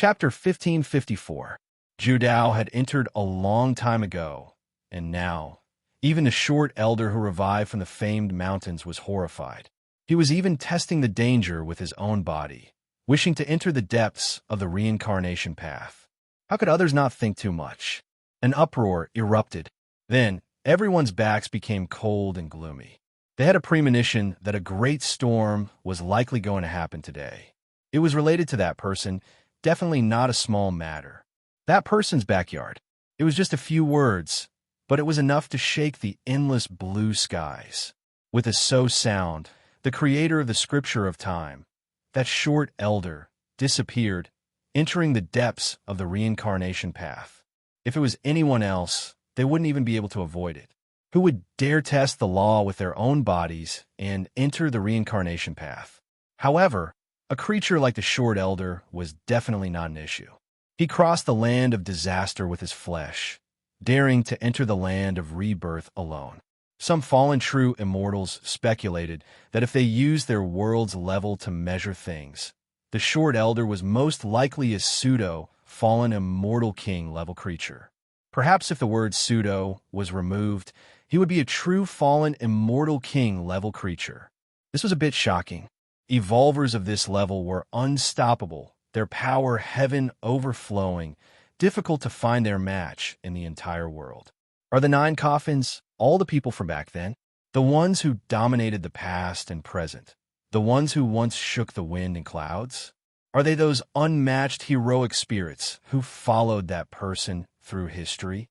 Chapter 1554. Jiudao had entered a long time ago, and now, even the short elder who revived from the famed mountains was horrified. He was even testing the danger with his own body, wishing to enter the depths of the reincarnation path. How could others not think too much? An uproar erupted. Then, everyone's backs became cold and gloomy. They had a premonition that a great storm was likely going to happen today. It was related to that person, definitely not a small matter. That person's backyard. It was just a few words, but it was enough to shake the endless blue skies. With a so sound, the creator of the scripture of time, that short elder, disappeared, entering the depths of the reincarnation path. If it was anyone else, they wouldn't even be able to avoid it. Who would dare test the law with their own bodies and enter the reincarnation path? However, a creature like the short elder was definitely not an issue. He crossed the land of disaster with his flesh, daring to enter the land of rebirth alone. Some fallen true immortals speculated that if they used their world's level to measure things, the short elder was most likely a pseudo-fallen immortal king-level creature. Perhaps if the word pseudo was removed, he would be a true fallen immortal king-level creature. This was a bit shocking. Evolvers of this level were unstoppable, their power heaven overflowing, difficult to find their match in the entire world. Are the 9 coffins all the people from back then? The ones who dominated the past and present? The ones who once shook the wind and clouds? Are they those unmatched heroic spirits who followed that person through history?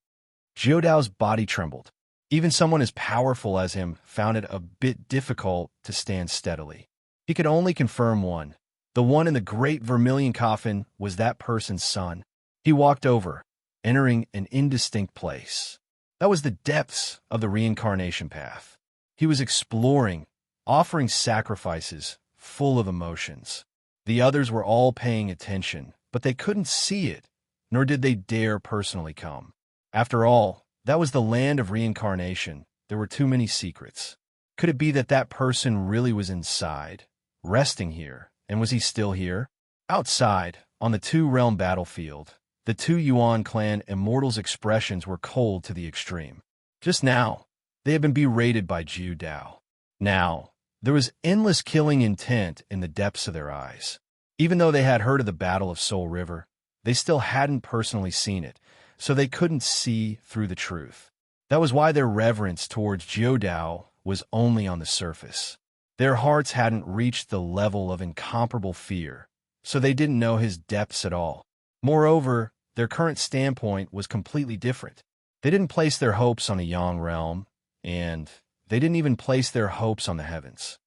Jiudao's body trembled. Even someone as powerful as him found it a bit difficult to stand steadily. He could only confirm one. The one in the great vermilion coffin was that person's son. He walked over, entering an indistinct place. That was the depths of the reincarnation path. He was exploring, offering sacrifices, full of emotions. The others were all paying attention, but they couldn't see it, nor did they dare personally come. After all, that was the land of reincarnation. There were too many secrets. Could it be that that person really was inside, resting here, and was he still here? Outside, on the two-realm battlefield, the 2 Yuan clan immortals' expressions were cold to the extreme. Just now, they had been berated by Jiudao. Now, there was endless killing intent in the depths of their eyes. Even though they had heard of the Battle of Soul River, they still hadn't personally seen it, so they couldn't see through the truth. That was why their reverence towards Jiudao was only on the surface. Their hearts hadn't reached the level of incomparable fear, so they didn't know his depths at all. Moreover, their current standpoint was completely different. They didn't place their hopes on a Yang realm, and they didn't even place their hopes on the heavens.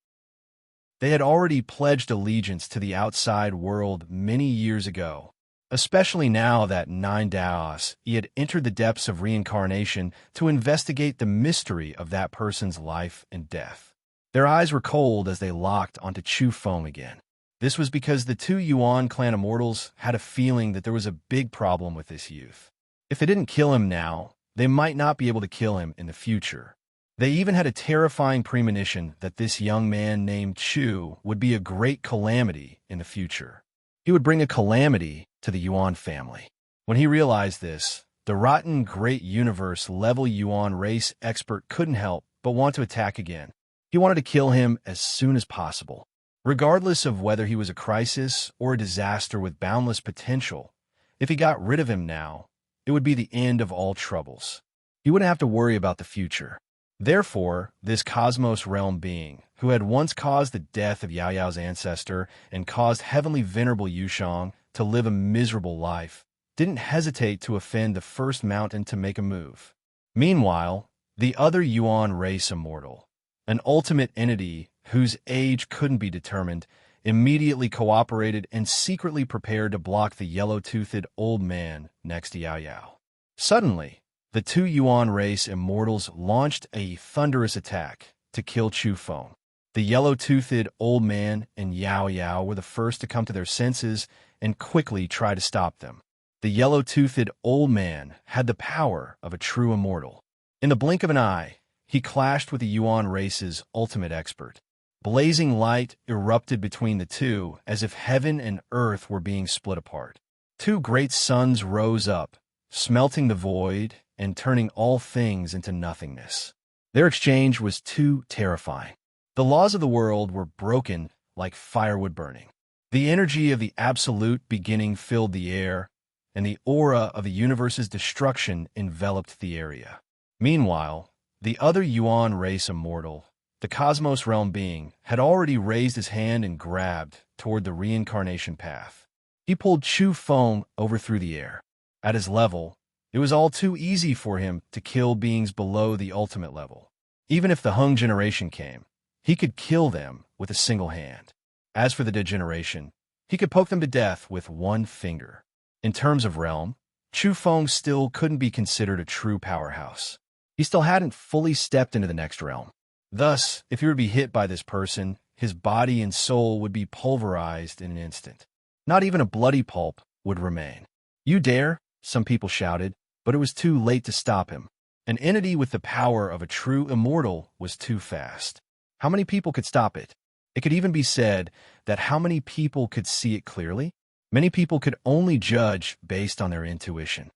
They had already pledged allegiance to the outside world many years ago, especially now that 9 Daos he had entered the depths of reincarnation to investigate the mystery of that person's life and death. Their eyes were cold as they locked onto Chu Feng again. This was because the 2 Yuan clan immortals had a feeling that there was a big problem with this youth. If they didn't kill him now, they might not be able to kill him in the future. They even had a terrifying premonition that this young man named Chu would be a great calamity in the future. He would bring a calamity to the Yuan family. When he realized this, the rotten great universe-level Yuan race expert couldn't help but want to attack again. He wanted to kill him as soon as possible. Regardless of whether he was a crisis or a disaster with boundless potential, if he got rid of him now, it would be the end of all troubles. He wouldn't have to worry about the future. Therefore, this cosmos realm being, who had once caused the death of Yao Yao's ancestor and caused heavenly venerable Yushang to live a miserable life, didn't hesitate to offend the first mountain to make a move. Meanwhile, the other Yuan race immortal, an ultimate entity whose age couldn't be determined, immediately cooperated and secretly prepared to block the yellow-toothed old man next to Yao Yao. Suddenly, the 2 Yuan race immortals launched a thunderous attack to kill Chu Feng. The yellow-toothed old man and Yao Yao were the first to come to their senses and quickly try to stop them. The yellow-toothed old man had the power of a true immortal. In the blink of an eye, he clashed with the Yuan race's ultimate expert. Blazing light erupted between the two as if heaven and earth were being split apart. Two great suns rose up, smelting the void and turning all things into nothingness. Their exchange was too terrifying. The laws of the world were broken like firewood burning. The energy of the absolute beginning filled the air, and the aura of the universe's destruction enveloped the area. Meanwhile, the other Yuan race immortal, the cosmos realm being, had already raised his hand and grabbed toward the reincarnation path. He pulled Chu Feng over through the air. At his level, it was all too easy for him to kill beings below the ultimate level. Even if the Hung generation came, he could kill them with a single hand. As for the degeneration, he could poke them to death with one finger. In terms of realm, Chu Feng still couldn't be considered a true powerhouse. He still hadn't fully stepped into the next realm. Thus, if he were to be hit by this person, his body and soul would be pulverized in an instant. Not even a bloody pulp would remain. "You dare?" some people shouted, but it was too late to stop him. An entity with the power of a true immortal was too fast. How many people could stop it? It could even be said that how many people could see it clearly? Many people could only judge based on their intuition.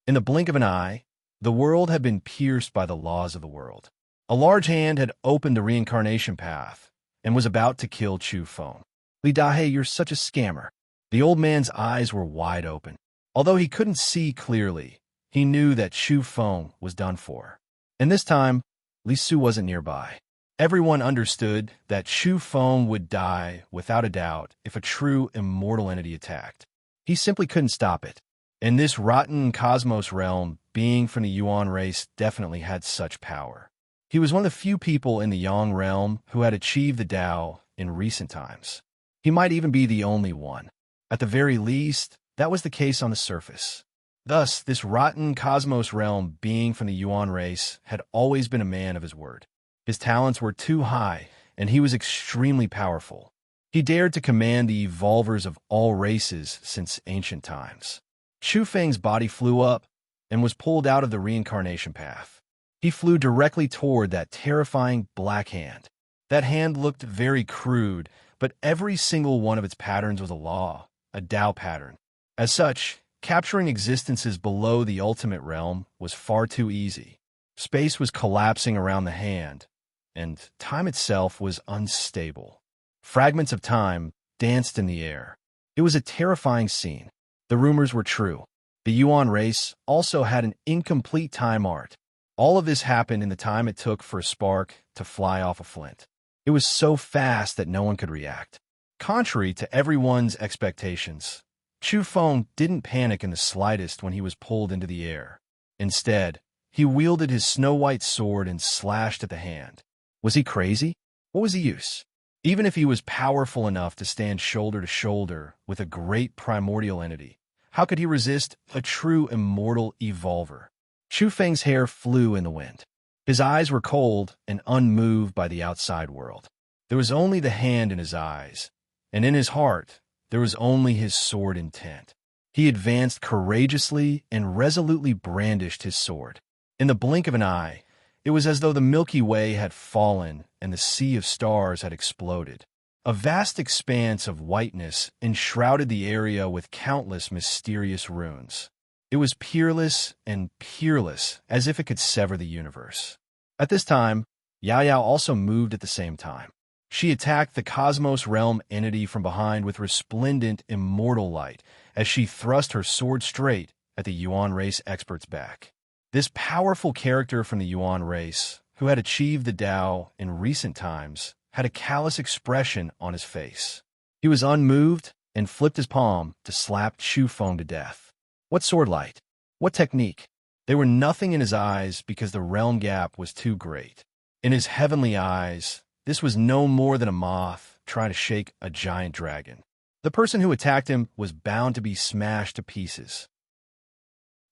In the blink of an eye, the world had been pierced by the laws of the world. A large hand had opened the reincarnation path and was about to kill Chu Feng. "Li Dahe, you're such a scammer." The old man's eyes were wide open. Although he couldn't see clearly, he knew that Chu Feng was done for. And this time, Li Su wasn't nearby. Everyone understood that Chu Feng would die without a doubt if a true immortal entity attacked. He simply couldn't stop it. In this rotten cosmos realm, being from the Yuan race definitely had such power. He was one of the few people in the Yang realm who had achieved the Tao in recent times. He might even be the only one. At the very least, that was the case on the surface. Thus, this rotten cosmos realm being from the Yuan race had always been a man of his word. His talents were too high, and he was extremely powerful. He dared to command the evolvers of all races since ancient times. Chu Feng's body flew up and was pulled out of the reincarnation path. He flew directly toward that terrifying black hand. That hand looked very crude, but every single one of its patterns was a law, a Tao pattern. As such, capturing existences below the ultimate realm was far too easy. Space was collapsing around the hand, and time itself was unstable. Fragments of time danced in the air. It was a terrifying scene. The rumors were true. The Yuan race also had an incomplete time art. All of this happened in the time it took for a spark to fly off a flint. It was so fast that no one could react. Contrary to everyone's expectations, Chu Feng didn't panic in the slightest when he was pulled into the air. Instead, he wielded his snow-white sword and slashed at the hand. Was he crazy? What was the use? Even if he was powerful enough to stand shoulder to shoulder with a great primordial entity, how could he resist a true immortal evolver? Chu Feng's hair flew in the wind. His eyes were cold and unmoved by the outside world. There was only the hand in his eyes, and in his heart, there was only his sword intent. He advanced courageously and resolutely brandished his sword. In the blink of an eye, it was as though the Milky Way had fallen and the sea of stars had exploded. A vast expanse of whiteness enshrouded the area with countless mysterious runes. It was peerless and peerless, as if it could sever the universe. At this time, Yao Yao also moved at the same time. She attacked the cosmos realm entity from behind with resplendent, immortal light as she thrust her sword straight at the Yuan race expert's back. This powerful character from the Yuan race, who had achieved the Tao in recent times, had a callous expression on his face. He was unmoved and flipped his palm to slap Chu Feng to death. What sword light? What technique? They were nothing in his eyes because the realm gap was too great. In his heavenly eyes, this was no more than a moth trying to shake a giant dragon. The person who attacked him was bound to be smashed to pieces.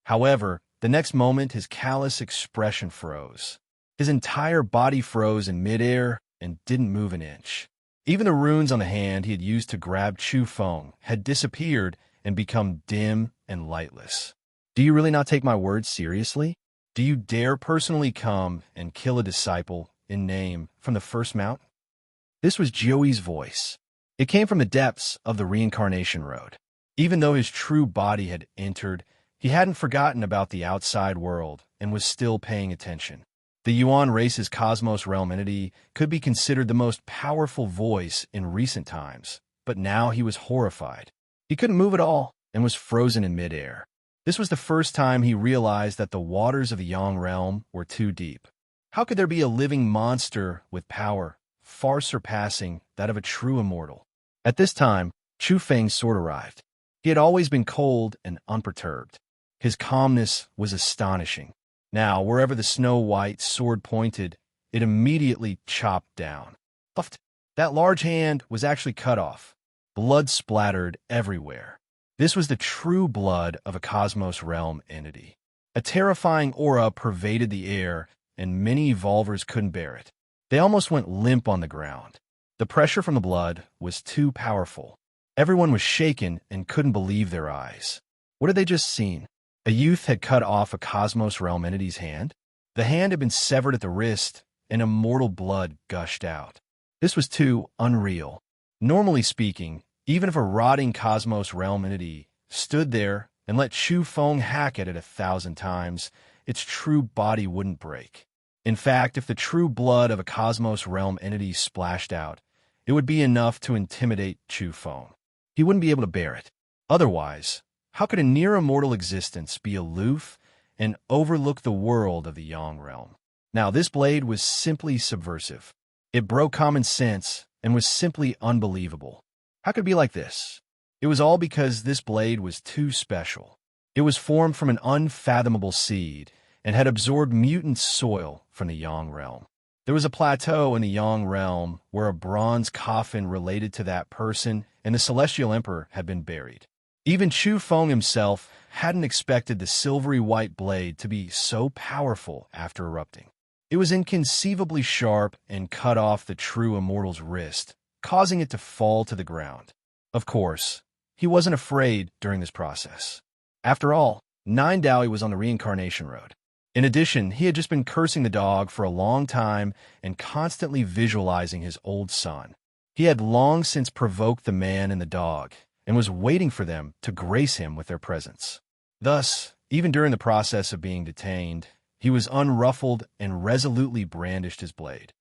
However, the next moment his callous expression froze. His entire body froze in midair and didn't move an inch. Even the runes on the hand he had used to grab Chu Feng had disappeared and become dim and lightless. Do you really not take my words seriously? Do you dare personally come and kill a disciple in name from the first mountain? This was Joey's voice. It came from the depths of the reincarnation road. Even though his true body had entered, he hadn't forgotten about the outside world and was still paying attention. The Yuan race's cosmos realm entity could be considered the most powerful voice in recent times, but now he was horrified. He couldn't move at all and was frozen in midair. This was the first time he realized that the waters of the Yang realm were too deep. How could there be a living monster with power far surpassing that of a true immortal? At this time, Chu Feng's sword arrived. He had always been cold and unperturbed. His calmness was astonishing. Now, wherever the snow-white sword pointed, it immediately chopped down. Puffed. That large hand was actually cut off. Blood splattered everywhere. This was the true blood of a cosmos realm entity. A terrifying aura pervaded the air, and many evolvers couldn't bear it. They almost went limp on the ground. The pressure from the blood was too powerful. Everyone was shaken and couldn't believe their eyes. What had they just seen? A youth had cut off a cosmos realm entity's hand. The hand had been severed at the wrist, and immortal blood gushed out. This was too unreal. Normally speaking, even if a rotting cosmos realm entity stood there and let Chu Feng hack at it 1,000 times, its true body wouldn't break. In fact, if the true blood of a cosmos realm entity splashed out, it would be enough to intimidate Chu Feng. He wouldn't be able to bear it. Otherwise, how could a near-immortal existence be aloof and overlook the world of the Yang realm? Now, this blade was simply subversive. It broke common sense and was simply unbelievable. How could it be like this? It was all because this blade was too special. It was formed from an unfathomable seed and had absorbed mutant soil from the Yang realm. There was a plateau in the Yang realm where a bronze coffin related to that person and the Celestial Emperor had been buried. Even Chu Feng himself hadn't expected the silvery white blade to be so powerful after erupting. It was inconceivably sharp and cut off the true immortal's wrist, causing it to fall to the ground. Of course, he wasn't afraid during this process. After all, Nine Dowie was on the reincarnation road. In addition, he had just been cursing the dog for a long time and constantly visualizing his old son. He had long since provoked the man and the dog, and was waiting for them to grace him with their presence. Thus, even during the process of being detained, he was unruffled and resolutely brandished his blade.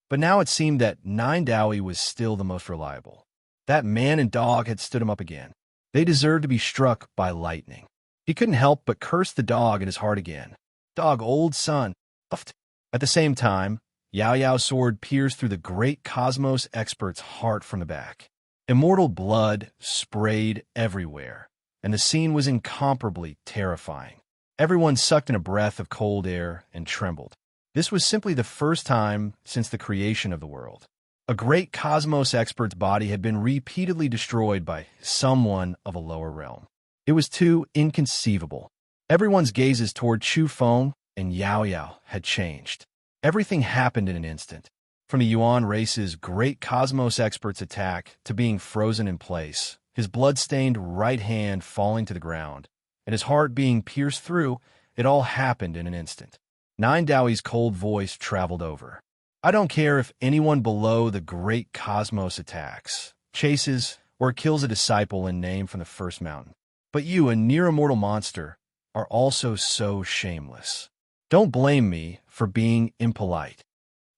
But now it seemed that Nine Dowie was still the most reliable. That man and dog had stood him up again. They deserved to be struck by lightning. He couldn't help but curse the dog in his heart again. Dog, old son. Puffed. At the same time, Yao Yao's sword pierced through the great cosmos expert's heart from the back. Immortal blood sprayed everywhere, and the scene was incomparably terrifying. Everyone sucked in a breath of cold air and trembled. This was simply the first time since the creation of the world. A great cosmos expert's body had been repeatedly destroyed by someone of a lower realm. It was too inconceivable. Everyone's gazes toward Chu Feng and Yao Yao had changed. Everything happened in an instant. From the Yuan race's great cosmos expert's attack to being frozen in place, his blood-stained right hand falling to the ground, and his heart being pierced through, it all happened in an instant. Nine Dowie's cold voice traveled over. I don't care if anyone below the great cosmos attacks, chases, or kills a disciple in name from the first mountain. But you, a near-immortal monster, are also so shameless. Don't blame me for being impolite.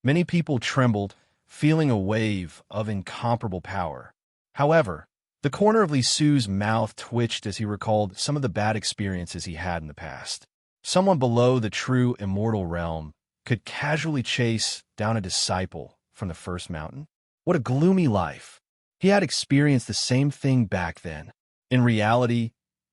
Many people trembled, feeling a wave of incomparable power. However, the corner of Li Su's mouth twitched as he recalled some of the bad experiences he had in the past. Someone below the true immortal realm could casually chase down a disciple from the first mountain? What a gloomy life. He had experienced the same thing back then. In reality,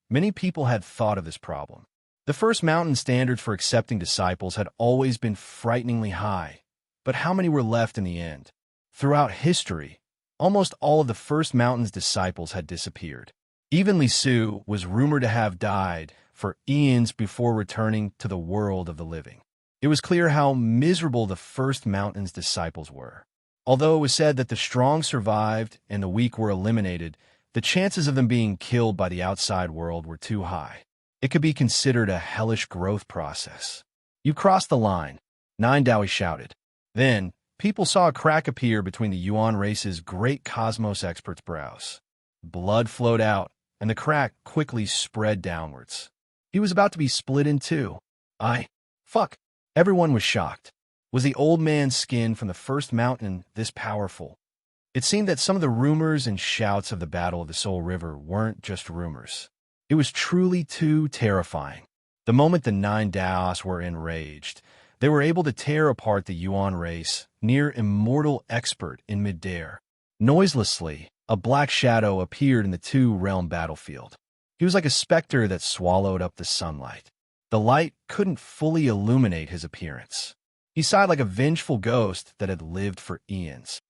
many people had thought of this problem. The first mountain standards for accepting disciples had always been frighteningly high, but how many were left in the end? Throughout history, almost all of the first mountain's disciples had disappeared. Even Li Su was rumored to have died for eons before returning to the world of the living. It was clear how miserable the first mountain's disciples were. Although it was said that the strong survived and the weak were eliminated, the chances of them being killed by the outside world were too high. It could be considered a hellish growth process. You crossed the line, Nine Dowie shouted. Then, people saw a crack appear between the Yuan race's great cosmos expert's brows. Blood flowed out, and the crack quickly spread downwards. He was about to be split in two. Fuck. Everyone was shocked. Was the old man's skin from the first mountain this powerful? It seemed that some of the rumors and shouts of the Battle of the Soul River weren't just rumors. It was truly too terrifying. The moment the 9 Daos were enraged, they were able to tear apart the Yuan race, near immortal expert in midair. Noiselessly, a black shadow appeared in the two-realm battlefield. He was like a specter that swallowed up the sunlight. The light couldn't fully illuminate his appearance. He sighed like a vengeful ghost that had lived for eons.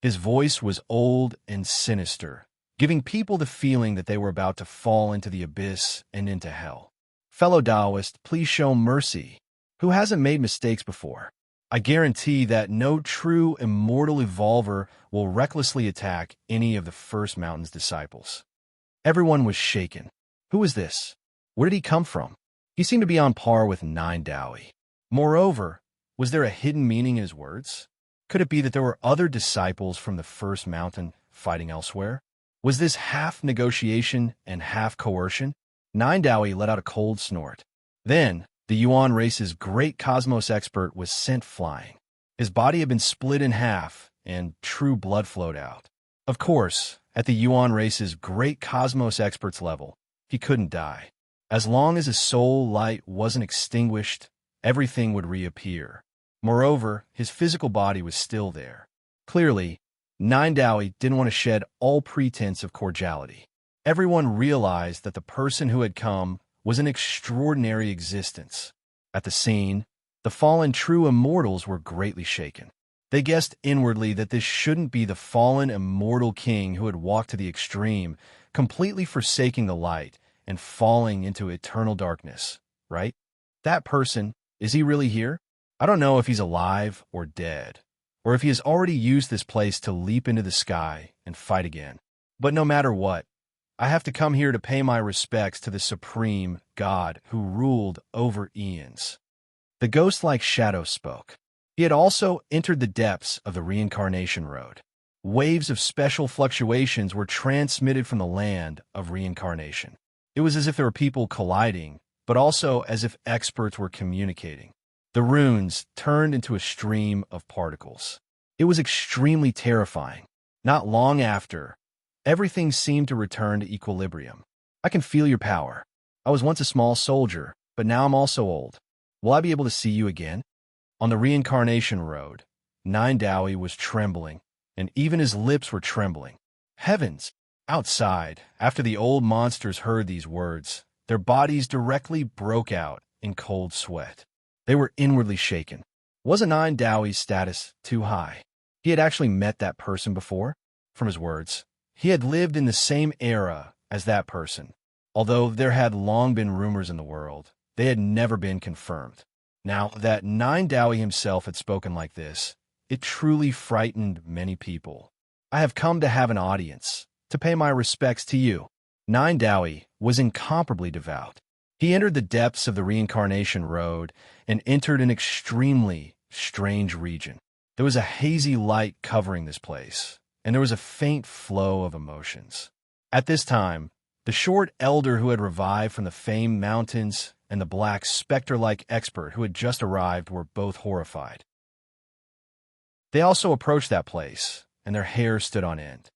His voice was old and sinister, giving people the feeling that they were about to fall into the abyss and into hell. Fellow Taoist, please show mercy. Who hasn't made mistakes before? I guarantee that no true immortal evolver will recklessly attack any of the First Mountain's disciples. Everyone was shaken. Who was this? Where did he come from? He seemed to be on par with 9 Daoi. Moreover, was there a hidden meaning in his words? Could it be that there were other disciples from the First Mountain fighting elsewhere? Was this half negotiation and half coercion? 9 Daoi let out a cold snort. Then, the Yuan race's great cosmos expert was sent flying. His body had been split in half, and true blood flowed out. Of course, at the Yuan race's great cosmos expert's level, he couldn't die. As long as his soul light wasn't extinguished, everything would reappear. Moreover, his physical body was still there. Clearly, 9 Daoi didn't want to shed all pretense of cordiality. Everyone realized that the person who had come was an extraordinary existence. At the scene, the fallen true immortals were greatly shaken. They guessed inwardly that this shouldn't be the fallen immortal king who had walked to the extreme, completely forsaking the light and falling into eternal darkness, right? That person, is he really here? I don't know if he's alive or dead, or if he has already used this place to leap into the sky and fight again. But no matter what, I have to come here to pay my respects to the supreme God who ruled over eons. The ghost-like shadow spoke. He had also entered the depths of the reincarnation road. Waves of special fluctuations were transmitted from the land of reincarnation. It was as if there were people colliding, but also as if experts were communicating. The runes turned into a stream of particles. It was extremely terrifying. Not long after, everything seemed to return to equilibrium. I can feel your power. I was once a small soldier, but now I'm also old. Will I be able to see you again? On the reincarnation road, 9 Daoi was trembling, and even his lips were trembling. Heavens! Outside, after the old monsters heard these words, their bodies directly broke out in cold sweat. They were inwardly shaken. Wasn't 9 Daoi's status too high? He had actually met that person before. From his words, he had lived in the same era as that person. Although there had long been rumors in the world, they had never been confirmed. Now that 9 Daoi himself had spoken like this, it truly frightened many people. I have come to have an audience, to pay my respects to you. 9 Daoi was incomparably devout. He entered the depths of the reincarnation road and entered an extremely strange region. There was a hazy light covering this place, and there was a faint flow of emotions. At this time, the short elder who had revived from the famed mountains and the black specter-like expert who had just arrived were both horrified. They also approached that place, and their hair stood on end.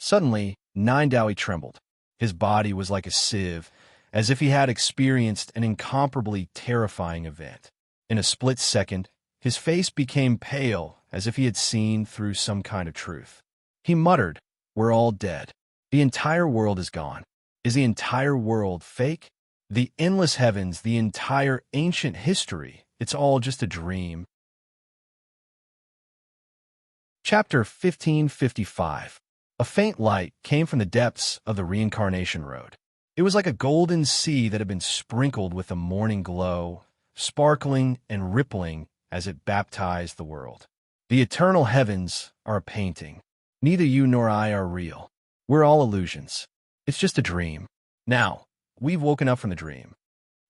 Suddenly, 9 Daoi trembled. His body was like a sieve, as if he had experienced an incomparably terrifying event. In a split second, his face became pale, as if he had seen through some kind of truth. He muttered, "We're all dead. The entire world is gone. Is the entire world fake? The endless heavens, the entire ancient history, it's all just a dream." Chapter 1555. A faint light came from the depths of the reincarnation road. It was like a golden sea that had been sprinkled with a morning glow, sparkling and rippling as it baptized the world. The eternal heavens are a painting. Neither you nor I are real. We're all illusions. It's just a dream. Now, we've woken up from the dream.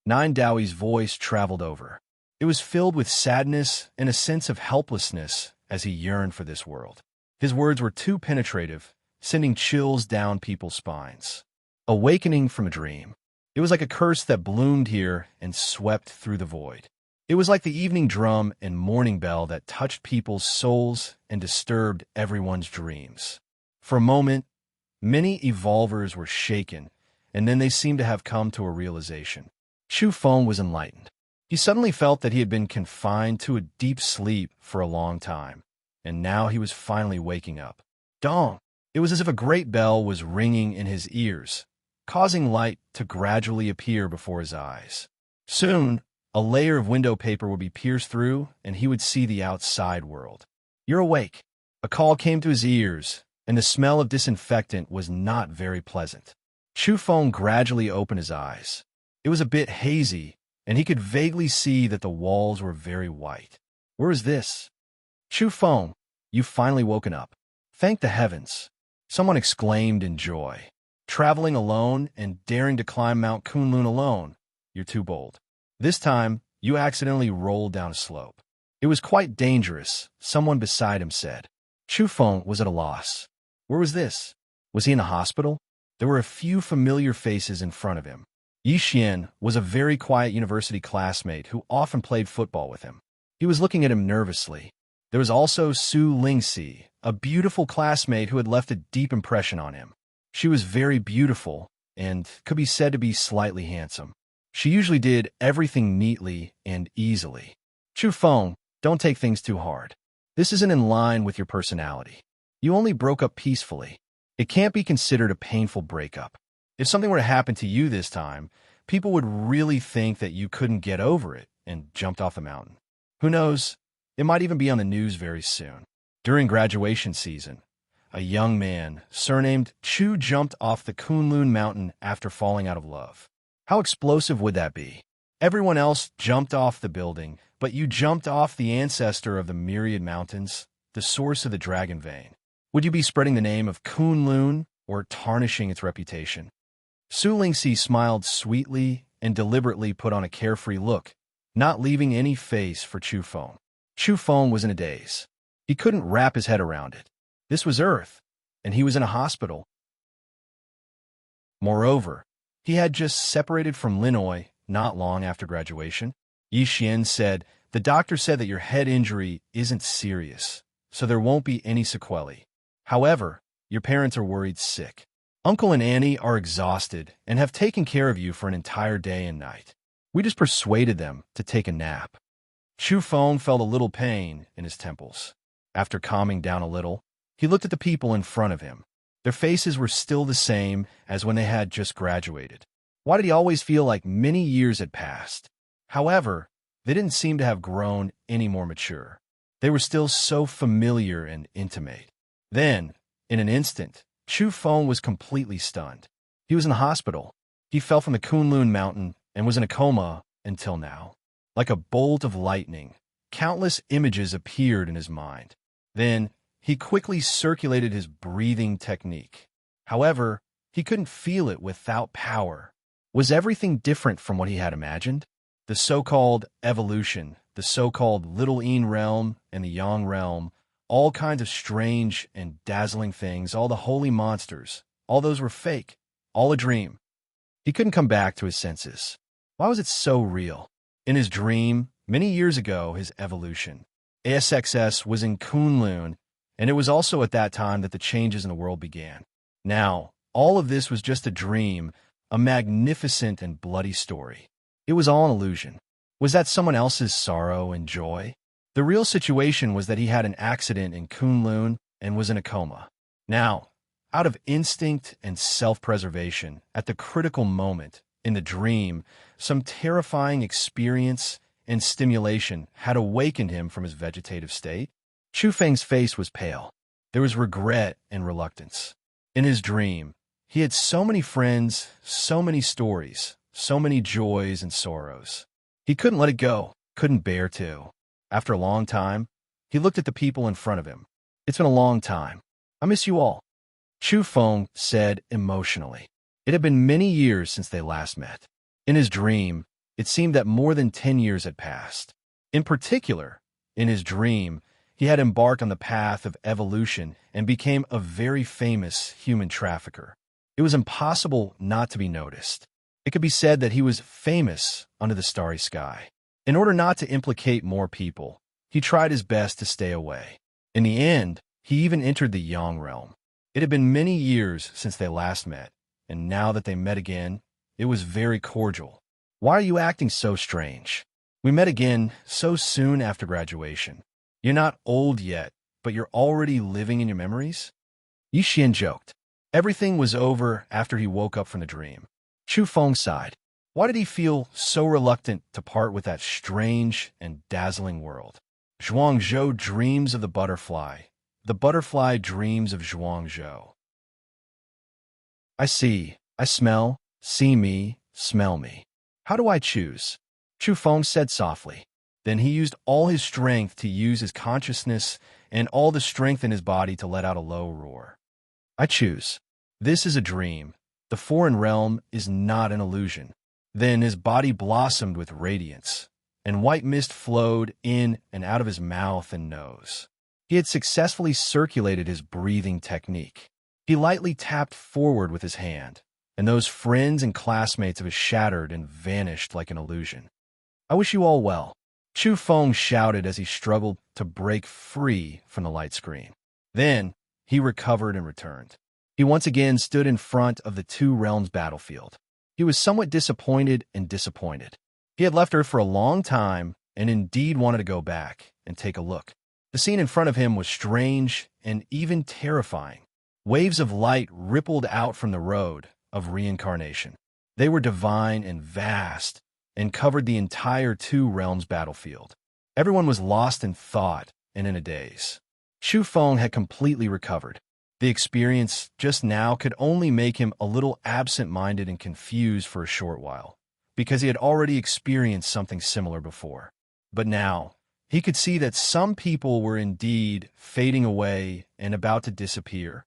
9 Daoi's voice traveled over. It was filled with sadness and a sense of helplessness as he yearned for this world. His words were too penetrative, sending chills down people's spines. Awakening from a dream. It was like a curse that bloomed here and swept through the void. It was like the evening drum and morning bell that touched people's souls and disturbed everyone's dreams. For a moment, many evolvers were shaken, and then they seemed to have come to a realization. Chu Feng was enlightened. He suddenly felt that he had been confined to a deep sleep for a long time, and now he was finally waking up. Dong! It was as if a great bell was ringing in his ears, causing light to gradually appear before his eyes. Soon, a layer of window paper would be pierced through, and he would see the outside world. "You're awake." A call came to his ears, and the smell of disinfectant was not very pleasant. Chu Feng gradually opened his eyes. It was a bit hazy, and he could vaguely see that the walls were very white. "Where is this?" "Chu Feng, you've finally woken up." "Thank the heavens!" someone exclaimed in joy. "Traveling alone and daring to climb Mount Kunlun alone. You're too bold. This time, you accidentally rolled down a slope." "It was quite dangerous," someone beside him said. Chu Feng was at a loss. Where was this? Was he in a hospital? There were a few familiar faces in front of him. Yi Xian was a very quiet university classmate who often played football with him. He was looking at him nervously. There was also Su Lingxi, a beautiful classmate who had left a deep impression on him. She was very beautiful and could be said to be slightly handsome. She usually did everything neatly and easily. "Chu Feng, don't take things too hard. This isn't in line with your personality. You only broke up peacefully. It can't be considered a painful breakup. If something were to happen to you this time, people would really think that you couldn't get over it and jumped off the mountain. Who knows? It might even be on the news very soon." During graduation season, a young man, surnamed Chu, jumped off the Kunlun mountain after falling out of love. How explosive would that be? Everyone else jumped off the building, but you jumped off the ancestor of the myriad mountains, the source of the dragon vein. Would you be spreading the name of Kunlun or tarnishing its reputation? Su Lingxi smiled sweetly and deliberately put on a carefree look, not leaving any face for Chu Feng. Chu Feng was in a daze. He couldn't wrap his head around it. This was Earth, and he was in a hospital. Moreover, he had just separated from Linoy not long after graduation. Yi Xian said, "The doctor said that your head injury isn't serious, so there won't be any sequelae. However, your parents are worried sick. Uncle and Annie are exhausted and have taken care of you for an entire day and night. We just persuaded them to take a nap." Chu Feng felt a little pain in his temples. After calming down a little, he looked at the people in front of him. Their faces were still the same as when they had just graduated. Why did he always feel like many years had passed? However, they didn't seem to have grown any more mature. They were still so familiar and intimate. Then, in an instant, Chu Feng was completely stunned. He was in the hospital. He fell from the Kunlun mountain and was in a coma until now. Like a bolt of lightning, countless images appeared in his mind. Then, he quickly circulated his breathing technique. However, he couldn't feel it without power. Was everything different from what he had imagined? The so-called evolution, the so-called Little Een realm and the Yang realm, all kinds of strange and dazzling things, all the holy monsters, all those were fake, all a dream. He couldn't come back to his senses. Why was it so real? In his dream, many years ago, his evolution, ASXS was in Kunlun, and it was also at that time that the changes in the world began. Now, all of this was just a dream, a magnificent and bloody story. It was all an illusion. Was that someone else's sorrow and joy? The real situation was that he had an accident in Kunlun and was in a coma. Now, out of instinct and self-preservation, at the critical moment, in the dream, some terrifying experience and stimulation had awakened him from his vegetative state. Chu Feng's face was pale. There was regret and reluctance. In his dream, he had so many friends, so many stories, so many joys and sorrows. He couldn't let it go, couldn't bear to. After a long time, he looked at the people in front of him. "It's been a long time. I miss you all," Chu Feng said emotionally. It had been many years since they last met. In his dream, it seemed that more than 10 years had passed. In particular, in his dream, He had embarked on the path of evolution and became a very famous human trafficker. It was impossible not to be noticed. It could be said that he was famous under the starry sky. In order not to implicate more people, he tried his best to stay away. In the end, he even entered the Yang realm. It had been many years since they last met, and now that they met again, it was very cordial. "Why are you acting so strange? We met again so soon after graduation. You're not old yet, but you're already living in your memories?" Yi Xian joked. Everything was over after he woke up from the dream. Chu Feng sighed. Why did he feel so reluctant to part with that strange and dazzling world? Zhuangzhou dreams of the butterfly. The butterfly dreams of Zhuangzhou. I see, I smell, see me, smell me. How do I choose? Chu Feng said softly. Then he used all his strength to use his consciousness and all the strength in his body to let out a low roar. I choose. This is a dream. The foreign realm is not an illusion. Then his body blossomed with radiance, and white mist flowed in and out of his mouth and nose. He had successfully circulated his breathing technique. He lightly tapped forward with his hand, and those friends and classmates of his shattered and vanished like an illusion. I wish you all well, Chu Feng shouted as he struggled to break free from the light screen. Then he recovered and returned. He once again stood in front of the two realms battlefield. He was somewhat disappointed and disappointed. He had left Earth for a long time and indeed wanted to go back and take a look. The scene in front of him was strange and even terrifying. Waves of light rippled out from the road of reincarnation. They were divine and vast and covered the entire two realms battlefield. Everyone was lost in thought and in a daze. Chu Feng had completely recovered. The experience just now could only make him a little absent-minded and confused for a short while, because he had already experienced something similar before. But now, he could see that some people were indeed fading away and about to disappear.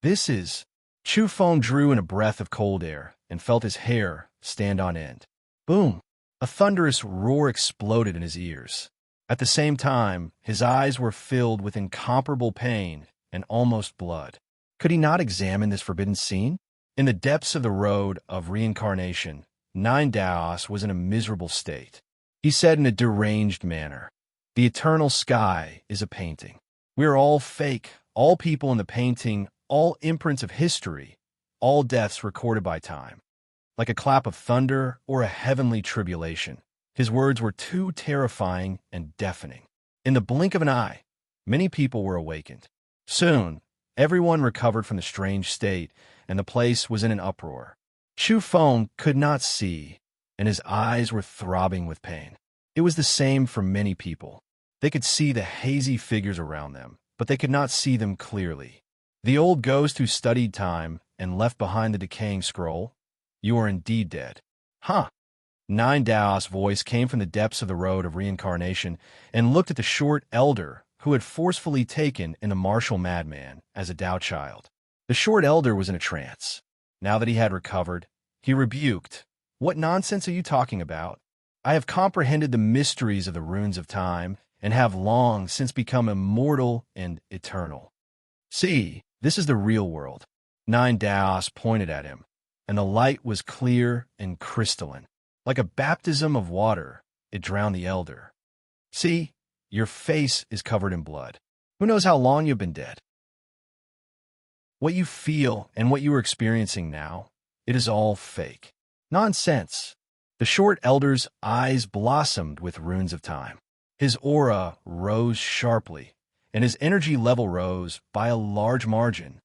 This is... Chu Feng drew in a breath of cold air and felt his hair stand on end. Boom! A thunderous roar exploded in his ears. At the same time, his eyes were filled with incomparable pain and almost blood. Could he not examine this forbidden scene? In the depths of the road of reincarnation, Nine Daos was in a miserable state. He said in a deranged manner, "The eternal sky is a painting. We are all fake, all people in the painting, all imprints of history, all deaths recorded by time." Like a clap of thunder or a heavenly tribulation, his words were too terrifying and deafening. In the blink of an eye, many people were awakened. Soon, everyone recovered from the strange state, and the place was in an uproar. Chu Feng could not see, and his eyes were throbbing with pain. It was the same for many people. They could see the hazy figures around them, but they could not see them clearly. The old ghost who studied time and left behind the decaying scroll? You are indeed dead. Huh? Nine Daos' voice came from the depths of the road of reincarnation and looked at the short elder who had forcefully taken in the martial madman as a Tao child. The short elder was in a trance. Now that he had recovered, he rebuked, "What nonsense are you talking about? I have comprehended the mysteries of the runes of time and have long since become immortal and eternal. See, this is the real world." Nine Daos pointed at him, and the light was clear and crystalline. Like a baptism of water, it drowned the elder. "See, your face is covered in blood. Who knows how long you've been dead? What you feel and what you are experiencing now, it is all fake. Nonsense." The short elder's eyes blossomed with runes of time. His aura rose sharply, and his energy level rose by a large margin.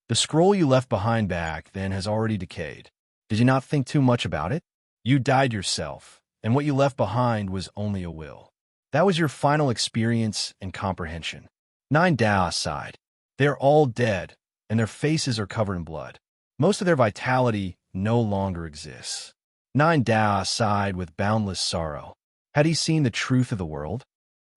"The scroll you left behind back then has already decayed. Did you not think too much about it? You died yourself, and what you left behind was only a will. That was your final experience and comprehension." Nine Daos sighed. "They are all dead, and their faces are covered in blood. Most of their vitality no longer exists." Nine Daos sighed with boundless sorrow. Had he seen the truth of the world?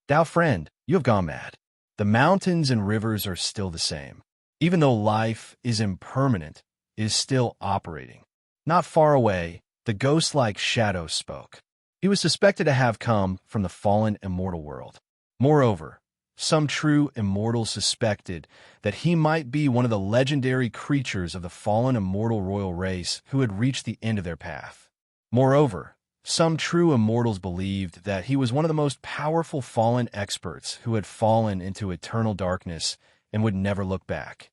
"Tao friend, you have gone mad. The mountains and rivers are still the same. Even though life is impermanent, it is still operating." Not far away, the ghost-like shadow spoke. He was suspected to have come from the fallen immortal world. Moreover, some true immortals suspected that he might be one of the legendary creatures of the fallen immortal royal race who had reached the end of their path. Moreover, some true immortals believed that he was one of the most powerful fallen experts who had fallen into eternal darkness and would never look back.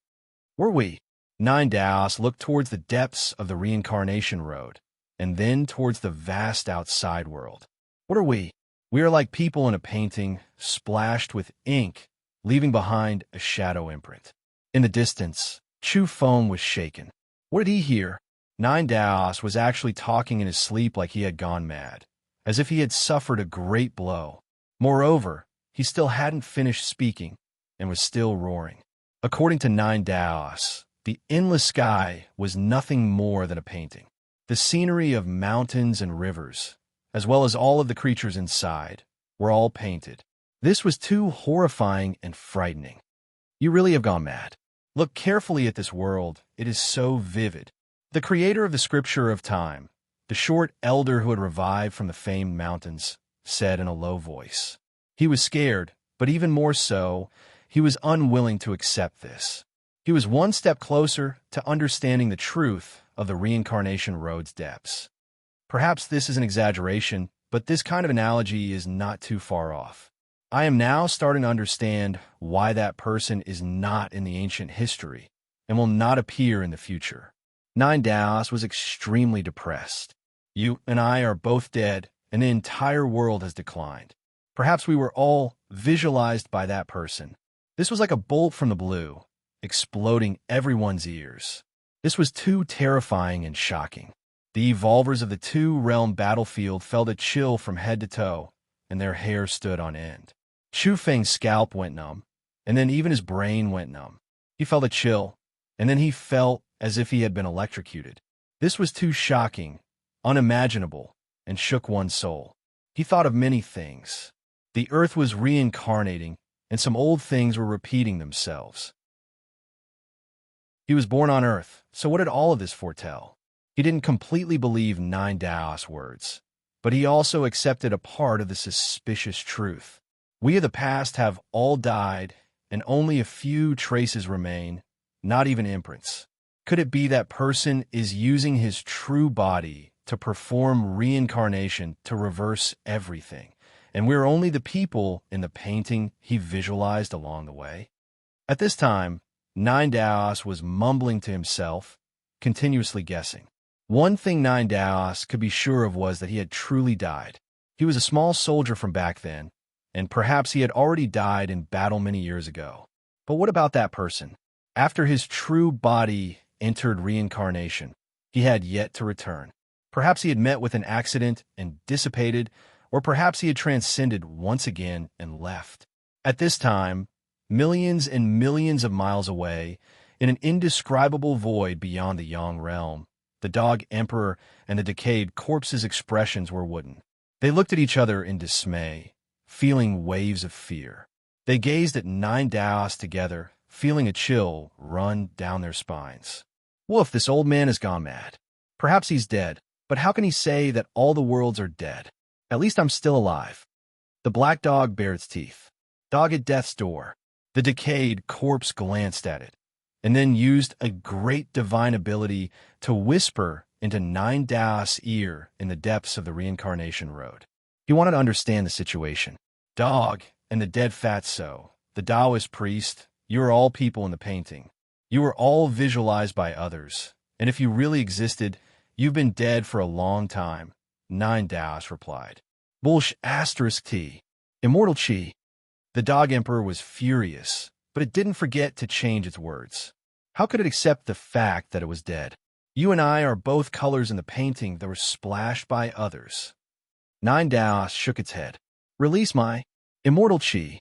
Were we? Nine Daos looked towards the depths of the reincarnation road, and then towards the vast outside world. What are we? We are like people in a painting, splashed with ink, leaving behind a shadow imprint. In the distance, Chu Feng was shaken. What did he hear? Nine Daos was actually talking in his sleep like he had gone mad, as if he had suffered a great blow. Moreover, he still hadn't finished speaking and was still roaring. According to Nine Daos, the endless sky was nothing more than a painting. The scenery of mountains and rivers, as well as all of the creatures inside, were all painted. This was too horrifying and frightening. You really have gone mad. Look carefully at this world. It is so vivid. The creator of the scripture of time, the short elder who had revived from the famed mountains, said in a low voice. He was scared, but even more so, he was unwilling to accept this. He was one step closer to understanding the truth of the reincarnation road's depths. Perhaps this is an exaggeration, but this kind of analogy is not too far off. I am now starting to understand why that person is not in the ancient history and will not appear in the future. Nine Daos was extremely depressed. You and I are both dead, and the entire world has declined. Perhaps we were all visualized by that person. This was like a bolt from the blue, exploding everyone's ears. This was too terrifying and shocking. The evolvers of the two-realm battlefield felt a chill from head to toe, and their hair stood on end. Chu Feng's scalp went numb, and then even his brain went numb. He felt a chill, and then he felt as if he had been electrocuted. This was too shocking, unimaginable, and shook one's soul. He thought of many things. The earth was reincarnating, and some old things were repeating themselves. He was born on Earth, so what did all of this foretell? He didn't completely believe Nine Daos' words, but he also accepted a part of the suspicious truth. We of the past have all died, and only a few traces remain, not even imprints. Could it be that person is using his true body to perform reincarnation to reverse everything, and we're only the people in the painting he visualized along the way? At this time, Nine Daos was mumbling to himself, continuously guessing. One thing Nine Daos could be sure of was that he had truly died. He was a small soldier from back then, and perhaps he had already died in battle many years ago. But what about that person? After his true body entered reincarnation, he had yet to return. Perhaps he had met with an accident and dissipated, or perhaps he had transcended once again and left. At this time, millions and millions of miles away, in an indescribable void beyond the Yang realm, the dog emperor and the decayed corpse's expressions were wooden. They looked at each other in dismay, feeling waves of fear. They gazed at Nine Daos together, feeling a chill run down their spines. Woof, this old man has gone mad. Perhaps he's dead, but how can he say that all the worlds are dead? At least I'm still alive. The black dog bared its teeth. Dog at death's door. The decayed corpse glanced at it, and then used a great divine ability to whisper into Nine Daos' ear in the depths of the reincarnation road. He wanted to understand the situation. Dog and the dead fatso, the Taoist priest, you are all people in the painting. You are all visualized by others, and if you really existed, you've been dead for a long time, Nine Daos replied. Bullsh asterisk T. Immortal Chi. The dog emperor was furious, but it didn't forget to change its words. How could it accept the fact that it was dead? You and I are both colors in the painting that were splashed by others. Nine Daos shook its head. Release my immortal chi.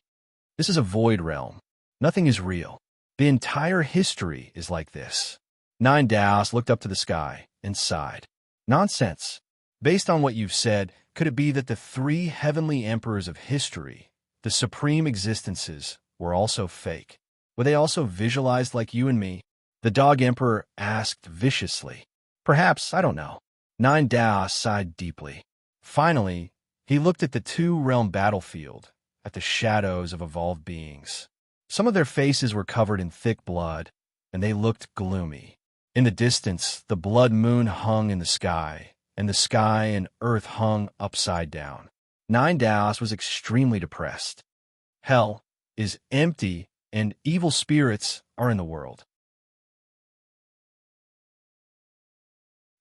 This is a void realm. Nothing is real. The entire history is like this. Nine Daos looked up to the sky and sighed. Nonsense. Based on what you've said, could it be that the three heavenly emperors of history, the supreme existences, were also fake? Were they also visualized like you and me? The dog emperor asked viciously. Perhaps, I don't know. Nine Daos sighed deeply. Finally, he looked at the two-realm battlefield, at the shadows of evolved beings. Some of their faces were covered in thick blood, and they looked gloomy. In the distance, the blood moon hung in the sky, and the sky and earth hung upside down. Nine Daos was extremely depressed. Hell is empty, and evil spirits are in the world.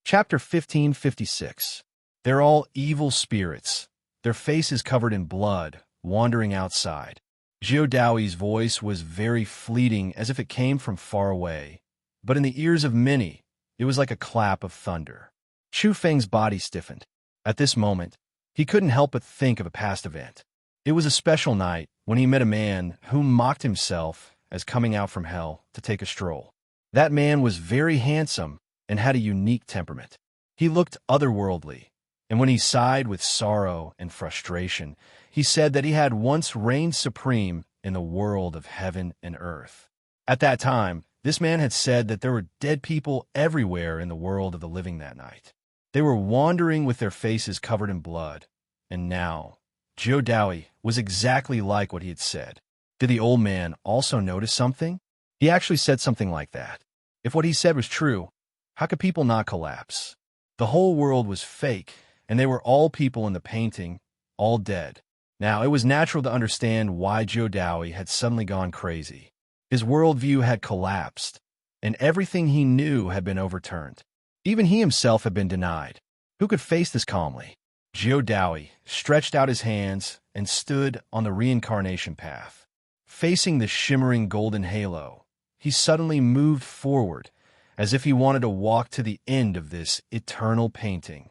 Chapter 1556. They're all evil spirits, their faces covered in blood, wandering outside. Jiudao's voice was very fleeting, as if it came from far away, but in the ears of many, it was like a clap of thunder. Chu Feng's body stiffened. At this moment, he couldn't help but think of a past event. It was a special night when he met a man who mocked himself as coming out from hell to take a stroll. That man was very handsome and had a unique temperament. He looked otherworldly, and when he sighed with sorrow and frustration, he said that he had once reigned supreme in the world of heaven and earth. At that time, this man had said that there were dead people everywhere in the world of the living that night. They were wandering with their faces covered in blood, and now, Jiudao was exactly like what he had said. Did the old man also notice something? He actually said something like that. If what he said was true, how could people not collapse? The whole world was fake, and they were all people in the painting, all dead. Now, it was natural to understand why Jiudao had suddenly gone crazy. His worldview had collapsed, and everything he knew had been overturned. Even he himself had been denied. Who could face this calmly? Jiudao stretched out his hands and stood on the reincarnation path. Facing the shimmering golden halo, he suddenly moved forward, as if he wanted to walk to the end of this eternal painting.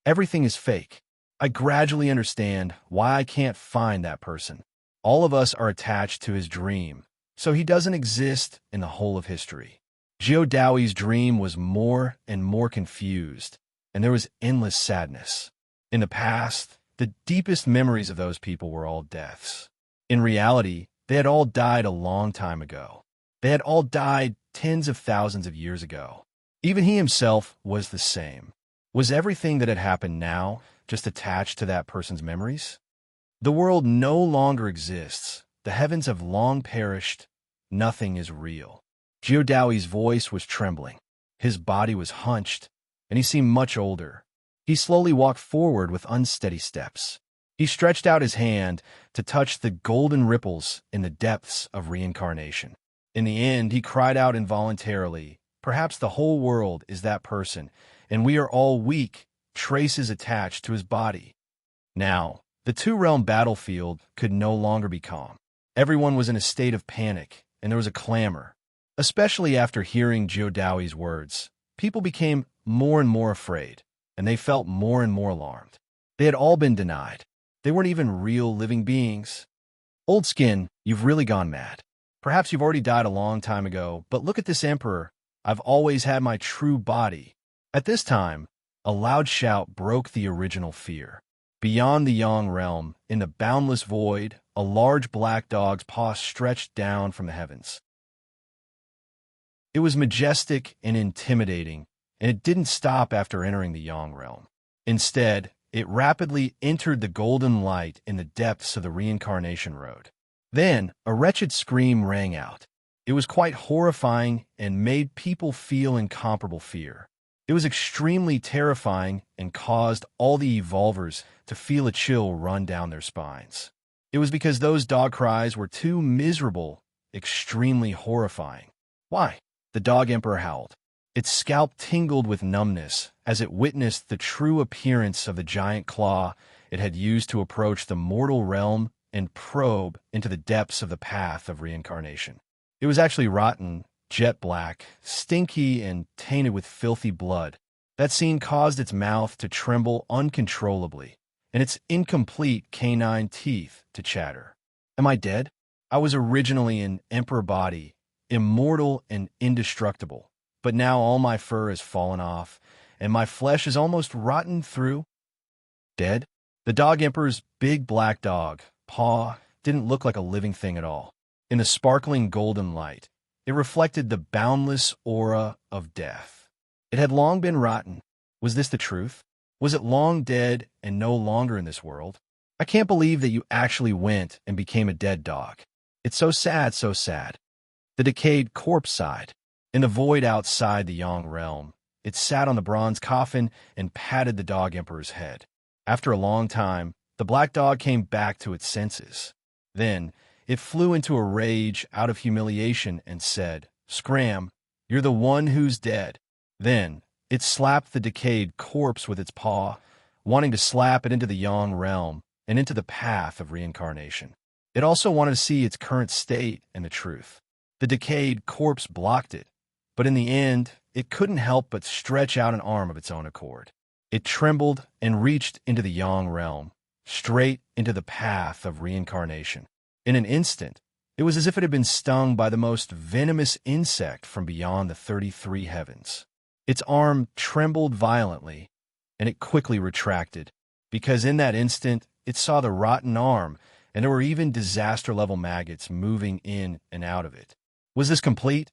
Everything is fake. I gradually understand why I can't find that person. All of us are attached to his dream, so he doesn't exist in the whole of history. Jiudao's dream was more and more confused, and there was endless sadness. In the past, the deepest memories of those people were all deaths. In reality, they had all died a long time ago. They had all died tens of thousands of years ago. Even he himself was the same. Was everything that had happened now just attached to that person's memories? The world no longer exists. The heavens have long perished. Nothing is real. Jiudao's voice was trembling. His body was hunched, and he seemed much older. He slowly walked forward with unsteady steps. He stretched out his hand to touch the golden ripples in the depths of reincarnation. In the end, he cried out involuntarily, "Perhaps the whole world is that person, and we are all weak, traces attached to his body." Now, the two-realm battlefield could no longer be calm. Everyone was in a state of panic, and there was a clamor. Especially after hearing Jiudao's words, people became more and more afraid, and they felt more and more alarmed. They had all been denied. They weren't even real living beings. Old skin, you've really gone mad. Perhaps you've already died a long time ago, but look at this emperor. I've always had my true body. At this time, a loud shout broke the original fear. Beyond the Yang realm, in the boundless void, a large black dog's paw stretched down from the heavens. It was majestic and intimidating, and it didn't stop after entering the Yang realm. Instead, it rapidly entered the golden light in the depths of the reincarnation road. Then, a wretched scream rang out. It was quite horrifying and made people feel incomparable fear. It was extremely terrifying and caused all the evolvers to feel a chill run down their spines. It was because those dog cries were too miserable, extremely horrifying. Why? The dog emperor howled. Its scalp tingled with numbness as it witnessed the true appearance of the giant claw it had used to approach the mortal realm and probe into the depths of the path of reincarnation. It was actually rotten, jet black, stinky, and tainted with filthy blood. That scene caused its mouth to tremble uncontrollably, and its incomplete canine teeth to chatter. Am I dead? I was originally an emperor body, immortal and indestructible, but now all my fur has fallen off, and my flesh is almost rotten through. Dead? The dog emperor's big black dog, paw, didn't look like a living thing at all. In the sparkling golden light, it reflected the boundless aura of death. It had long been rotten. Was this the truth? Was it long dead and no longer in this world? I can't believe that you actually went and became a dead dog. It's so sad, so sad. The decayed corpse sighed. In the void outside the Yang realm, it sat on the bronze coffin and patted the dog emperor's head. After a long time, the black dog came back to its senses. Then, it flew into a rage out of humiliation and said, "Scram, you're the one who's dead." Then, it slapped the decayed corpse with its paw, wanting to slap it into the Yang realm and into the path of reincarnation. It also wanted to see its current state and the truth. The decayed corpse blocked it, but in the end, it couldn't help but stretch out an arm of its own accord. It trembled and reached into the Yang realm, straight into the path of reincarnation. In an instant, it was as if it had been stung by the most venomous insect from beyond the 33 heavens. Its arm trembled violently, and it quickly retracted, because in that instant, it saw the rotten arm, and there were even disaster-level maggots moving in and out of it. Was this complete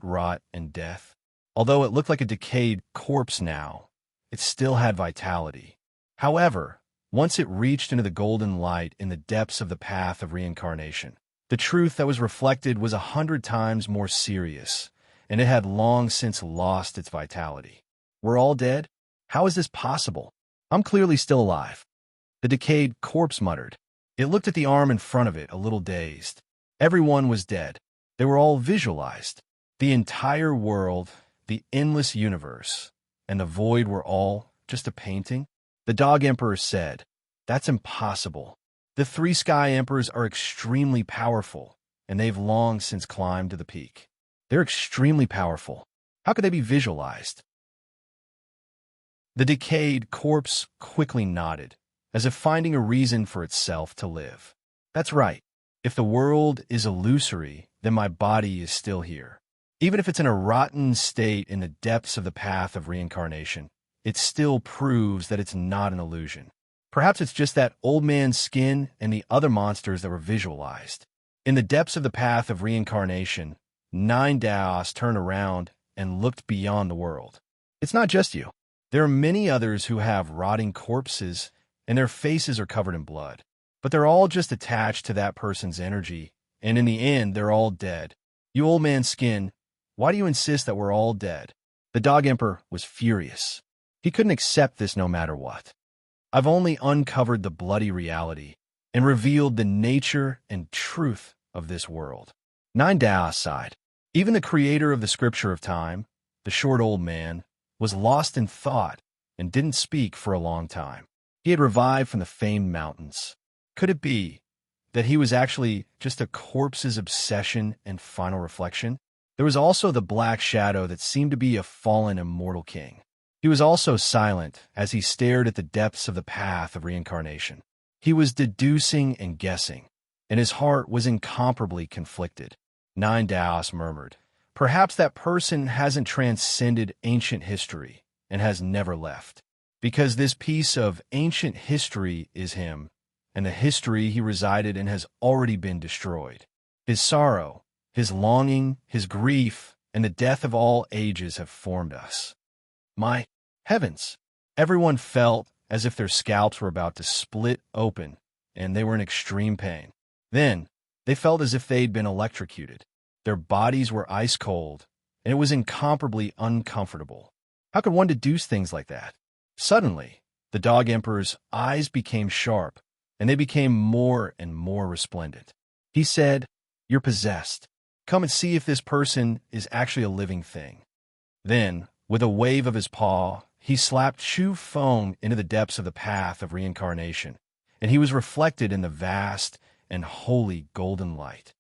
rot and death? Although it looked like a decayed corpse now, it still had vitality. However, once it reached into the golden light in the depths of the path of reincarnation, the truth that was reflected was 100 times more serious, and it had long since lost its vitality. We're all dead? How is this possible? I'm clearly still alive. The decayed corpse muttered. It looked at the arm in front of it, a little dazed. Everyone was dead. They were all visualized. The entire world, the endless universe, and the void were all just a painting? The Dog Emperor said, "That's impossible. The 3 Sky Emperors are extremely powerful, and they've long since climbed to the peak. They're extremely powerful. How could they be visualized?" The decayed corpse quickly nodded, as if finding a reason for itself to live. "That's right. If the world is illusory, then my body is still here. Even if it's in a rotten state in the depths of the path of reincarnation, it still proves that it's not an illusion. Perhaps it's just that old man's skin and the other monsters that were visualized." In the depths of the path of reincarnation, 9 Daos turned around and looked beyond the world. "It's not just you. There are many others who have rotting corpses, and their faces are covered in blood. But they're all just attached to that person's energy, and in the end, they're all dead. You old man's skin, why do you insist that we're all dead?" The Dog Emperor was furious. He couldn't accept this no matter what. "I've only uncovered the bloody reality and revealed the nature and truth of this world." 9 Daos sighed. Even the creator of the scripture of time, the short old man, was lost in thought and didn't speak for a long time. He had revived from the famed mountains. Could it be that he was actually just a corpse's obsession and final reflection? There was also the black shadow that seemed to be a fallen immortal king. He was also silent as he stared at the depths of the path of reincarnation. He was deducing and guessing, and his heart was incomparably conflicted. 9 Daos murmured, "Perhaps that person hasn't transcended ancient history and has never left. Because this piece of ancient history is him, and the history he resided in has already been destroyed. His sorrow, his longing, his grief, and the death of all ages have formed us." My heavens! Everyone felt as if their scalps were about to split open, and they were in extreme pain. Then, they felt as if they'd been electrocuted. Their bodies were ice cold, and it was incomparably uncomfortable. How could one deduce things like that? Suddenly, the Dog Emperor's eyes became sharp, and they became more and more resplendent. He said, "You're possessed. Come and see if this person is actually a living thing." Then, with a wave of his paw, he slapped Chu Feng into the depths of the path of reincarnation, and he was reflected in the vast and holy golden light.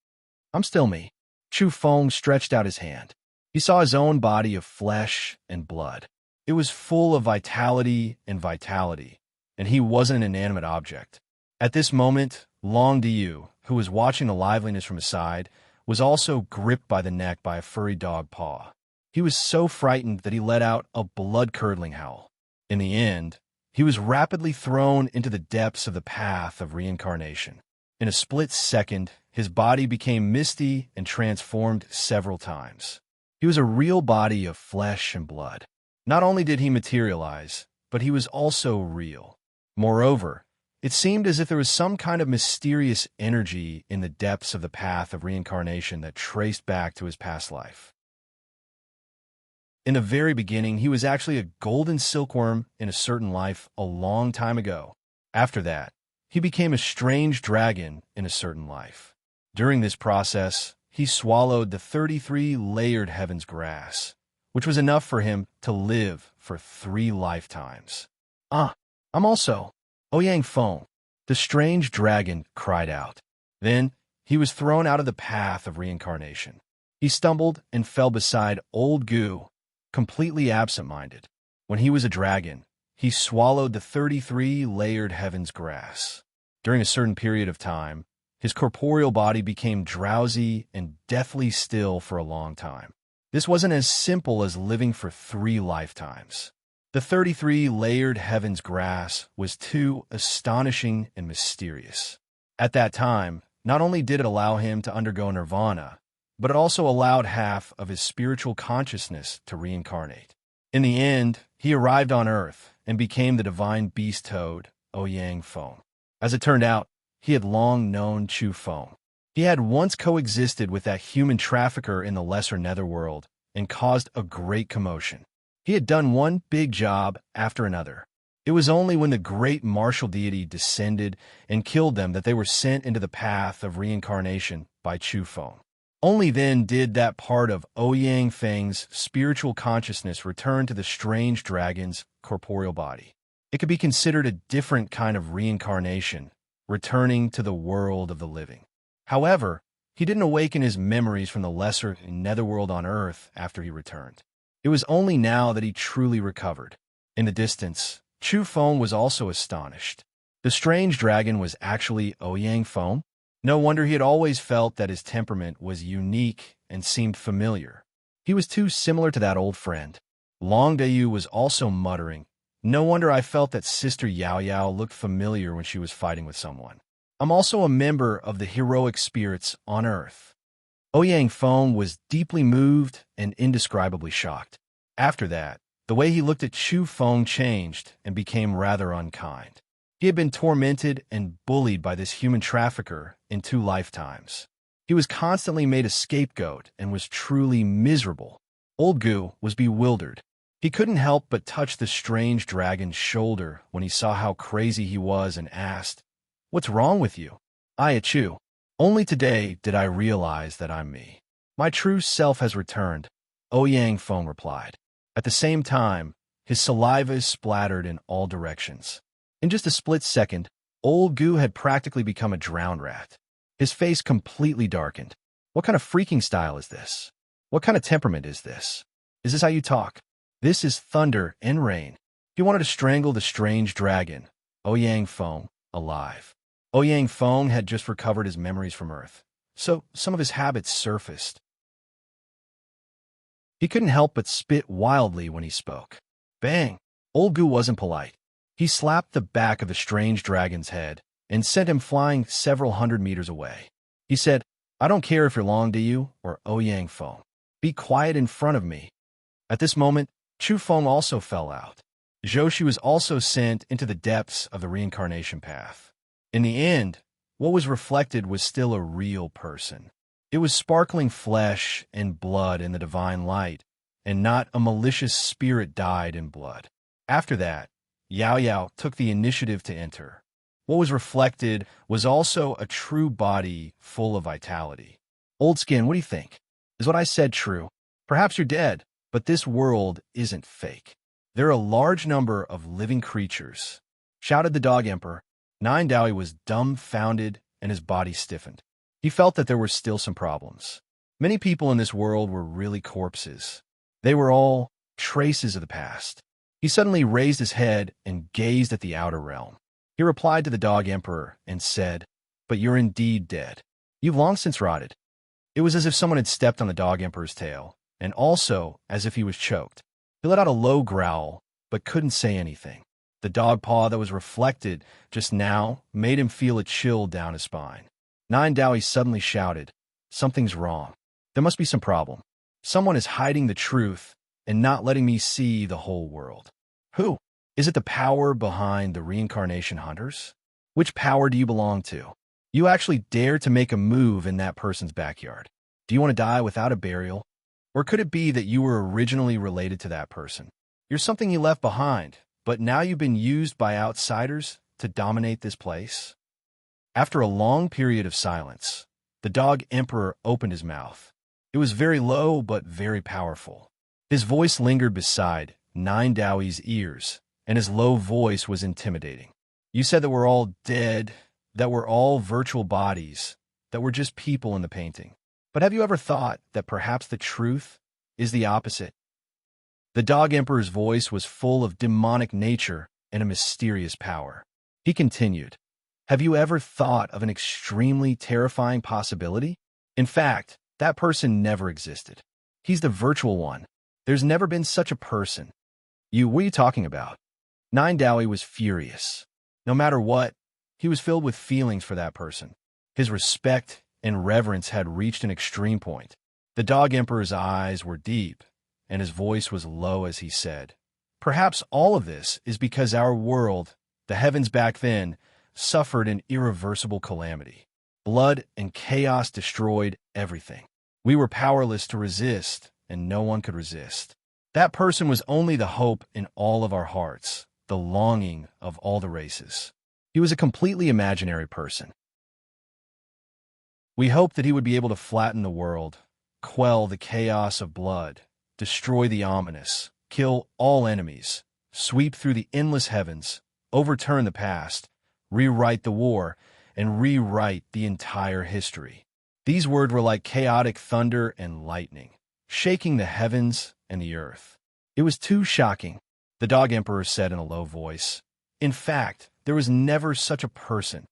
"I'm still me." Chu Feng stretched out his hand. He saw his own body of flesh and blood. It was full of vitality, and he wasn't an inanimate object. At this moment, Long Diu, who was watching the liveliness from his side, was also gripped by the neck by a furry dog paw. He was so frightened that he let out a blood-curdling howl. In the end, he was rapidly thrown into the depths of the path of reincarnation. In a split second, his body became misty and transformed several times. He was a real body of flesh and blood. Not only did he materialize, but he was also real. Moreover, It seemed as if there was some kind of mysterious energy in the depths of the path of reincarnation that traced back to his past life. In the very beginning, he was actually a golden silkworm in a certain life a long time ago. After that, he became a strange dragon in a certain life. During this process, he swallowed the 33-layered heaven's grass, which was enough for him to live for 3 lifetimes. I'm also Ouyang Feng, the strange dragon cried out. Then he was thrown out of the path of reincarnation. He stumbled and fell beside old Gu, completely absent-minded. When he was a dragon, he swallowed the 33-layered heaven's grass. During a certain period of time, his corporeal body became drowsy and deathly still for a long time. This wasn't as simple as living for 3 lifetimes. The 33-layered heaven's grass was too astonishing and mysterious. At that time, not only did it allow him to undergo nirvana, but it also allowed half of his spiritual consciousness to reincarnate. In the end, he arrived on Earth and became the divine beast toad, Ouyang Feng. As it turned out, he had long known Chu Feng. He had once coexisted with that human trafficker in the lesser netherworld and caused a great commotion. He had done one big job after another. It was only when the great martial deity descended and killed them that they were sent into the path of reincarnation by Chu Feng. Only then did that part of Ouyang Feng's spiritual consciousness return to the strange dragon's corporeal body. It could be considered a different kind of reincarnation, returning to the world of the living. However, he didn't awaken his memories from the lesser netherworld on Earth after he returned. It was only now that he truly recovered. In the distance, Chu Feng was also astonished. The strange dragon was actually Ouyang Feng. No wonder he had always felt that his temperament was unique and seemed familiar. He was too similar to that old friend. Long Dayu was also muttering, "No wonder I felt that Sister Yao Yao looked familiar when she was fighting with someone. I'm also a member of the heroic spirits on Earth." Ouyang Feng was deeply moved and indescribably shocked. After that, the way he looked at Chu Feng changed and became rather unkind. He had been tormented and bullied by this human trafficker in 2 lifetimes. He was constantly made a scapegoat and was truly miserable. Old Gu was bewildered. He couldn't help but touch the strange dragon's shoulder when he saw how crazy he was and asked, "What's wrong with you?" "I, Chu. Only today did I realize that I'm me. My true self has returned," Ouyang Feng replied. At the same time, his saliva splattered in all directions. In just a split second, old Gu had practically become a drowned rat. His face completely darkened. "What kind of freaking style is this? What kind of temperament is this? Is this how you talk? This is thunder and rain." He wanted to strangle the strange dragon, Ouyang Feng, alive. Ouyang Feng had just recovered his memories from Earth, so some of his habits surfaced. He couldn't help but spit wildly when he spoke. Bang! Old Gu wasn't polite. He slapped the back of the strange dragon's head and sent him flying several hundred meters away. He said, "I don't care if you're Long Diyu or Ouyang Feng. Be quiet in front of me." At this moment, Chu Feng also fell out. Zhou was also sent into the depths of the reincarnation path. In the end, what was reflected was still a real person. It was sparkling flesh and blood in the divine light, and not a malicious spirit dyed in blood. After that, Yao Yao took the initiative to enter. What was reflected was also a true body full of vitality. "Old Skin, what do you think? Is what I said true? Perhaps you're dead, but this world isn't fake. There are a large number of living creatures," shouted the Dog Emperor. Nine Daoi was dumbfounded and his body stiffened. He felt that there were still some problems. Many people in this world were really corpses. They were all traces of the past. He suddenly raised his head and gazed at the outer realm. He replied to the Dog Emperor and said, "But you're indeed dead. You've long since rotted." It was as if someone had stepped on the Dog Emperor's tail, and also as if he was choked. He let out a low growl, but couldn't say anything. The dog paw that was reflected just now made him feel a chill down his spine. Nine Daoi suddenly shouted, "Something's wrong. There must be some problem. Someone is hiding the truth and not letting me see the whole world. Who? Is it the power behind the reincarnation hunters? Which power do you belong to? You actually dare to make a move in that person's backyard. Do you want to die without a burial? Or could it be that you were originally related to that person? You're something you left behind, but now you've been used by outsiders to dominate this place? After a long period of silence, the dog emperor opened his mouth. It was very low but very powerful. His voice lingered beside Nine Dowie's ears, and his low voice was intimidating. You said that we're all dead, that we're all virtual bodies, that we're just people in the painting. But have you ever thought that perhaps the truth is the opposite? The dog emperor's voice was full of demonic nature and a mysterious power. He continued, have you ever thought of an extremely terrifying possibility? In fact, that person never existed. He's the virtual one. There's never been such a person. What are you talking about? Nine Dowie was furious. No matter what, he was filled with feelings for that person. His respect and reverence had reached an extreme point. The dog emperor's eyes were deep, and his voice was low as he said, perhaps all of this is because our world, the heavens back then, suffered an irreversible calamity. Blood and chaos destroyed everything. We were powerless to resist, and no one could resist. That person was only the hope in all of our hearts, the longing of all the races. He was a completely imaginary person. We hoped that he would be able to flatten the world, quell the chaos of blood, destroy the ominous, kill all enemies, sweep through the endless heavens, overturn the past, rewrite the war, and rewrite the entire history. These words were like chaotic thunder and lightning, shaking the heavens and the earth. It was too shocking, the dog emperor said in a low voice. In fact, there was never such a person.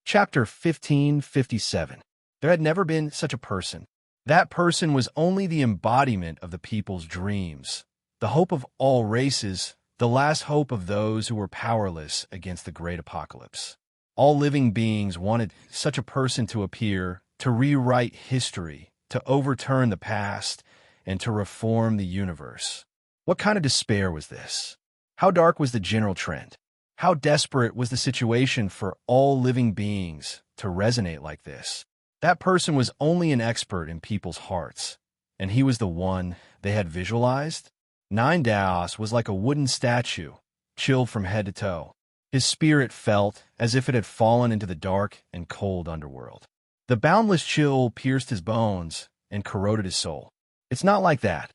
Chapter 1557. There had never been such a person. That person was only the embodiment of the people's dreams, the hope of all races, the last hope of those who were powerless against the great apocalypse. All living beings wanted such a person to appear, to rewrite history, to overturn the past, and to reform the universe. What kind of despair was this? How dark was the general trend? How desperate was the situation for all living beings to resonate like this? That person was only an expert in people's hearts, and he was the one they had visualized. Nine Daos was like a wooden statue, chilled from head to toe. His spirit felt as if it had fallen into the dark and cold underworld. The boundless chill pierced his bones and corroded his soul. It's not like that.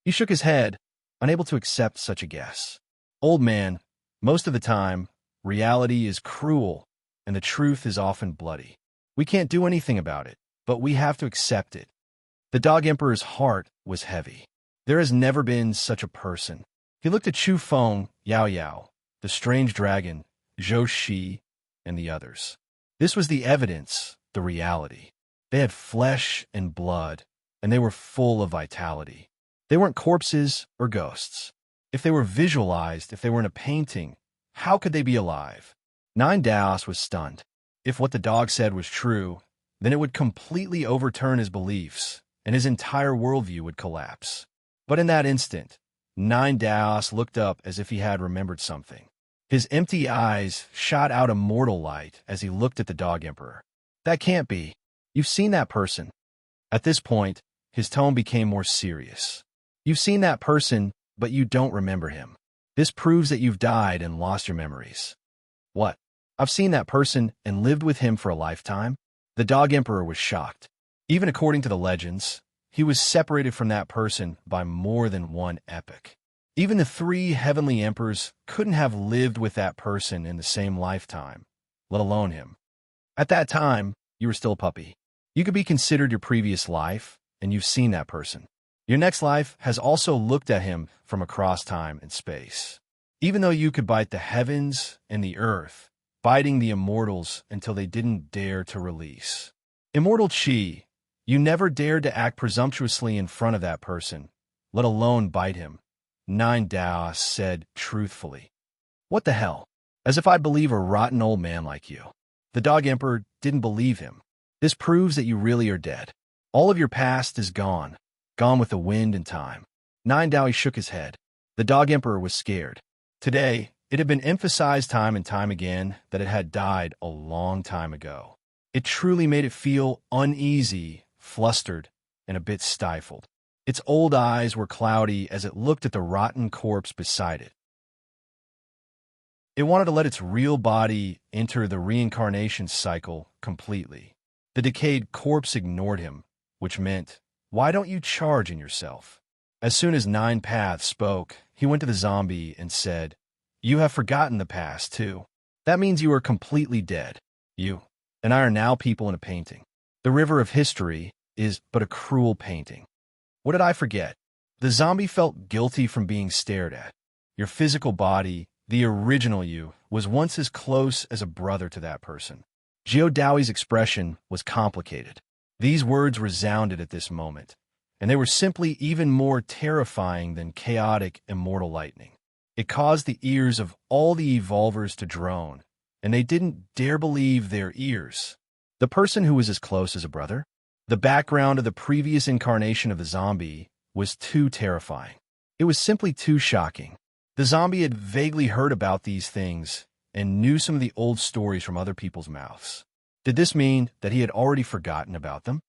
He shook his head, unable to accept such a guess. Old man, most of the time, reality is cruel, and the truth is often bloody. We can't do anything about it, but we have to accept it. The dog emperor's heart was heavy. There has never been such a person. He looked at Chu Feng, Yao Yao, the strange dragon, Zhou Shi, and the others. This was the evidence, the reality. They had flesh and blood, and they were full of vitality. They weren't corpses or ghosts. If they were visualized, if they were in a painting, how could they be alive? Nine Daos was stunned. If what the dog said was true, then it would completely overturn his beliefs, and his entire worldview would collapse. But in that instant, Nine Daos looked up as if he had remembered something. His empty eyes shot out a mortal light as he looked at the dog emperor. That can't be. You've seen that person. At this point, his tone became more serious. You've seen that person, but you don't remember him. This proves that you've died and lost your memories. What? I've seen that person and lived with him for a lifetime? The dog emperor was shocked. Even according to the legends, he was separated from that person by more than one epoch. Even the three heavenly emperors couldn't have lived with that person in the same lifetime, let alone him. At that time, you were still a puppy. You could be considered your previous life, and you've seen that person. Your next life has also looked at him from across time and space. Even though you could bite the heavens and the earth, biting the immortals until they didn't dare to release. Immortal Chi, you never dared to act presumptuously in front of that person, let alone bite him. Nine Daos said truthfully. What the hell? As if I'd believe a rotten old man like you. The dog emperor didn't believe him. This proves that you really are dead. All of your past is gone with the wind and time. Nine Daoi shook his head. The dog emperor was scared. Today, it had been emphasized time and time again that it had died a long time ago. It truly made it feel uneasy, flustered, and a bit stifled. Its old eyes were cloudy as it looked at the rotten corpse beside it. It wanted to let its real body enter the reincarnation cycle completely. The decayed corpse ignored him, which meant, "Why don't you charge in yourself?" As soon as Nine Paths spoke, he went to the zombie and said, "You have forgotten the past, too. That means you are completely dead. You and I are now people in a painting. The river of history is but a cruel painting. What did I forget?" The zombie felt guilty from being stared at. Your physical body, the original you, was once as close as a brother to that person. Geodawi's expression was complicated. These words resounded at this moment, and they were simply even more terrifying than chaotic immortal lightning. It caused the ears of all the evolvers to drone, and they didn't dare believe their ears. The person who was as close as a brother? The background of the previous incarnation of the zombie was too terrifying. It was simply too shocking. The zombie had vaguely heard about these things and knew some of the old stories from other people's mouths. Did this mean that he had already forgotten about them?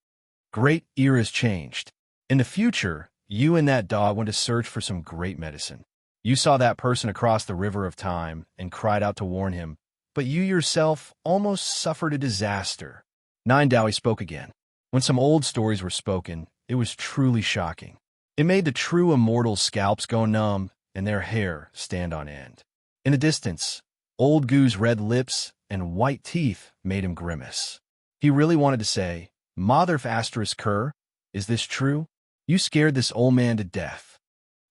Great eras changed. In the future, you and that dog went to search for some great medicine. You saw that person across the river of time and cried out to warn him, but you yourself almost suffered a disaster. Nine Dowie spoke again. When some old stories were spoken, it was truly shocking. It made the true immortals' scalps go numb and their hair stand on end. In the distance, Old Goo's red lips and white teeth made him grimace. He really wanted to say, "Mother asterisk cur, is this true? You scared this old man to death."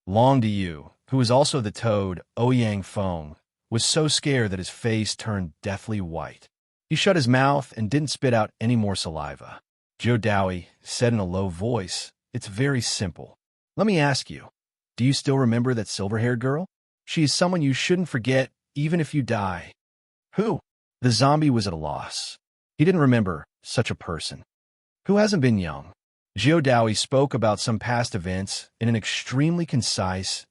Long to you, who was also the toad, Ouyang Fong, was so scared that his face turned deathly white. He shut his mouth and didn't spit out any more saliva. Geodawi said in a low voice, "It's very simple. Let me ask you, do you still remember that silver-haired girl? She is someone you shouldn't forget even if you die." Who? The zombie was at a loss. He didn't remember such a person. Who hasn't been young? Geodawi spoke about some past events in an extremely concise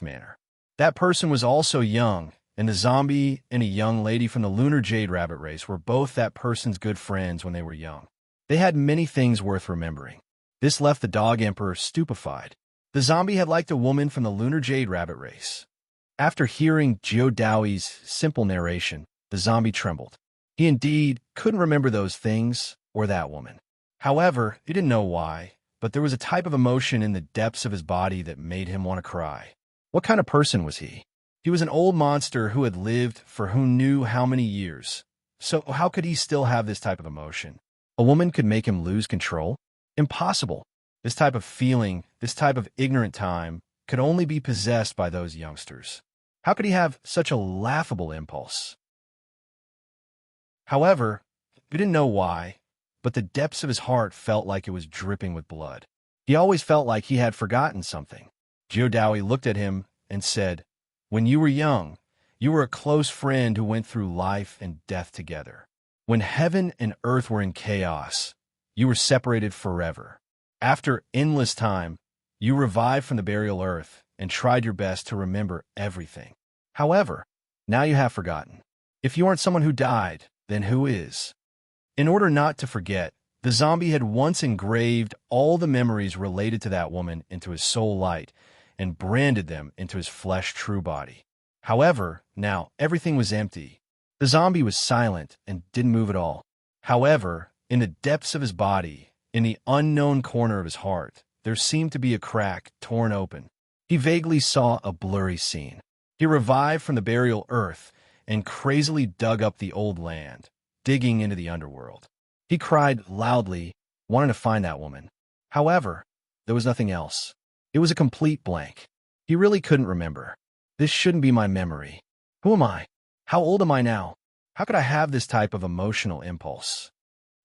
manner. That person was also young, and the zombie and a young lady from the Lunar Jade Rabbit race were both that person's good friends when they were young. They had many things worth remembering. This left the Dog Emperor stupefied. The zombie had liked a woman from the Lunar Jade Rabbit race. After hearing Geodawi's simple narration, the zombie trembled. He indeed couldn't remember those things or that woman. However, he didn't know why, but there was a type of emotion in the depths of his body that made him want to cry. What kind of person was he? He was an old monster who had lived for who knew how many years. So how could he still have this type of emotion? A woman could make him lose control? Impossible. This type of feeling, this type of ignorant time, could only be possessed by those youngsters. How could he have such a laughable impulse? However, he didn't know why, but the depths of his heart felt like it was dripping with blood. He always felt like he had forgotten something. Geodawi looked at him and said, "When you were young, you were a close friend who went through life and death together. When heaven and earth were in chaos, you were separated forever. After endless time, you revived from the burial earth and tried your best to remember everything. However, now you have forgotten. If you aren't someone who died, then who is?" In order not to forget, the zombie had once engraved all the memories related to that woman into his soul light and branded them into his flesh true body. However, now everything was empty. The zombie was silent and didn't move at all. However, in the depths of his body, in the unknown corner of his heart, there seemed to be a crack torn open. He vaguely saw a blurry scene. He revived from the burial earth and crazily dug up the old land, digging into the underworld. He cried loudly, wanting to find that woman. However, there was nothing else. It was a complete blank. He really couldn't remember. This shouldn't be my memory. Who am I? How old am I now? How could I have this type of emotional impulse?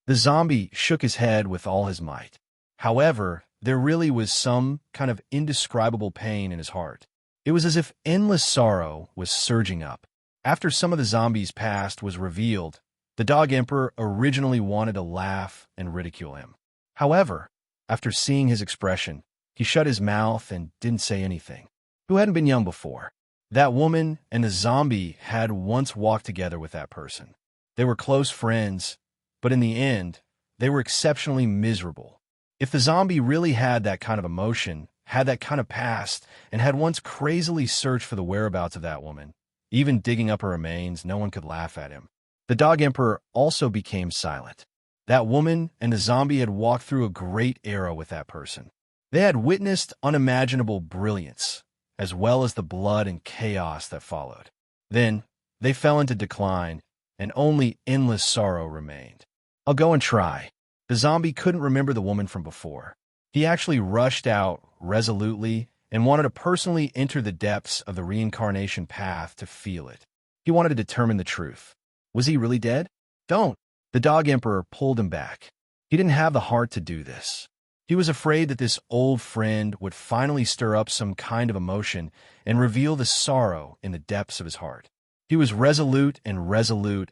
The zombie shook his head with all his might. However, there really was some kind of indescribable pain in his heart. It was as if endless sorrow was surging up. After some of the zombie's past was revealed, the Dog Emperor originally wanted to laugh and ridicule him. However, after seeing his expression, he shut his mouth and didn't say anything. Who hadn't been young before? That woman and the zombie had once walked together with that person. They were close friends, but in the end, they were exceptionally miserable. If the zombie really had that kind of emotion, had that kind of past, and had once crazily searched for the whereabouts of that woman, even digging up her remains, no one could laugh at him. The Dog Emperor also became silent. That woman and the zombie had walked through a great era with that person. They had witnessed unimaginable brilliance, as well as the blood and chaos that followed. Then, they fell into decline, and only endless sorrow remained. I'll go and try. The zombie couldn't remember the woman from before. He actually rushed out resolutely and wanted to personally enter the depths of the reincarnation path to feel it. He wanted to determine the truth. Was he really dead? Don't. The Dog Emperor pulled him back. He didn't have the heart to do this. He was afraid that this old friend would finally stir up some kind of emotion and reveal the sorrow in the depths of his heart. He was resolute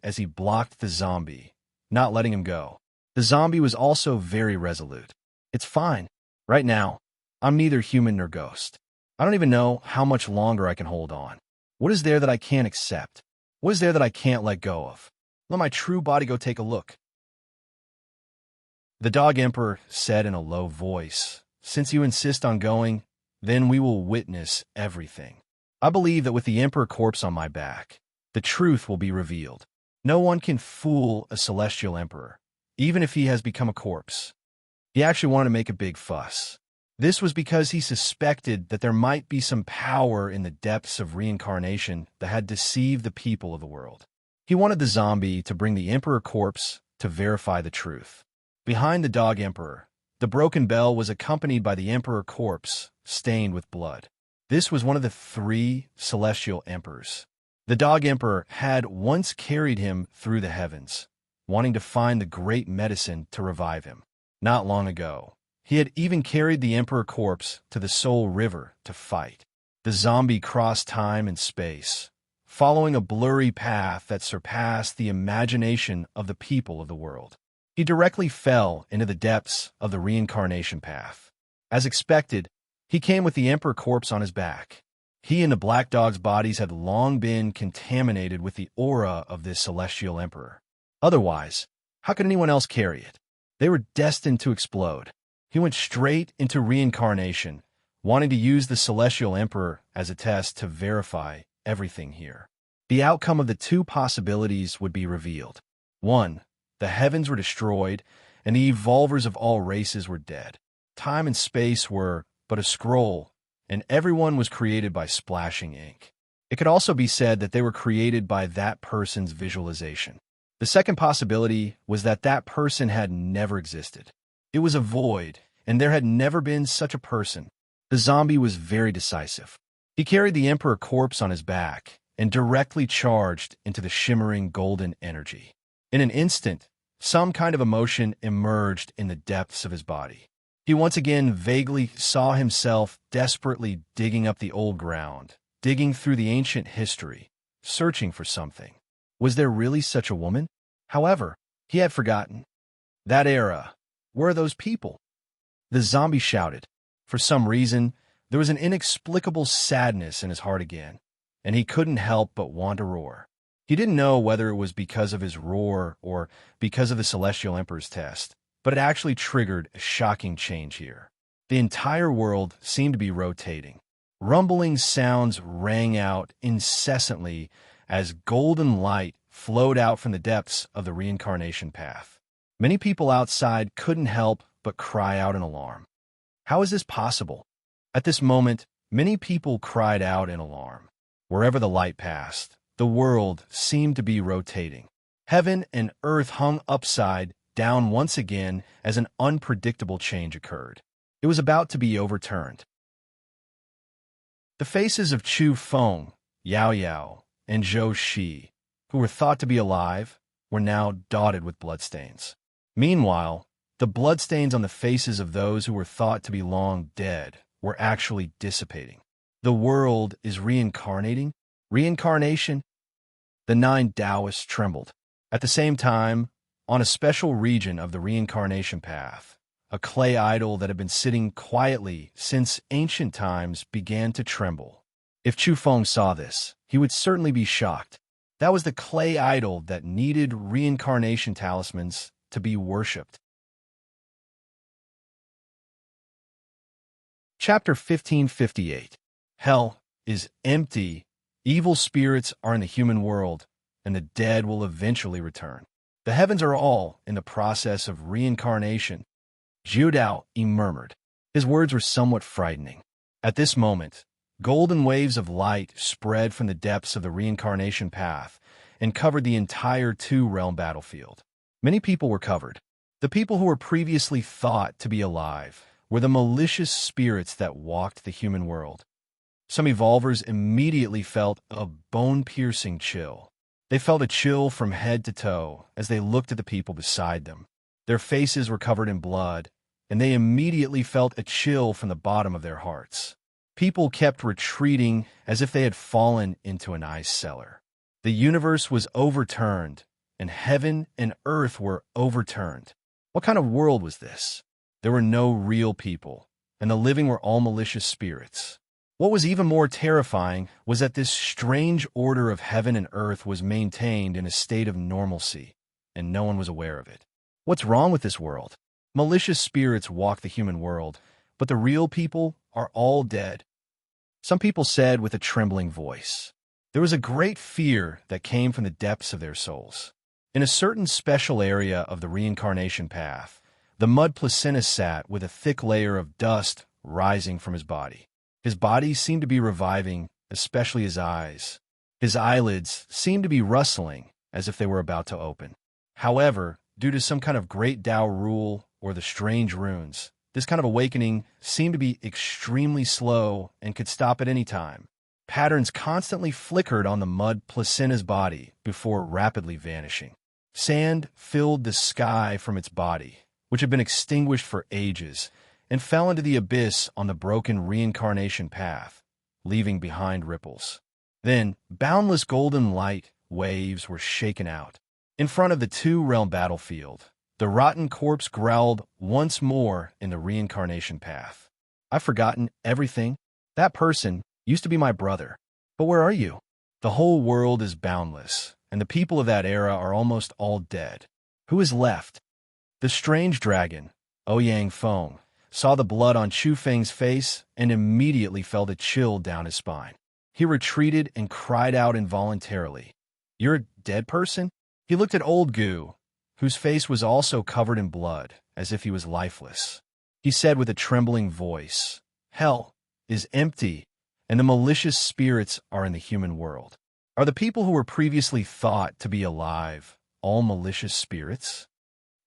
as he blocked the zombie, not letting him go. The zombie was also very resolute. It's fine. Right now, I'm neither human nor ghost. I don't even know how much longer I can hold on. What is there that I can't accept? What is there that I can't let go of? Let my true body go take a look. The Dog Emperor said in a low voice, "Since you insist on going, then we will witness everything. I believe that with the Emperor corpse on my back, the truth will be revealed. No one can fool a celestial emperor, even if he has become a corpse." He actually wanted to make a big fuss. This was because he suspected that there might be some power in the depths of reincarnation that had deceived the people of the world. He wanted the zombie to bring the Emperor corpse to verify the truth. Behind the Dog Emperor, the broken bell was accompanied by the Emperor corpse, stained with blood. This was one of the 3 celestial emperors. The Dog Emperor had once carried him through the heavens, wanting to find the great medicine to revive him. Not long ago, he had even carried the Emperor corpse to the Soul River to fight. The zombie crossed time and space, following a blurry path that surpassed the imagination of the people of the world. He directly fell into the depths of the reincarnation path. As expected, he came with the Emperor corpse on his back. He and the Black Dog's bodies had long been contaminated with the aura of this celestial emperor. Otherwise, how could anyone else carry it? They were destined to explode. He went straight into reincarnation, wanting to use the celestial emperor as a test to verify everything here. The outcome of the 2 possibilities would be revealed. 1. The heavens were destroyed, and the evolvers of all races were dead. Time and space were but a scroll, and everyone was created by splashing ink. It could also be said that they were created by that person's visualization. The second possibility was that that person had never existed. It was a void, and there had never been such a person. The zombie was very decisive. He carried the Emperor corpse on his back and directly charged into the shimmering golden energy. In an instant, some kind of emotion emerged in the depths of his body. He once again vaguely saw himself desperately digging up the old ground, digging through the ancient history, searching for something. Was there really such a woman? However, he had forgotten. That era. Where are those people? The zombie shouted. For some reason, there was an inexplicable sadness in his heart again, and he couldn't help but want to roar. He didn't know whether it was because of his roar or because of the Celestial Emperor's test, but it actually triggered a shocking change here. The entire world seemed to be rotating. Rumbling sounds rang out incessantly as golden light flowed out from the depths of the reincarnation path. Many people outside couldn't help but cry out in alarm. How is this possible? At this moment, many people cried out in alarm. Wherever the light passed, the world seemed to be rotating. Heaven and earth hung upside down once again as an unpredictable change occurred. It was about to be overturned. The faces of Chu Feng, Yao Yao, and Zhou Shi, who were thought to be alive, were now dotted with bloodstains. Meanwhile, the bloodstains on the faces of those who were thought to be long dead were actually dissipating. The world is reincarnating? Reincarnation? The 9 Taoists trembled. At the same time, on a special region of the reincarnation path, a clay idol that had been sitting quietly since ancient times began to tremble. If Chu Feng saw this, he would certainly be shocked. That was the clay idol that needed reincarnation talismans to be worshipped. Chapter 1558. Hell is empty. Evil spirits are in the human world, and the dead will eventually return. The heavens are all in the process of reincarnation. Zhu Dao murmured. His words were somewhat frightening. At this moment, golden waves of light spread from the depths of the reincarnation path and covered the entire two-realm battlefield. Many people were covered. The people who were previously thought to be alive were the malicious spirits that walked the human world. Some evolvers immediately felt a bone-piercing chill. They felt a chill from head to toe as they looked at the people beside them. Their faces were covered in blood, and they immediately felt a chill from the bottom of their hearts. People kept retreating as if they had fallen into an ice cellar. The universe was overturned, and heaven and earth were overturned. What kind of world was this? There were no real people, and the living were all malicious spirits. What was even more terrifying was that this strange order of heaven and earth was maintained in a state of normalcy, and no one was aware of it. What's wrong with this world? Malicious spirits walk the human world, but the real people are all dead. Some people said with a trembling voice. There was a great fear that came from the depths of their souls. In a certain special area of the reincarnation path, the mud placenta sat with a thick layer of dust rising from his body. His body seemed to be reviving, especially his eyes. His eyelids seemed to be rustling as if they were about to open. However, due to some kind of great Tao rule or the strange runes, this kind of awakening seemed to be extremely slow and could stop at any time. Patterns constantly flickered on the mud placenta's body before rapidly vanishing. Sand filled the sky from its body, which had been extinguished for ages, and fell into the abyss on the broken reincarnation path, leaving behind ripples. Then, boundless golden light waves were shaken out. In front of the two-realm battlefield, the rotten corpse growled once more in the reincarnation path. I've forgotten everything. That person used to be my brother. But where are you? The whole world is boundless, and the people of that era are almost all dead. Who is left? The strange dragon, Ouyang Feng, saw the blood on Chu Feng's face and immediately felt a chill down his spine. He retreated and cried out involuntarily. You're a dead person? He looked at old Gu, whose face was also covered in blood, as if he was lifeless. He said with a trembling voice, Hell is empty, and the malicious spirits are in the human world. Are the people who were previously thought to be alive all malicious spirits?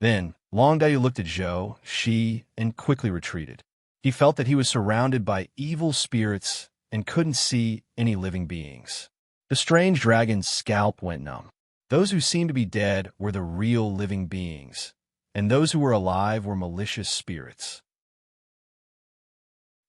Then, Long Dao looked at Zhou, Shi, and quickly retreated. He felt that he was surrounded by evil spirits and couldn't see any living beings. The strange dragon's scalp went numb. Those who seemed to be dead were the real living beings, and those who were alive were malicious spirits.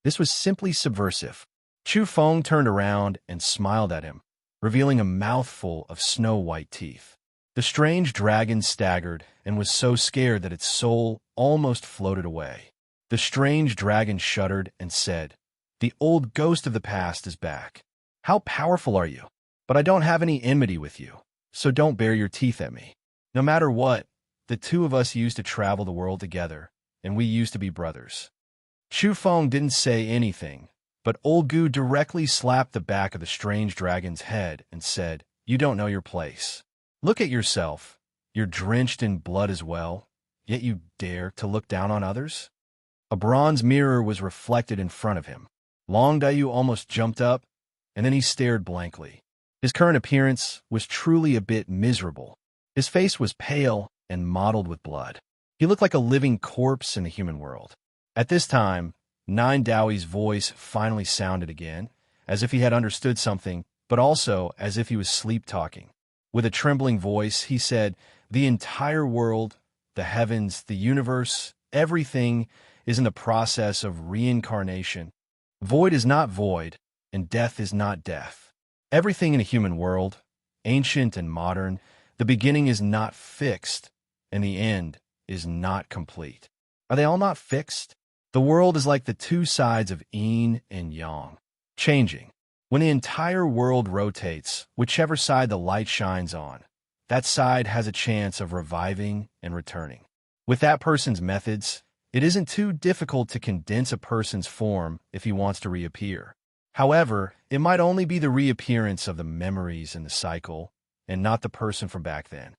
This was simply subversive. Chu Feng turned around and smiled at him, revealing a mouthful of snow-white teeth. The strange dragon staggered and was so scared that its soul almost floated away. The strange dragon shuddered and said, The old ghost of the past is back. How powerful are you? But I don't have any enmity with you, so don't bare your teeth at me. No matter what, the two of us used to travel the world together, and we used to be brothers. Chu Feng didn't say anything, but old Gu directly slapped the back of the strange dragon's head and said, You don't know your place. Look at yourself. You're drenched in blood as well, yet you dare to look down on others? A bronze mirror was reflected in front of him. Long Dao almost jumped up, and then he stared blankly. His current appearance was truly a bit miserable. His face was pale and mottled with blood. He looked like a living corpse in the human world. At this time, Nine Daoi's voice finally sounded again, as if he had understood something, but also as if he was sleep-talking. With a trembling voice, he said, The entire world, the heavens, the universe, everything is in the process of reincarnation. Void is not void, and death is not death. Everything in a human world, ancient and modern, the beginning is not fixed, and the end is not complete. Are they all not fixed? The world is like the two sides of yin and yang, changing. When the entire world rotates, whichever side the light shines on, that side has a chance of reviving and returning. With that person's methods, it isn't too difficult to condense a person's form if he wants to reappear. However, it might only be the reappearance of the memories in the cycle, and not the person from back then.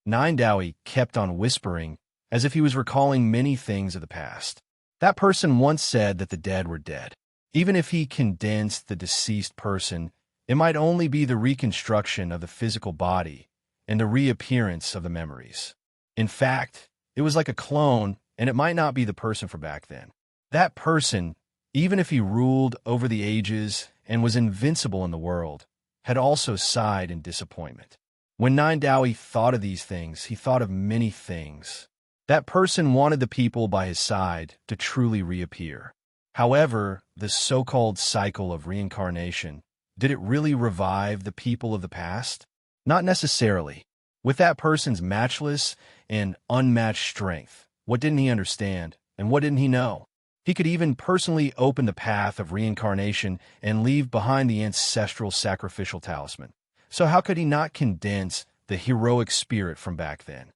Nine Dowie kept on whispering, as if he was recalling many things of the past. That person once said that the dead were dead. Even if he condensed the deceased person, it might only be the reconstruction of the physical body and the reappearance of the memories. In fact, it was like a clone, and it might not be the person from back then. That person, even if he ruled over the ages and was invincible in the world, had also sighed in disappointment. When Nine Dowie thought of these things, he thought of many things. That person wanted the people by his side to truly reappear. However, the so-called cycle of reincarnation, did it really revive the people of the past? Not necessarily. With that person's matchless and unmatched strength, what didn't he understand, and what didn't he know? He could even personally open the path of reincarnation and leave behind the ancestral sacrificial talisman. So how could he not condense the heroic spirit from back then?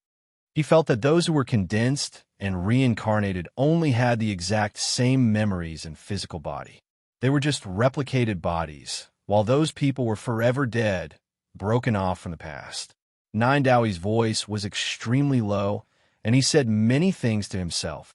He felt that those who were condensed and reincarnated only had the exact same memories and physical body. They were just replicated bodies, while those people were forever dead, broken off from the past. Nine Dowie's voice was extremely low, and he said many things to himself.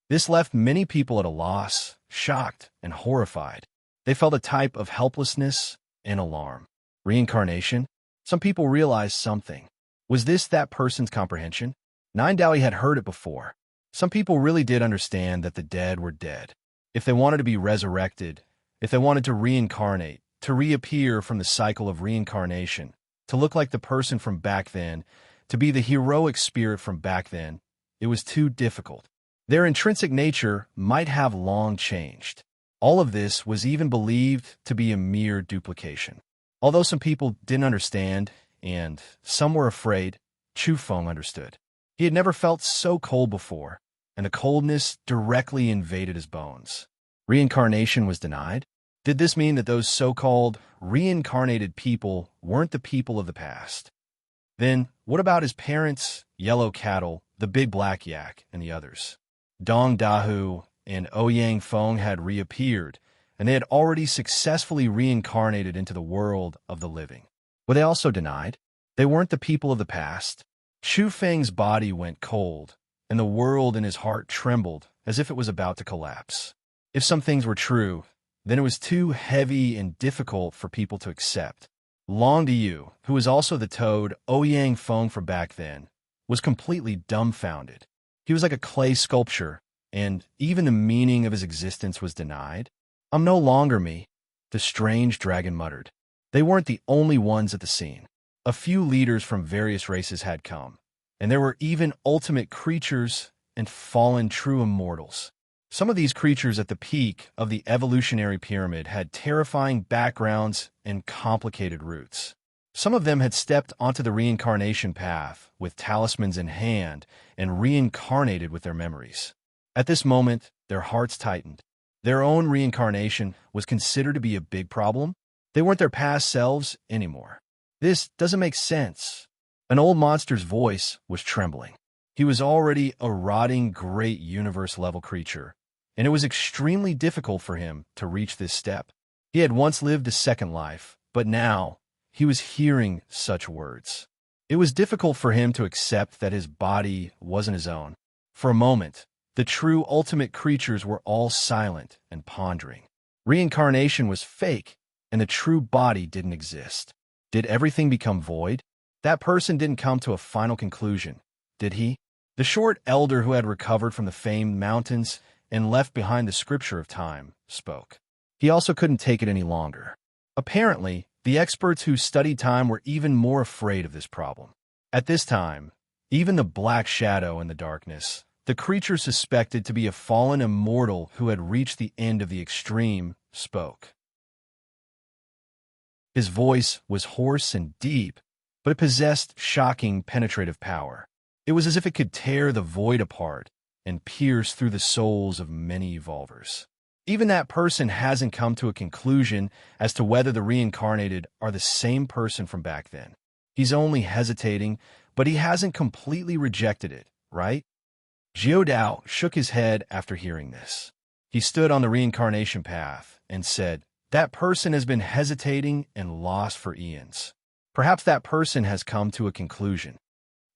This left many people at a loss, shocked and horrified. They felt a type of helplessness and alarm. Reincarnation? Some people realized something. Was this that person's comprehension? Nine Dowie had heard it before. Some people really did understand that the dead were dead. If they wanted to be resurrected, if they wanted to reincarnate, to reappear from the cycle of reincarnation, to look like the person from back then, to be the heroic spirit from back then, it was too difficult. Their intrinsic nature might have long changed. All of this was even believed to be a mere duplication. Although some people didn't understand, and some were afraid, Chu Feng understood. He had never felt so cold before, and the coldness directly invaded his bones. Reincarnation was denied? Did this mean that those so-called reincarnated people weren't the people of the past? Then, what about his parents, Yellow Cattle, the Big Black Yak, and the others? Dong Dahu and Ouyang Feng had reappeared, and they had already successfully reincarnated into the world of the living. Were they also denied? They weren't the people of the past. Chu Feng's body went cold, and the world in his heart trembled as if it was about to collapse. If some things were true, then it was too heavy and difficult for people to accept. Long Diyu, who was also the toad Ouyang Feng from back then, was completely dumbfounded. He was like a clay sculpture, and even the meaning of his existence was denied. "I'm no longer me," the strange dragon muttered. They weren't the only ones at the scene. A few leaders from various races had come, and there were even ultimate creatures and fallen true immortals. Some of these creatures at the peak of the evolutionary pyramid had terrifying backgrounds and complicated roots. Some of them had stepped onto the reincarnation path with talismans in hand and reincarnated with their memories. At this moment, their hearts tightened. Their own reincarnation was considered to be a big problem. They weren't their past selves anymore. This doesn't make sense. An old monster's voice was trembling. He was already a rotting great universe-level creature, and it was extremely difficult for him to reach this step. He had once lived a second life, but now he was hearing such words. It was difficult for him to accept that his body wasn't his own. For a moment, the true ultimate creatures were all silent and pondering. Reincarnation was fake, and the true body didn't exist. Did everything become void? That person didn't come to a final conclusion, did he? The short elder who had recovered from the famed mountains and left behind the scripture of time spoke. He also couldn't take it any longer. Apparently, the experts who studied time were even more afraid of this problem. At this time, even the black shadow in the darkness, the creature suspected to be a fallen immortal who had reached the end of the extreme, spoke. His voice was hoarse and deep, but it possessed shocking penetrative power. It was as if it could tear the void apart and pierce through the souls of many evolvers. Even that person hasn't come to a conclusion as to whether the reincarnated are the same person from back then. He's only hesitating, but he hasn't completely rejected it, right? Jiodao shook his head after hearing this. He stood on the reincarnation path and said, "That person has been hesitating and lost for eons. Perhaps that person has come to a conclusion."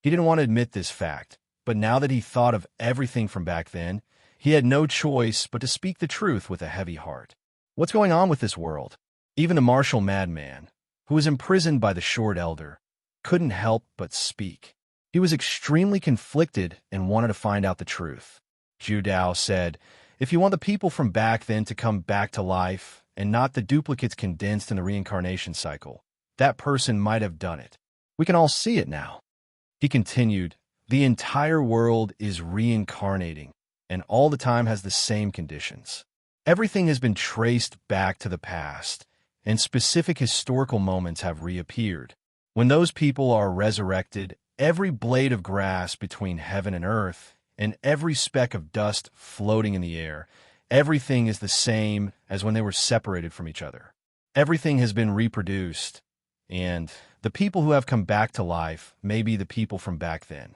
He didn't want to admit this fact, but now that he thought of everything from back then, he had no choice but to speak the truth with a heavy heart. What's going on with this world? Even the martial madman, who was imprisoned by the short elder, couldn't help but speak. He was extremely conflicted and wanted to find out the truth. Jiudao said, "If you want the people from back then to come back to life, and not the duplicates condensed in the reincarnation cycle, that person might have done it. We can all see it now." He continued, "The entire world is reincarnating, and all the time has the same conditions. Everything has been traced back to the past, and specific historical moments have reappeared. When those people are resurrected, every blade of grass between heaven and earth, and every speck of dust floating in the air, everything is the same as when they were separated from each other. Everything has been reproduced, and the people who have come back to life may be the people from back then."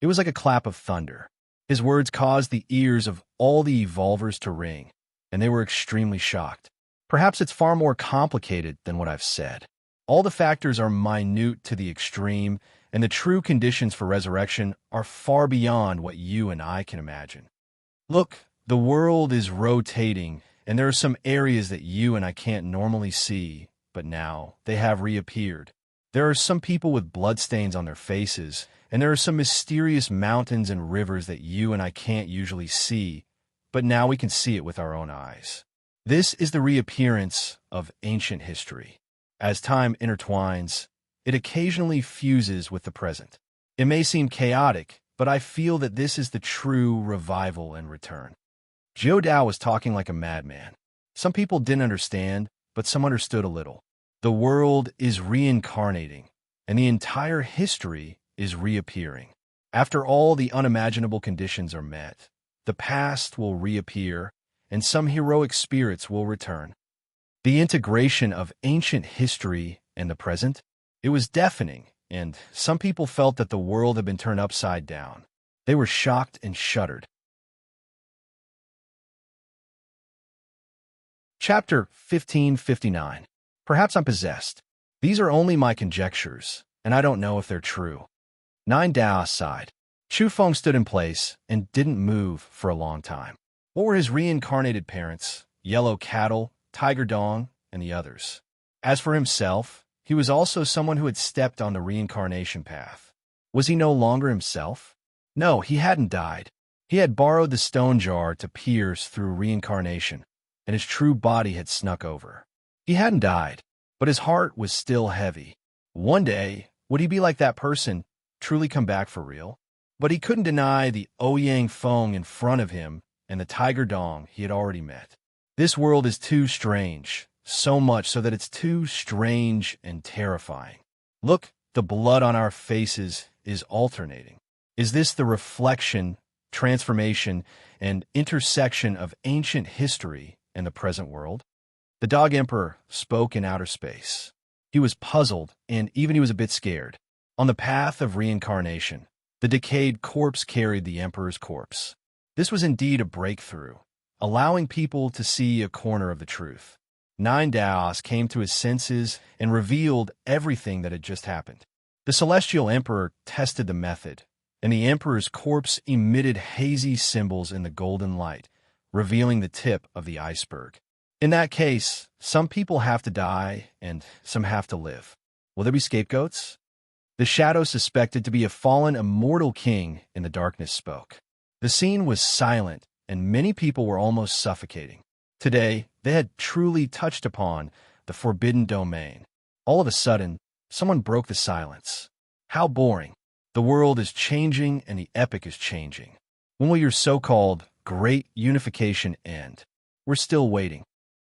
It was like a clap of thunder. His words caused the ears of all the evolvers to ring, and they were extremely shocked. Perhaps it's far more complicated than what I've said. All the factors are minute to the extreme, and the true conditions for resurrection are far beyond what you and I can imagine. Look, the world is rotating, and there are some areas that you and I can't normally see, but now they have reappeared. There are some people with bloodstains on their faces, and there are some mysterious mountains and rivers that you and I can't usually see, but now we can see it with our own eyes. This is the reappearance of ancient history. As time intertwines, it occasionally fuses with the present. It may seem chaotic, but I feel that this is the true revival and return." Jiao Dao was talking like a madman. Some people didn't understand, but some understood a little. The world is reincarnating, and the entire history is reappearing. After all the unimaginable conditions are met, the past will reappear, and some heroic spirits will return. The integration of ancient history and the present, it was deafening, and some people felt that the world had been turned upside down. They were shocked and shuddered. Chapter 1559. Perhaps I'm possessed. These are only my conjectures, and I don't know if they're true. Nine Dao sighed. Chu Feng stood in place and didn't move for a long time. What were his reincarnated parents, Yellow Cattle, Tiger Dong, and the others? As for himself, he was also someone who had stepped on the reincarnation path. Was he no longer himself? No, he hadn't died. He had borrowed the stone jar to pierce through reincarnation, and his true body had snuck over. He hadn't died, but his heart was still heavy. One day, would he be like that person, truly come back for real? But he couldn't deny the Ouyang Feng in front of him and the Tiger Dong he had already met. This world is too strange, so much so that it's too strange and terrifying. Look, the blood on our faces is alternating. Is this the reflection, transformation, and intersection of ancient history and the present world? The Dog Emperor spoke in outer space. He was puzzled, and even he was a bit scared. On the path of reincarnation, the decayed corpse carried the Emperor's corpse. This was indeed a breakthrough, allowing people to see a corner of the truth. Nine Daos came to his senses and revealed everything that had just happened. The Celestial Emperor tested the method, and the Emperor's corpse emitted hazy symbols in the golden light, revealing the tip of the iceberg. In that case, some people have to die, and some have to live. Will there be scapegoats? The shadow suspected to be a fallen immortal king in the darkness spoke. The scene was silent, and many people were almost suffocating. Today, they had truly touched upon the forbidden domain. All of a sudden, someone broke the silence. How boring. The world is changing, and the epic is changing. When will your so-called great unification end? We're still waiting.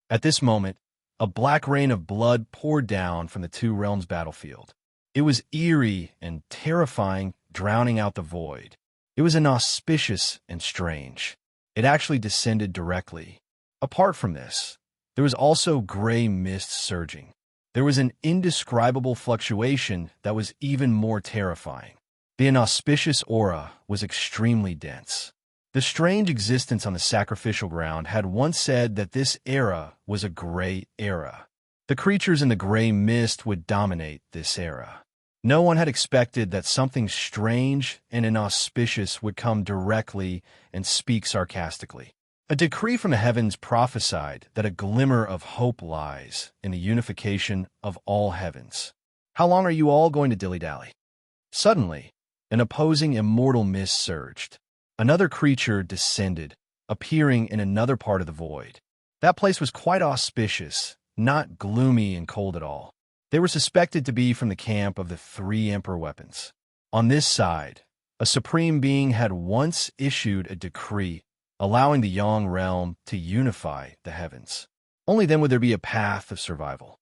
At this moment, a black rain of blood poured down from the two realms' battlefield. It was eerie and terrifying, drowning out the void. It was inauspicious and strange. It actually descended directly. Apart from this, there was also gray mist surging. There was an indescribable fluctuation that was even more terrifying. The inauspicious aura was extremely dense. The strange existence on the sacrificial ground had once said that this era was a gray era. The creatures in the gray mist would dominate this era. No one had expected that something strange and inauspicious would come directly and speak sarcastically. A decree from the heavens prophesied that a glimmer of hope lies in the unification of all heavens. How long are you all going to dilly-dally? Suddenly, an opposing immortal mist surged. Another creature descended, appearing in another part of the void. That place was quite auspicious, not gloomy and cold at all. They were suspected to be from the camp of the three emperor weapons. On this side, a supreme being had once issued a decree allowing the Yang realm to unify the heavens. Only then would there be a path of survival.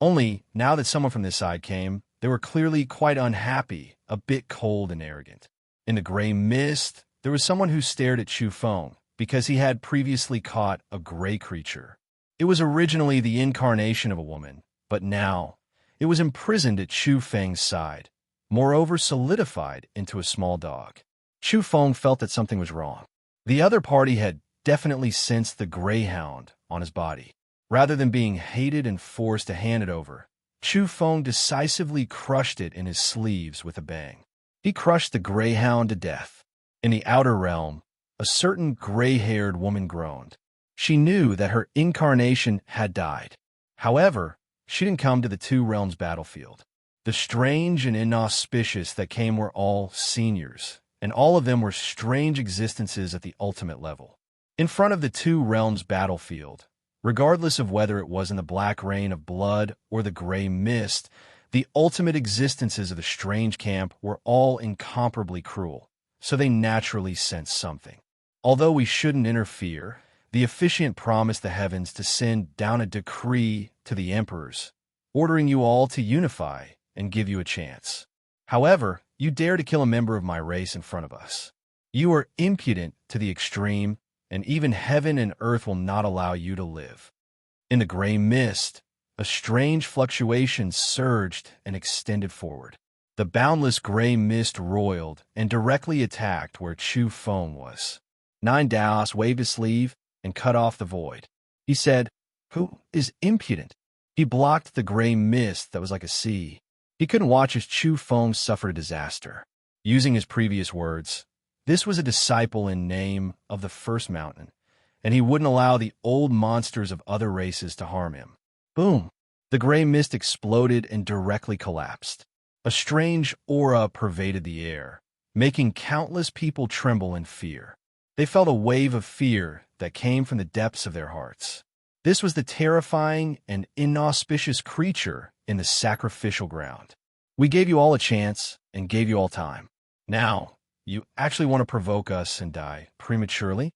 Only, now that someone from this side came, they were clearly quite unhappy, a bit cold and arrogant. In the gray mist, there was someone who stared at Chu Feng because he had previously caught a gray creature. It was originally the incarnation of a woman, but now it was imprisoned at Chu Feng's side, moreover solidified into a small dog. Chu Feng felt that something was wrong. The other party had definitely sensed the greyhound on his body. Rather than being hated and forced to hand it over, Chu Feng decisively crushed it in his sleeves with a bang. He crushed the greyhound to death. In the outer realm, a certain gray-haired woman groaned. She knew that her incarnation had died. However, she didn't come to the two realms battlefield. The strange and inauspicious that came were all seniors, and all of them were strange existences at the ultimate level. In front of the two realms battlefield, regardless of whether it was in the black rain of blood or the gray mist, the ultimate existences of the strange camp were all incomparably cruel, so they naturally sensed something. Although we shouldn't interfere, the officiant promised the heavens to send down a decree to the emperors, ordering you all to unify and give you a chance. However, you dare to kill a member of my race in front of us. You are impudent to the extreme, and even heaven and earth will not allow you to live. In the gray mist, a strange fluctuation surged and extended forward. The boundless gray mist roiled and directly attacked where Chu Feng was. Nine Daos waved his sleeve and cut off the void. He said, "Who is impudent?" He blocked the gray mist that was like a sea. He couldn't watch as Chu Feng suffered a disaster. Using his previous words, this was a disciple in name of the first mountain, and he wouldn't allow the old monsters of other races to harm him. Boom! The gray mist exploded and directly collapsed. A strange aura pervaded the air, making countless people tremble in fear. They felt a wave of fear that came from the depths of their hearts. This was the terrifying and inauspicious creature in the sacrificial ground. We gave you all a chance and gave you all time. Now, you actually want to provoke us and die prematurely?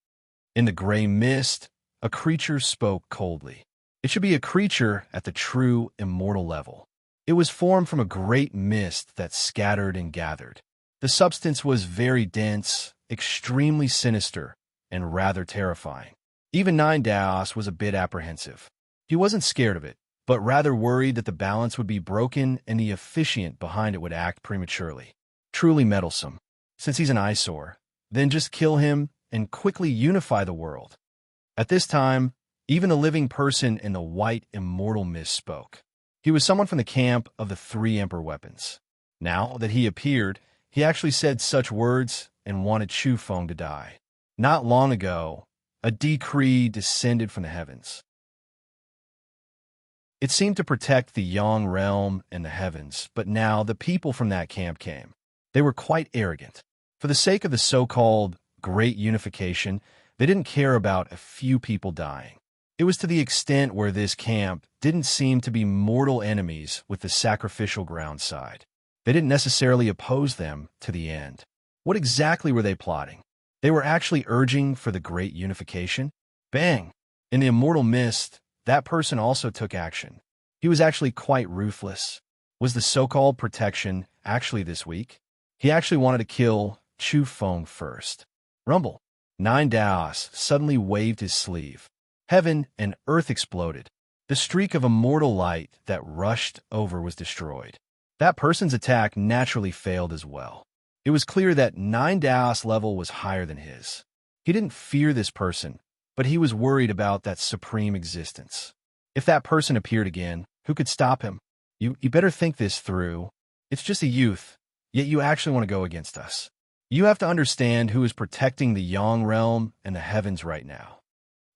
In the gray mist, a creature spoke coldly. It should be a creature at the true immortal level. It was formed from a great mist that scattered and gathered. The substance was very dense, extremely sinister, and rather terrifying. Even Nine Daos was a bit apprehensive. He wasn't scared of it, but rather worried that the balance would be broken and the officiant behind it would act prematurely. Truly meddlesome. Since he's an eyesore, then just kill him and quickly unify the world. At this time, even the living person in the white immortal mist spoke. He was someone from the camp of the three emperor weapons. Now that he appeared, he actually said such words and wanted Chu Feng to die. Not long ago, a decree descended from the heavens. It seemed to protect the Yang realm and the heavens, but now the people from that camp came. They were quite arrogant. For the sake of the so-called great unification, they didn't care about a few people dying. It was to the extent where this camp didn't seem to be mortal enemies with the sacrificial ground side. They didn't necessarily oppose them to the end. What exactly were they plotting? They were actually urging for the great unification? Bang! In the immortal mist, that person also took action. He was actually quite ruthless. Was the so-called protection actually this weak? He actually wanted to kill Chu Feng first. Rumble. Nine Daos suddenly waved his sleeve. Heaven and earth exploded. The streak of immortal light that rushed over was destroyed. That person's attack naturally failed as well. It was clear that Nine Daos' level was higher than his. He didn't fear this person, but he was worried about that supreme existence. If that person appeared again, who could stop him? You better think this through. It's just a youth, yet you actually want to go against us. You have to understand who is protecting the Yang realm and the heavens right now.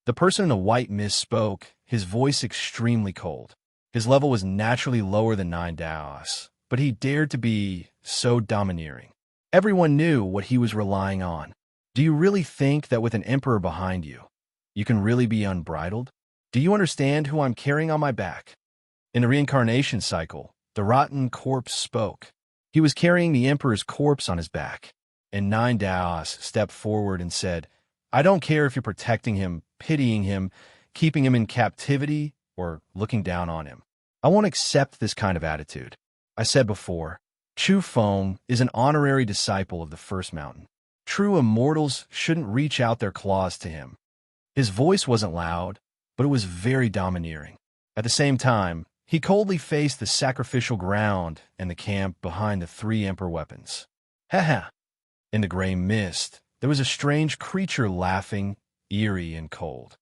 The person in the white mist spoke, his voice extremely cold. His level was naturally lower than Nine Daos, but he dared to be so domineering. Everyone knew what he was relying on. Do you really think that with an emperor behind you, you can really be unbridled? Do you understand who I'm carrying on my back? In the reincarnation cycle, the rotten corpse spoke. He was carrying the emperor's corpse on his back. And Nine Daos stepped forward and said, I don't care if you're protecting him, pitying him, keeping him in captivity, or looking down on him. I won't accept this kind of attitude. I said before, Chu Feng is an honorary disciple of the First Mountain. True immortals shouldn't reach out their claws to him. His voice wasn't loud, but it was very domineering. At the same time, he coldly faced the sacrificial ground and the camp behind the three emperor weapons. Ha! In the gray mist, there was a strange creature laughing, eerie and cold.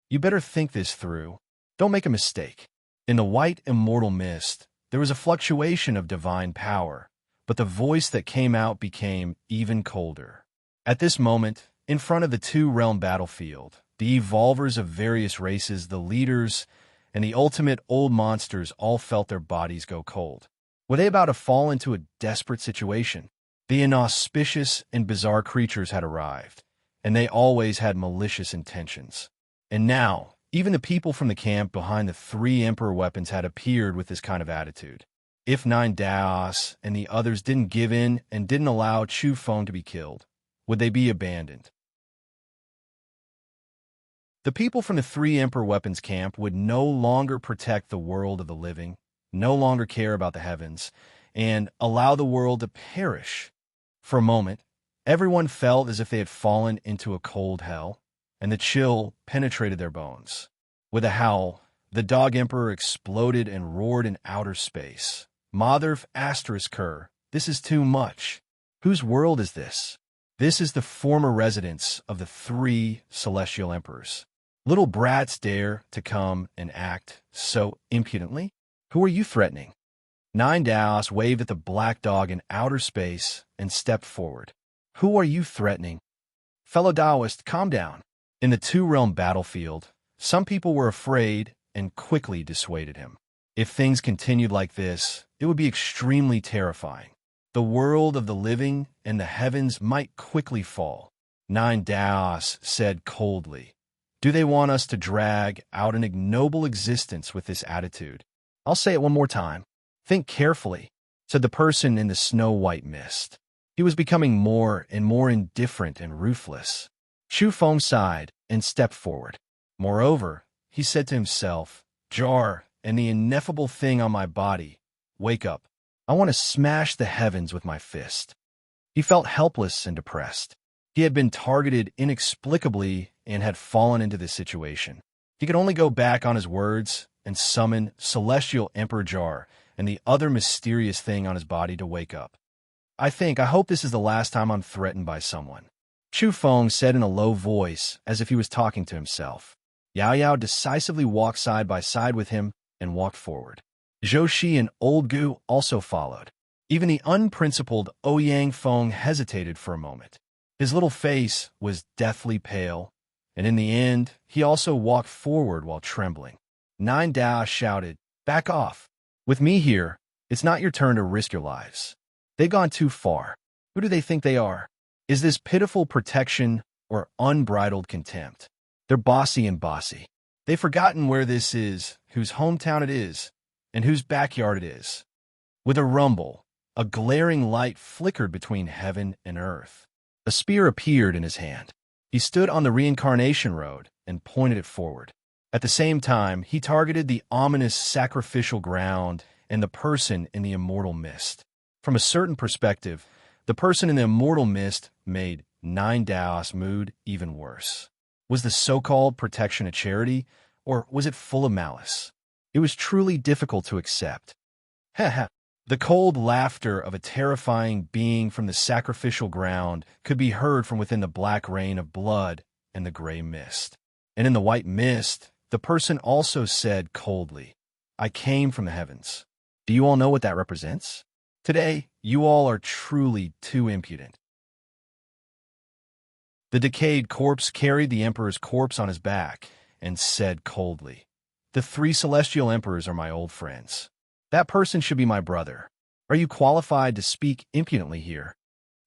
You better think this through. Don't make a mistake. In the white immortal mist, there was a fluctuation of divine power, but the voice that came out became even colder. At this moment, in front of the two-realm battlefield, the evolvers of various races, the leaders, and the ultimate old monsters all felt their bodies go cold. Were they about to fall into a desperate situation? The inauspicious and bizarre creatures had arrived, and they always had malicious intentions. And now, even the people from the camp behind the three emperor weapons had appeared with this kind of attitude. If Nine Daos and the others didn't give in and didn't allow Chu Feng to be killed, would they be abandoned? The people from the three emperor weapons camp would no longer protect the world of the living, no longer care about the heavens, and allow the world to perish. For a moment, everyone felt as if they had fallen into a cold hell, and the chill penetrated their bones. With a howl, the dog emperor exploded and roared in outer space. Mother asterisk Kerr, this is too much. Whose world is this? This is the former residence of the three celestial emperors. Little brats dare to come and act so impudently? Who are you threatening? Nine Daos waved at the black dog in outer space and stepped forward. Who are you threatening? Fellow Taoist, calm down. In the two-realm battlefield, some people were afraid and quickly dissuaded him. If things continued like this, it would be extremely terrifying. The world of the living and the heavens might quickly fall. Nine Daos said coldly, do they want us to drag out an ignoble existence with this attitude? I'll say it one more time. Think carefully, said the person in the snow-white mist. He was becoming more and more indifferent and ruthless. Chu Feng sighed and stepped forward. Moreover, he said to himself, Jar and the ineffable thing on my body, wake up. I want to smash the heavens with my fist. He felt helpless and depressed. He had been targeted inexplicably and had fallen into this situation. He could only go back on his words and summon Celestial Emperor Jar and the other mysterious thing on his body to wake up. I hope this is the last time I'm threatened by someone. Chu Feng said in a low voice, as if he was talking to himself. Yao Yao decisively walked side by side with him and walked forward. Zhou Shi and Old Gu also followed. Even the unprincipled Ouyang Feng hesitated for a moment. His little face was deathly pale, and in the end, he also walked forward while trembling. Nine Daos shouted, back off. With me here, it's not your turn to risk your lives. They've gone too far. Who do they think they are? Is this pitiful protection or unbridled contempt? They're bossy and bossy. They've forgotten where this is, whose hometown it is, and whose backyard it is. With a rumble, a glaring light flickered between heaven and earth. A spear appeared in his hand. He stood on the reincarnation road and pointed it forward. At the same time, he targeted the ominous sacrificial ground and the person in the immortal mist. From a certain perspective, the person in the immortal mist made Nine Daos' mood even worse. Was the so-called protection a charity, or was it full of malice? It was truly difficult to accept. Heh. The cold laughter of a terrifying being from the sacrificial ground could be heard from within the black rain of blood and the gray mist. And in the white mist, the person also said coldly, "I came from the heavens." Do you all know what that represents? Today, you all are truly too impudent. The decayed corpse carried the emperor's corpse on his back and said coldly, "The three celestial emperors are my old friends. That person should be my brother. Are you qualified to speak impudently here?"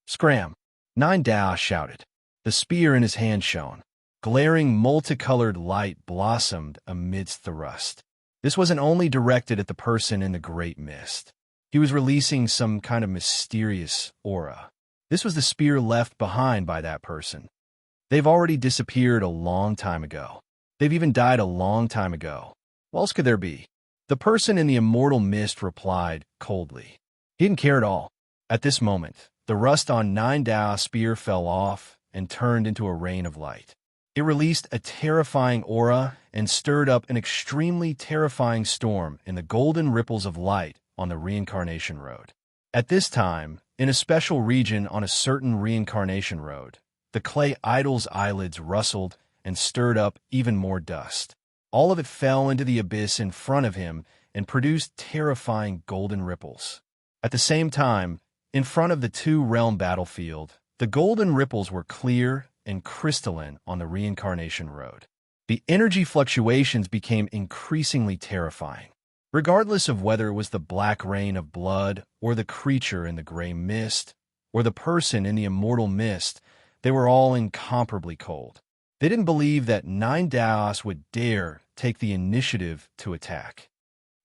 "Scram!" Nine Daos shouted. The spear in his hand shone. Glaring multicolored light blossomed amidst the rust. This wasn't only directed at the person in the great mist. He was releasing some kind of mysterious aura. This was the spear left behind by that person. They've already disappeared a long time ago. They've even died a long time ago. What else could there be? The person in the immortal mist replied coldly. He didn't care at all. At this moment, the rust on Nine Daos' spear fell off and turned into a rain of light. It released a terrifying aura and stirred up an extremely terrifying storm in the golden ripples of light on the reincarnation road. At this time, in a special region on a certain reincarnation road, the clay idol's eyelids rustled and stirred up even more dust. All of it fell into the abyss in front of him and produced terrifying golden ripples. At the same time, in front of the two-realm battlefield, the golden ripples were clear and crystalline on the reincarnation road. The energy fluctuations became increasingly terrifying. Regardless of whether it was the black rain of blood or the creature in the gray mist or the person in the immortal mist, they were all incomparably cold. They didn't believe that Nine Daos would dare take the initiative to attack.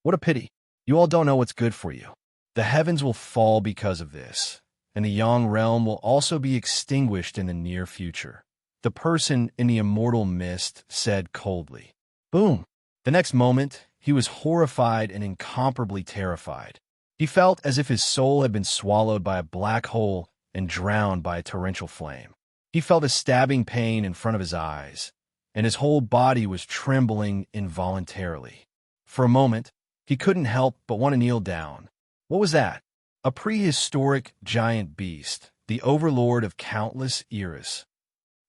What a pity. You all don't know what's good for you. The heavens will fall because of this, and the Yang realm will also be extinguished in the near future. The person in the immortal mist said coldly. Boom! The next moment, he was horrified and incomparably terrified. He felt as if his soul had been swallowed by a black hole and drowned by a torrential flame. He felt a stabbing pain in front of his eyes, and his whole body was trembling involuntarily. For a moment, he couldn't help but want to kneel down. What was that? A prehistoric giant beast, the overlord of countless eras.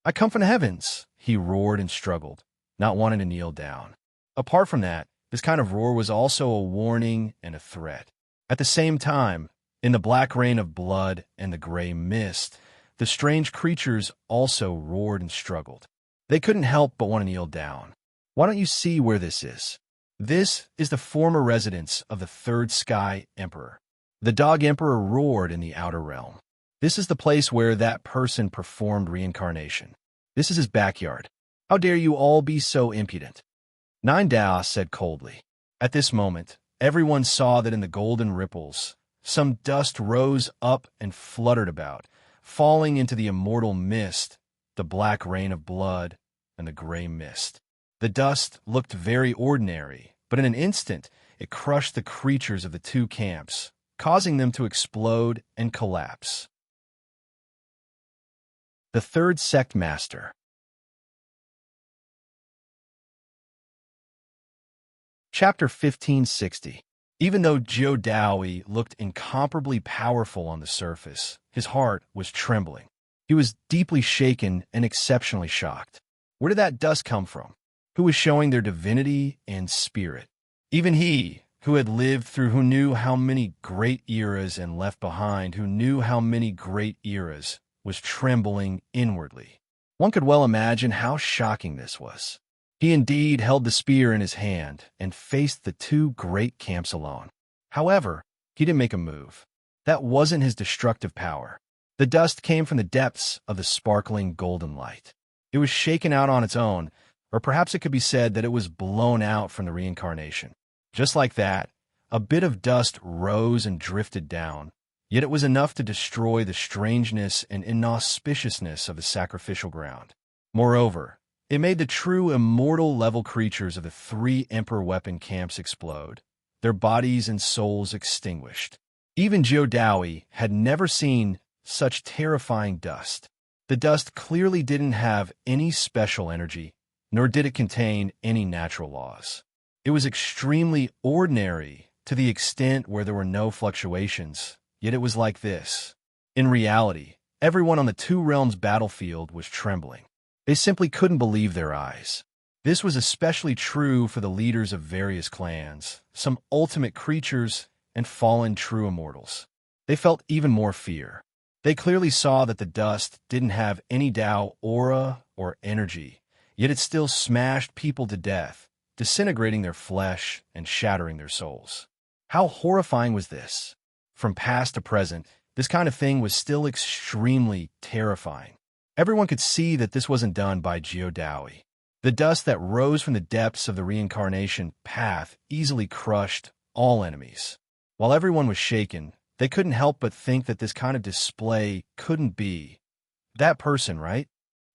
"I come from the heavens," he roared and struggled, not wanting to kneel down. Apart from that, this kind of roar was also a warning and a threat. At the same time, in the black rain of blood and the gray mist, the strange creatures also roared and struggled. They couldn't help but want to kneel down. Why don't you see where this is? This is the former residence of the Third Sky Emperor. The Dog Emperor roared in the outer realm. This is the place where that person performed reincarnation. This is his backyard. How dare you all be so impudent? Nine Daos said coldly. At this moment, everyone saw that in the golden ripples, some dust rose up and fluttered about, falling into the immortal mist, the black rain of blood, and the gray mist. The dust looked very ordinary, but in an instant it crushed the creatures of the two camps, causing them to explode and collapse. The Third Sect Master. Chapter 1560. Even though Zhou Daoi looked incomparably powerful on the surface, his heart was trembling. He was deeply shaken and exceptionally shocked. Where did that dust come from? Who was showing their divinity and spirit? Even he, who had lived through, who knew how many great eras and left behind, who knew how many great eras, was trembling inwardly. One could well imagine how shocking this was. He indeed held the spear in his hand and faced the two great camps alone. However, he didn't make a move. That wasn't his destructive power. The dust came from the depths of the sparkling golden light. It was shaken out on its own, or perhaps it could be said that it was blown out from the reincarnation. Just like that, a bit of dust rose and drifted down, yet it was enough to destroy the strangeness and inauspiciousness of the sacrificial ground. Moreover, it made the true immortal level creatures of the three Emperor weapon camps explode, their bodies and souls extinguished. Even Zhou Daoi had never seen such terrifying dust. The dust clearly didn't have any special energy, nor did it contain any natural laws. It was extremely ordinary to the extent where there were no fluctuations, yet it was like this. In reality, everyone on the Two Realms battlefield was trembling. They simply couldn't believe their eyes. This was especially true for the leaders of various clans, some ultimate creatures, and fallen true immortals. They felt even more fear. They clearly saw that the dust didn't have any Tao aura or energy, yet it still smashed people to death, disintegrating their flesh and shattering their souls. How horrifying was this? From past to present, this kind of thing was still extremely terrifying. Everyone could see that this wasn't done by Geodaoi. The dust that rose from the depths of the reincarnation path easily crushed all enemies. While everyone was shaken, they couldn't help but think that this kind of display couldn't be that person, right?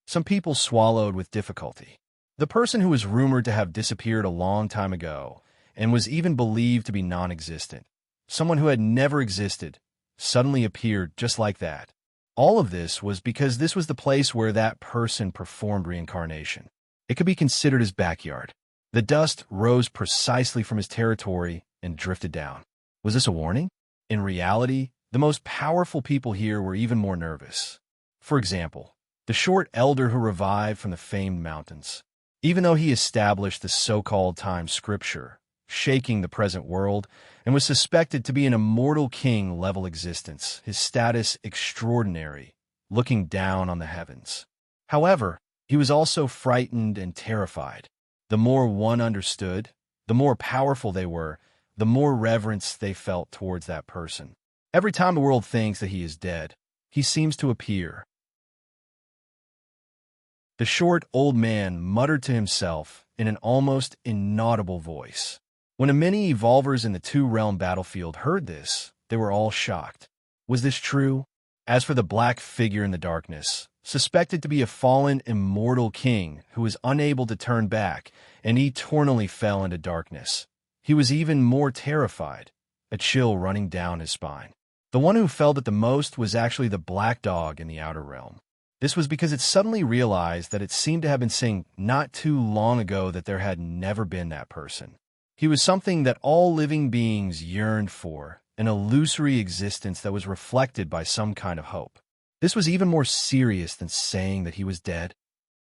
Some people swallowed with difficulty. The person who was rumored to have disappeared a long time ago and was even believed to be non-existent, someone who had never existed, suddenly appeared just like that. All of this was because this was the place where that person performed reincarnation. It could be considered his backyard. The dust rose precisely from his territory and drifted down. Was this a warning? In reality, the most powerful people here were even more nervous. For example, the short elder who revived from the famed mountains. Even though he established the so-called time scripture, shaking the present world, and was suspected to be an immortal king-level existence, his status extraordinary, looking down on the heavens. However, he was also frightened and terrified. The more one understood, the more powerful they were, the more reverence they felt towards that person. Every time the world thinks that he is dead, he seems to appear. The short old man muttered to himself in an almost inaudible voice. When the many evolvers in the two-realm battlefield heard this, they were all shocked. Was this true? As for the black figure in the darkness, suspected to be a fallen immortal king who was unable to turn back and eternally fell into darkness, he was even more terrified, a chill running down his spine. The one who felt it the most was actually the black dog in the outer realm. This was because it suddenly realized that it seemed to have been saying not too long ago that there had never been that person. He was something that all living beings yearned for, an illusory existence that was reflected by some kind of hope. This was even more serious than saying that he was dead.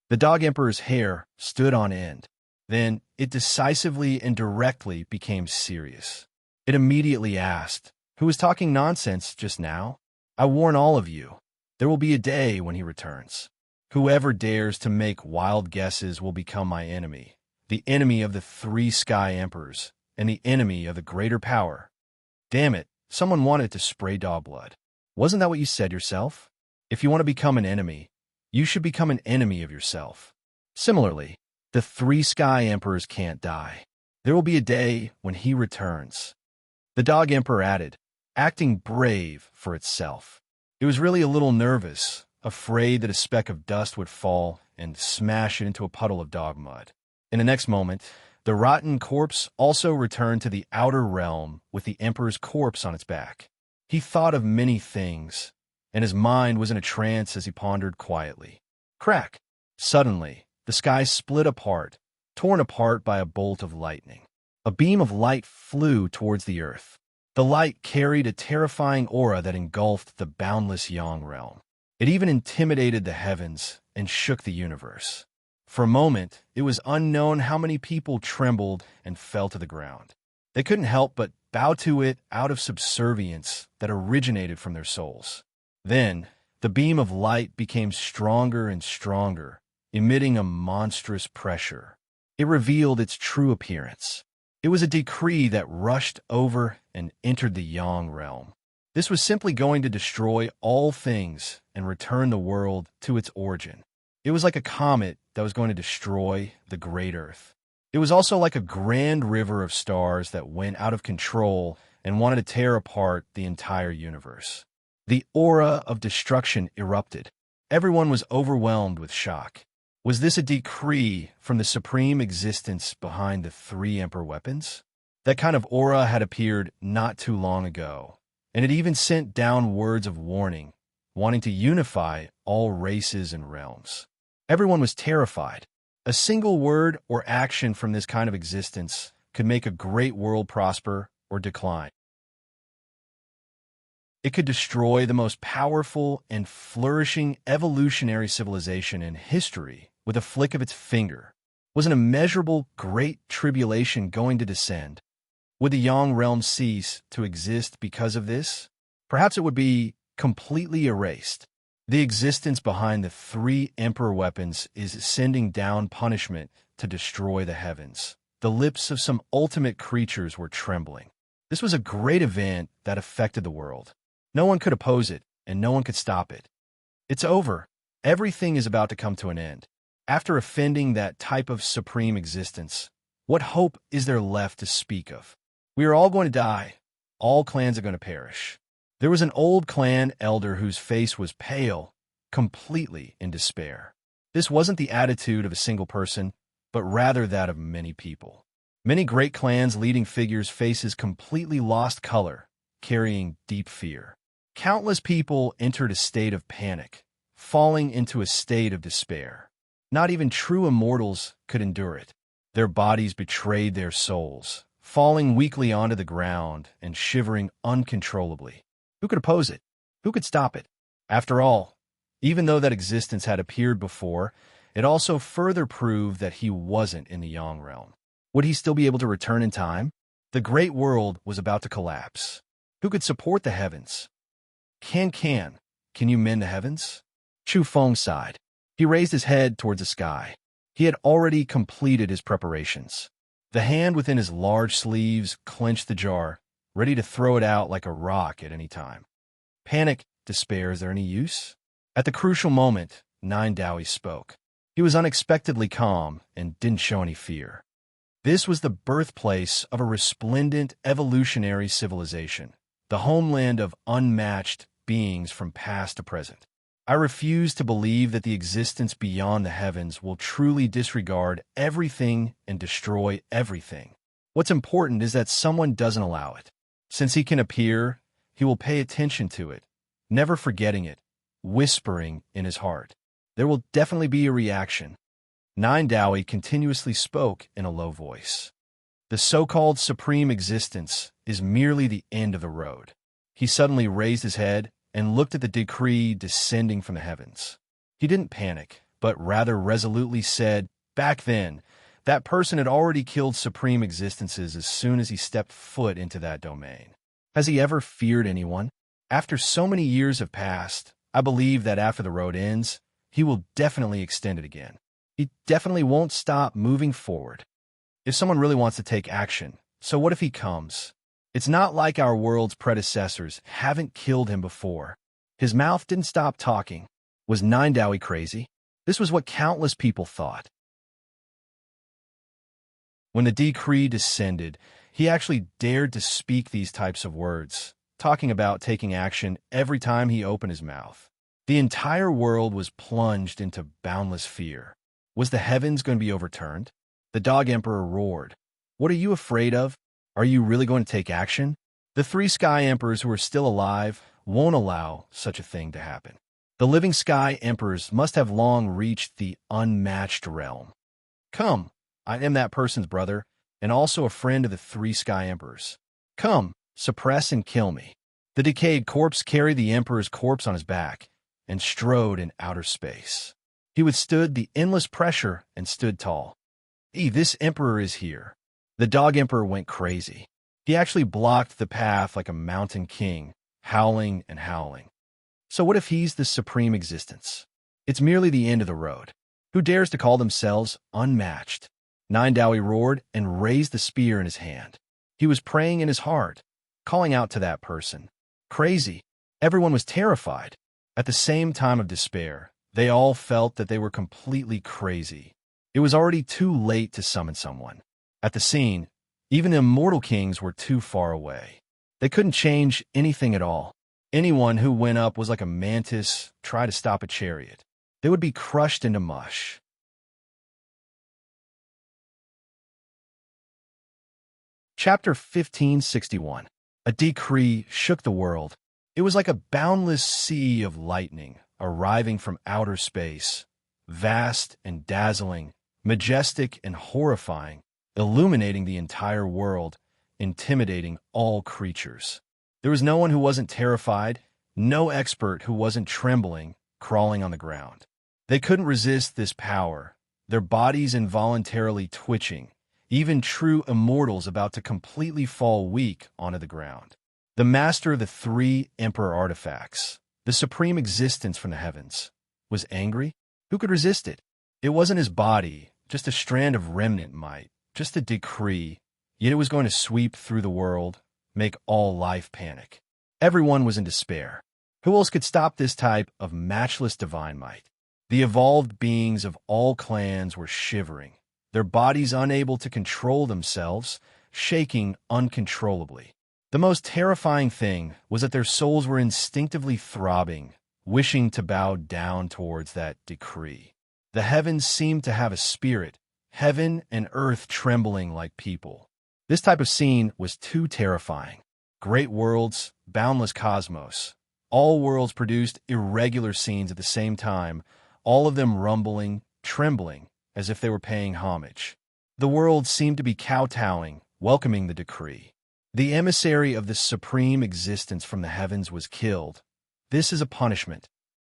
The Dog Emperor's hair stood on end. Then it decisively and directly became serious. It immediately asked, "Who was talking nonsense just now? I warn all of you, there will be a day when he returns. Whoever dares to make wild guesses will become my enemy, the enemy of the three Sky Emperors, and the enemy of the greater power." Damn it, someone wanted to spray dog blood. Wasn't that what you said yourself? If you want to become an enemy, you should become an enemy of yourself. Similarly, the three Sky Emperors can't die. There will be a day when he returns. The Dog Emperor added, acting brave for itself. It was really a little nervous, afraid that a speck of dust would fall and smash it into a puddle of dog mud. In the next moment, the rotten corpse also returned to the outer realm with the Emperor's corpse on its back. He thought of many things, and his mind was in a trance as he pondered quietly. Crack! Suddenly, the sky split apart, torn apart by a bolt of lightning. A beam of light flew towards the earth. The light carried a terrifying aura that engulfed the boundless Yang realm. It even intimidated the heavens and shook the universe. For a moment, it was unknown how many people trembled and fell to the ground. They couldn't help but bow to it out of subservience that originated from their souls. Then, the beam of light became stronger and stronger, emitting a monstrous pressure. It revealed its true appearance. It was a decree that rushed over and entered the Yang realm. This was simply going to destroy all things and return the world to its origin. It was like a comet that was going to destroy the great Earth. It was also like a grand river of stars that went out of control and wanted to tear apart the entire universe. The aura of destruction erupted. Everyone was overwhelmed with shock. Was this a decree from the supreme existence behind the three Emperor weapons? That kind of aura had appeared not too long ago, and it even sent down words of warning, wanting to unify all races and realms. Everyone was terrified. A single word or action from this kind of existence could make a great world prosper or decline. It could destroy the most powerful and flourishing evolutionary civilization in history with a flick of its finger. Was an immeasurable great tribulation going to descend? Would the Yang realm cease to exist because of this? Perhaps it would be completely erased. The existence behind the three emperor weapons is sending down punishment to destroy the heavens. The lips of some ultimate creatures were trembling. This was a great event that affected the world. No one could oppose it, and no one could stop it. It's over. Everything is about to come to an end. After offending that type of supreme existence, what hope is there left to speak of? We are all going to die. All clans are going to perish. There was an old clan elder whose face was pale, completely in despair. This wasn't the attitude of a single person, but rather that of many people. Many great clans' leading figures' faces completely lost color, carrying deep fear. Countless people entered a state of panic, falling into a state of despair. Not even true immortals could endure it. Their bodies betrayed their souls, falling weakly onto the ground and shivering uncontrollably. Who could oppose it? Who could stop it? After all, even though that existence had appeared before, it also further proved that he wasn't in the Yang realm. Would he still be able to return in time? The great world was about to collapse. Who could support the heavens? Can you mend the heavens? Chu Feng sighed. He raised his head towards the sky. He had already completed his preparations. The hand within his large sleeves clenched the jar, ready to throw it out like a rock at any time. Panic, despair, is there any use? At the crucial moment, Nine Dowie spoke. He was unexpectedly calm and didn't show any fear. This was the birthplace of a resplendent evolutionary civilization, the homeland of unmatched beings from past to present. I refuse to believe that the existence beyond the heavens will truly disregard everything and destroy everything. What's important is that someone doesn't allow it. Since he can appear, he will pay attention to it, never forgetting it, whispering in his heart. There will definitely be a reaction. Nine Dowie continuously spoke in a low voice. The so-called supreme existence is merely the end of the road. He suddenly raised his head and looked at the decree descending from the heavens. He didn't panic, but rather resolutely said, back then, that person had already killed supreme existences as soon as he stepped foot into that domain. Has he ever feared anyone? After so many years have passed, I believe that after the road ends, he will definitely extend it again. He definitely won't stop moving forward. If someone really wants to take action, so what if he comes? It's not like our world's predecessors haven't killed him before. His mouth didn't stop talking. Was Nine Dowie crazy? This was what countless people thought. When the decree descended, he actually dared to speak these types of words, talking about taking action every time he opened his mouth. The entire world was plunged into boundless fear. Was the heavens going to be overturned? The Dog Emperor roared. What are you afraid of? Are you really going to take action? The three Sky Emperors who are still alive won't allow such a thing to happen. The living Sky Emperors must have long reached the unmatched realm. Come, I am that person's brother, and also a friend of the three Sky Emperors. Come, suppress and kill me. The decayed corpse carried the Emperor's corpse on his back and strode in outer space. He withstood the endless pressure and stood tall. This Emperor is here. The Dog Emperor went crazy. He actually blocked the path like a mountain king, howling and howling. So what if he's the supreme existence? It's merely the end of the road. Who dares to call themselves unmatched? Nine Dowie roared and raised the spear in his hand. He was praying in his heart, calling out to that person. Crazy. Everyone was terrified. At the same time of despair, they all felt that they were completely crazy. It was already too late to summon someone. At the scene, even the immortal kings were too far away. They couldn't change anything at all. Anyone who went up was like a mantis trying to stop a chariot. They would be crushed into mush. Chapter 1561. A decree shook the world. It was like a boundless sea of lightning arriving from outer space, vast and dazzling, majestic and horrifying, illuminating the entire world, intimidating all creatures. There was no one who wasn't terrified, no expert who wasn't trembling, crawling on the ground. They couldn't resist this power, their bodies involuntarily twitching, even true immortals about to completely fall weak onto the ground. The master of the three emperor artifacts, the supreme existence from the heavens, was angry? Who could resist it? It wasn't his body, just a strand of remnant might, just a decree, yet it was going to sweep through the world, make all life panic. Everyone was in despair. Who else could stop this type of matchless divine might? The evolved beings of all clans were shivering, their bodies unable to control themselves, shaking uncontrollably. The most terrifying thing was that their souls were instinctively throbbing, wishing to bow down towards that decree. The heavens seemed to have a spirit, heaven and earth trembling like people. This type of scene was too terrifying. Great worlds, boundless cosmos. All worlds produced irregular scenes at the same time, all of them rumbling, trembling, as if they were paying homage. The world seemed to be kowtowing, welcoming the decree. The emissary of the supreme existence from the heavens was killed. This is a punishment.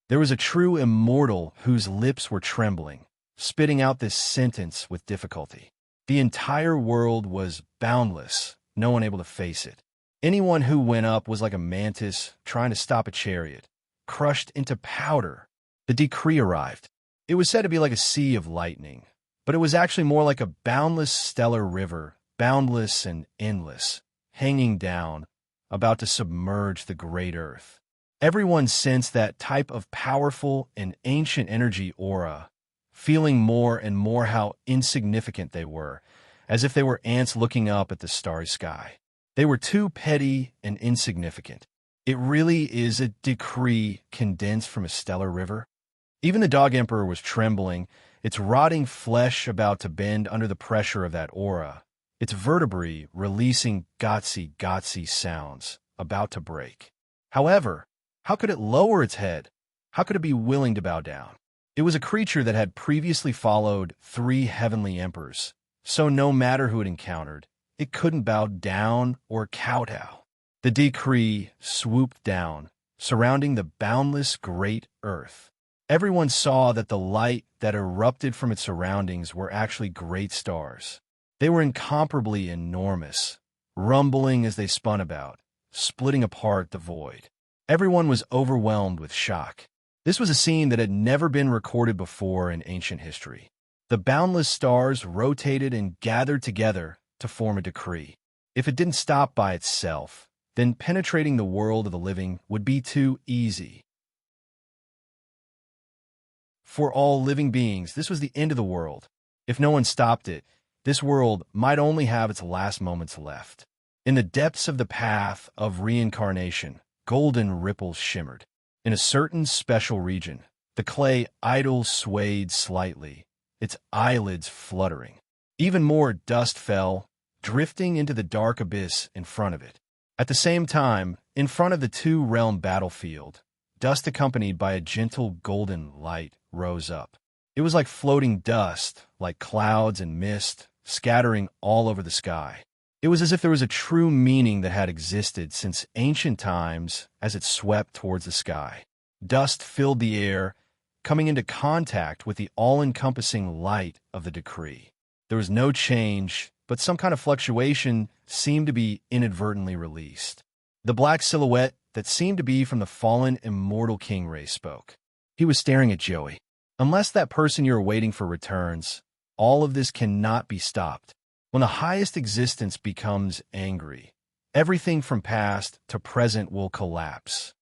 There was a true immortal whose lips were trembling, spitting out this sentence with difficulty. The entire world was boundless, no one able to face it. Anyone who went up was like a mantis trying to stop a chariot, crushed into powder. The decree arrived. It was said to be like a sea of lightning, but it was actually more like a boundless stellar river, boundless and endless, hanging down, about to submerge the great earth. Everyone sensed that type of powerful and ancient energy aura, feeling more and more how insignificant they were, as if they were ants looking up at the starry sky. They were too petty and insignificant. It really is a decree condensed from a stellar river. Even the dog emperor was trembling, its rotting flesh about to bend under the pressure of that aura, its vertebrae releasing gotsy sounds, about to break. However, how could it lower its head? How could it be willing to bow down? It was a creature that had previously followed 3 heavenly emperors, so no matter who it encountered, it couldn't bow down or kowtow. The decree swooped down, surrounding the boundless great earth. Everyone saw that the light that erupted from its surroundings were actually great stars. They were incomparably enormous, rumbling as they spun about, splitting apart the void. Everyone was overwhelmed with shock. This was a scene that had never been recorded before in ancient history. The boundless stars rotated and gathered together to form a decree. If it didn't stop by itself, then penetrating the world of the living would be too easy. For all living beings, this was the end of the world. If no one stopped it, this world might only have its last moments left. In the depths of the path of reincarnation, golden ripples shimmered. In a certain special region, the clay idol swayed slightly, its eyelids fluttering. Even more dust fell, drifting into the dark abyss in front of it. At the same time, in front of the 2-realm battlefield, dust accompanied by a gentle golden light rose up. It was like floating dust, like clouds and mist, scattering all over the sky. It was as if there was a true meaning that had existed since ancient times as it swept towards the sky. Dust filled the air, coming into contact with the all-encompassing light of the decree. There was no change, but some kind of fluctuation seemed to be inadvertently released. The black silhouette that seemed to be from the fallen immortal king race spoke. He was staring at Joey. Unless that person you're waiting for returns, all of this cannot be stopped. When the highest existence becomes angry, everything from past to present will collapse.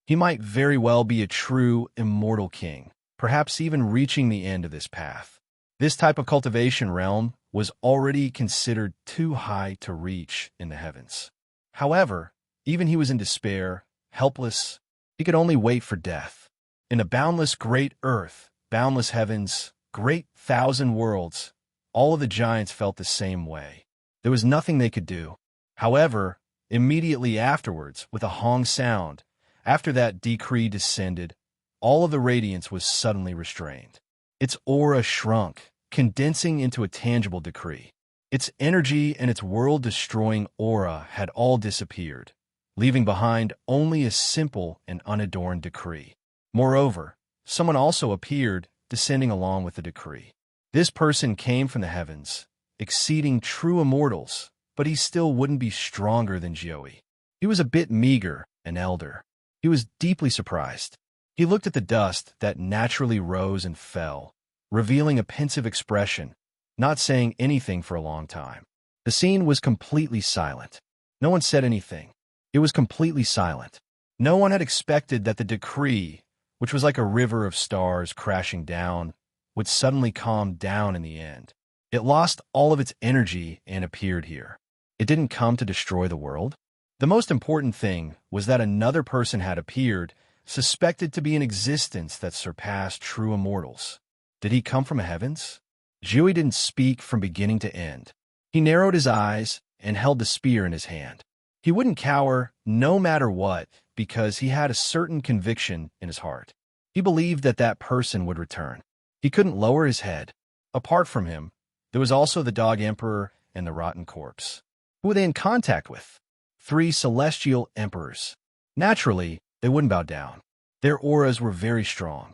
He might very well be a true immortal king, perhaps even reaching the end of this path. This type of cultivation realm was already considered too high to reach in the heavens. However, even he was in despair, helpless. He could only wait for death. In the boundless great earth, boundless heavens, great 1,000 worlds, all of the giants felt the same way. There was nothing they could do. However, immediately afterwards, with a hong sound, After that decree descended, all of the radiance was suddenly restrained. Its aura shrunk, condensing into a tangible decree. Its energy and its world-destroying aura had all disappeared, leaving behind only a simple and unadorned decree. Moreover, someone also appeared, descending along with the decree. This person came from the heavens, exceeding true immortals, but he still wouldn't be stronger than Joey. He was a bit meager, an elder. He was deeply surprised. He looked at the dust that naturally rose and fell, revealing a pensive expression, not saying anything for a long time. The scene was completely silent. No one said anything. It was completely silent. No one had expected that the decree, which was like a river of stars crashing down, would suddenly calm down in the end. It lost all of its energy and appeared here. It didn't come to destroy the world. The most important thing was that another person had appeared, suspected to be in existence that surpassed true immortals. Did he come from the heavens? Joey didn't speak from beginning to end. He narrowed his eyes and held the spear in his hand. He wouldn't cower, no matter what, because he had a certain conviction in his heart. He believed that that person would return. He couldn't lower his head. Apart from him, there was also the Dog Emperor and the rotten corpse. Who were they in contact with? 3 celestial emperors. Naturally, they wouldn't bow down. Their auras were very strong.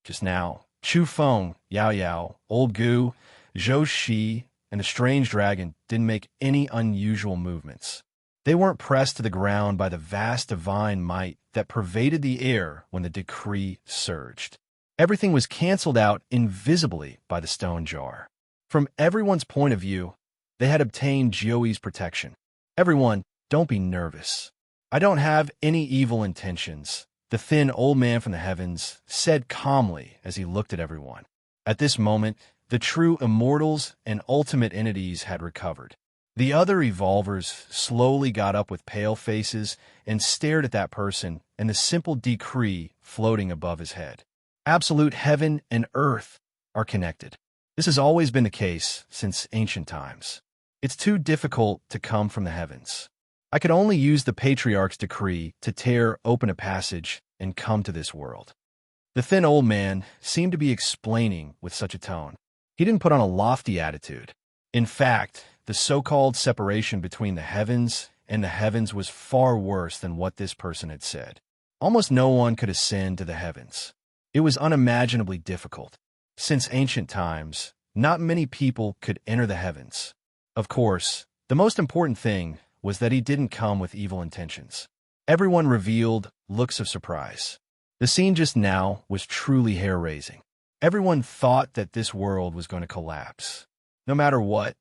Just now, Chu Feng, Yao Yao, Old Gu, Zhou Shi, and the strange dragon didn't make any unusual movements. They weren't pressed to the ground by the vast divine might that pervaded the air when the decree surged. Everything was canceled out invisibly by the stone jar. From everyone's point of view, they had obtained Joey's protection. Everyone, don't be nervous. I don't have any evil intentions, the thin old man from the heavens said calmly as he looked at everyone. At this moment, the true immortals and ultimate entities had recovered. The other evolvers slowly got up with pale faces and stared at that person and the simple decree floating above his head. Absolute heaven and earth are connected. This has always been the case since ancient times. It's too difficult to come from the heavens. I could only use the Patriarch's decree to tear open a passage and come to this world. The thin old man seemed to be explaining with such a tone. He didn't put on a lofty attitude. In fact, the so-called separation between the heavens and the heavens was far worse than what this person had said. Almost no one could ascend to the heavens. It was unimaginably difficult. Since ancient times, not many people could enter the heavens. Of course, the most important thing was that he didn't come with evil intentions. Everyone revealed looks of surprise. The scene just now was truly hair-raising. Everyone thought that this world was going to collapse. No matter what,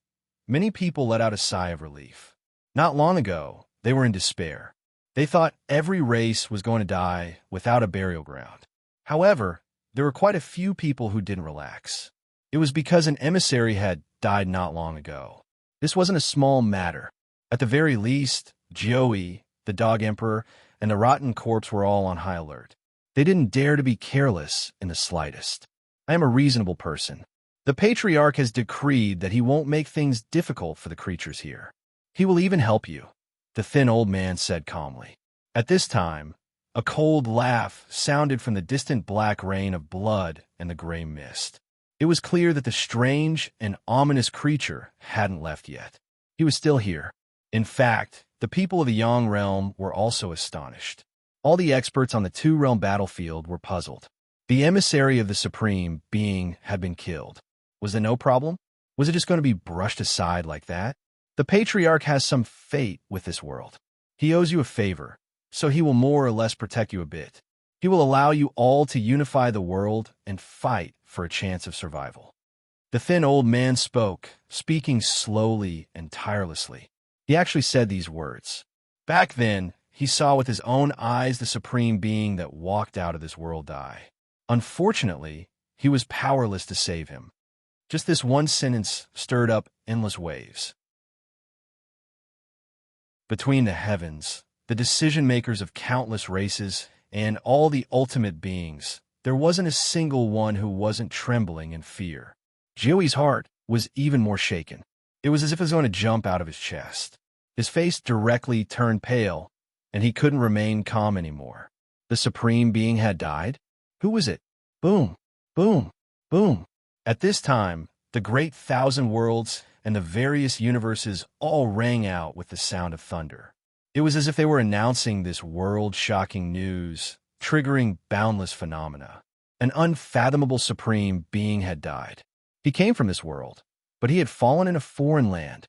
many people let out a sigh of relief. Not long ago, they were in despair. They thought every race was going to die without a burial ground. However, there were quite a few people who didn't relax. It was because an emissary had died not long ago. This wasn't a small matter. At the very least, Joey, the Dog Emperor, and the rotten corpse were all on high alert. They didn't dare to be careless in the slightest. I am a reasonable person. The Patriarch has decreed that he won't make things difficult for the creatures here. He will even help you, the thin old man said calmly. At this time, a cold laugh sounded from the distant black rain of blood and the gray mist. It was clear that the strange and ominous creature hadn't left yet. He was still here. In fact, the people of the Yang realm were also astonished. All the experts on the two-realm battlefield were puzzled. The emissary of the Supreme Being had been killed. Was there no problem? Was it just going to be brushed aside like that? The Patriarch has some fate with this world. He owes you a favor, so he will more or less protect you a bit. He will allow you all to unify the world and fight for a chance of survival. The thin old man spoke, speaking slowly and tirelessly. He actually said these words. Back then, he saw with his own eyes the Supreme Being that walked out of this world die. Unfortunately, he was powerless to save him. Just this one sentence stirred up endless waves. Between the heavens, the decision-makers of countless races, and all the ultimate beings, there wasn't a single one who wasn't trembling in fear. Joey's heart was even more shaken. It was as if it was going to jump out of his chest. His face directly turned pale, and he couldn't remain calm anymore. The Supreme Being had died? Who was it? Boom, boom, boom. At this time, the great thousand worlds and the various universes all rang out with the sound of thunder. It was as if they were announcing this world-shocking news, triggering boundless phenomena. An unfathomable Supreme Being had died. He came from this world, but he had fallen in a foreign land.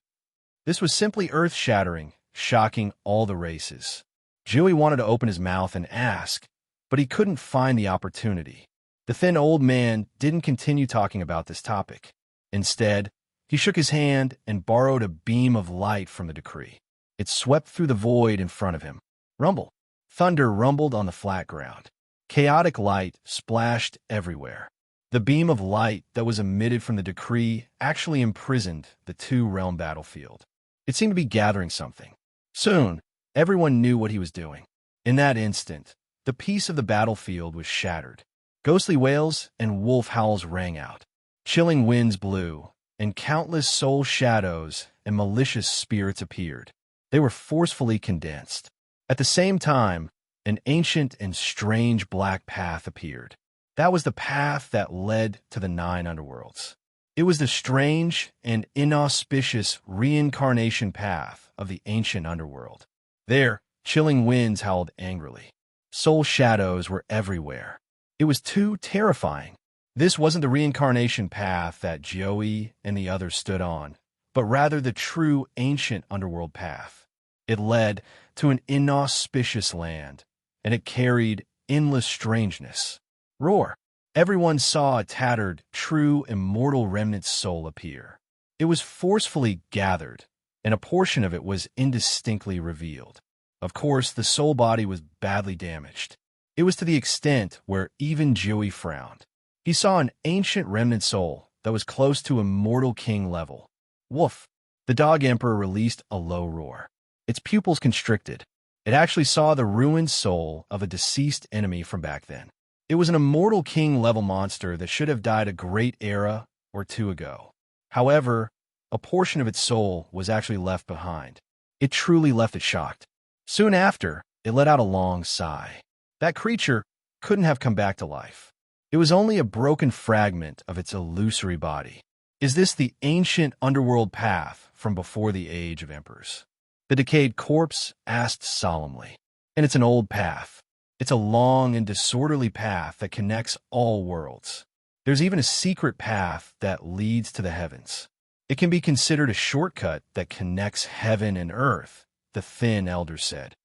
This was simply earth-shattering, shocking all the races. Joey wanted to open his mouth and ask, but he couldn't find the opportunity. The thin old man didn't continue talking about this topic. Instead, he shook his hand and borrowed a beam of light from the decree. It swept through the void in front of him. Rumble. Thunder rumbled on the flat ground. Chaotic light splashed everywhere. The beam of light that was emitted from the decree actually imprisoned the two-realm battlefield. It seemed to be gathering something. Soon, everyone knew what he was doing. In that instant, the peace of the battlefield was shattered. Ghostly wails and wolf howls rang out. Chilling winds blew, and countless soul shadows and malicious spirits appeared. They were forcefully condensed. At the same time, an ancient and strange black path appeared. That was the path that led to the 9 underworlds. It was the strange and inauspicious reincarnation path of the ancient underworld. There, chilling winds howled angrily. Soul shadows were everywhere. It was too terrifying. This wasn't the reincarnation path that Joey and the others stood on, but rather the true ancient underworld path. It led to an inauspicious land, and it carried endless strangeness. Roar! Everyone saw a tattered, true, immortal remnant soul appear. It was forcefully gathered, and a portion of it was indistinctly revealed. Of course, the soul body was badly damaged. It was to the extent where even Joey frowned. He saw an ancient remnant soul that was close to immortal king level. Woof! The dog emperor released a low roar. Its pupils constricted. It actually saw the ruined soul of a deceased enemy from back then. It was an immortal king-level monster that should have died a great era or two ago. However, a portion of its soul was actually left behind. It truly left it shocked. Soon after, it let out a long sigh. That creature couldn't have come back to life. It was only a broken fragment of its illusory body. Is this the ancient underworld path from before the age of emperors? The decayed corpse asked solemnly. And it's an old path. It's a long and disorderly path that connects all worlds. There's even a secret path that leads to the heavens. It can be considered a shortcut that connects heaven and earth, the thin elder said.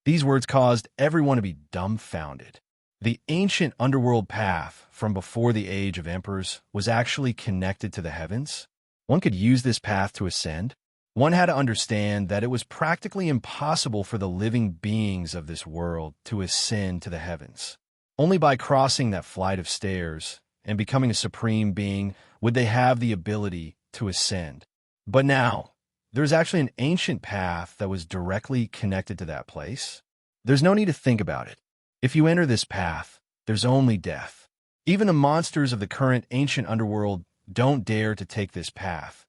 These words caused everyone to be dumbfounded. The ancient underworld path from before the age of emperors was actually connected to the heavens. One could use this path to ascend. One had to understand that it was practically impossible for the living beings of this world to ascend to the heavens. Only by crossing that flight of stairs and becoming a supreme being would they have the ability to ascend. But now, there's actually an ancient path that was directly connected to that place. There's no need to think about it. If you enter this path, there's only death. Even the monsters of the current ancient underworld don't dare to take this path,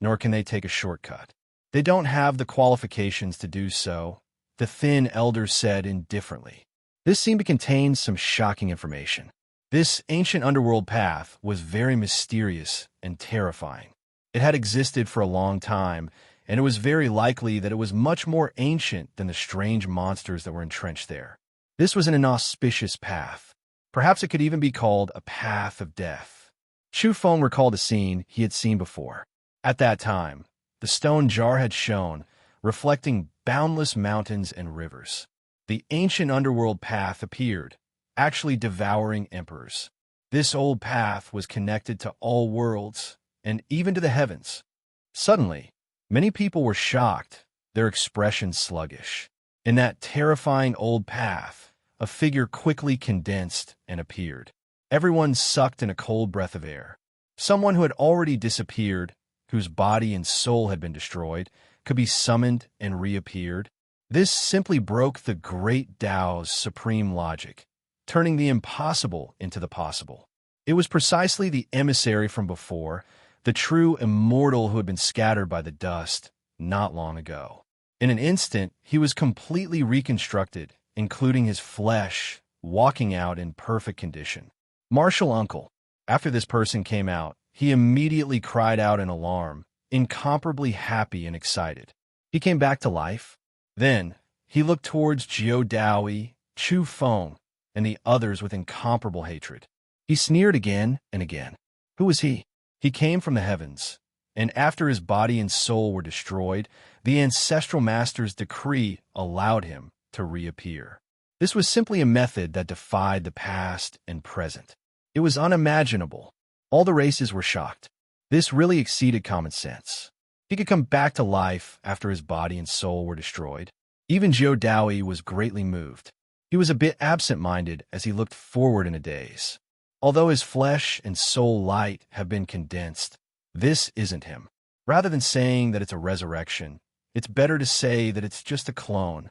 nor can they take a shortcut. They don't have the qualifications to do so, the thin elder said indifferently. This seemed to contain some shocking information. This ancient underworld path was very mysterious and terrifying. It had existed for a long time, and it was very likely that it was much more ancient than the strange monsters that were entrenched there. This was an inauspicious path. Perhaps it could even be called a path of death. Chu Feng recalled a scene he had seen before. At that time, the stone jar had shone, reflecting boundless mountains and rivers. The ancient underworld path appeared, actually devouring emperors. This old path was connected to all worlds, and even to the heavens. Suddenly, many people were shocked, their expressions sluggish. In that terrifying old path, a figure quickly condensed and appeared. Everyone sucked in a cold breath of air. Someone who had already disappeared, whose body and soul had been destroyed, could be summoned and reappeared. This simply broke the great Tao's supreme logic, turning the impossible into the possible. It was precisely the emissary from before, the true immortal who had been scattered by the dust not long ago. In an instant, he was completely reconstructed, including his flesh, walking out in perfect condition. Martial uncle. After this person came out, he immediately cried out in alarm, incomparably happy and excited. He came back to life. Then, he looked towards Jiao Daoi, Chu Feng, and the others with incomparable hatred. He sneered again and again. Who was he? He came from the heavens, and after his body and soul were destroyed, the ancestral master's decree allowed him to reappear. This was simply a method that defied the past and present. It was unimaginable. All the races were shocked. This really exceeded common sense. He could come back to life after his body and soul were destroyed. Even Jiao Daoi was greatly moved. He was a bit absent-minded as he looked forward in a daze. Although his flesh and soul light have been condensed, this isn't him. Rather than saying that it's a resurrection, it's better to say that it's just a clone.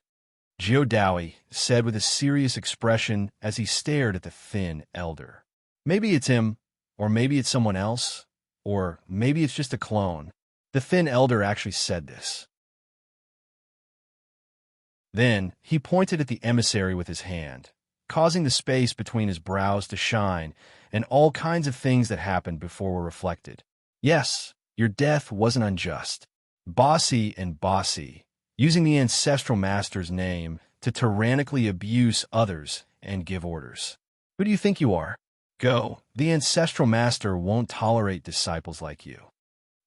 Jiao Daoi said with a serious expression as he stared at the thin elder. Maybe it's him, or maybe it's someone else, or maybe it's just a clone. The thin elder actually said this. Then he pointed at the emissary with his hand, causing the space between his brows to shine, and all kinds of things that happened before were reflected. Yes, your death wasn't unjust. Bossy and bossy, using the ancestral master's name to tyrannically abuse others and give orders. Who do you think you are? Go. The ancestral master won't tolerate disciples like you.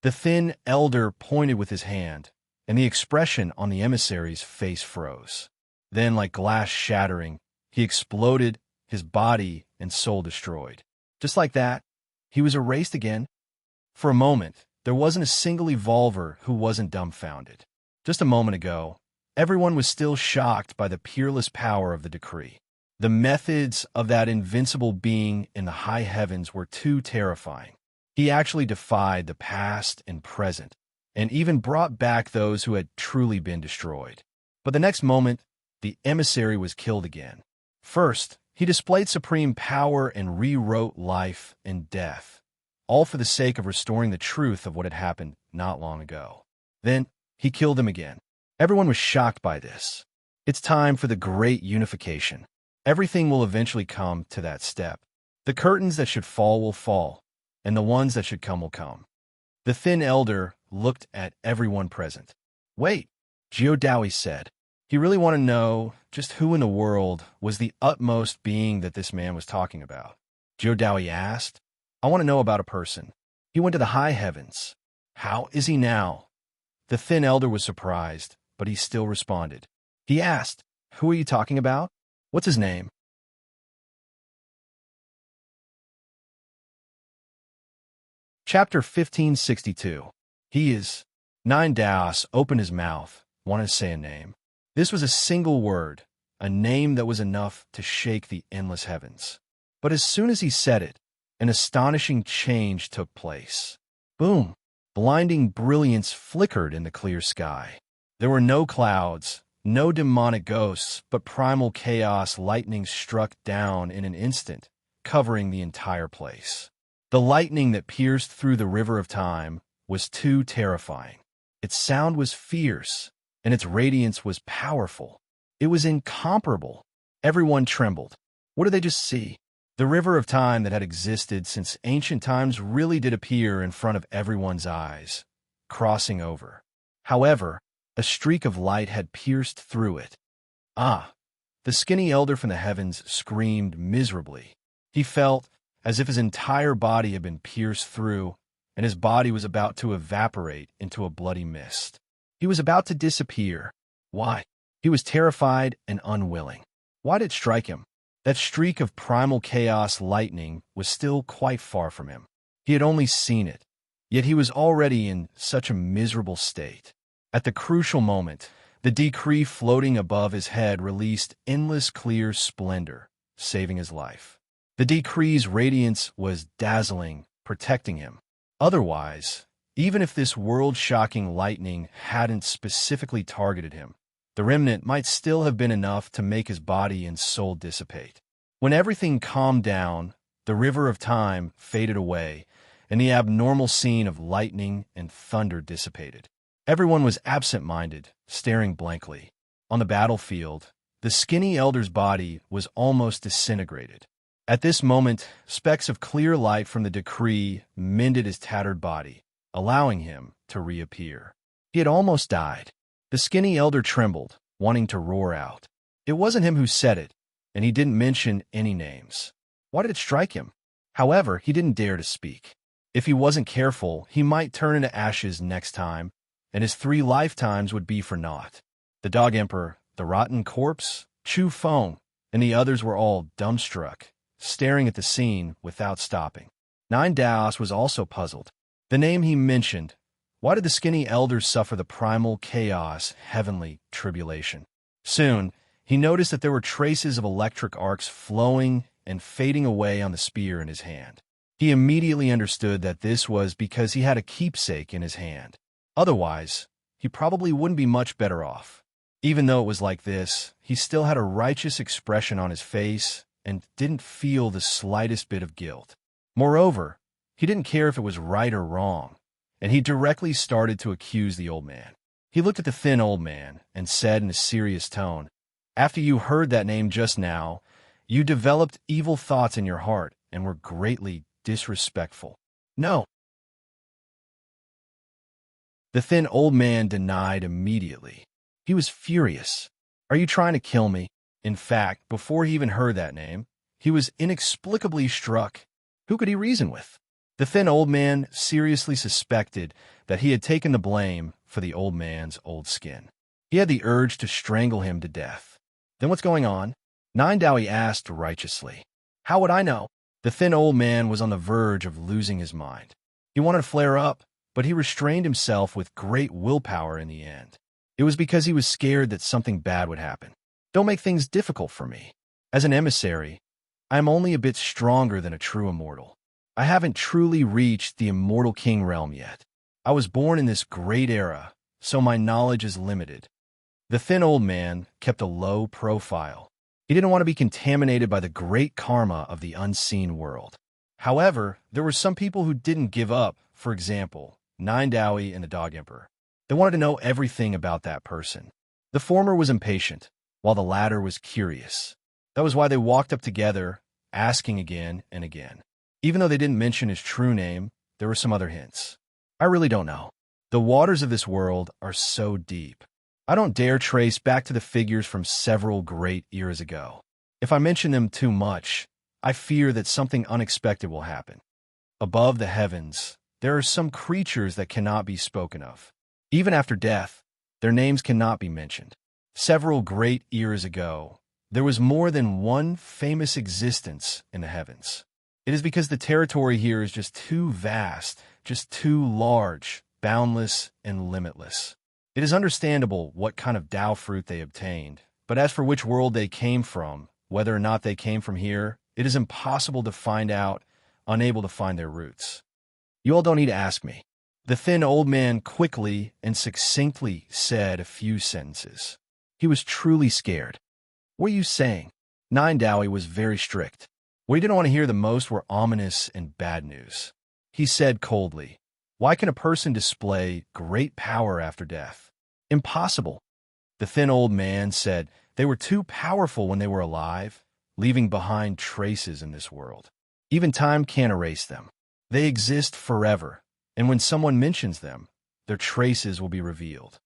The thin elder pointed with his hand, and the expression on the emissary's face froze. Then, like glass shattering, he exploded, his body and soul destroyed. Just like that, he was erased again. For a moment, there wasn't a single evolver who wasn't dumbfounded. Just a moment ago, everyone was still shocked by the peerless power of the decree. The methods of that invincible being in the high heavens were too terrifying. He actually defied the past and present, and even brought back those who had truly been destroyed. But the next moment, the emissary was killed again. First, he displayed supreme power and rewrote life and death, all for the sake of restoring the truth of what had happened not long ago. Then, he killed him again. Everyone was shocked by this. It's time for the great unification. Everything will eventually come to that step. The curtains that should fall will fall, and the ones that should come will come. The thin elder looked at everyone present. Wait, Jiao Daoi said. He really wanted to know just who in the world was the utmost being that this man was talking about. Jiao Daoi asked, I want to know about a person. He went to the high heavens. How is he now? The thin elder was surprised, but he still responded. He asked, who are you talking about? What's his name? Chapter 1562. He is. Nine Daos opened his mouth, wanted to say a name. This was a single word, a name that was enough to shake the endless heavens. But as soon as he said it, an astonishing change took place. Boom! Blinding brilliance flickered in the clear sky. There were no clouds, no demonic ghosts, but primal chaos lightning struck down in an instant, covering the entire place. The lightning that pierced through the river of time was too terrifying. Its sound was fierce, and its radiance was powerful. It was incomparable. Everyone trembled. What did they just see? The river of time that had existed since ancient times really did appear in front of everyone's eyes, crossing over. However, a streak of light had pierced through it. Ah! The skinny elder from the heavens screamed miserably. He felt as if his entire body had been pierced through, and his body was about to evaporate into a bloody mist. He was about to disappear. Why? He was terrified and unwilling. Why did it strike him? That streak of primal chaos lightning was still quite far from him. He had only seen it, yet he was already in such a miserable state. At the crucial moment, the decree floating above his head released endless clear splendor, saving his life. The decree's radiance was dazzling, protecting him. Otherwise, even if this world-shocking lightning hadn't specifically targeted him, the remnant might still have been enough to make his body and soul dissipate. When everything calmed down, the river of time faded away, and the abnormal scene of lightning and thunder dissipated. Everyone was absent-minded, staring blankly. On the battlefield, the skinny elder's body was almost disintegrated. At this moment, specks of clear light from the decree mended his tattered body, allowing him to reappear. He had almost died. The skinny elder trembled, wanting to roar out. It wasn't him who said it, and he didn't mention any names. Why did it strike him? However, he didn't dare to speak. If he wasn't careful, he might turn into ashes next time, and his 3 lifetimes would be for naught. The Dog Emperor, the rotten corpse, Chu Feng, and the others were all dumbstruck, staring at the scene without stopping. Nine Daos was also puzzled. The name he mentioned. Why did the skinny elders suffer the primal chaos, heavenly tribulation? Soon, he noticed that there were traces of electric arcs flowing and fading away on the spear in his hand. He immediately understood that this was because he had a keepsake in his hand. Otherwise, he probably wouldn't be much better off. Even though it was like this, he still had a righteous expression on his face and didn't feel the slightest bit of guilt. Moreover, he didn't care if it was right or wrong, and he directly started to accuse the old man. He looked at the thin old man and said in a serious tone, "After you heard that name just now, you developed evil thoughts in your heart and were greatly disrespectful." "No." The thin old man denied immediately. He was furious. "Are you trying to kill me?" In fact, before he even heard that name, he was inexplicably struck. Who could he reason with? The thin old man seriously suspected that he had taken the blame for the old man's old skin. He had the urge to strangle him to death. "Then what's going on?" Nine Dowie asked righteously. "How would I know?" The thin old man was on the verge of losing his mind. He wanted to flare up, but he restrained himself with great willpower in the end. It was because he was scared that something bad would happen. "Don't make things difficult for me. As an emissary, I am only a bit stronger than a true immortal. I haven't truly reached the immortal king realm yet. I was born in this great era, so my knowledge is limited." The thin old man kept a low profile. He didn't want to be contaminated by the great karma of the unseen world. However, there were some people who didn't give up. For example, Nine Dowie and the Dog Emperor. They wanted to know everything about that person. The former was impatient, while the latter was curious. That was why they walked up together, asking again and again. Even though they didn't mention his true name, there were some other hints. "I really don't know. The waters of this world are so deep. I don't dare trace back to the figures from several great eras ago. If I mention them too much, I fear that something unexpected will happen. Above the heavens, there are some creatures that cannot be spoken of. Even after death, their names cannot be mentioned. Several great eras ago, there was more than one famous existence in the heavens. It is because the territory here is just too vast, just too large, boundless, and limitless. It is understandable what kind of Tao fruit they obtained, but as for which world they came from, whether or not they came from here, it is impossible to find out, unable to find their roots. You all don't need to ask me." The thin old man quickly and succinctly said a few sentences. He was truly scared. "What are you saying?" Nine Dowie was very strict. What he didn't want to hear the most were ominous and bad news. He said coldly, "Why can a person display great power after death?" "Impossible." The thin old man said they were too powerful when they were alive, leaving behind traces in this world. Even time can't erase them. They exist forever, and when someone mentions them, their traces will be revealed.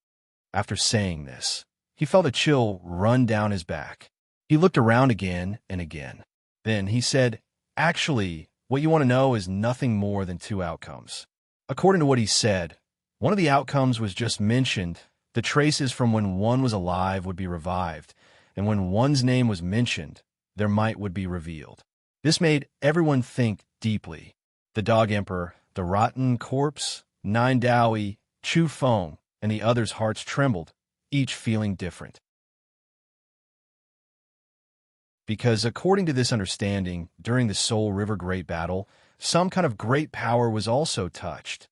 After saying this, he felt a chill run down his back. He looked around again and again. Then he said, "Actually, what you want to know is nothing more than 2 outcomes." According to what he said, one of the outcomes was just mentioned. The traces from when one was alive would be revived, and when one's name was mentioned, their might would be revealed. This made everyone think deeply. The Dog Emperor, the rotten corpse, Nine Dowie, Chu Feng, and the others' hearts trembled, each feeling different. Because according to this understanding, during the Soul River Great Battle, some kind of great power was also touched.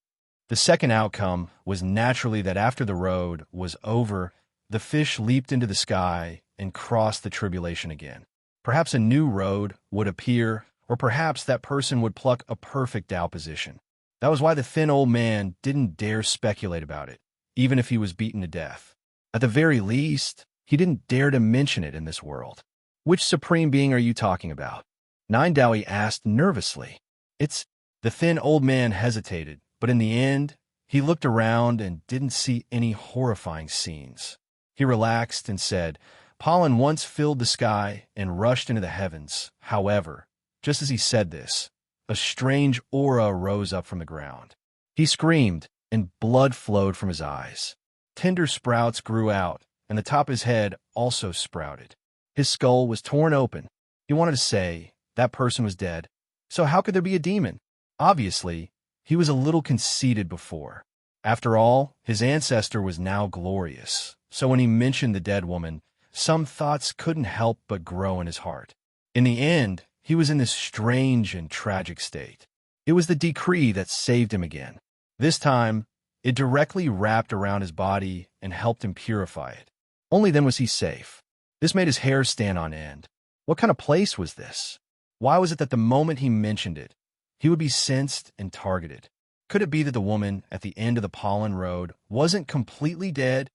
The second outcome was naturally that after the road was over, the fish leaped into the sky and crossed the tribulation again. Perhaps a new road would appear, or perhaps that person would pluck a perfect Tao position. That was why the thin old man didn't dare speculate about it. even if he was beaten to death. At the very least, he didn't dare to mention it in this world. Which supreme being are you talking about? Nine Dowie asked nervously. It's... The thin old man hesitated, but in the end, he looked around and didn't see any horrifying scenes. He relaxed and said, pollen once filled the sky and rushed into the heavens. However, just as he said this, a strange aura rose up from the ground. He screamed, and blood flowed from his eyes. Tender sprouts grew out, and the top of his head also sprouted. His skull was torn open. He wanted to say, that person was dead. So how could there be a demon? Obviously, he was a little conceited before. After all, his ancestor was now glorious. So when he mentioned the dead woman, some thoughts couldn't help but grow in his heart. In the end, he was in this strange and tragic state. It was the decree that saved him again. This time, it directly wrapped around his body and helped him purify it. Only then was he safe. This made his hair stand on end. What kind of place was this? Why was it that the moment he mentioned it, he would be sensed and targeted? Could it be that the woman at the end of the pollen road wasn't completely dead?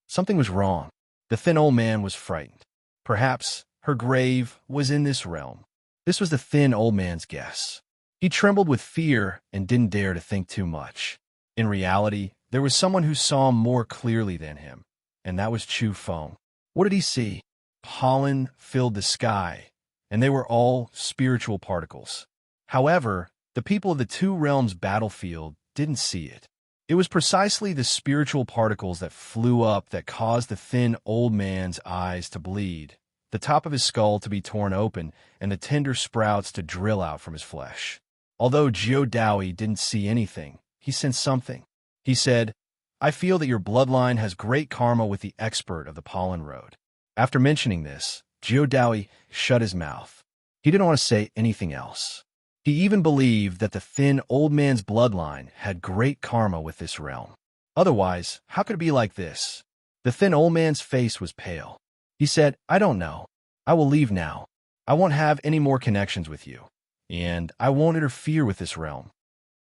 Something was wrong. The thin old man was frightened. Perhaps her grave was in this realm. This was the thin old man's guess. He trembled with fear and didn't dare to think too much. In reality, there was someone who saw more clearly than him, and that was Chu Feng. What did he see? Pollen filled the sky, and they were all spiritual particles. However, the people of the two realms battlefield didn't see it. It was precisely the spiritual particles that flew up that caused the thin old man's eyes to bleed, the top of his skull to be torn open, and the tender sprouts to drill out from his flesh. Although Jiu Dowie didn't see anything, he sensed something. He said, I feel that your bloodline has great karma with the expert of the pollen road. After mentioning this, Jiu Dowie shut his mouth. He didn't want to say anything else. He even believed that the thin old man's bloodline had great karma with this realm. Otherwise, how could it be like this? The thin old man's face was pale. He said, I don't know. I will leave now. I won't have any more connections with you, and I won't interfere with this realm.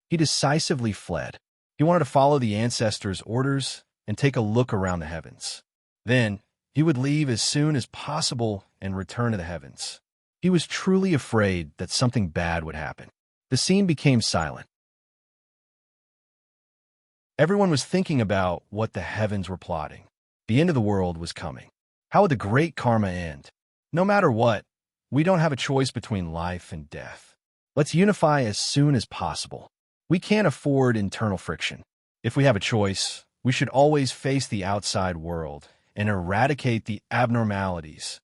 He decisively fled. He wanted to follow the ancestors' orders and take a look around the heavens. Then, he would leave as soon as possible and return to the heavens. He was truly afraid that something bad would happen. The scene became silent. Everyone was thinking about what the heavens were plotting. The end of the world was coming. How would the great karma end? No matter what, we don't have a choice between life and death. Let's unify as soon as possible. We can't afford internal friction. If we have a choice, we should always face the outside world and eradicate the abnormalities.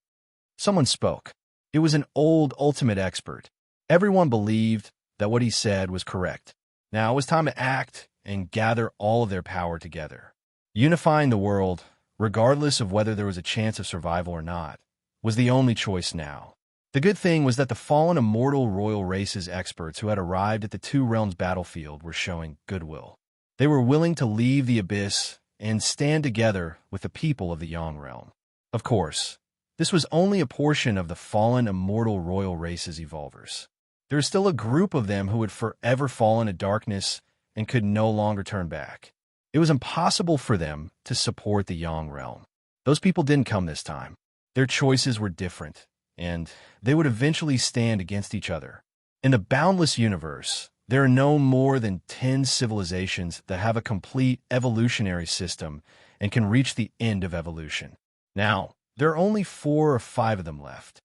Someone spoke. It was an old ultimate expert. Everyone believed that what he said was correct. Now it was time to act and gather all of their power together. Unifying the world, regardless of whether there was a chance of survival or not, was the only choice now. The good thing was that the fallen immortal royal race's experts who had arrived at the two realms battlefield were showing goodwill. They were willing to leave the abyss and stand together with the people of the Yang realm. Of course, this was only a portion of the fallen immortal royal race's evolvers. There is still a group of them who would forever fall into darkness and could no longer turn back. It was impossible for them to support the Yang realm. Those people didn't come this time. Their choices were different, and they would eventually stand against each other. In the boundless universe, there are no more than 10 civilizations that have a complete evolutionary system and can reach the end of evolution. Now, there are only 4 or 5 of them left.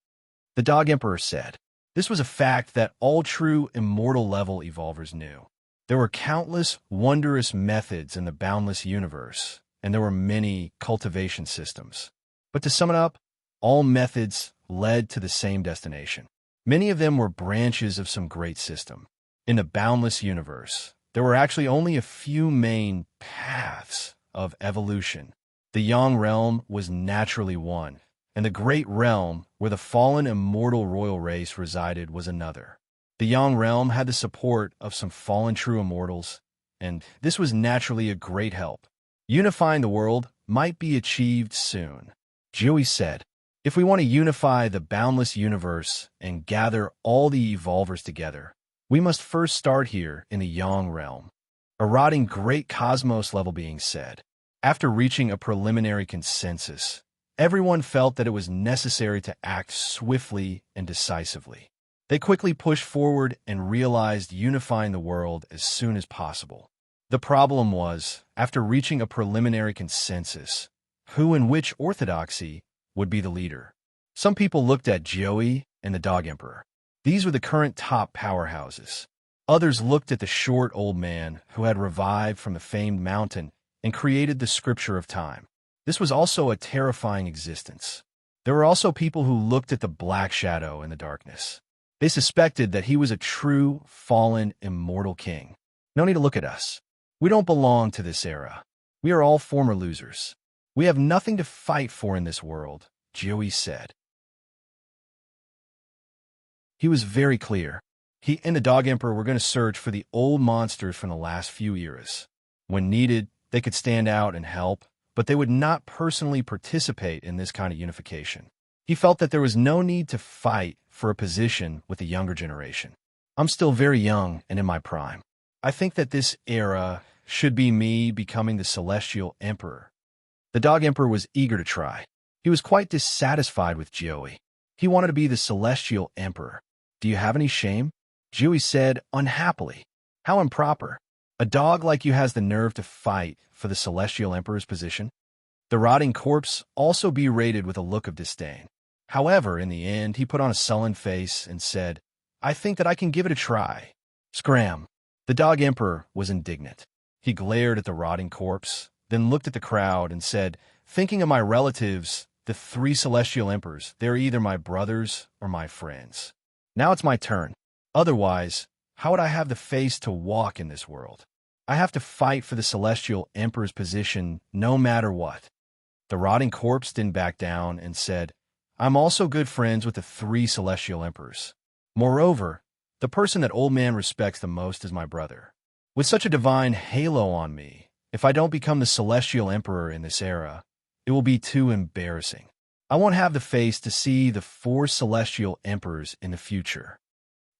The Dog Emperor said. This was a fact that all true immortal level evolvers knew. There were countless wondrous methods in the boundless universe, and there were many cultivation systems. But to sum it up, all methods led to the same destination. Many of them were branches of some great system. In the boundless universe, there were actually only a few main paths of evolution. The Yang realm was naturally one, and the great realm where the fallen immortal royal race resided was another. The Yang realm had the support of some fallen true immortals, and this was naturally a great help. Unifying the world might be achieved soon. Joey said, if we want to unify the boundless universe and gather all the evolvers together, we must first start here in the Yang realm. A rotting great cosmos level being said. After reaching a preliminary consensus, everyone felt that it was necessary to act swiftly and decisively. They quickly pushed forward and realized unifying the world as soon as possible. The problem was, after reaching a preliminary consensus, who and which orthodoxy would be the leader? Some people looked at Joey and the Dog Emperor. These were the current top powerhouses. Others looked at the short old man who had revived from the famed mountain and created the scripture of time. This was also a terrifying existence. There were also people who looked at the black shadow in the darkness. They suspected that he was a true, fallen, immortal king. No need to look at us. We don't belong to this era. We are all former losers. We have nothing to fight for in this world, Joey said. He was very clear. He and the Dog Emperor were going to search for the old monsters from the last few eras. When needed, they could stand out and help, but they would not personally participate in this kind of unification. He felt that there was no need to fight for a position with the younger generation. I'm still very young and in my prime. I think that this era should be me becoming the Celestial Emperor. The Dog Emperor was eager to try. He was quite dissatisfied with Joey. He wanted to be the Celestial Emperor. Do you have any shame? Joey said unhappily. How improper. A dog like you has the nerve to fight for the Celestial Emperor's position? The rotting corpse also berated with a look of disdain. However, in the end, he put on a sullen face and said, I think that I can give it a try. Scram. The Dog Emperor was indignant. He glared at the rotting corpse, then looked at the crowd and said, thinking of my relatives, the 3 Celestial Emperors, they're either my brothers or my friends. Now it's my turn. Otherwise, how would I have the face to walk in this world? I have to fight for the Celestial Emperor's position no matter what. The rotting corpse didn't back down and said, I'm also good friends with the 3 Celestial Emperors. Moreover, the person that old man respects the most is my brother. With such a divine halo on me, if I don't become the Celestial Emperor in this era, it will be too embarrassing. I won't have the face to see the 4 Celestial Emperors in the future.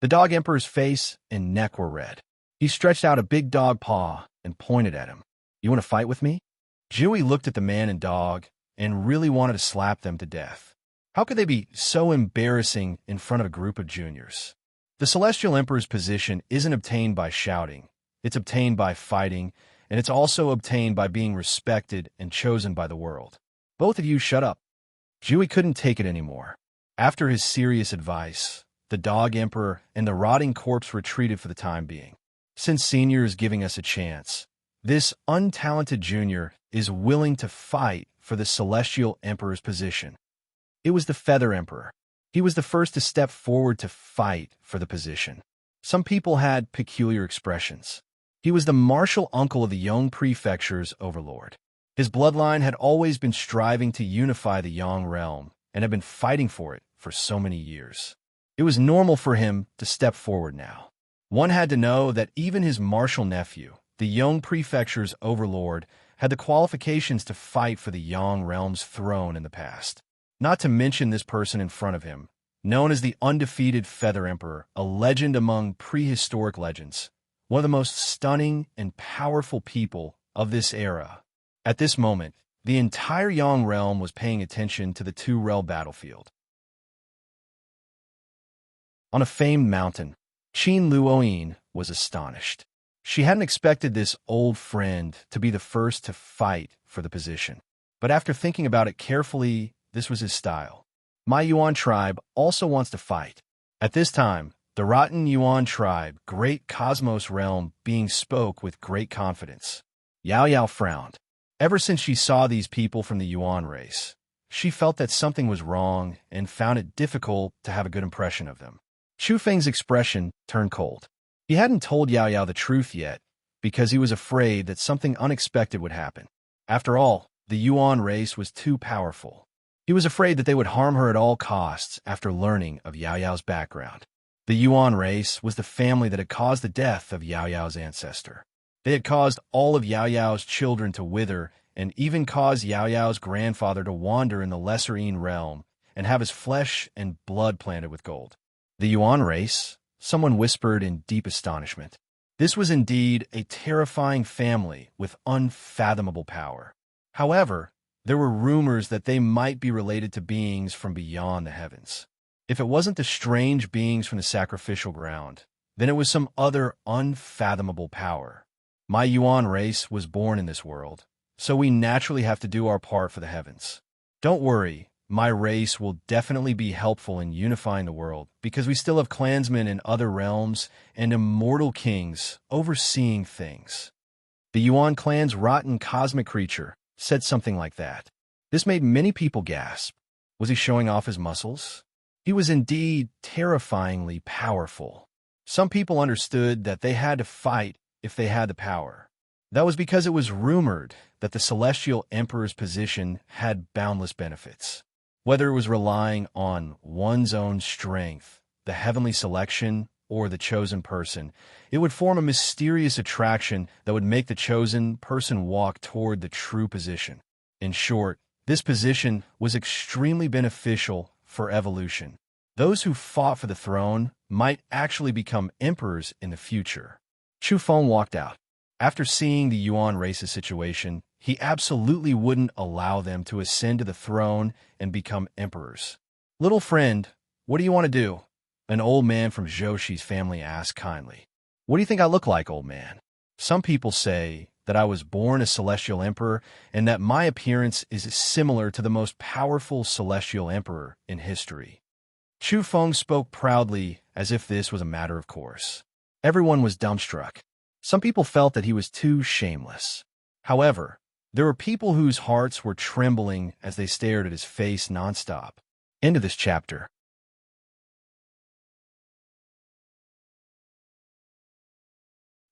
The Dog Emperor's face and neck were red. He stretched out a big dog paw and pointed at him. You want to fight with me? Joey looked at the man and dog and really wanted to slap them to death. How could they be so embarrassing in front of a group of juniors? The Celestial Emperor's position isn't obtained by shouting. It's obtained by fighting, and it's also obtained by being respected and chosen by the world. Both of you shut up. Joey couldn't take it anymore. After his serious advice, the Dog Emperor and the rotting corpse retreated for the time being. Since Senior is giving us a chance, this untalented junior is willing to fight for the Celestial Emperor's position. It was the Feather Emperor. He was the first to step forward to fight for the position. Some people had peculiar expressions. He was the martial uncle of the Yang Prefecture's overlord. His bloodline had always been striving to unify the Yang realm and had been fighting for it for so many years. It was normal for him to step forward now. One had to know that even his martial nephew, the Yang Prefecture's overlord, had the qualifications to fight for the Yang realm's throne in the past. Not to mention this person in front of him, known as the undefeated Feather Emperor, a legend among prehistoric legends, one of the most stunning and powerful people of this era. At this moment, the entire Yang realm was paying attention to the two-realm battlefield. On a famed mountain, Qin Luoyin was astonished. She hadn't expected this old friend to be the first to fight for the position. But after thinking about it carefully, this was his style. My Yuan tribe also wants to fight. At this time, the rotten Yuan tribe, great cosmos realm, being spoke with great confidence. Yao Yao frowned. Ever since she saw these people from the Yuan race, she felt that something was wrong and found it difficult to have a good impression of them. Chu Feng's expression turned cold. He hadn't told Yao Yao the truth yet because he was afraid that something unexpected would happen. After all, the Yuan race was too powerful. He was afraid that they would harm her at all costs after learning of Yao Yao's background. The Yuan race was the family that had caused the death of Yao Yao's ancestor. They had caused all of Yao Yao's children to wither and even caused Yao Yao's grandfather to wander in the serene realm and have his flesh and blood planted with gold. The Yuan race, someone whispered in deep astonishment. This was indeed a terrifying family with unfathomable power. However, there were rumors that they might be related to beings from beyond the heavens. If it wasn't the strange beings from the sacrificial ground, then it was some other unfathomable power. My Yuan race was born in this world, so we naturally have to do our part for the heavens. Don't worry, my race will definitely be helpful in unifying the world because we still have clansmen in other realms and immortal kings overseeing things. The Yuan clan's rotten cosmic creature said something like that. This made many people gasp. Was he showing off his muscles? He was indeed terrifyingly powerful. Some people understood that they had to fight if they had the power. That was because it was rumored that the Celestial Emperor's position had boundless benefits. Whether it was relying on one's own strength, the heavenly selection, or the chosen person, it would form a mysterious attraction that would make the chosen person walk toward the true position. In short, this position was extremely beneficial for evolution. Those who fought for the throne might actually become emperors in the future. Chu Feng walked out. After seeing the Yuan race's situation, he absolutely wouldn't allow them to ascend to the throne and become emperors. Little friend, what do you want to do? An old man from Zhoushi's family asked kindly. What do you think I look like, old man? Some people say that I was born a celestial emperor and that my appearance is similar to the most powerful celestial emperor in history. Chu Feng spoke proudly as if this was a matter of course. Everyone was dumbstruck. Some people felt that he was too shameless. However, there were people whose hearts were trembling as they stared at his face nonstop. End of this chapter.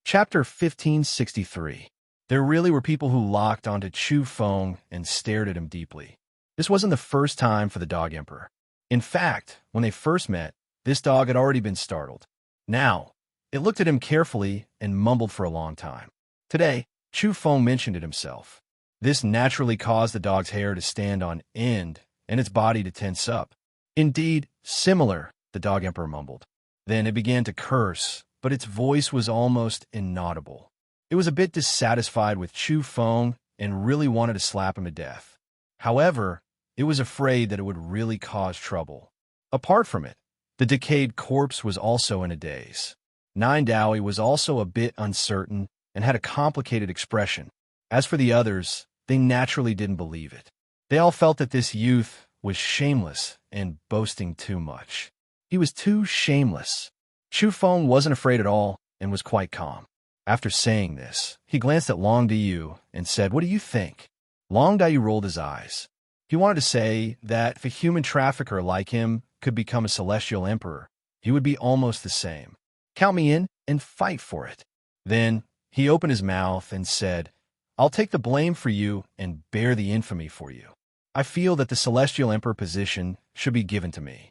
Chapter 1563. There really were people who locked onto Chu Feng and stared at him deeply. This wasn't the first time for the Dog Emperor. In fact, when they first met, this dog had already been startled. Now, it looked at him carefully and mumbled for a long time. Today, Chu Feng mentioned it himself. This naturally caused the dog's hair to stand on end and its body to tense up. Indeed, similar, the Dog Emperor mumbled. Then it began to curse, but its voice was almost inaudible. It was a bit dissatisfied with Chu Feng and really wanted to slap him to death. However, it was afraid that it would really cause trouble. Apart from it, the decayed corpse was also in a daze. Nine Dowie was also a bit uncertain and had a complicated expression. As for the others, they naturally didn't believe it. They all felt that this youth was shameless and boasting too much. He was too shameless. Chu Feng wasn't afraid at all and was quite calm. After saying this, he glanced at Long Diyu and said, "What do you think?" Long Diyu rolled his eyes. He wanted to say that if a human trafficker like him could become a celestial emperor, he would be almost the same. Count me in and fight for it. Then he opened his mouth and said, "I'll take the blame for you and bear the infamy for you. I feel that the celestial emperor position should be given to me."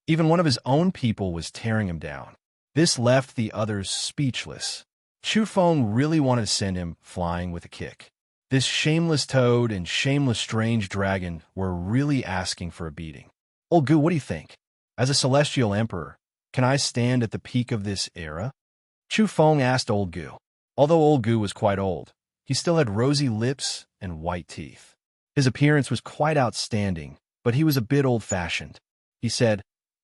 Even one of his own people was tearing him down. This left the others speechless. Chu Feng really wanted to send him flying with a kick. This shameless toad and shameless strange dragon were really asking for a beating. Old Gu, what do you think? As a celestial emperor, can I stand at the peak of this era? Chu Feng asked Old Gu. Although Old Gu was quite old, he still had rosy lips and white teeth. His appearance was quite outstanding, but he was a bit old-fashioned. He said,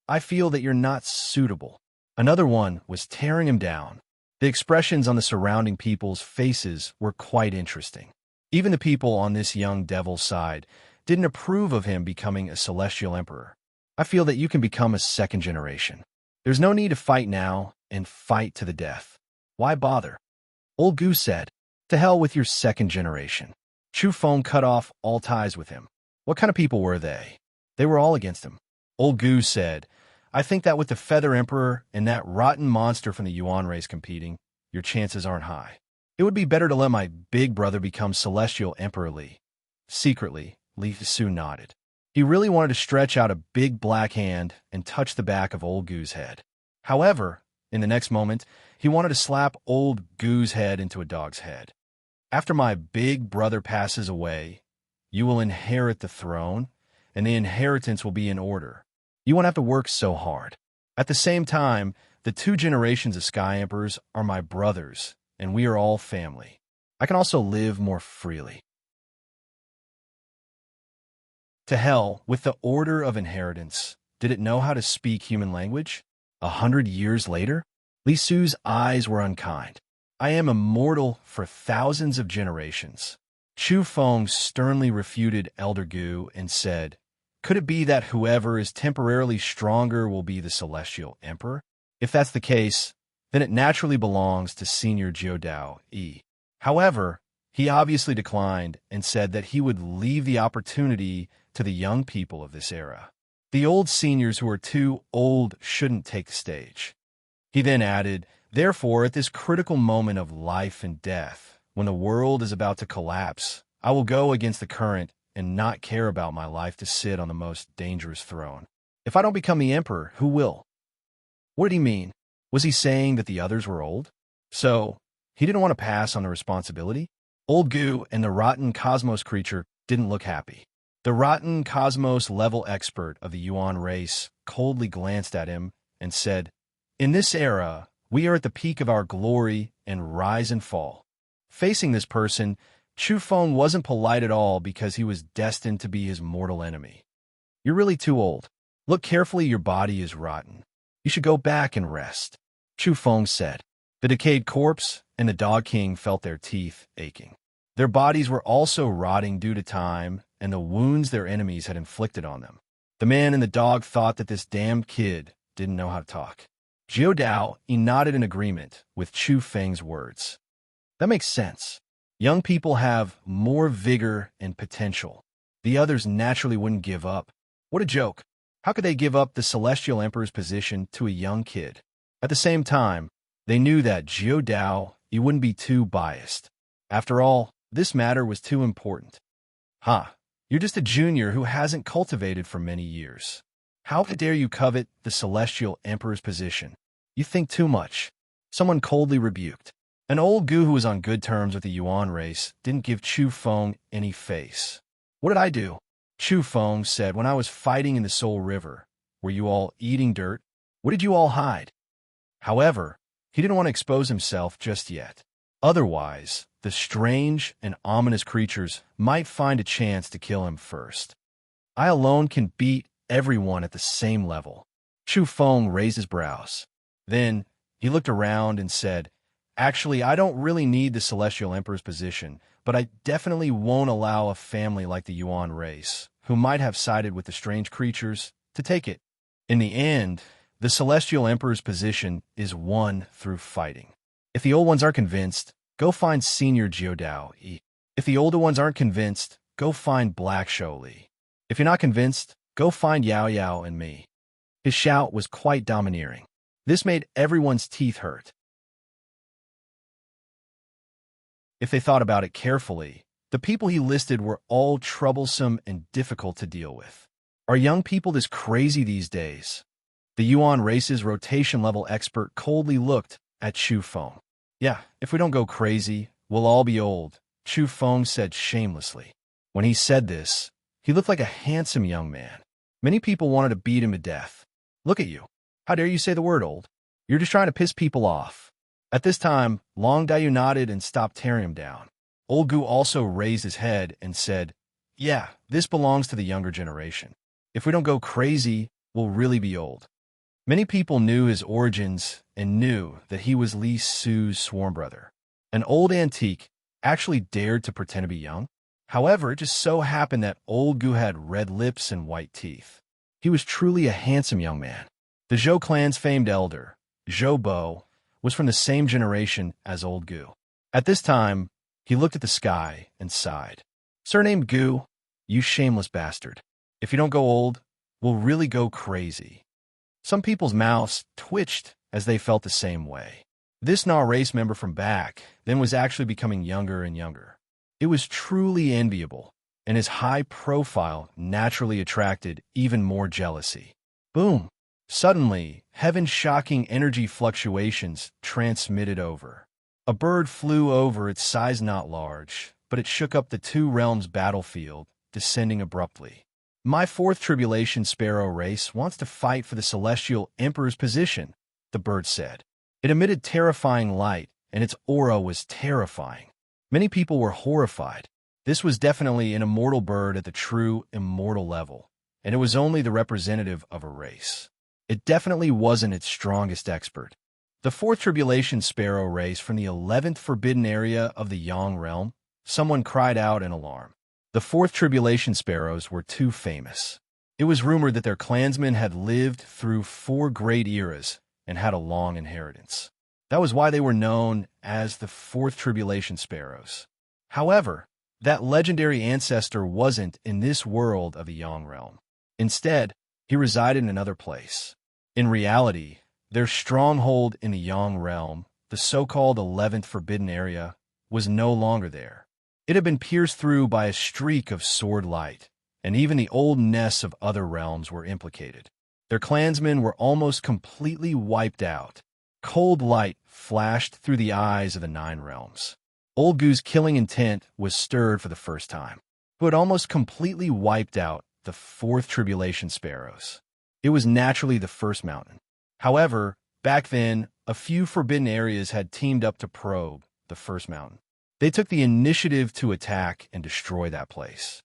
"I feel that you're not suitable." Another one was tearing him down. The expressions on the surrounding people's faces were quite interesting. Even the people on this young devil's side didn't approve of him becoming a celestial emperor. I feel that you can become a second generation. There's no need to fight now and fight to the death. Why bother? Old Gu said, "To hell with your second generation." Chu Feng cut off all ties with him. What kind of people were they? They were all against him. Old Gu said, "I think that with the Feather Emperor and that rotten monster from the Yuan race competing, your chances aren't high. It would be better to let my big brother become Celestial Emperor Li." Secretly, Li Su nodded. He really wanted to stretch out a big black hand and touch the back of Old Gu's head. However, in the next moment, he wanted to slap Old Gu's head into a dog's head. "After my big brother passes away, you will inherit the throne, and the inheritance will be in order. You won't have to work so hard. At the same time, the two generations of Sky Emperors are my brothers, and we are all family. I can also live more freely." To hell with the order of inheritance. Did it know how to speak human language? 100 years later? Li Su's eyes were unkind. I am immortal for thousands of generations. Chu Feng sternly refuted Elder Gu and said, could it be that whoever is temporarily stronger will be the celestial emperor? If that's the case, then it naturally belongs to Senior Jiodao Yi. However, he obviously declined and said that he would leave the opportunity to the young people of this era. The old seniors who are too old shouldn't take the stage. He then added, therefore, at this critical moment of life and death, when the world is about to collapse, I will go against the current and not care about my life to sit on the most dangerous throne. If I don't become the emperor, who will? What did he mean? Was he saying that the others were old? So, he didn't want to pass on the responsibility? Old Gu and the rotten cosmos creature didn't look happy. The rotten cosmos level expert of the Yuan race coldly glanced at him and said, in this era, we are at the peak of our glory and rise and fall. Facing this person, Chu Feng wasn't polite at all because he was destined to be his mortal enemy. You're really too old. Look carefully, your body is rotten. You should go back and rest, Chu Feng said. The decayed corpse and the Dog King felt their teeth aching. Their bodies were also rotting due to time and the wounds their enemies had inflicted on them. The man and the dog thought that this damned kid didn't know how to talk. Jiodao nodded in agreement with Chu Feng's words. That makes sense. Young people have more vigor and potential. The others naturally wouldn't give up. What a joke. How could they give up the Celestial Emperor's position to a young kid? At the same time, they knew that Jiodao wouldn't be too biased. After all, this matter was too important. You're just a junior who hasn't cultivated for many years. How dare you covet the Celestial Emperor's position? You think too much. Someone coldly rebuked. An old Gu who was on good terms with the Yuan race didn't give Chu Feng any face. What did I do? Chu Feng said, when I was fighting in the Soul River, were you all eating dirt? What did you all hide? However, he didn't want to expose himself just yet. Otherwise, the strange and ominous creatures might find a chance to kill him first. I alone can beat everyone at the same level. Chu Feng raised his brows. Then, he looked around and said, actually, I don't really need the Celestial Emperor's position, but I definitely won't allow a family like the Yuan race, who might have sided with the strange creatures, to take it. In the end, the Celestial Emperor's position is won through fighting. If the old ones aren't convinced, go find Senior Jiodao Yi. If the older ones aren't convinced, go find Black Shou Li. If you're not convinced, go find Yao Yao and me. His shout was quite domineering. This made everyone's teeth hurt. If they thought about it carefully, the people he listed were all troublesome and difficult to deal with. Are young people this crazy these days? The Yuan race's rotation level expert coldly looked at Chu Feng. Yeah, if we don't go crazy, we'll all be old, Chu Feng said shamelessly. When he said this, he looked like a handsome young man. Many people wanted to beat him to death. Look at you. How dare you say the word old? You're just trying to piss people off. At this time, Long Dayu nodded and stopped tearing him down. Old Gu also raised his head and said, yeah, this belongs to the younger generation. If we don't go crazy, we'll really be old. Many people knew his origins and knew that he was Li Su's swarm brother. An old antique actually dared to pretend to be young. However, it just so happened that old Gu had red lips and white teeth. He was truly a handsome young man. The Zhou clan's famed elder, Zhou Bo, was from the same generation as old Gu. At this time, he looked at the sky and sighed. Surnamed Gu, you shameless bastard. If you don't go old, we'll really go crazy. Some people's mouths twitched as they felt the same way. This Na race member from back then was actually becoming younger and younger. It was truly enviable, and his high profile naturally attracted even more jealousy. Boom! Suddenly, heaven-shocking energy fluctuations transmitted over. A bird flew over, its size not large, but it shook up the two realms' battlefield, descending abruptly. My fourth tribulation sparrow race wants to fight for the Celestial Emperor's position, the bird said. It emitted terrifying light, and its aura was terrifying. Many people were horrified. This was definitely an immortal bird at the true immortal level, and it was only the representative of a race. It definitely wasn't its strongest expert. The fourth tribulation sparrow race from the 11th forbidden area of the Yang realm, someone cried out in alarm. The fourth tribulation sparrows were too famous. It was rumored that their clansmen had lived through 4 great eras and had a long inheritance. That was why they were known as the fourth tribulation sparrows. However, that legendary ancestor wasn't in this world of the Yang realm. Instead, he resided in another place. In reality, their stronghold in the Yang realm, the so-called 11th forbidden area, was no longer there. It had been pierced through by a streak of sword light, and even the old nests of other realms were implicated. Their clansmen were almost completely wiped out. Cold light flashed through the eyes of the 9 realms. Old Goo's killing intent was stirred for the first time, who had almost completely wiped out the fourth tribulation sparrows. It was naturally the first mountain. However, back then, a few forbidden areas had teamed up to probe the first mountain. They took the initiative to attack and destroy that place.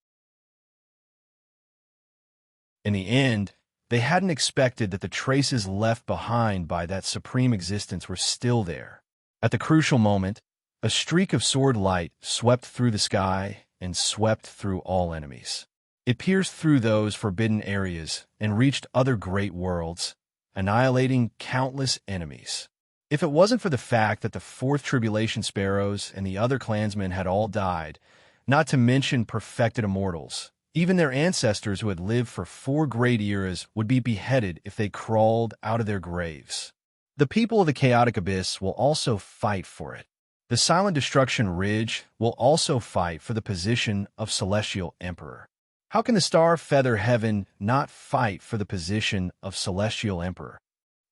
In the end, they hadn't expected that the traces left behind by that supreme existence were still there. At the crucial moment, a streak of sword light swept through the sky and swept through all enemies. It pierced through those forbidden areas and reached other great worlds, annihilating countless enemies. If it wasn't for the fact that the fourth tribulation sparrows and the other clansmen had all died, not to mention perfected immortals, even their ancestors who had lived for 4 great eras would be beheaded if they crawled out of their graves. The people of the chaotic abyss will also fight for it. The Silent Destruction Ridge will also fight for the position of Celestial Emperor. How can the Star Feather Heaven not fight for the position of Celestial Emperor?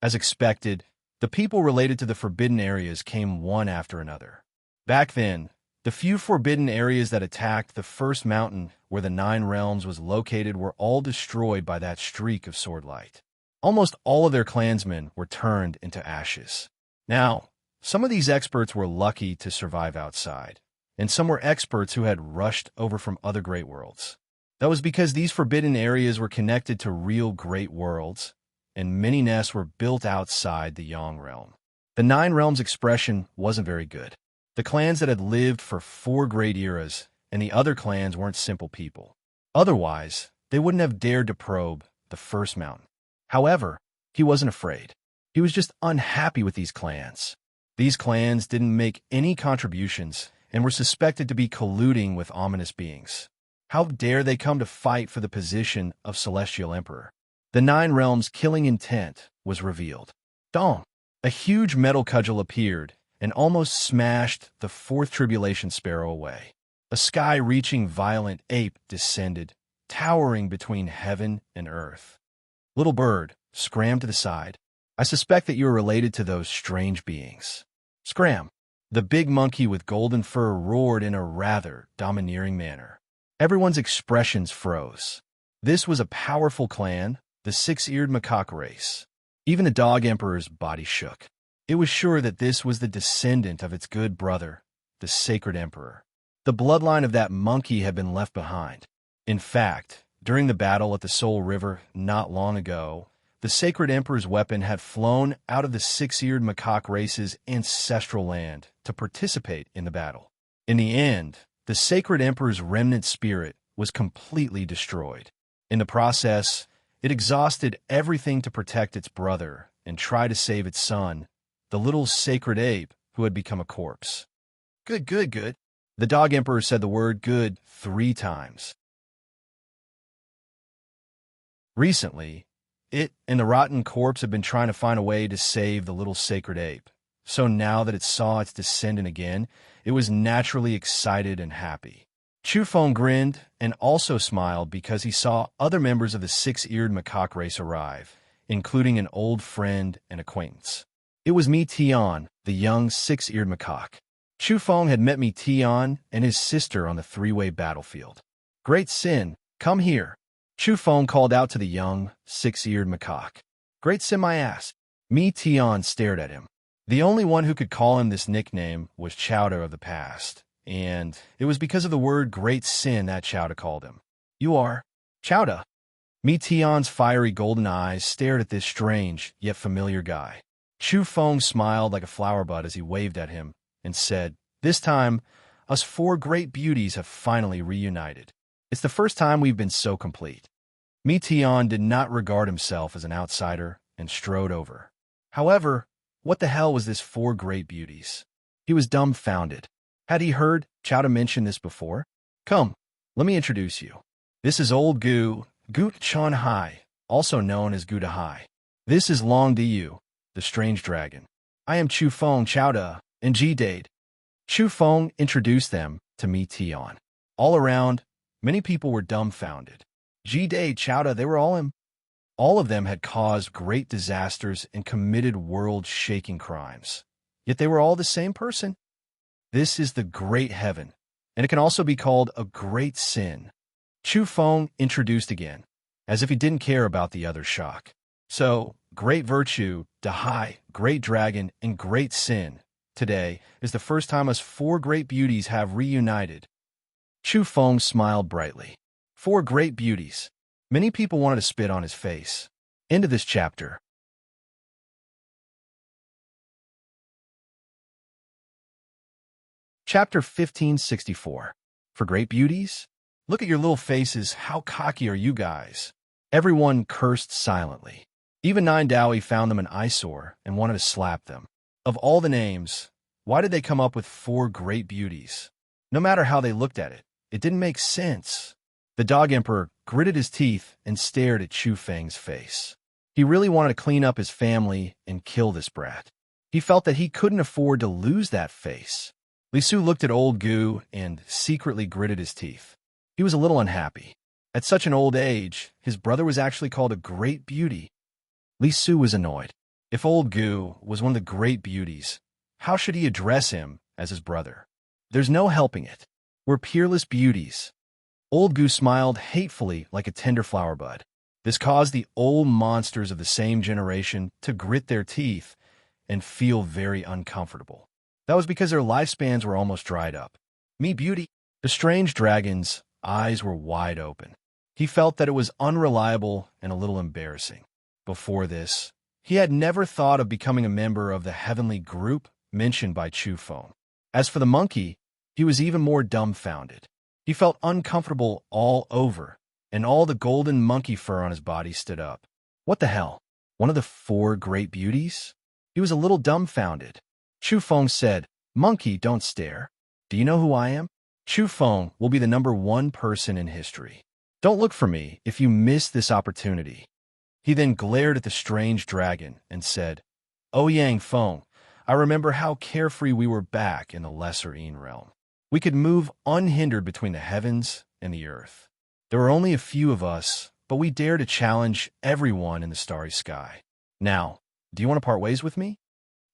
As expected, the people related to the forbidden areas came one after another. Back then, the few forbidden areas that attacked the first mountain where the 9 realms was located were all destroyed by that streak of sword light. Almost all of their clansmen were turned into ashes. Now, some of these experts were lucky to survive outside, and some were experts who had rushed over from other great worlds. That was because these forbidden areas were connected to real great worlds, and many nests were built outside the Yang realm. The 9 realms expression wasn't very good. The clans that had lived for 4 great eras and the other clans weren't simple people. Otherwise, they wouldn't have dared to probe the first mountain. However, he wasn't afraid. He was just unhappy with these clans. These clans didn't make any contributions and were suspected to be colluding with ominous beings. How dare they come to fight for the position of Celestial Emperor? The 9 realms' killing intent was revealed. Dong! A huge metal cudgel appeared and almost smashed the fourth tribulation sparrow away. A sky-reaching violent ape descended, towering between heaven and earth. Little bird, scram to the side. I suspect that you are related to those strange beings. Scram! The big monkey with golden fur roared in a rather domineering manner. Everyone's expressions froze. This was a powerful clan, the 6-eared macaque race. Even the dog emperor's body shook. It was sure that this was the descendant of its good brother, the sacred emperor. The bloodline of that monkey had been left behind. In fact, during the battle at the Soul River not long ago, the sacred emperor's weapon had flown out of the 6-eared macaque race's ancestral land to participate in the battle. In the end, the sacred emperor's remnant spirit was completely destroyed. In the process, it exhausted everything to protect its brother and try to save its son, the little sacred ape who had become a corpse. Good, good, good. The dog emperor said the word good 3 times. Recently, it and the rotten corpse had been trying to find a way to save the little sacred ape. So now that it saw its descendant again, it was naturally excited and happy. Chufeng grinned and also smiled because he saw other members of the 6-eared macaque race arrive, including an old friend and acquaintance. It was Mi Tian, the young 6-eared macaque. Chufeng had met Mi Tian and his sister on the 3-way battlefield. Great Sin, come here. Chufeng called out to the young 6-eared macaque. Great Sin, my ass. Mi Tian stared at him. The only one who could call him this nickname was Chowder of the past, and it was because of the word great sin that Chowda called him. You are Chowda. Meteon's fiery golden eyes stared at this strange yet familiar guy. Chu Feng smiled like a flower bud as he waved at him and said, "This time, us four great beauties have finally reunited. It's the first time we've been so complete." Meteon did not regard himself as an outsider and strode over. However, what the hell was this four great beauties? He was dumbfounded. Had he heard Chowda mention this before? Come, let me introduce you. This is Old Gu Chun Hai, also known as Gu Hai. This is Long Diyu, the strange dragon. I am Chu Feng Chowda and Ji Dade. Chu Feng introduced them to Meteon. All around, many people were dumbfounded. Ji Dade, Chowda, they were all him. All of them had caused great disasters and committed world-shaking crimes. Yet they were all the same person. This is the great heaven, and it can also be called a great sin. Chu Feng introduced again, as if he didn't care about the other's shock. So, great virtue, Dahai, great dragon, and great sin, today is the first time us four great beauties have reunited. Chu Feng smiled brightly. Four great beauties. Many people wanted to spit on his face. End of this chapter. Chapter 1564. For great beauties? Look at your little faces. How cocky are you guys? Everyone cursed silently. Even Nine Dowie found them an eyesore and wanted to slap them. Of all the names, why did they come up with four great beauties? No matter how they looked at it, it didn't make sense. The Dog Emperor gritted his teeth and stared at Chu Feng's face. He really wanted to clean up his family and kill this brat. He felt that he couldn't afford to lose that face. Li Su looked at old Gu and secretly gritted his teeth. He was a little unhappy. At such an old age, his brother was actually called a great beauty. Li Su was annoyed. If old Gu was one of the great beauties, how should he address him as his brother? There's no helping it. We're peerless beauties. Old Gu smiled hatefully like a tender flower bud. This caused the old monsters of the same generation to grit their teeth and feel very uncomfortable. That was because their lifespans were almost dried up. Me beauty. The strange dragon's eyes were wide open. He felt that it was unreliable and a little embarrassing. Before this, he had never thought of becoming a member of the heavenly group mentioned by Chu Feng. As for the monkey, he was even more dumbfounded. He felt uncomfortable all over, and all the golden monkey fur on his body stood up. What the hell? One of the four great beauties? He was a little dumbfounded. Chu Feng said, "Monkey, don't stare. Do you know who I am? Chu Feng will be the #1 person in history. Don't look for me if you miss this opportunity." He then glared at the strange dragon and said, "O Yang Feng, I remember how carefree we were back in the serene realm. We could move unhindered between the heavens and the earth. There were only a few of us, but we dared to challenge everyone in the starry sky. Now, do you want to part ways with me?"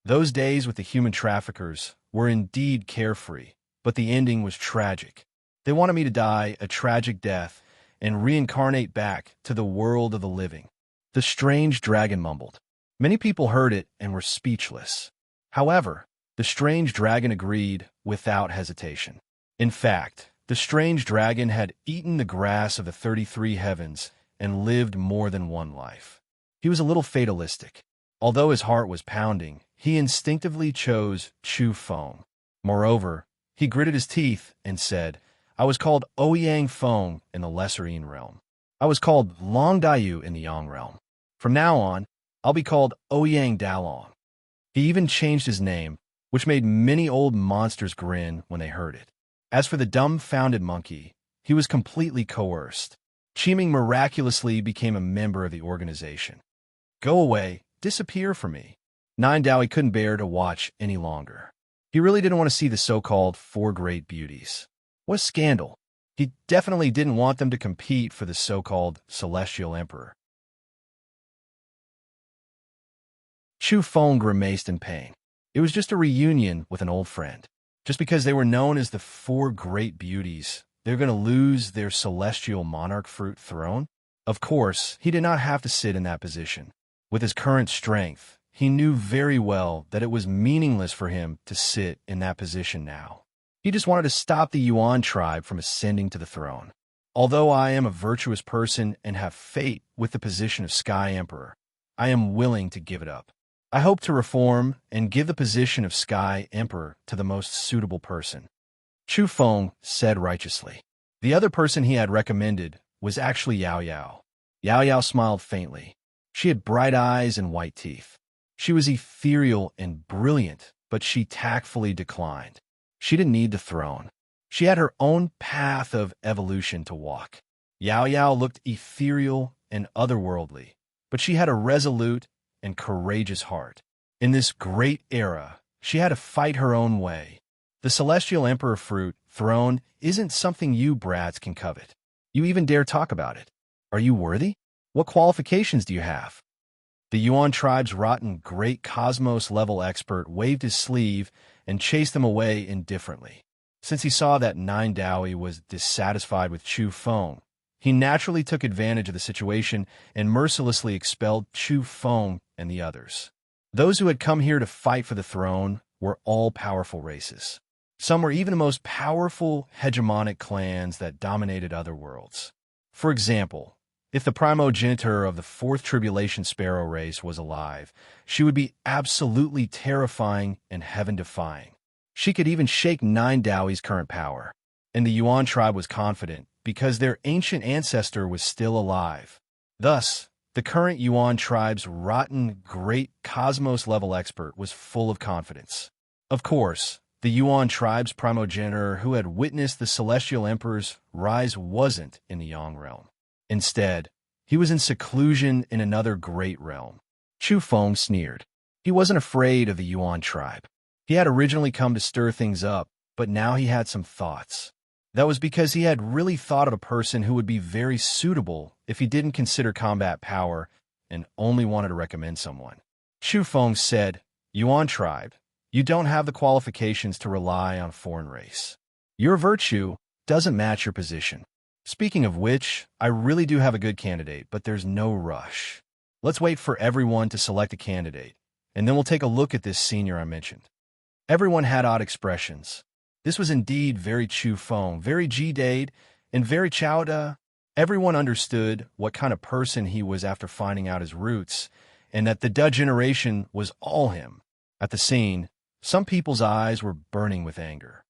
Those days with the human traffickers were indeed carefree, but the ending was tragic. They wanted me to die a tragic death and reincarnate back to the world of the living. The strange dragon mumbled. Many people heard it and were speechless. However, the strange dragon agreed without hesitation. In fact, the strange dragon had eaten the grass of the 33 heavens and lived more than one life. He was a little fatalistic. Although his heart was pounding, he instinctively chose Chu Feng. Moreover, he gritted his teeth and said, "I was called Ouyang Feng in the serene realm. I was called Long Diyu in the Yang realm. From now on, I'll be called Ouyang Dalong." He even changed his name, which made many old monsters grin when they heard it. As for the dumbfounded monkey, he was completely coerced. Chiming miraculously became a member of the organization. "Go away, disappear from me." Nine Dowie couldn't bear to watch any longer. He really didn't want to see the so-called four great beauties. What a scandal. He definitely didn't want them to compete for the so-called Celestial Emperor. Chu Feng grimaced in pain. It was just a reunion with an old friend. Just because they were known as the four great beauties, they're going to lose their celestial monarch fruit throne? Of course, he did not have to sit in that position. With his current strength, he knew very well that it was meaningless for him to sit in that position now. He just wanted to stop the Yuan tribe from ascending to the throne. Although I am a virtuous person and have fate with the position of Sky Emperor, I am willing to give it up. I hope to reform and give the position of Sky Emperor to the most suitable person. Chu Feng said righteously. The other person he had recommended was actually Yao Yao. Yao Yao smiled faintly. She had bright eyes and white teeth. She was ethereal and brilliant, but she tactfully declined. She didn't need the throne. She had her own path of evolution to walk. Yao Yao looked ethereal and otherworldly, but she had a resolute and courageous heart. In this great era, she had to fight her own way. The Celestial Emperor fruit, throne, isn't something you brats can covet. You even dare talk about it. Are you worthy? What qualifications do you have? The Yuan tribe's rotten great cosmos-level expert waved his sleeve and chased them away indifferently. Since he saw that Nine Dowie was dissatisfied with Chu Feng, he naturally took advantage of the situation and mercilessly expelled Chu Feng and the others. Those who had come here to fight for the throne were all powerful races. Some were even the most powerful hegemonic clans that dominated other worlds. For example, if the primogenitor of the Fourth Tribulation Sparrow race was alive, she would be absolutely terrifying and heaven-defying. She could even shake Nine Dowie's current power. And the Yuan tribe was confident because their ancient ancestor was still alive. Thus, the current Yuan tribe's rotten, great cosmos-level expert was full of confidence. Of course, the Yuan tribe's primogenitor who had witnessed the Celestial Emperor's rise wasn't in the Yang realm. Instead, he was in seclusion in another great realm. Chu Feng sneered. He wasn't afraid of the Yuan tribe. He had originally come to stir things up, but now he had some thoughts. That was because he had really thought of a person who would be very suitable if he didn't consider combat power and only wanted to recommend someone. Chu Feng said, Yuan tribe, you don't have the qualifications to rely on a foreign race. Your virtue doesn't match your position. Speaking of which, I really do have a good candidate, but there's no rush. Let's wait for everyone to select a candidate, and then we'll take a look at this senior I mentioned. Everyone had odd expressions. This was indeed very Chu Feng, very G-Dade, and very Chowda. Everyone understood what kind of person he was after finding out his roots, and that the Da generation was all him. At the scene, some people's eyes were burning with anger.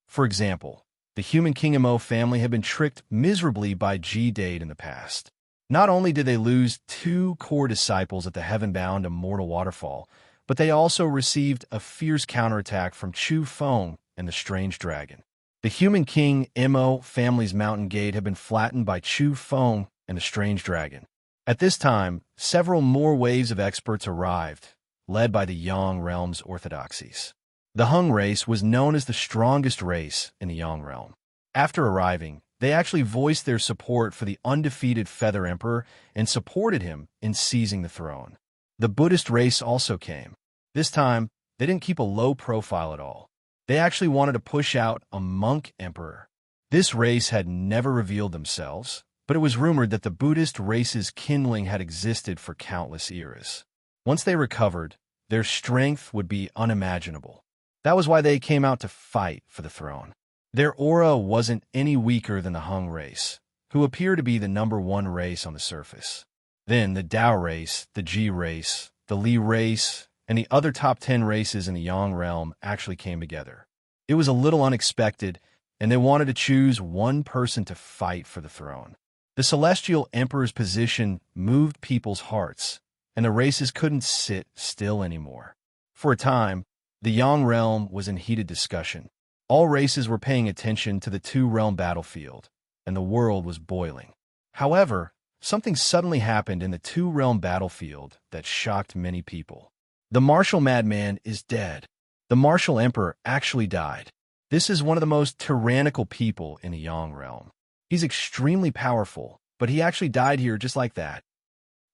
For example, the human King Mo family had been tricked miserably by G-Dade in the past. Not only did they lose 2 core disciples at the heaven-bound Immortal Waterfall, but they also received a fierce counterattack from Chu Feng and the Strange Dragon. The human King Mo family's mountain gate had been flattened by Chu Feng and the Strange Dragon. At this time, several more waves of experts arrived, led by the Yang realm's orthodoxies. The Hung race was known as the strongest race in the Yang realm. After arriving, they actually voiced their support for the undefeated Feather Emperor and supported him in seizing the throne. The Buddhist race also came. This time, they didn't keep a low profile at all. They actually wanted to push out a monk emperor. This race had never revealed themselves, but it was rumored that the Buddhist race's kindling had existed for countless eras. Once they recovered, their strength would be unimaginable. That was why they came out to fight for the throne. Their aura wasn't any weaker than the Hung race, who appear to be the #1 race on the surface. Then the Dao race, the Ji race, the Li race, and the other top 10 races in the Yang realm actually came together. It was a little unexpected, and they wanted to choose one person to fight for the throne. The Celestial Emperor's position moved people's hearts, and the races couldn't sit still anymore. For a time, the Yang realm was in heated discussion. All races were paying attention to the 2-realm battlefield, and the world was boiling. However, something suddenly happened in the 2-realm battlefield that shocked many people. The martial madman is dead. The martial emperor actually died. This is one of the most tyrannical people in the Yang realm. He's extremely powerful, but he actually died here just like that.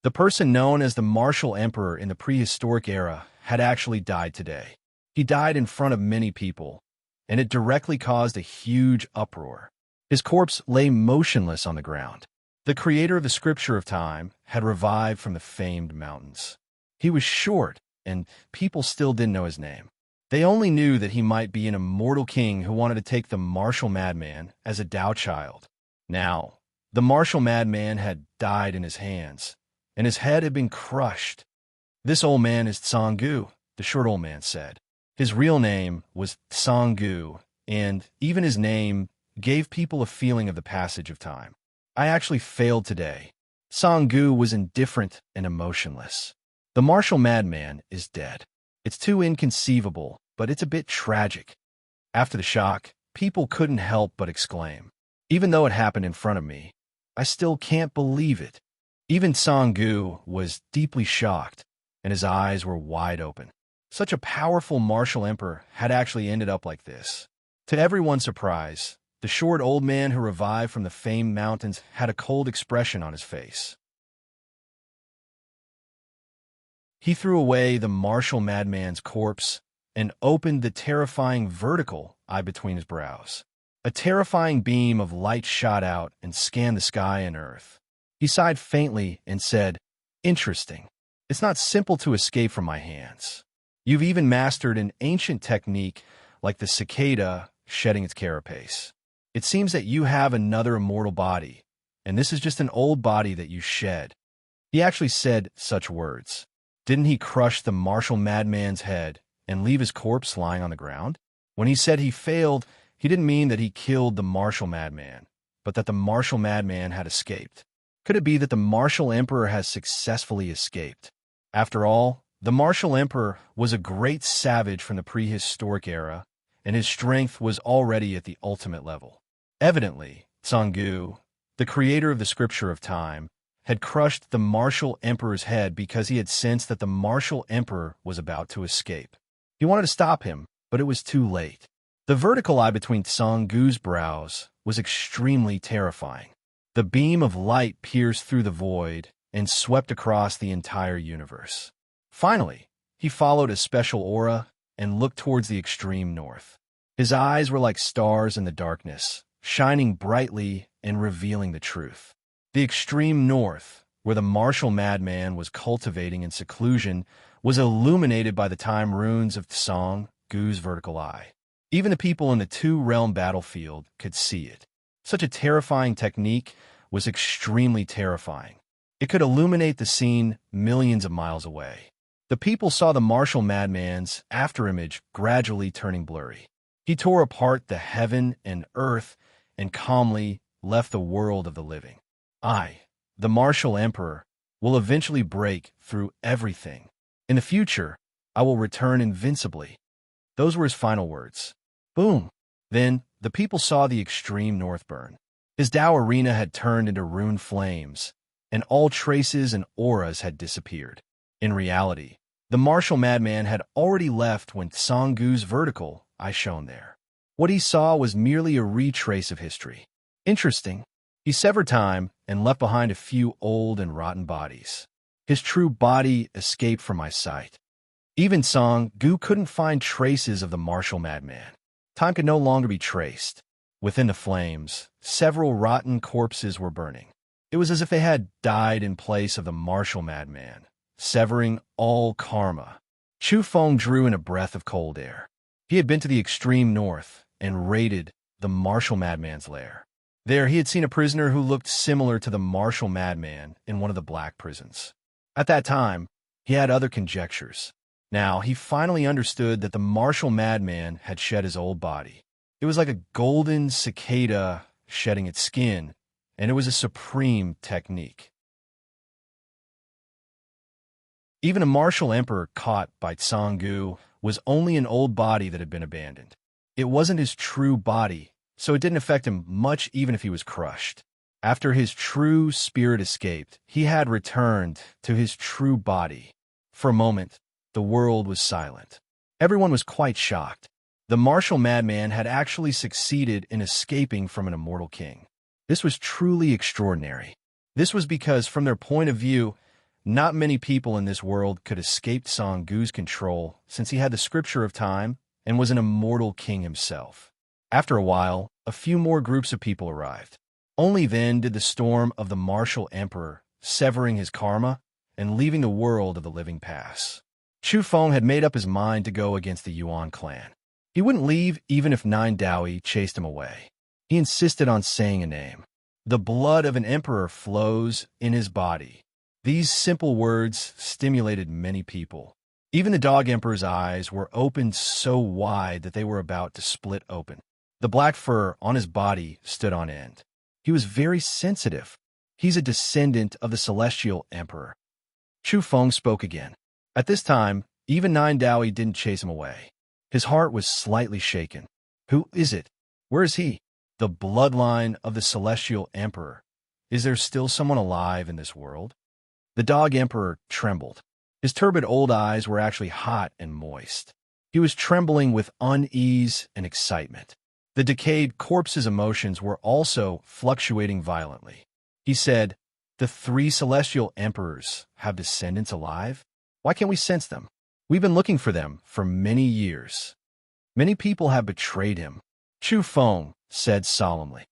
The person known as the martial emperor in the prehistoric era had actually died today. He died in front of many people, and it directly caused a huge uproar. His corpse lay motionless on the ground. The creator of the scripture of time had revived from the famed mountains. He was short, and people still didn't know his name. They only knew that he might be an immortal king who wanted to take the martial madman as a Tao child. Now, the martial madman had died in his hands, and his head had been crushed. "This old man is Tsang-gu," the short old man said. His real name was Tsang-gu, and even his name gave people a feeling of the passage of time. "I actually failed today." Tsang-gu was indifferent and emotionless. "The martial madman is dead. It's too inconceivable, but it's a bit tragic." After the shock, people couldn't help but exclaim. "Even though it happened in front of me, I still can't believe it." Even Tsang-gu was deeply shocked, and his eyes were wide open. Such a powerful martial emperor had actually ended up like this. To everyone's surprise, the short old man who revived from the famed mountains had a cold expression on his face. He threw away the martial madman's corpse and opened the terrifying vertical eye between his brows. A terrifying beam of light shot out and scanned the sky and earth. He sighed faintly and said, "Interesting. It's not simple to escape from my hands. You've even mastered an ancient technique like the cicada shedding its carapace. It seems that you have another immortal body, and this is just an old body that you shed." He actually said such words. Didn't he crush the martial madman's head and leave his corpse lying on the ground? When he said he failed, he didn't mean that he killed the martial madman, but that the martial madman had escaped. Could it be that the martial emperor has successfully escaped? After all, the martial emperor was a great savage from the prehistoric era, and his strength was already at the ultimate level. Evidently, Tsang-gu, the creator of the scripture of time, had crushed the martial emperor's head because he had sensed that the martial emperor was about to escape. He wanted to stop him, but it was too late. The vertical eye between Tsang-gu's brows was extremely terrifying. The beam of light pierced through the void and swept across the entire universe. Finally, he followed a special aura and looked towards the extreme north. His eyes were like stars in the darkness, shining brightly and revealing the truth. The extreme north, where the martial madman was cultivating in seclusion, was illuminated by the time runes of Tsang-gu's vertical eye. Even the people in the two-realm battlefield could see it. Such a terrifying technique was extremely terrifying. It could illuminate the scene millions of miles away. The people saw the martial madman's afterimage gradually turning blurry. He tore apart the heaven and earth and calmly left the world of the living. "I, the martial emperor, will eventually break through everything. In the future, I will return invincibly." Those were his final words. Boom! Then, the people saw the extreme north burn. His Tao arena had turned into ruined flames, and all traces and auras had disappeared. In reality, the martial madman had already left when Tsang-gu's vertical eye shone there. What he saw was merely a retrace of history. Interesting. He severed time and left behind a few old and rotten bodies. His true body escaped from my sight. Even Tsang-gu couldn't find traces of the martial madman. Time could no longer be traced. Within the flames, several rotten corpses were burning. It was as if they had died in place of the martial madman, severing all karma. Chu Feng drew in a breath of cold air. He had been to the extreme north and raided the martial madman's lair. There he had seen a prisoner who looked similar to the martial madman in one of the black prisons. At that time, he had other conjectures. Now, he finally understood that the martial madman had shed his old body. It was like a golden cicada shedding its skin, and it was a supreme technique. Even a martial emperor caught by Tsang-gu was only an old body that had been abandoned. It wasn't his true body, so it didn't affect him much even if he was crushed. After his true spirit escaped, he had returned to his true body. For a moment, the world was silent. Everyone was quite shocked. The martial madman had actually succeeded in escaping from an immortal king. This was truly extraordinary. This was because, from their point of view, not many people in this world could escape Tsang-gu's control since he had the scripture of time and was an immortal king himself. After a while, a few more groups of people arrived. Only then did the storm of the martial emperor, severing his karma and leaving the world of the living pass. Chu Feng had made up his mind to go against the Yuan clan. He wouldn't leave even if Nine Daoi chased him away. He insisted on saying a name. The blood of an emperor flows in his body. These simple words stimulated many people. Even the dog emperor's eyes were opened so wide that they were about to split open. The black fur on his body stood on end. He was very sensitive. He's a descendant of the celestial emperor. Chu Feng spoke again. At this time, even Nine Daoi didn't chase him away. His heart was slightly shaken. Who is it? Where is he? The bloodline of the celestial emperor. Is there still someone alive in this world? The dog emperor trembled. His turbid old eyes were actually hot and moist. He was trembling with unease and excitement. The decayed corpse's emotions were also fluctuating violently. He said, "The three celestial emperors have descendants alive? Why can't we sense them? We've been looking for them for many years. Many people have betrayed him." Chu Feng said solemnly.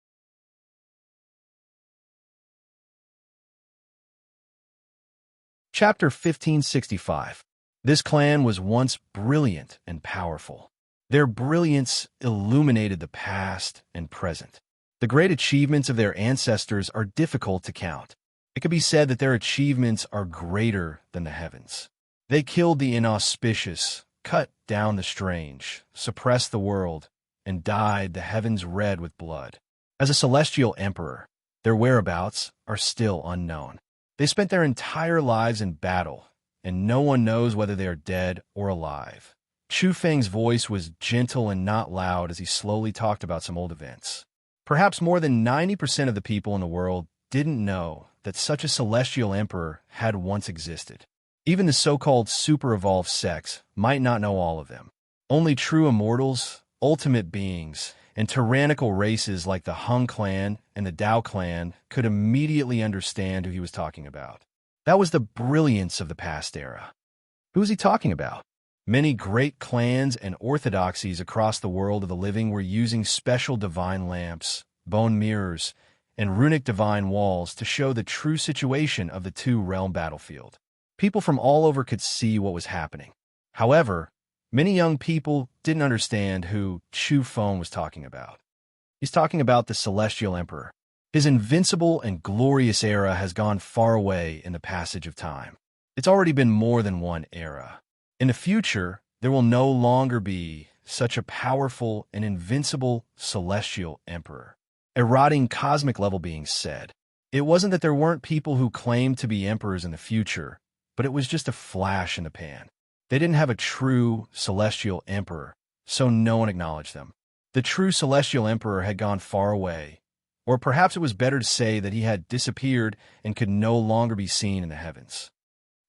Chapter 1565. This clan was once brilliant and powerful. Their brilliance illuminated the past and present. The great achievements of their ancestors are difficult to count. It could be said that their achievements are greater than the heavens. They killed the inauspicious, cut down the strange, suppressed the world, and dyed the heavens red with blood. As a celestial emperor, their whereabouts are still unknown. They spent their entire lives in battle, and no one knows whether they are dead or alive. Chu Feng's voice was gentle and not loud as he slowly talked about some old events. Perhaps more than 90% of the people in the world didn't know that such a celestial emperor had once existed. Even the so-called super-evolved sects might not know all of them. Only true immortals, ultimate beings, and tyrannical races like the Hung clan and the Dao clan could immediately understand who he was talking about. That was the brilliance of the past era. Who was he talking about? Many great clans and orthodoxies across the world of the living were using special divine lamps, bone mirrors, and runic divine walls to show the true situation of the two-realm battlefield. People from all over could see what was happening. However, many young people didn't understand who Chu Feng was talking about. He's talking about the Celestial Emperor. His invincible and glorious era has gone far away in the passage of time. It's already been more than one era. In the future, there will no longer be such a powerful and invincible Celestial Emperor. A rotting cosmic level being said. It wasn't that there weren't people who claimed to be emperors in the future, but it was just a flash in the pan. They didn't have a true celestial emperor, so no one acknowledged them. The true celestial emperor had gone far away, or perhaps it was better to say that he had disappeared and could no longer be seen in the heavens.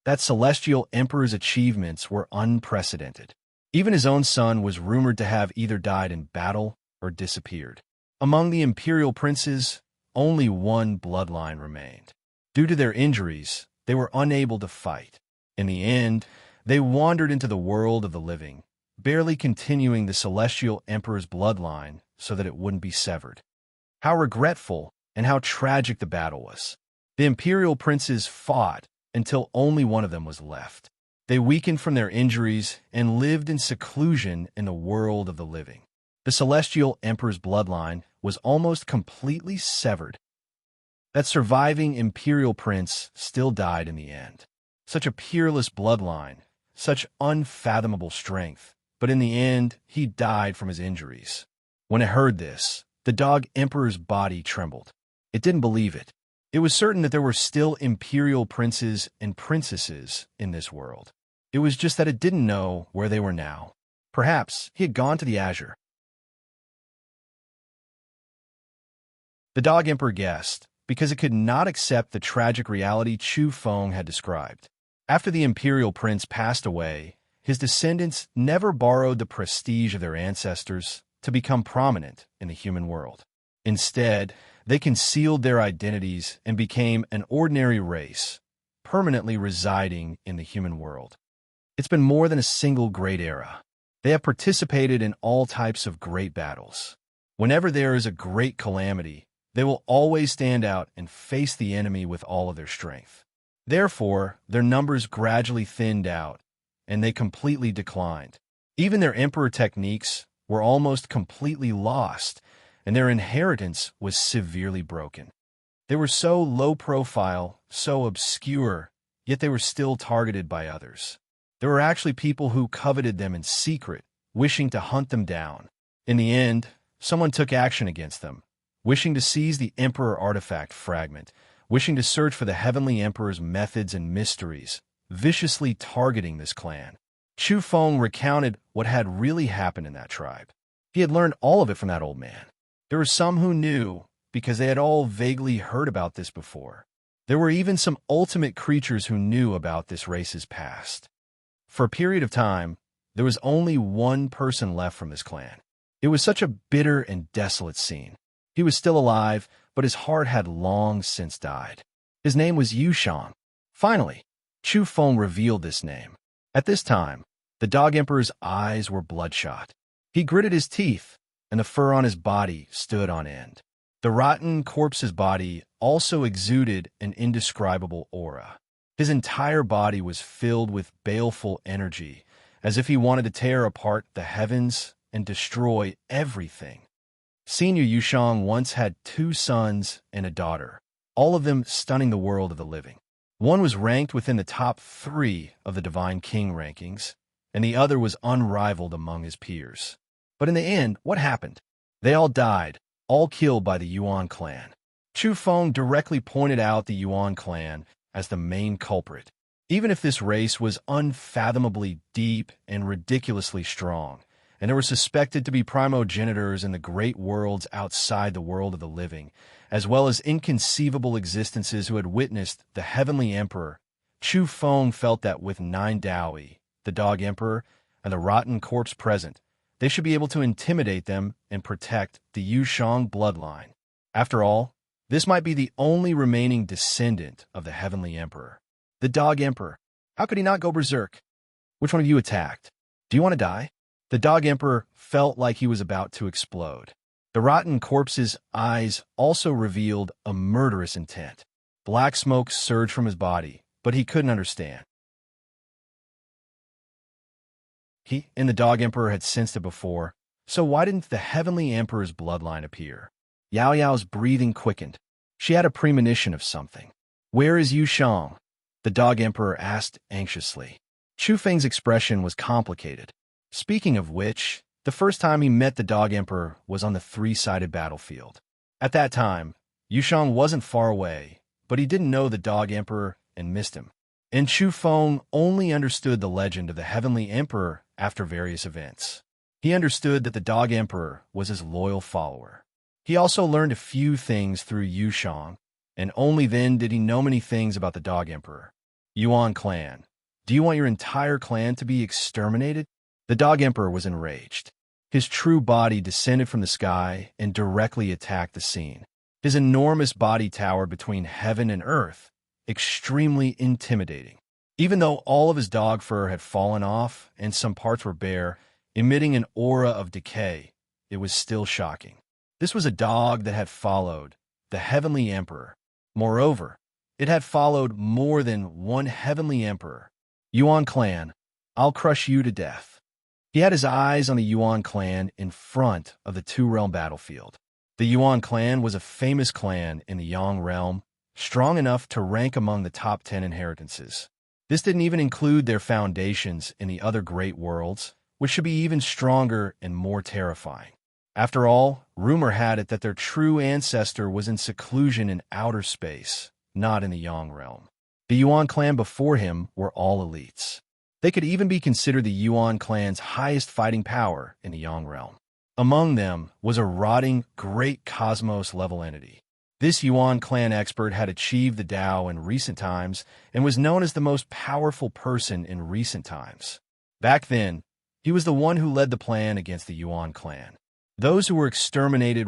That celestial emperor's achievements were unprecedented. Even his own son was rumored to have either died in battle or disappeared. Among the imperial princes, only one bloodline remained. Due to their injuries, they were unable to fight. In the end, they wandered into the world of the living, barely continuing the celestial emperor's bloodline so that it wouldn't be severed. How regretful and how tragic the battle was. The imperial princes fought until only one of them was left. They weakened from their injuries and lived in seclusion in the world of the living. The celestial emperor's bloodline was almost completely severed. That surviving imperial prince still died in the end. Such a peerless bloodline, such unfathomable strength, but in the end, he died from his injuries. When it heard this, the dog emperor's body trembled. It didn't believe it. It was certain that there were still imperial princes and princesses in this world. It was just that it didn't know where they were now. Perhaps he had gone to the Azure. The dog emperor guessed, because it could not accept the tragic reality Chu Feng had described. After the imperial prince passed away, his descendants never borrowed the prestige of their ancestors to become prominent in the human world. Instead, they concealed their identities and became an ordinary race, permanently residing in the human world. It's been more than a single great era. They have participated in all types of great battles. Whenever there is a great calamity, they will always stand out and face the enemy with all of their strength. Therefore, their numbers gradually thinned out, and they completely declined. Even their emperor techniques were almost completely lost, and their inheritance was severely broken. They were so low profile, so obscure, yet they were still targeted by others. There were actually people who coveted them in secret, wishing to hunt them down. In the end, someone took action against them, wishing to seize the Emperor artifact fragment, wishing to search for the Heavenly Emperor's methods and mysteries, viciously targeting this clan. Chu Feng recounted what had really happened in that tribe. He had learned all of it from that old man. There were some who knew, because they had all vaguely heard about this before. There were even some ultimate creatures who knew about this race's past. For a period of time, there was only one person left from this clan. It was such a bitter and desolate scene. He was still alive, but his heart had long since died. His name was Yushang. Finally, Chu Feng revealed this name. At this time, the Dog Emperor's eyes were bloodshot. He gritted his teeth, and the fur on his body stood on end. The rotten corpse's body also exuded an indescribable aura. His entire body was filled with baleful energy, as if he wanted to tear apart the heavens and destroy everything. Senior Yushang once had 2 sons and a daughter, all of them stunning the world of the living. One was ranked within the top 3 of the Divine King rankings, and the other was unrivaled among his peers. But in the end, what happened? They all died, all killed by the Yuan clan. Chu Feng directly pointed out the Yuan clan as the main culprit. Even if this race was unfathomably deep and ridiculously strong, and there were suspected to be primogenitors in the great worlds outside the world of the living, as well as inconceivable existences who had witnessed the Heavenly Emperor, Chu Feng felt that with 9 Daoi, the Dog Emperor, and the rotten corpse present, they should be able to intimidate them and protect the Yushang bloodline. After all, this might be the only remaining descendant of the Heavenly Emperor. The Dog Emperor. How could he not go berserk? Which one of you attacked? Do you want to die? The Dog Emperor felt like he was about to explode. The rotten corpse's eyes also revealed a murderous intent. Black smoke surged from his body, but he couldn't understand. He and the Dog Emperor had sensed it before, so why didn't the Heavenly Emperor's bloodline appear? Yao Yao's breathing quickened. She had a premonition of something. Where is Yushang? The Dog Emperor asked anxiously. Chu Feng's expression was complicated. Speaking of which, the first time he met the Dog Emperor was on the 3-sided battlefield. At that time, Yushang wasn't far away, but he didn't know the Dog Emperor and missed him. And Chu Feng only understood the legend of the Heavenly Emperor after various events. He understood that the Dog Emperor was his loyal follower. He also learned a few things through Yushang, and only then did he know many things about the Dog Emperor. Yuan clan. Do you want your entire clan to be exterminated? The Dog Emperor was enraged. His true body descended from the sky and directly attacked the scene. His enormous body towered between heaven and earth, extremely intimidating. Even though all of his dog fur had fallen off and some parts were bare, emitting an aura of decay, it was still shocking. This was a dog that had followed the Heavenly Emperor. Moreover, it had followed more than one Heavenly Emperor. Yuan clan, I'll crush you to death. He had his eyes on the Yuan clan in front of the 2-realm battlefield. The Yuan clan was a famous clan in the Yang realm, strong enough to rank among the top 10 inheritances. This didn't even include their foundations in the other great worlds, which should be even stronger and more terrifying. After all, rumor had it that their true ancestor was in seclusion in outer space, not in the Yang realm. The Yuan clan before him were all elites. They could even be considered the Yuan clan's highest fighting power in the Yang realm. Among them was a rotting, great cosmos-level entity. This Yuan clan expert had achieved the Tao in recent times and was known as the most powerful person in recent times. Back then, he was the one who led the plan against the Yuan clan. Those who were exterminated,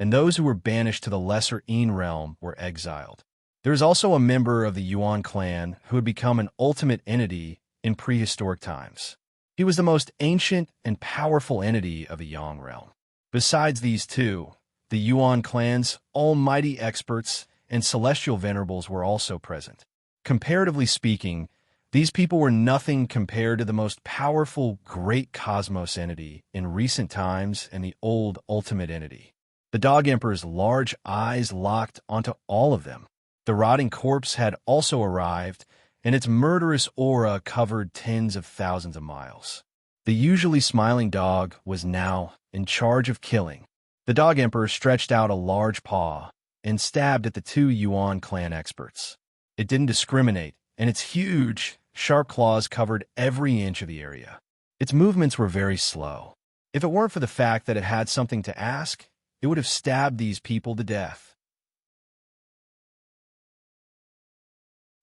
and those who were banished to the lesser Yin realm were exiled. There is also a member of the Yuan clan who had become an ultimate entity in prehistoric times. He was the most ancient and powerful entity of the Yang realm. Besides these two, the Yuan clan's almighty experts and celestial venerables were also present. Comparatively speaking, These people were nothing compared to the most powerful great cosmos entity in recent times and the old ultimate entity. The Dog Emperor's large eyes locked onto all of them. The rotting corpse had also arrived, and its murderous aura covered tens of thousands of miles. The usually smiling dog was now in charge of killing. The Dog Emperor stretched out a large paw and stabbed at the two Yuan clan experts. It didn't discriminate, and its huge, sharp claws covered every inch of the area. Its movements were very slow. If it weren't for the fact that it had something to ask, it would have stabbed these people to death.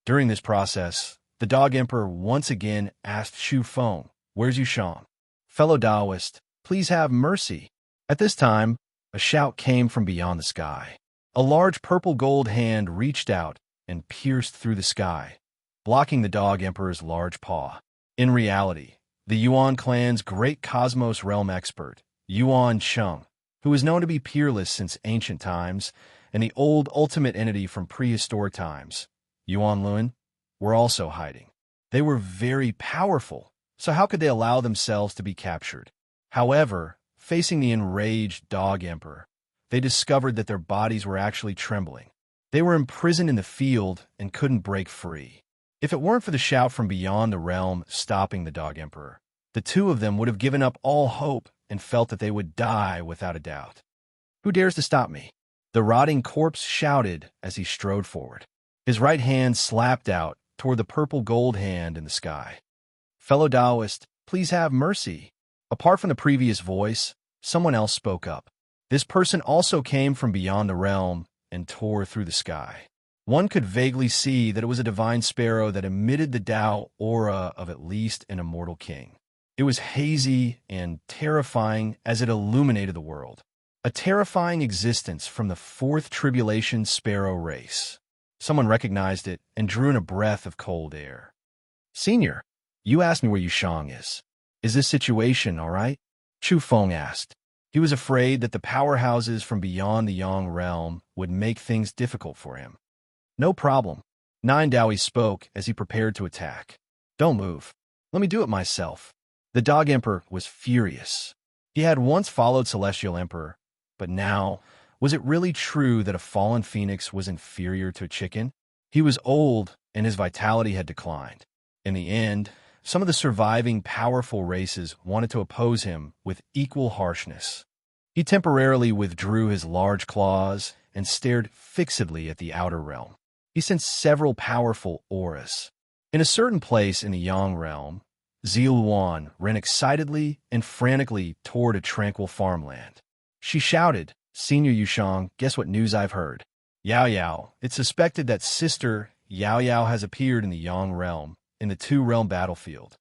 During this process, the Dog Emperor once again asked Shu Feng, "Where's Yushang? Fellow Taoist, please have mercy." At this time, a shout came from beyond the sky. A large purple-gold hand reached out and pierced through the sky, blocking the Dog Emperor's large paw. In reality, the Yuan clan's great cosmos realm expert, Yuan Sheng, who was known to be peerless since ancient times, and the old ultimate entity from prehistoric times, Yuan Lun, were also hiding. They were very powerful, so how could they allow themselves to be captured? However, facing the enraged Dog Emperor, they discovered that their bodies were actually trembling. They were imprisoned in the field and couldn't break free. If it weren't for the shout from beyond the realm stopping the Dog Emperor, the two of them would have given up all hope and felt that they would die without a doubt. "Who dares to stop me?" The rotting corpse shouted as he strode forward. His right hand slapped out toward the purple gold hand in the sky. "Fellow Taoist, please have mercy." Apart from the previous voice, someone else spoke up. This person also came from beyond the realm and tore through the sky. One could vaguely see that it was a divine sparrow that emitted the Tao aura of at least an immortal king. It was hazy and terrifying as it illuminated the world. A terrifying existence from the fourth tribulation sparrow race. Someone recognized it and drew in a breath of cold air. "Senior, you asked me where Yushang is. Is this situation all right?" Chu Feng asked. He was afraid that the powerhouses from beyond the Yang realm would make things difficult for him. "No problem." Nine Dowie spoke as he prepared to attack. "Don't move. Let me do it myself." The Dog Emperor was furious. He had once followed Celestial Emperor, but now, was it really true that a fallen phoenix was inferior to a chicken? He was old, and his vitality had declined. In the end, some of the surviving powerful races wanted to oppose him with equal harshness. He temporarily withdrew his large claws and stared fixedly at the outer realm. He sensed several powerful auras. In a certain place in the Yang realm, Ziluan ran excitedly and frantically toward a tranquil farmland. She shouted, "Senior Yushang, guess what news I've heard? Yao Yao, it's suspected that Sister Yao Yao has appeared in the Yang realm, in the two-realm battlefield."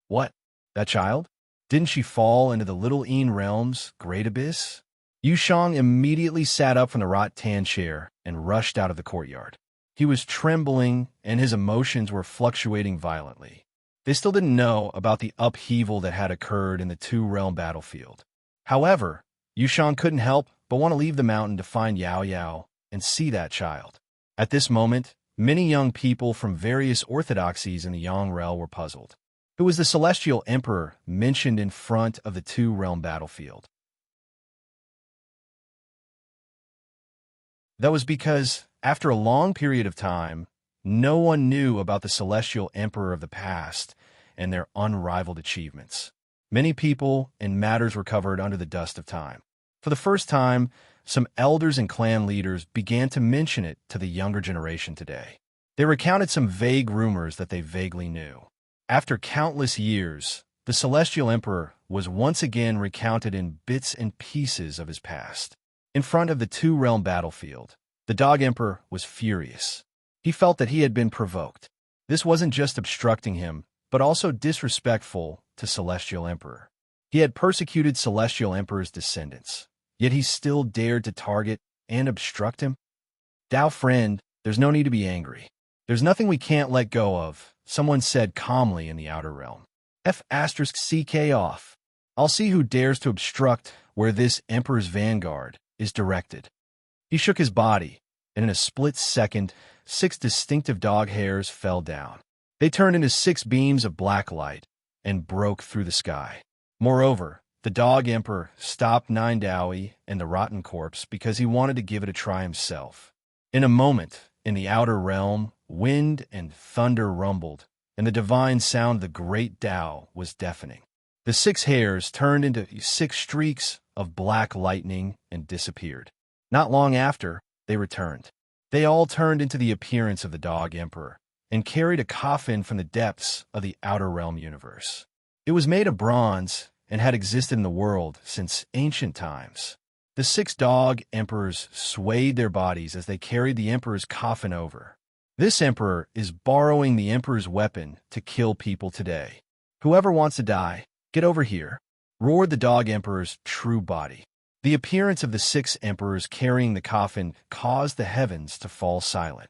"What? That child? Didn't she fall into the Little Een realm's great abyss?" Yushang immediately sat up from the rattan chair and rushed out of the courtyard. He was trembling, and his emotions were fluctuating violently. They still didn't know about the upheaval that had occurred in the two-realm battlefield. However, Yushang couldn't help but want to leave the mountain to find Yao Yao and see that child. At this moment, many young people from various orthodoxies in the Yang realm were puzzled. Who was the Celestial Emperor mentioned in front of the two-realm battlefield? That was because, after a long period of time, no one knew about the Celestial Emperor of the past and their unrivaled achievements. Many people and matters were covered under the dust of time. For the first time, some elders and clan leaders began to mention it to the younger generation today. They recounted some vague rumors that they vaguely knew. After countless years, the Celestial Emperor was once again recounted in bits and pieces of his past. In front of the two-realm battlefield, the Dog Emperor was furious. He felt that he had been provoked. This wasn't just obstructing him, but also disrespectful to Celestial Emperor. He had persecuted Celestial Emperor's descendants, yet he still dared to target and obstruct him? "Dao friend, there's no need to be angry. There's nothing we can't let go of," someone said calmly in the outer realm. F***CK off. I'll see who dares to obstruct where this Emperor's vanguard is directed. He shook his body, and in a split second, 6 distinctive dog hairs fell down. They turned into 6 beams of black light and broke through the sky. Moreover, the Dog Emperor stopped Nine Dowie and the rotten corpse because he wanted to give it a try himself. In a moment, in the outer realm, wind and thunder rumbled, and the divine sound of the great Tao was deafening. The 6 hairs turned into 6 streaks of black lightning and disappeared. Not long after, they returned. They all turned into the appearance of the Dog Emperor and carried a coffin from the depths of the outer realm universe. It was made of bronze and had existed in the world since ancient times. The 6 Dog Emperors swayed their bodies as they carried the Emperor's coffin over. This Emperor is borrowing the Emperor's weapon to kill people today. Whoever wants to die, get over here, roared the Dog Emperor's true body. The appearance of the 6 Emperors carrying the coffin caused the heavens to fall silent.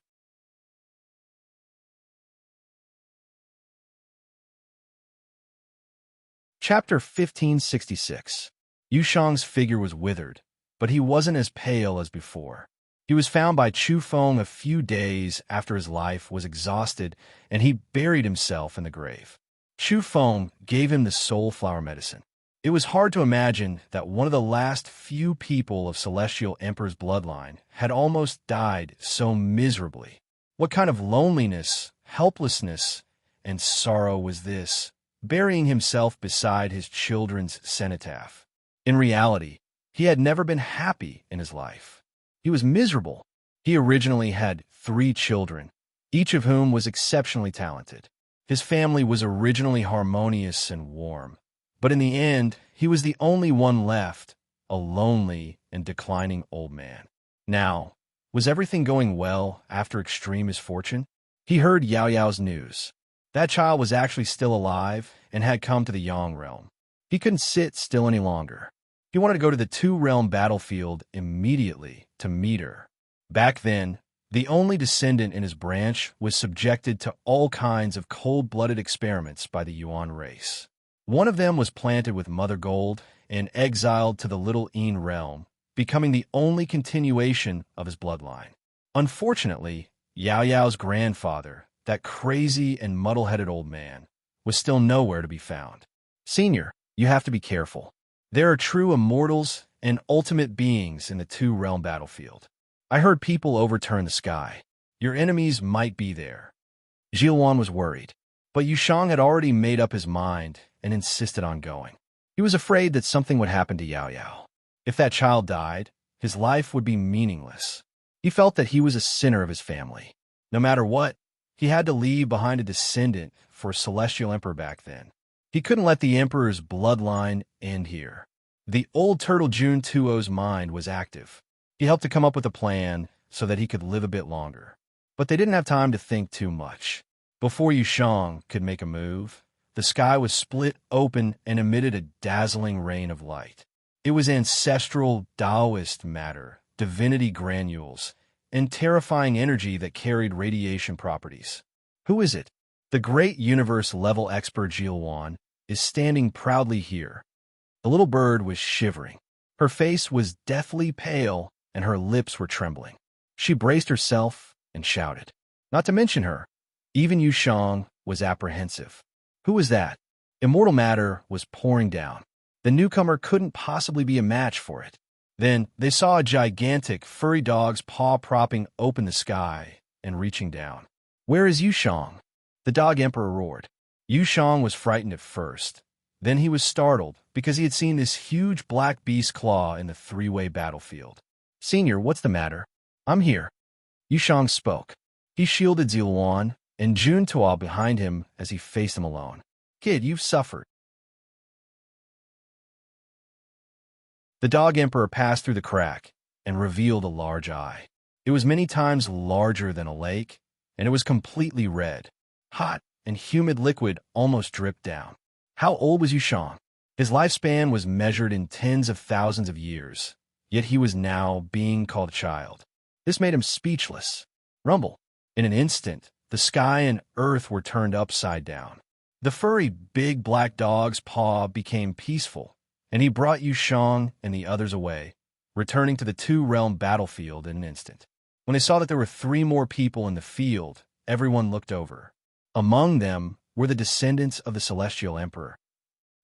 Chapter 1566. Yushang's figure was withered, but he wasn't as pale as before. He was found by Chu Feng a few days after his life was exhausted, and he buried himself in the grave. Chu Feng gave him the soul flower medicine. It was hard to imagine that one of the last few people of Celestial Emperor's bloodline had almost died so miserably. What kind of loneliness, helplessness, and sorrow was this, burying himself beside his children's cenotaph? In reality, he had never been happy in his life. He was miserable. He originally had 3 children, each of whom was exceptionally talented. His family was originally harmonious and warm, but in the end, he was the only one left, a lonely and declining old man. Now, was everything going well after extreme misfortune? He heard Yao Yao's news. That child was actually still alive and had come to the Yang realm. He couldn't sit still any longer. He wanted to go to the 2-realm battlefield immediately to meet her. Back then, the only descendant in his branch was subjected to all kinds of cold-blooded experiments by the Yuan race. One of them was planted with Mother Gold and exiled to the Little Een realm, becoming the only continuation of his bloodline. Unfortunately, Yao Yao's grandfather, that crazy and muddle-headed old man, was still nowhere to be found. Senior, you have to be careful. There are true immortals and ultimate beings in the 2-realm battlefield. I heard people overturn the sky. Your enemies might be there. Jilwan was worried, but Yushang had already made up his mind and insisted on going. He was afraid that something would happen to Yao Yao. If that child died, his life would be meaningless. He felt that he was a sinner of his family. No matter what, he had to leave behind a descendant for a Celestial Emperor back then. He couldn't let the Emperor's bloodline end here. The old turtle Jun Tuo's mind was active. He helped to come up with a plan so that he could live a bit longer. But they didn't have time to think too much. Before Yushang could make a move, the sky was split open and emitted a dazzling rain of light. It was ancestral Taoist matter, divinity granules, and terrifying energy that carried radiation properties. Who is it? The great universe-level expert Jilwan is standing proudly here. The little bird was shivering. Her face was deathly pale, and her lips were trembling. She braced herself and shouted. Not to mention her, even Yushang was apprehensive. Who was that? Immortal matter was pouring down. The newcomer couldn't possibly be a match for it. Then they saw a gigantic, furry dog's paw propping open the sky and reaching down. Where is Yushang? The Dog Emperor roared. Yushang was frightened at first. Then he was startled because he had seen this huge black beast claw in the 3-way battlefield. Senior, what's the matter? I'm here. Yushang spoke. He shielded Zilwan and Jun Tuo behind him as he faced him alone. Kid, you've suffered. The Dog Emperor passed through the crack and revealed a large eye. It was many times larger than a lake, and it was completely red. Hot and humid liquid almost dripped down. How old was Yushang? His lifespan was measured in tens of thousands of years, yet he was now being called a child. This made him speechless. Rumble. In an instant, the sky and earth were turned upside down. The furry big black dog's paw became peaceful, and he brought Yushang and the others away, returning to the 2-realm battlefield in an instant. When they saw that there were 3 more people in the field, everyone looked over. Among them were the descendants of the Celestial Emperor.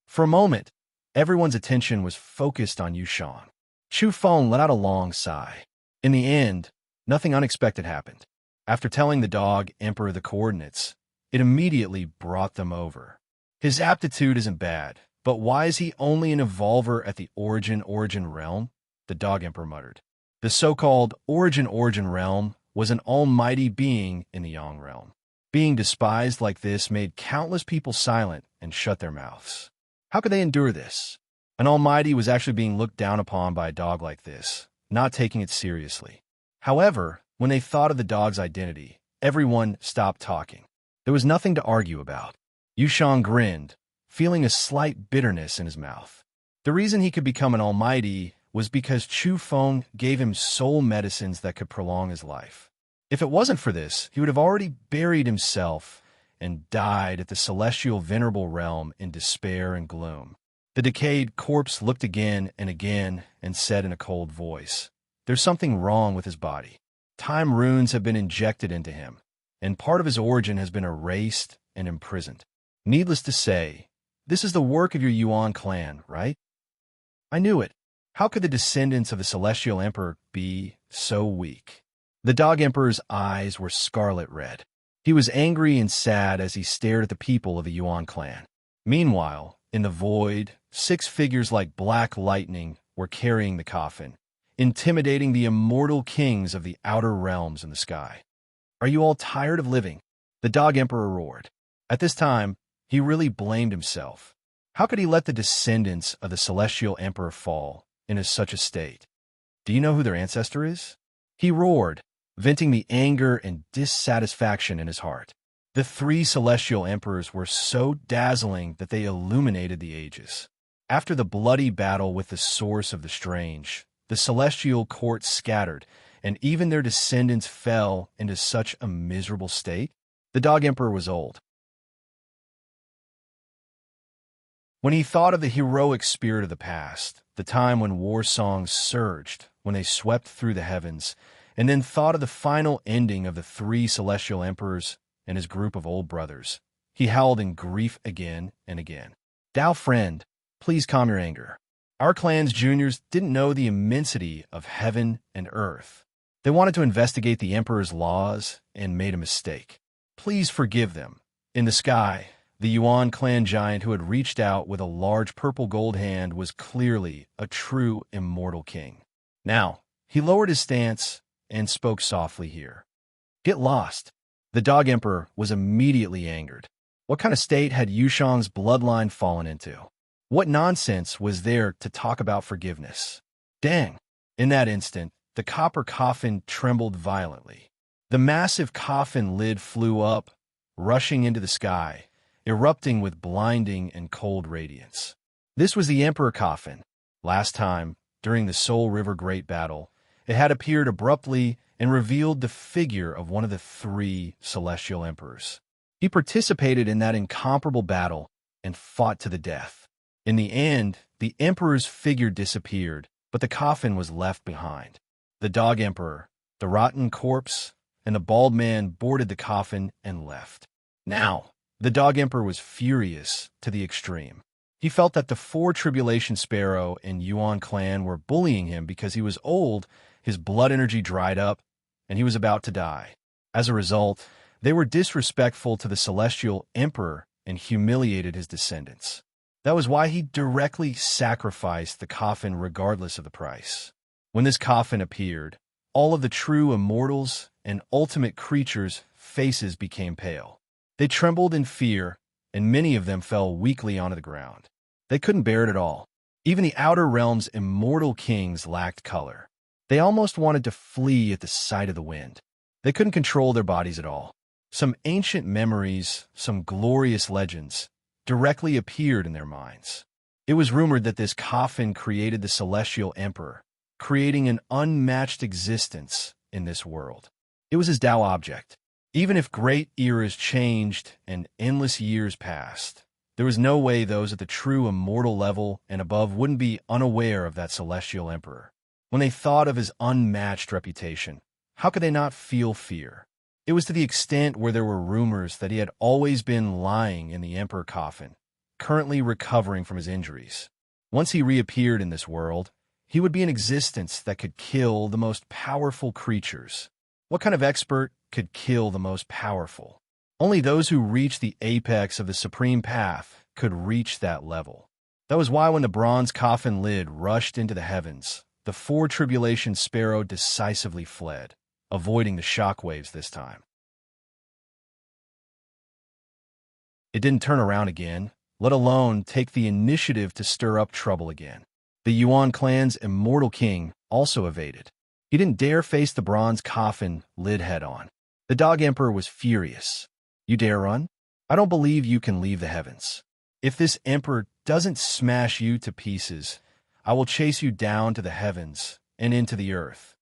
For a moment, everyone's attention was focused on Yushang. Chu Feng let out a long sigh. In the end, nothing unexpected happened. After telling the dog Emperor the coordinates, it immediately brought them over. His aptitude isn't bad, but why is he only an evolver at the origin realm? The dog Emperor muttered. The so-called origin realm was an almighty being in the Yang realm. Being despised like this made countless people silent and shut their mouths. How could they endure this? An almighty was actually being looked down upon by a dog like this, not taking it seriously. However, when they thought of the dog's identity, everyone stopped talking. There was nothing to argue about. Yushang grinned, feeling a slight bitterness in his mouth. The reason he could become an almighty was because Chu Feng gave him soul medicines that could prolong his life. If it wasn't for this, he would have already buried himself and died at the celestial venerable realm in despair and gloom. The decayed corpse looked again and said in a cold voice, "There's something wrong with his body. Time runes have been injected into him, and part of his origin has been erased and imprisoned. Needless to say, this is the work of your Yuan clan, right?" I knew it. How could the descendants of the Celestial Emperor be so weak? The Dog Emperor's eyes were scarlet red. He was angry and sad as he stared at the people of the Yuan clan. Meanwhile, in the void, 6 figures like black lightning were carrying the coffin, intimidating the immortal kings of the outer realms in the sky. "Are you all tired of living?" The Dog Emperor roared. At this time, he really blamed himself. How could he let the descendants of the Celestial Emperor fall in such a state? "Do you know who their ancestor is?" He roared, venting the anger and dissatisfaction in his heart. The 3 celestial emperors were so dazzling that they illuminated the ages. After the bloody battle with the source of the strange, the celestial court scattered, and even their descendants fell into such a miserable state. The Dog Emperor was old. When he thought of the heroic spirit of the past, the time when war songs surged, when they swept through the heavens, and then thought of the final ending of the 3 celestial emperors and his group of old brothers, he howled in grief again and again. "Dao friend, please calm your anger. Our clan's juniors didn't know the immensity of heaven and earth. They wanted to investigate the emperor's laws and made a mistake. Please forgive them." In the sky, the Yuan clan giant who had reached out with a large purple gold hand was clearly a true immortal king. Now, he lowered his stance and spoke softly here. "Get lost." The Dog Emperor was immediately angered. What kind of state had Yushang's bloodline fallen into? What nonsense was there to talk about forgiveness? Dang! In that instant, the copper coffin trembled violently. The massive coffin lid flew up, rushing into the sky, erupting with blinding and cold radiance. This was the Emperor coffin. Last time, during the Soul River Great Battle, it had appeared abruptly and revealed the figure of one of the 3 celestial emperors. He participated in that incomparable battle and fought to the death. In the end, the emperor's figure disappeared, but the coffin was left behind. The Dog Emperor, the rotten corpse, and the bald man boarded the coffin and left. Now, the Dog Emperor was furious to the extreme. He felt that the 4 Tribulation Sparrow and Yuan clan were bullying him because he was old, his blood energy dried up, and he was about to die. As a result, they were disrespectful to the Celestial Emperor and humiliated his descendants. That was why he directly sacrificed the coffin regardless of the price. When this coffin appeared, all of the true immortals and ultimate creatures' faces became pale. They trembled in fear, and many of them fell weakly onto the ground. They couldn't bear it at all. Even the outer realm's immortal kings lacked color. They almost wanted to flee at the sight of the wind. They couldn't control their bodies at all. Some ancient memories, some glorious legends, directly appeared in their minds. It was rumored that this coffin created the Celestial Emperor, creating an unmatched existence in this world. It was his Tao object. Even if great eras changed and endless years passed, there was no way those at the true immortal level and above wouldn't be unaware of that Celestial Emperor. When they thought of his unmatched reputation, how could they not feel fear? It was to the extent where there were rumors that he had always been lying in the emperor coffin, currently recovering from his injuries. Once he reappeared in this world, he would be an existence that could kill the most powerful creatures. What kind of expert could kill the most powerful? Only those who reach the apex of the supreme path could reach that level. That was why when the bronze coffin lid rushed into the heavens, the four-tribulation sparrow decisively fled, avoiding the shockwaves this time. It didn't turn around again, let alone take the initiative to stir up trouble again. The Yuan clan's immortal king also evaded. He didn't dare face the bronze coffin lid head-on. The Dog Emperor was furious. You dare run? I don't believe you can leave the heavens. If this emperor doesn't smash you to pieces, I will chase you down to the heavens and into the earth.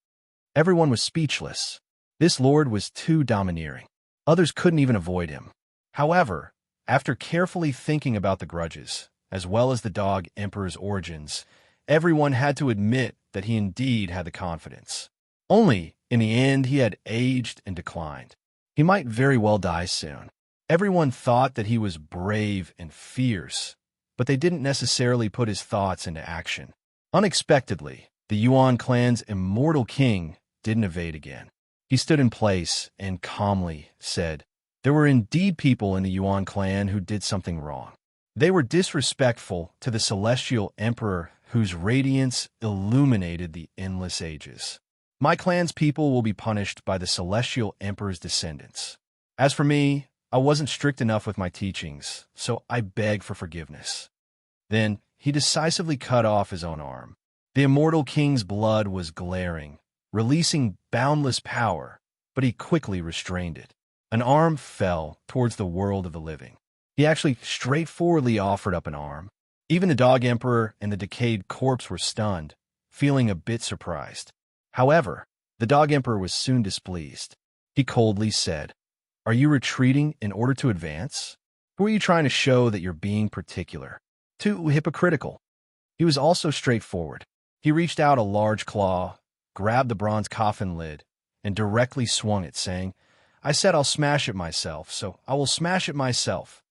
Everyone was speechless. This lord was too domineering. Others couldn't even avoid him. However, after carefully thinking about the grudges, as well as the Dog Emperor's origins, everyone had to admit that he indeed had the confidence. Only, in the end, he had aged and declined. He might very well die soon. Everyone thought that he was brave and fierce, but they didn't necessarily put his thoughts into action. Unexpectedly, the Yuan clan's immortal king didn't evade again. He stood in place and calmly said, "There were indeed people in the Yuan clan who did something wrong. They were disrespectful to the celestial emperor whose radiance illuminated the endless ages. My clan's people will be punished by the celestial emperor's descendants. As for me, I wasn't strict enough with my teachings, so I beg for forgiveness." Then he decisively cut off his own arm. The immortal king's blood was glaring, releasing boundless power, but he quickly restrained it. An arm fell towards the world of the living. He actually straightforwardly offered up an arm. Even the Dog Emperor and the decayed corpse were stunned, feeling a bit surprised. However, the Dog Emperor was soon displeased. He coldly said, "Are you retreating in order to advance? Who are you trying to show that you're being particular? Too hypocritical." He was also straightforward. He reached out a large claw, grabbed the bronze coffin lid, and directly swung it, saying, "I said I'll smash it myself, so I will smash it myself."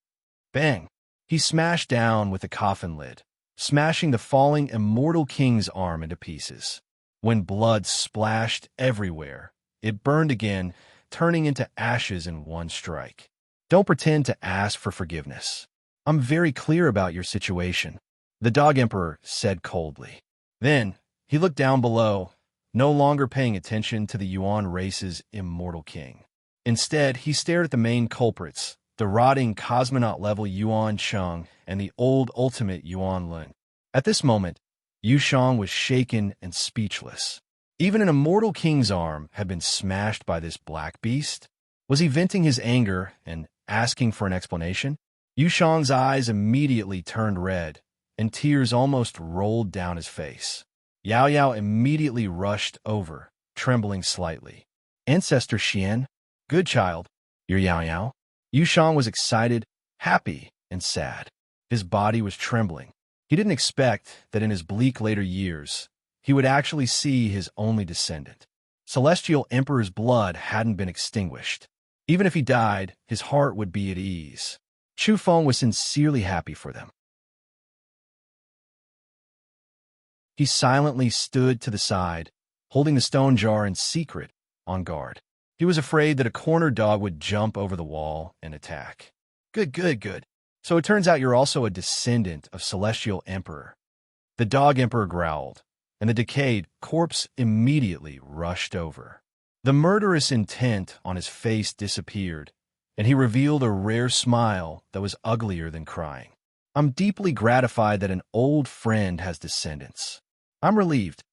Bang! He smashed down with the coffin lid, smashing the falling immortal king's arm into pieces. When blood splashed everywhere, it burned again, turning into ashes in one strike. Don't pretend to ask for forgiveness. I'm very clear about your situation, the Dog Emperor said coldly. Then he looked down below, no longer paying attention to the Yuan race's immortal king. Instead, he stared at the main culprits, the rotting cosmonaut-level Yuan Sheng and the old ultimate Yuan Lun. At this moment, Yu Shang was shaken and speechless. Even an immortal king's arm had been smashed by this black beast. Was he venting his anger and asking for an explanation? Yu Shang's eyes immediately turned red, and tears almost rolled down his face. Yao Yao immediately rushed over, trembling slightly. "Ancestor Xian, good child, you're Yao Yao." Yu Shang was excited, happy, and sad. His body was trembling. He didn't expect that in his bleak later years, he would actually see his only descendant. Celestial Emperor's blood hadn't been extinguished. Even if he died, his heart would be at ease. Chu Feng was sincerely happy for them. He silently stood to the side, holding the stone jar in secret, on guard. He was afraid that a cornered dog would jump over the wall and attack. Good. So it turns out you're also a descendant of Celestial Emperor." The Dog Emperor growled, and the decayed corpse immediately rushed over. The murderous intent on his face disappeared, and he revealed a rare smile that was uglier than crying. "I'm deeply gratified that an old friend has descendants. I'm relieved."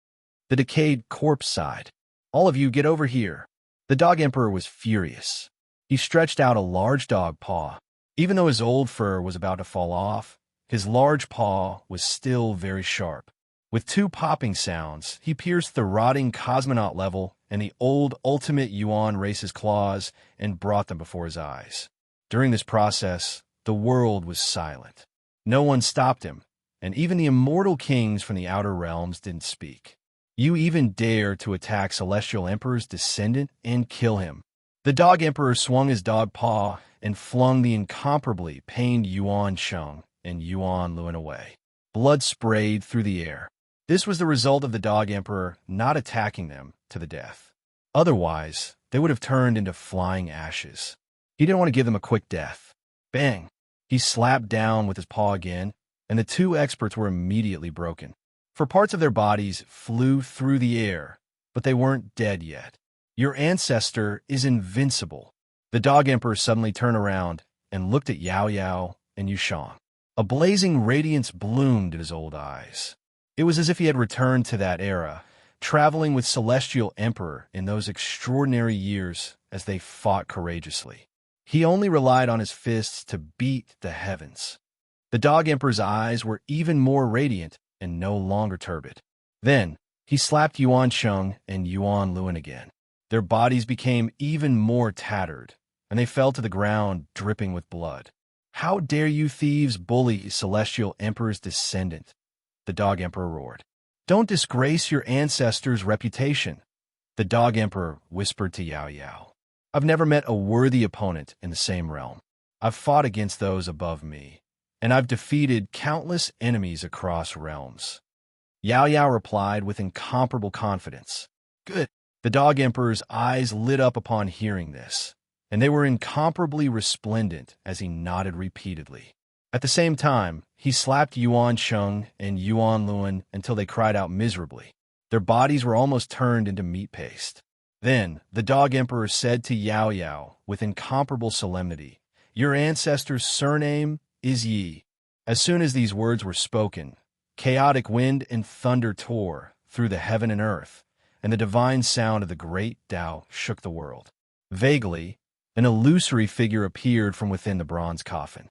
The decayed corpse sighed. "All of you get over here." The Dog Emperor was furious. He stretched out a large dog paw. Even though his old fur was about to fall off, his large paw was still very sharp. With two popping sounds, he pierced the rotting cosmonaut level and the old ultimate Yuan race's claws and brought them before his eyes. During this process, the world was silent. No one stopped him, and even the immortal kings from the outer realms didn't speak. "You even dare to attack Celestial Emperor's descendant and kill him. The Dog Emperor swung his dog paw and flung the incomparably pained Yuan Sheng and Yuan Luan away. Blood sprayed through the air. This was the result of the Dog Emperor not attacking them to the death. Otherwise, they would have turned into flying ashes. He didn't want to give them a quick death. Bang! He slapped down with his paw again, and the two experts were immediately broken. For parts of their bodies flew through the air, but they weren't dead yet. Your ancestor is invincible. The Dog Emperor suddenly turned around and looked at Yao Yao and Yushang. A blazing radiance bloomed in his old eyes. It was as if he had returned to that era, traveling with Celestial Emperor in those extraordinary years as they fought courageously. He only relied on his fists to beat the heavens. The Dog Emperor's eyes were even more radiant and no longer turbid. Then, he slapped Yuan Sheng and Yuan Luan again. Their bodies became even more tattered, and they fell to the ground dripping with blood. "How dare you thieves bully Celestial Emperor's descendant?" the Dog Emperor roared. "Don't disgrace your ancestors' reputation," the Dog Emperor whispered to Yao Yao. "I've never met a worthy opponent in the same realm. I've fought against those above me, and I've defeated countless enemies across realms." Yao Yao replied with incomparable confidence. "Good." The Dog Emperor's eyes lit up upon hearing this, and they were incomparably resplendent as he nodded repeatedly. At the same time, he slapped Yuan Sheng and Yuan Luan until they cried out miserably. Their bodies were almost turned into meat paste. Then, the Dog Emperor said to Yao Yao with incomparable solemnity, "Your ancestor's surname is Yi." As soon as these words were spoken, chaotic wind and thunder tore through the heaven and earth, and the divine sound of the great Tao shook the world. Vaguely, an illusory figure appeared from within the bronze coffin.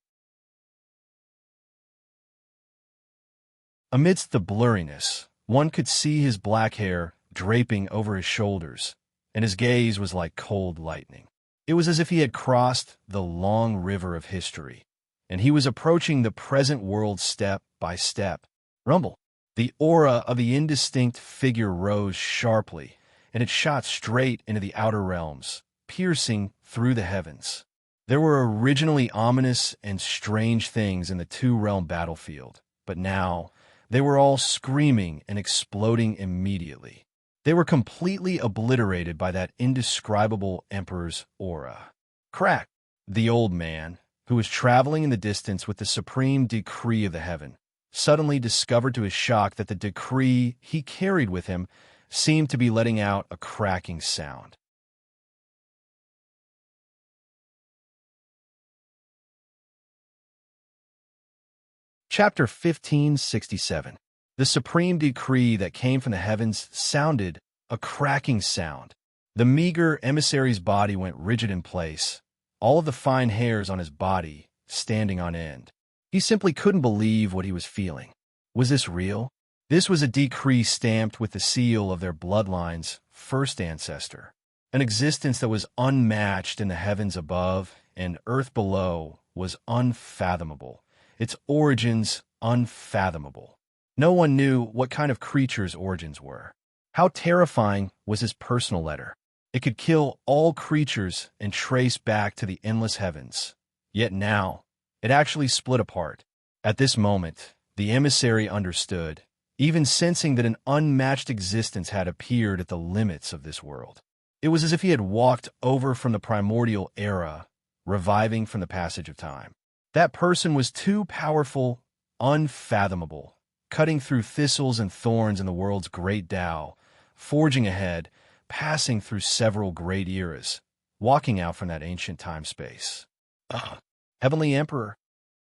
Amidst the blurriness, one could see his black hair draping over his shoulders, and his gaze was like cold lightning. It was as if he had crossed the long river of history, and he was approaching the present world step by step. Rumble! The aura of the indistinct figure rose sharply, and it shot straight into the outer realms, piercing through the heavens. There were originally ominous and strange things in the two-realm battlefield, but now they were all screaming and exploding immediately. They were completely obliterated by that indescribable emperor's aura. Crack! The old man, who was traveling in the distance with the supreme decree of the heaven, suddenly discovered to his shock that the decree he carried with him seemed to be letting out a cracking sound. Chapter 1567. The supreme decree that came from the heavens sounded a cracking sound. The meager emissary's body went rigid in place, all of the fine hairs on his body standing on end. He simply couldn't believe what he was feeling. Was this real? This was a decree stamped with the seal of their bloodline's first ancestor, an existence that was unmatched in the heavens above and earth below was unfathomable, its origins unfathomable. No one knew what kind of creature's origins were. How terrifying was his personal letter. It could kill all creatures and trace back to the endless heavens. Yet now, it actually split apart. At this moment, the emissary understood, even sensing that an unmatched existence had appeared at the limits of this world. It was as if he had walked over from the primordial era, reviving from the passage of time. That person was too powerful, unfathomable, cutting through thistles and thorns in the world's great Tao, forging ahead, passing through several great eras, walking out from that ancient time-space. Ugh. Heavenly Emperor.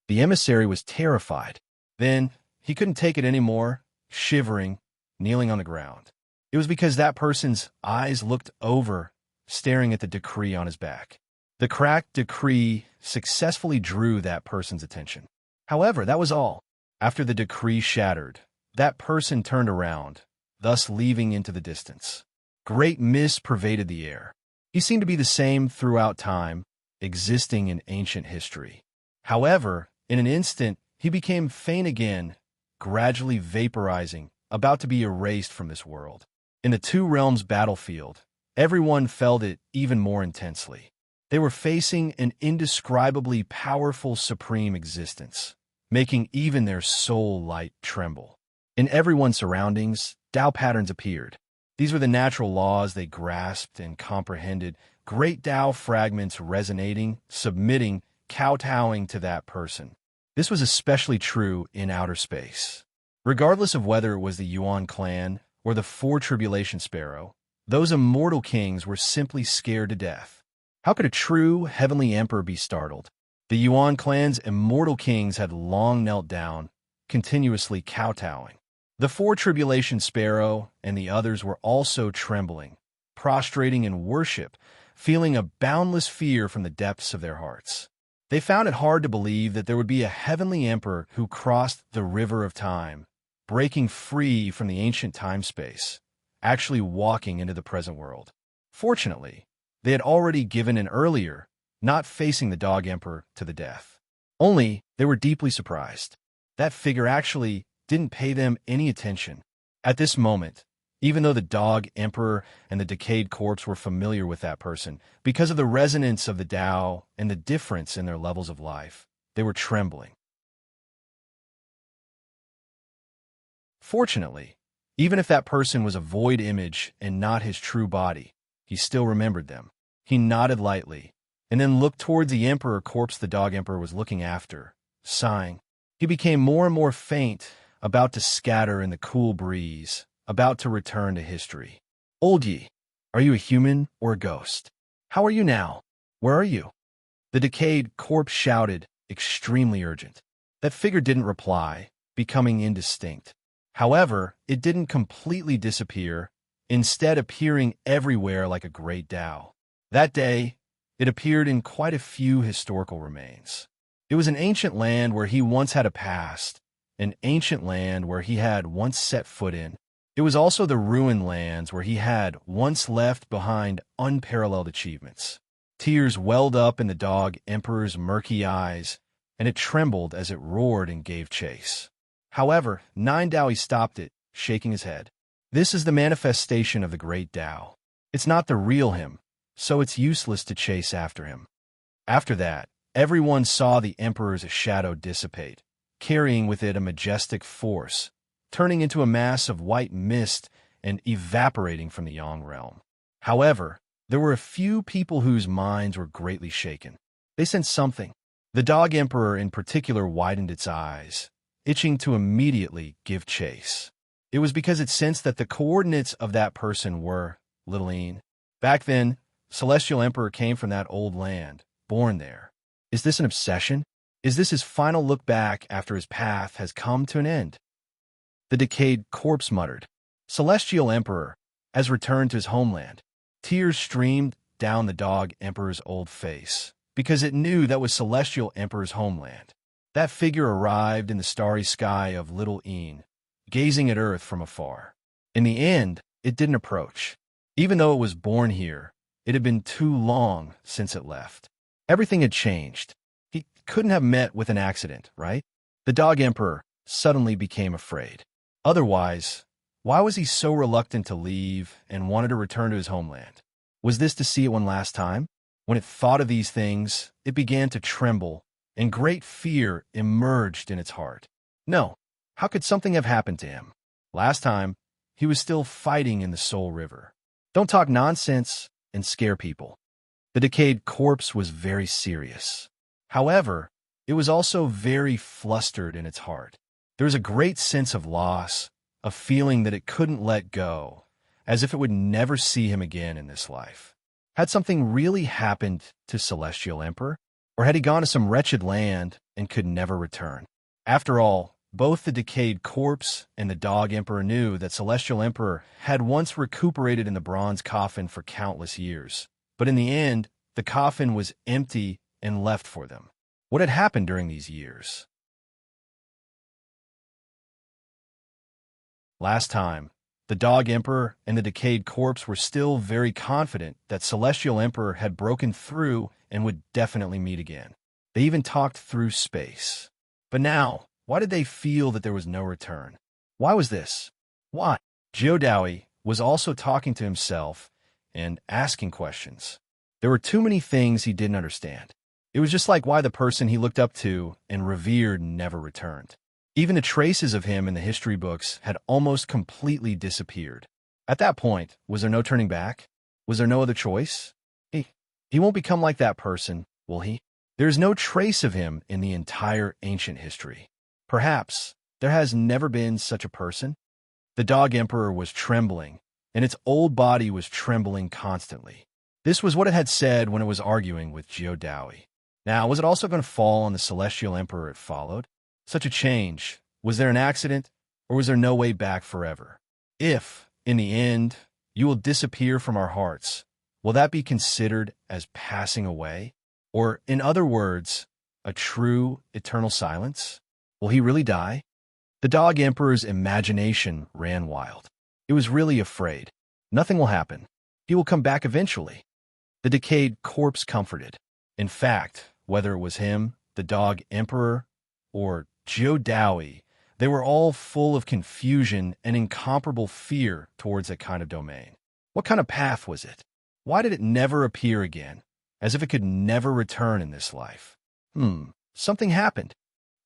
The emissary was terrified. Then, he couldn't take it anymore, shivering, kneeling on the ground. It was because that person's eyes looked over, staring at the decree on his back. The cracked decree successfully drew that person's attention. However, that was all. After the decree shattered, that person turned around, thus leaving into the distance. Great mist pervaded the air. He seemed to be the same throughout time, existing in ancient history. However, in an instant, he became faint again, gradually vaporizing, about to be erased from this world. In the two realms battlefield, Everyone felt it even more intensely. They were facing an indescribably powerful supreme existence, making even their soul light tremble. In everyone's surroundings, Tao patterns appeared. These were the natural laws they grasped and comprehended, great Tao fragments resonating, submitting, kowtowing to that person. This was especially true in outer space. Regardless of whether it was the Yuan clan or the Four Tribulation Sparrow, those immortal kings were simply scared to death. How could a true heavenly emperor be startled? The Yuan clan's immortal kings had long knelt down, continuously kowtowing. The Four Tribulation Sparrow and the others were also trembling, prostrating in worship, feeling a boundless fear from the depths of their hearts. They found it hard to believe that there would be a heavenly emperor who crossed the river of time, breaking free from the ancient time-space, actually walking into the present world. Fortunately, they had already given in earlier, not facing the Dog Emperor to the death. Only, they were deeply surprised. That figure actually didn't pay them any attention. At this moment, even though the Dog Emperor and the decayed corpse were familiar with that person, because of the resonance of the Tao and the difference in their levels of life, they were trembling. Fortunately, even if that person was a void image and not his true body, he still remembered them. He nodded lightly, and then looked towards the Emperor corpse the Dog Emperor was looking after, sighing. He became more and more faint, about to scatter in the cool breeze, about to return to history. Old Yi, are you a human or a ghost? How are you now? Where are you? The decayed corpse shouted, extremely urgent. That figure didn't reply, becoming indistinct. However, it didn't completely disappear, instead appearing everywhere like a great Tao. That day, it appeared in quite a few historical remains. It was an ancient land where he once had a past, an ancient land where he had once set foot in. It was also the ruined lands where he had once left behind unparalleled achievements. Tears welled up in the Dog Emperor's murky eyes, and it trembled as it roared and gave chase. However, Nine Daoi stopped it, shaking his head. This is the manifestation of the great Tao. It's not the real him, so it's useless to chase after him. After that, everyone saw the Emperor's shadow dissipate, carrying with it a majestic force, turning into a mass of white mist and evaporating from the Yang realm. However, there were a few people whose minds were greatly shaken. They sensed something. The Dog Emperor in particular widened its eyes, itching to immediately give chase. It was because it sensed that the coordinates of that person were Littleine. Back then, Celestial Emperor came from that old land, born there. Is this an obsession? Is this his final look back after his path has come to an end? The decayed corpse muttered. Celestial Emperor has returned to his homeland. Tears streamed down the Dog Emperor's old face, because it knew that was Celestial Emperor's homeland. That figure arrived in the starry sky of Little Een, gazing at Earth from afar. In the end, it didn't approach. Even though it was born here, it had been too long since it left. Everything had changed. He couldn't have met with an accident, right? The Dog Emperor suddenly became afraid. Otherwise, why was he so reluctant to leave and wanted to return to his homeland? Was this to see it one last time? When it thought of these things, it began to tremble, and great fear emerged in its heart. No, how could something have happened to him? Last time, he was still fighting in the Soul River. Don't talk nonsense and scare people. The decayed corpse was very serious. However, it was also very flustered in its heart. There was a great sense of loss, a feeling that it couldn't let go, as if it would never see him again in this life. Had something really happened to Celestial Emperor? Or had he gone to some wretched land and could never return? After all, both the decayed corpse and the Dog Emperor knew that Celestial Emperor had once recuperated in the bronze coffin for countless years. But in the end, the coffin was empty and left for them. What had happened during these years? Last time, the Dog Emperor and the decayed corpse were still very confident that Celestial Emperor had broken through and would definitely meet again. They even talked through space. But now, why did they feel that there was no return? Why was this? Why? Daoi was also talking to himself, and asking questions. There were too many things he didn't understand. It was just like why the person he looked up to and revered never returned. Even the traces of him in the history books had almost completely disappeared. At that point, was there no turning back? Was there no other choice? He won't become like that person, will he? There is no trace of him in the entire ancient history. Perhaps there has never been such a person? The dog emperor was trembling, and its old body was trembling constantly. This was what it had said when it was arguing with Jiudaoyi. Now, was it also going to fall on the celestial emperor it followed? Such a change, was there an accident, or was there no way back forever? If, in the end, you will disappear from our hearts, will that be considered as passing away? Or, in other words, a true eternal silence? Will he really die? The dog emperor's imagination ran wild. It was really afraid. Nothing will happen. He will come back eventually. The decayed corpse comforted. In fact, whether it was him, the dog emperor, or Jiudaoyi, they were all full of confusion and incomparable fear towards that kind of domain. What kind of path was it? Why did it never appear again, as if it could never return in this life? Something happened.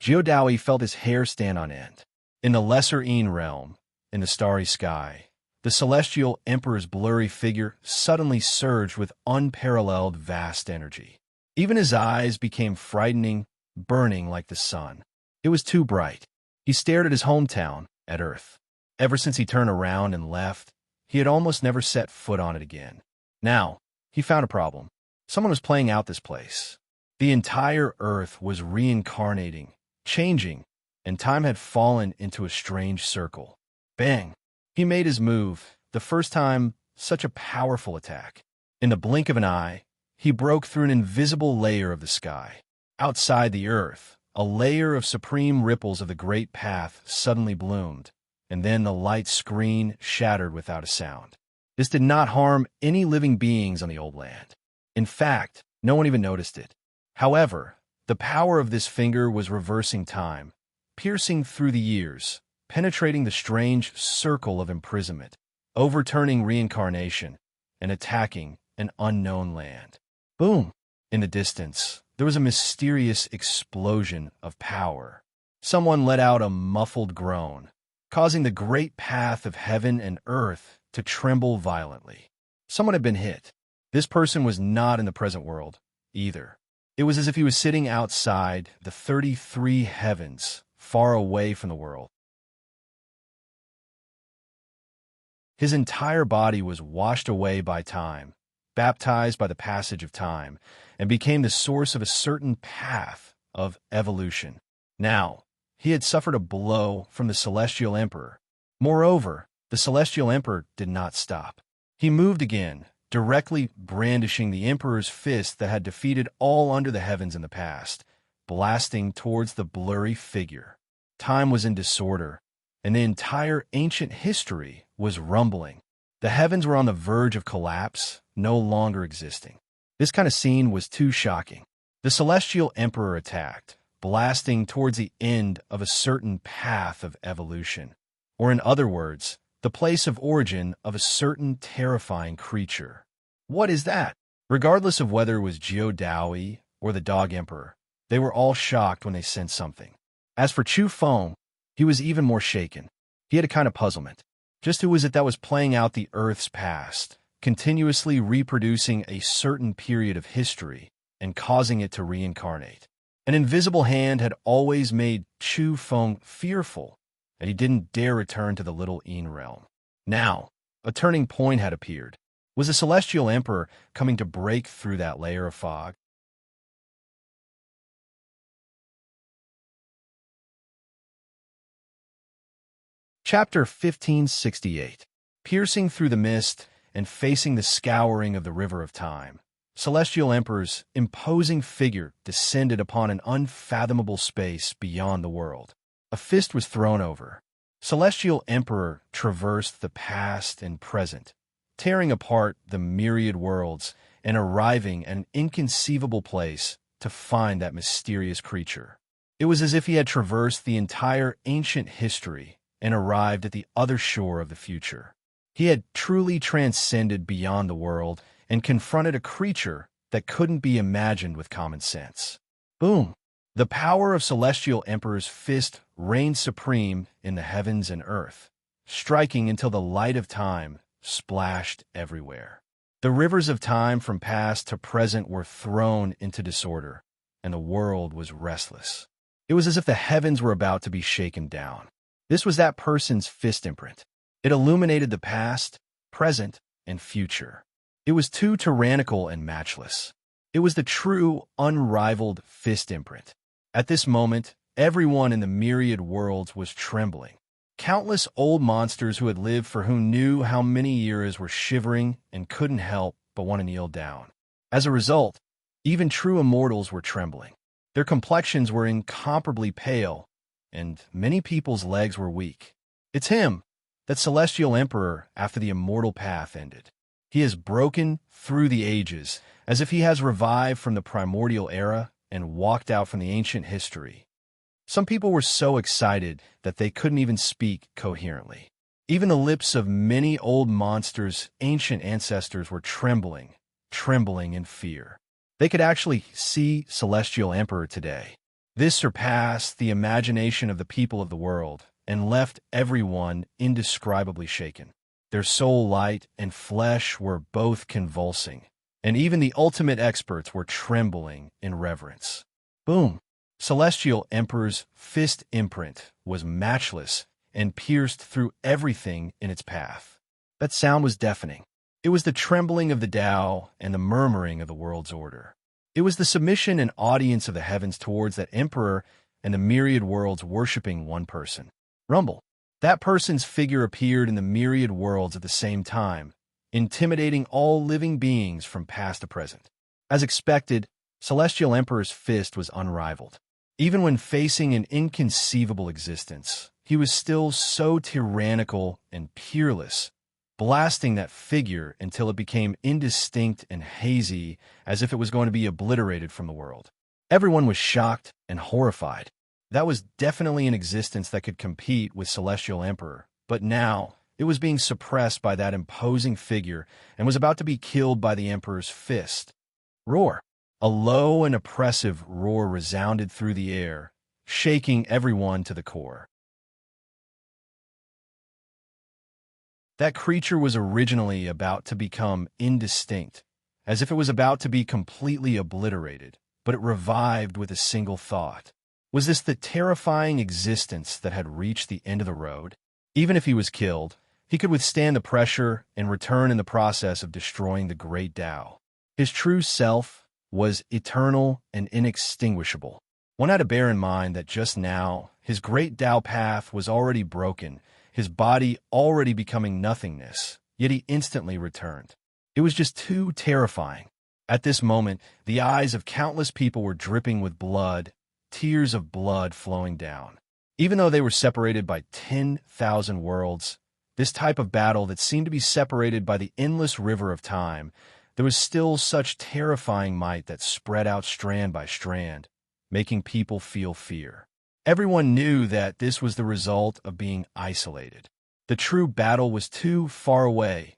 Jiudaoyi felt his hair stand on end. In the serene realm, in the starry sky, the celestial emperor's blurry figure suddenly surged with unparalleled vast energy. Even his eyes became frightening, burning like the sun. It was too bright. He stared at his hometown, at Earth. Ever since he turned around and left, he had almost never set foot on it again. Now, he found a problem. Someone was playing out this place. The entire Earth was reincarnating, changing, and time had fallen into a strange circle. Bang! He made his move, the first time such a powerful attack. In the blink of an eye, he broke through an invisible layer of the sky. Outside the Earth, a layer of supreme ripples of the great path suddenly bloomed, and then the light screen shattered without a sound. This did not harm any living beings on the old land. In fact, no one even noticed it. However, the power of this finger was reversing time, piercing through the years, penetrating the strange circle of imprisonment, overturning reincarnation, and attacking an unknown land. Boom! In the distance, there was a mysterious explosion of power. Someone let out a muffled groan, causing the great path of heaven and earth to tremble violently. Someone had been hit. This person was not in the present world, either. It was as if he was sitting outside the 33 heavens, far away from the world. His entire body was washed away by time, baptized by the passage of time, and became the source of a certain path of evolution. Now, he had suffered a blow from the celestial emperor. Moreover, the celestial emperor did not stop. He moved again, directly brandishing the emperor's fist that had defeated all under the heavens in the past, blasting towards the blurry figure. Time was in disorder, and the entire ancient history was rumbling. The heavens were on the verge of collapse, no longer existing. This kind of scene was too shocking. The celestial emperor attacked, blasting towards the end of a certain path of evolution, or in other words, the place of origin of a certain terrifying creature. What is that? Regardless of whether it was Jiudaoyi or the dog emperor, they were all shocked when they sensed something. As for Chu Feng, he was even more shaken. He had a kind of puzzlement. Just who was it that was playing out the Earth's past, continuously reproducing a certain period of history and causing it to reincarnate? An invisible hand had always made Chu Feng fearful, and he didn't dare return to the little Yin realm. Now, a turning point had appeared. Was the celestial emperor coming to break through that layer of fog? Chapter 1568. Piercing through the mist and facing the scouring of the river of time, Celestial Emperor's imposing figure descended upon an unfathomable space beyond the world. A fist was thrown over. Celestial Emperor traversed the past and present, tearing apart the myriad worlds and arriving at an inconceivable place to find that mysterious creature. It was as if he had traversed the entire ancient history and arrived at the other shore of the future. He had truly transcended beyond the world and confronted a creature that couldn't be imagined with common sense. Boom! The power of Celestial Emperor's fist reigned supreme in the heavens and earth, striking until the light of time splashed everywhere. The rivers of time from past to present were thrown into disorder, and the world was restless. It was as if the heavens were about to be shaken down. This was that person's fist imprint. It illuminated the past, present, and future. It was too tyrannical and matchless. It was the true, unrivaled fist imprint. At this moment, everyone in the myriad worlds was trembling. Countless old monsters who had lived for who knew how many years were shivering and couldn't help but want to kneel down. As a result, even true immortals were trembling. Their complexions were incomparably pale, and many people's legs were weak. It's him, that Celestial Emperor, after the immortal path ended. He has broken through the ages, as if he has revived from the primordial era and walked out from the ancient history. Some people were so excited that they couldn't even speak coherently. Even the lips of many old monsters' ancient ancestors were trembling in fear. They could actually see Celestial Emperor today. This surpassed the imagination of the people of the world and left everyone indescribably shaken. Their soul light and flesh were both convulsing, and even the ultimate experts were trembling in reverence. Boom! Celestial Emperor's fist imprint was matchless and pierced through everything in its path. That sound was deafening. It was the trembling of the Tao and the murmuring of the world's order. It was the submission and audience of the heavens towards that emperor and the myriad worlds worshipping one person. Rumble. That person's figure appeared in the myriad worlds at the same time, intimidating all living beings from past to present. As expected, Celestial Emperor's fist was unrivaled. Even when facing an inconceivable existence, he was still so tyrannical and peerless, blasting that figure until it became indistinct and hazy, as if it was going to be obliterated from the world. Everyone was shocked and horrified. That was definitely an existence that could compete with Celestial Emperor, but now it was being suppressed by that imposing figure and was about to be killed by the Emperor's fist. Roar! A low and oppressive roar resounded through the air, shaking everyone to the core. That creature was originally about to become indistinct, as if it was about to be completely obliterated, but it revived with a single thought. Was this the terrifying existence that had reached the end of the road? Even if he was killed, he could withstand the pressure and return in the process of destroying the great Tao. His true self was eternal and inextinguishable. One had to bear in mind that just now, his great Tao path was already broken, his body already becoming nothingness, yet he instantly returned. It was just too terrifying. At this moment, the eyes of countless people were dripping with blood, tears of blood flowing down. Even though they were separated by 10,000 worlds, this type of battle that seemed to be separated by the endless river of time, there was still such terrifying might that spread out strand by strand, making people feel fear. Everyone knew that this was the result of being isolated. The true battle was too far away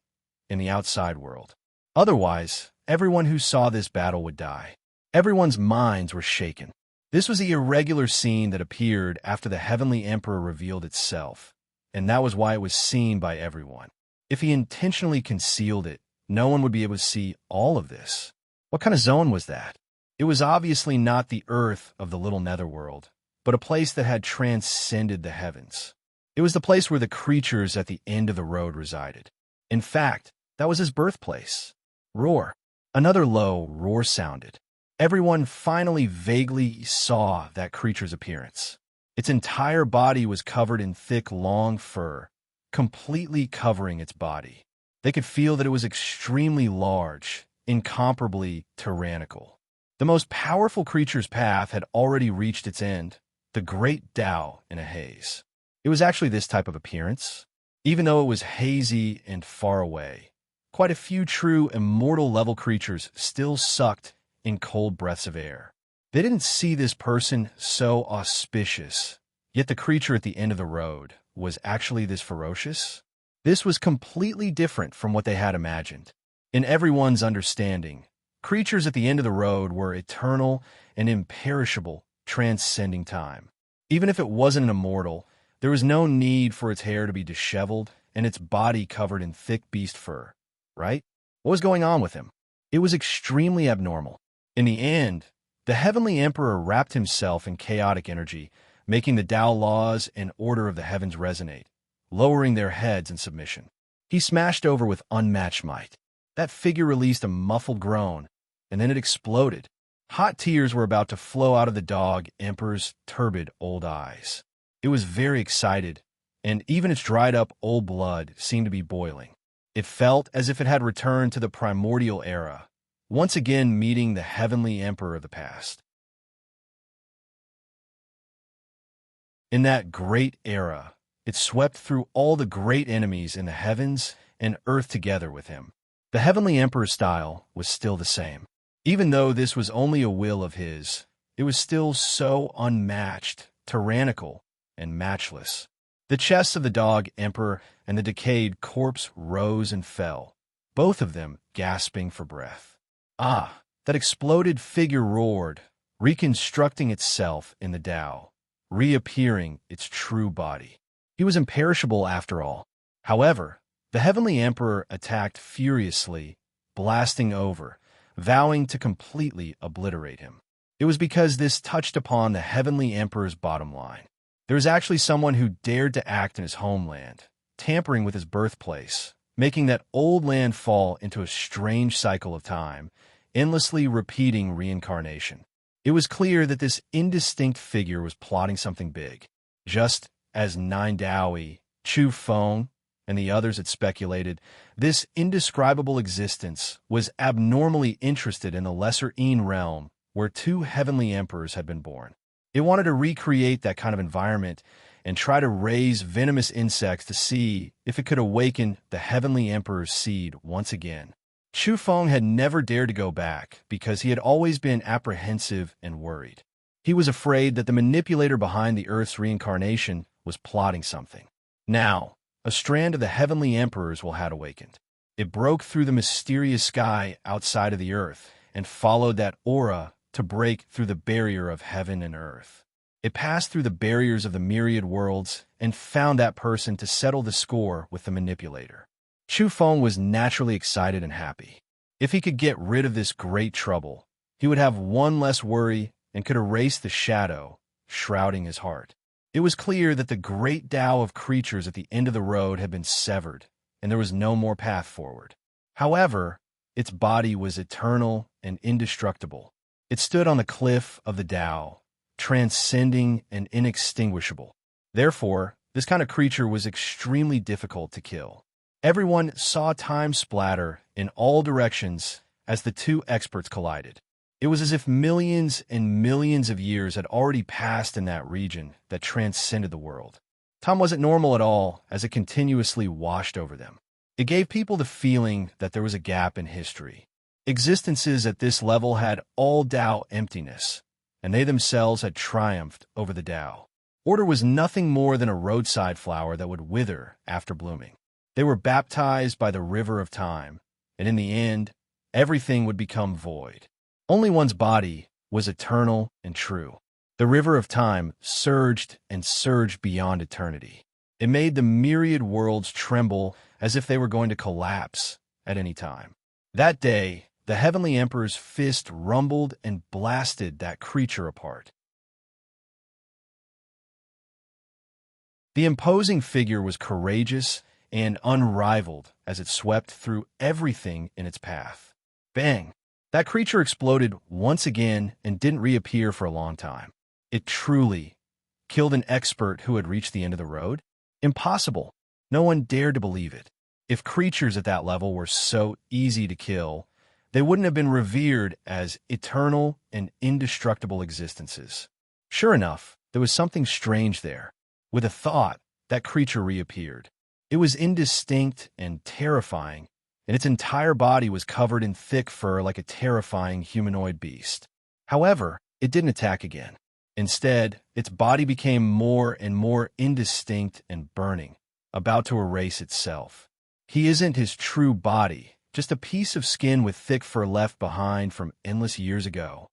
in the outside world. Otherwise, everyone who saw this battle would die. Everyone's minds were shaken. This was the irregular scene that appeared after the Heavenly Emperor revealed itself, and that was why it was seen by everyone. If he intentionally concealed it, no one would be able to see all of this. What kind of zone was that? It was obviously not the earth of the little netherworld, but a place that had transcended the heavens. It was the place where the creatures at the end of the road resided. In fact, that was his birthplace. Roar. Another low roar sounded. Everyone finally vaguely saw that creature's appearance. Its entire body was covered in thick, long fur, completely covering its body. They could feel that it was extremely large, incomparably tyrannical. The most powerful creature's path had already reached its end, the great Tao in a haze. It was actually this type of appearance. Even though it was hazy and far away, quite a few true immortal-level creatures still sucked in cold breaths of air. They didn't see this person so auspicious, yet the creature at the end of the road was actually this ferocious. This was completely different from what they had imagined. In everyone's understanding, creatures at the end of the road were eternal and imperishable, transcending time. Even if it wasn't an immortal, there was no need for its hair to be disheveled and its body covered in thick beast fur, right? What was going on with him? It was extremely abnormal. In the end, the Heavenly Emperor wrapped himself in chaotic energy, making the Tao laws and order of the heavens resonate, lowering their heads in submission. He smashed over with unmatched might. That figure released a muffled groan, and then it exploded. Hot tears were about to flow out of the dog Emperor's turbid old eyes. It was very excited, and even its dried-up old blood seemed to be boiling. It felt as if it had returned to the primordial era, once again meeting the Heavenly Emperor of the past. In that great era, it swept through all the great enemies in the heavens and earth together with him. The Heavenly Emperor's style was still the same. Even though this was only a will of his, it was still so unmatched, tyrannical, and matchless. The chests of the dog Emperor and the decayed corpse rose and fell, both of them gasping for breath. Ah, that exploded figure roared, reconstructing itself in the Tao, reappearing its true body. He was imperishable after all. However, the Heavenly Emperor attacked furiously, blasting over, vowing to completely obliterate him. It was because this touched upon the Heavenly Emperor's bottom line. There was actually someone who dared to act in his homeland, tampering with his birthplace, making that old land fall into a strange cycle of time, endlessly repeating reincarnation. It was clear that this indistinct figure was plotting something big. Just as Nine Daoi, Chu Feng, and the others had speculated, this indescribable existence was abnormally interested in the Lesser Een realm where two heavenly emperors had been born. It wanted to recreate that kind of environment and try to raise venomous insects to see if it could awaken the heavenly emperor's seed once again. Chu Feng had never dared to go back because he had always been apprehensive and worried. He was afraid that the manipulator behind the Earth's reincarnation was plotting something. Now, a strand of the heavenly emperor's will had awakened. It broke through the mysterious sky outside of the Earth and followed that aura to break through the barrier of heaven and earth. It passed through the barriers of the myriad worlds and found that person to settle the score with the manipulator. Chu Feng was naturally excited and happy. If he could get rid of this great trouble, he would have one less worry and could erase the shadow shrouding his heart. It was clear that the great Tao of creatures at the end of the road had been severed, and there was no more path forward. However, its body was eternal and indestructible. It stood on the cliff of the Tao, transcending and inextinguishable. Therefore, this kind of creature was extremely difficult to kill. Everyone saw time splatter in all directions as the two experts collided. It was as if millions and millions of years had already passed in that region that transcended the world. Time wasn't normal at all as it continuously washed over them. It gave people the feeling that there was a gap in history. Existences at this level had all Tao emptiness, and they themselves had triumphed over the Tao. Order was nothing more than a roadside flower that would wither after blooming. They were baptized by the river of time, and in the end, everything would become void. Only one's body was eternal and true. The river of time surged and surged beyond eternity. It made the myriad worlds tremble as if they were going to collapse at any time. That day, the Heavenly Emperor's fist rumbled and blasted that creature apart. The imposing figure was courageous and unrivaled as it swept through everything in its path. Bang! That creature exploded once again and didn't reappear for a long time. It truly killed an expert who had reached the end of the road? Impossible. No one dared to believe it. If creatures at that level were so easy to kill, they wouldn't have been revered as eternal and indestructible existences. Sure enough, there was something strange there. With a thought, that creature reappeared. It was indistinct and terrifying, and its entire body was covered in thick fur like a terrifying humanoid beast. However, it didn't attack again. Instead, its body became more and more indistinct and burning, about to erase itself. He isn't his true body, just a piece of skin with thick fur left behind from endless years ago.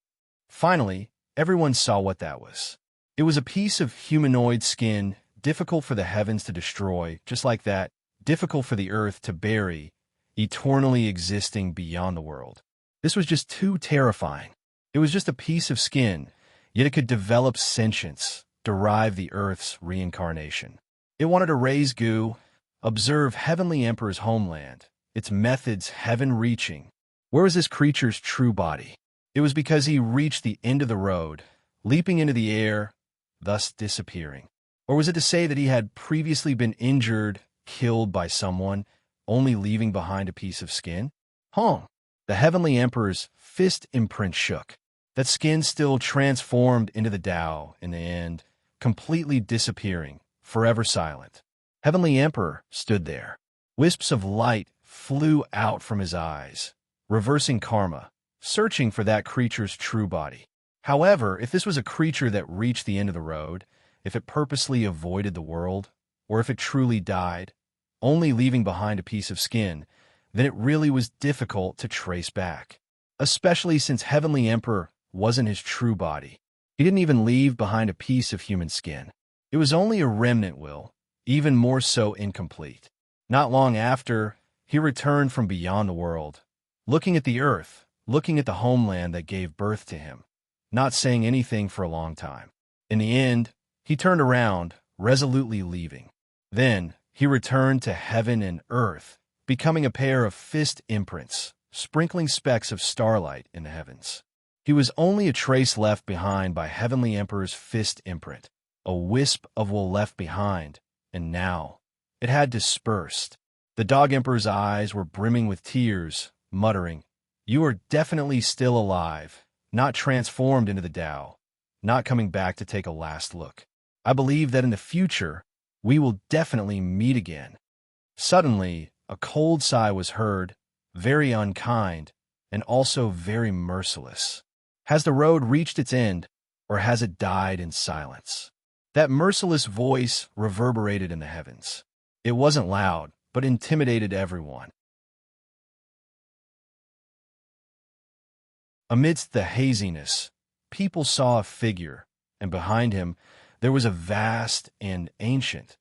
Finally, everyone saw what that was. It was a piece of humanoid skin, difficult for the heavens to destroy, just like that, difficult for the earth to bury, eternally existing beyond the world. This was just too terrifying. It was just a piece of skin, yet it could develop sentience, derive the earth's reincarnation. It wanted to raise goo, observe Heavenly Emperor's homeland, its methods heaven-reaching. Where was this creature's true body? It was because he reached the end of the road, leaping into the air, thus disappearing. Or was it to say that he had previously been injured, killed by someone, only leaving behind a piece of skin? The Heavenly Emperor's fist imprint shook. That skin still transformed into the Tao in the end, completely disappearing, forever silent. Heavenly Emperor stood there. Wisps of light flew out from his eyes, reversing karma, searching for that creature's true body. However, if this was a creature that reached the end of the road, if it purposely avoided the world, or if it truly died, only leaving behind a piece of skin, then it really was difficult to trace back. Especially since Heavenly Emperor wasn't his true body. He didn't even leave behind a piece of human skin. It was only a remnant will, even more so incomplete. Not long after, he returned from beyond the world, looking at the earth, looking at the homeland that gave birth to him, not saying anything for a long time. In the end, he turned around, resolutely leaving. Then, he returned to heaven and earth, becoming a pair of fist imprints, sprinkling specks of starlight in the heavens. He was only a trace left behind by Heavenly Emperor's fist imprint, a wisp of wool left behind, and now it had dispersed. The Dog Emperor's eyes were brimming with tears, muttering, "You are definitely still alive, not transformed into the Tao, not coming back to take a last look. I believe that in the future, we will definitely meet again." Suddenly, a cold sigh was heard, very unkind, and also very merciless. Has the road reached its end, or has it died in silence? That merciless voice reverberated in the heavens. It wasn't loud, but intimidated everyone. Amidst the haziness, people saw a figure, and behind him there was a vast and ancient,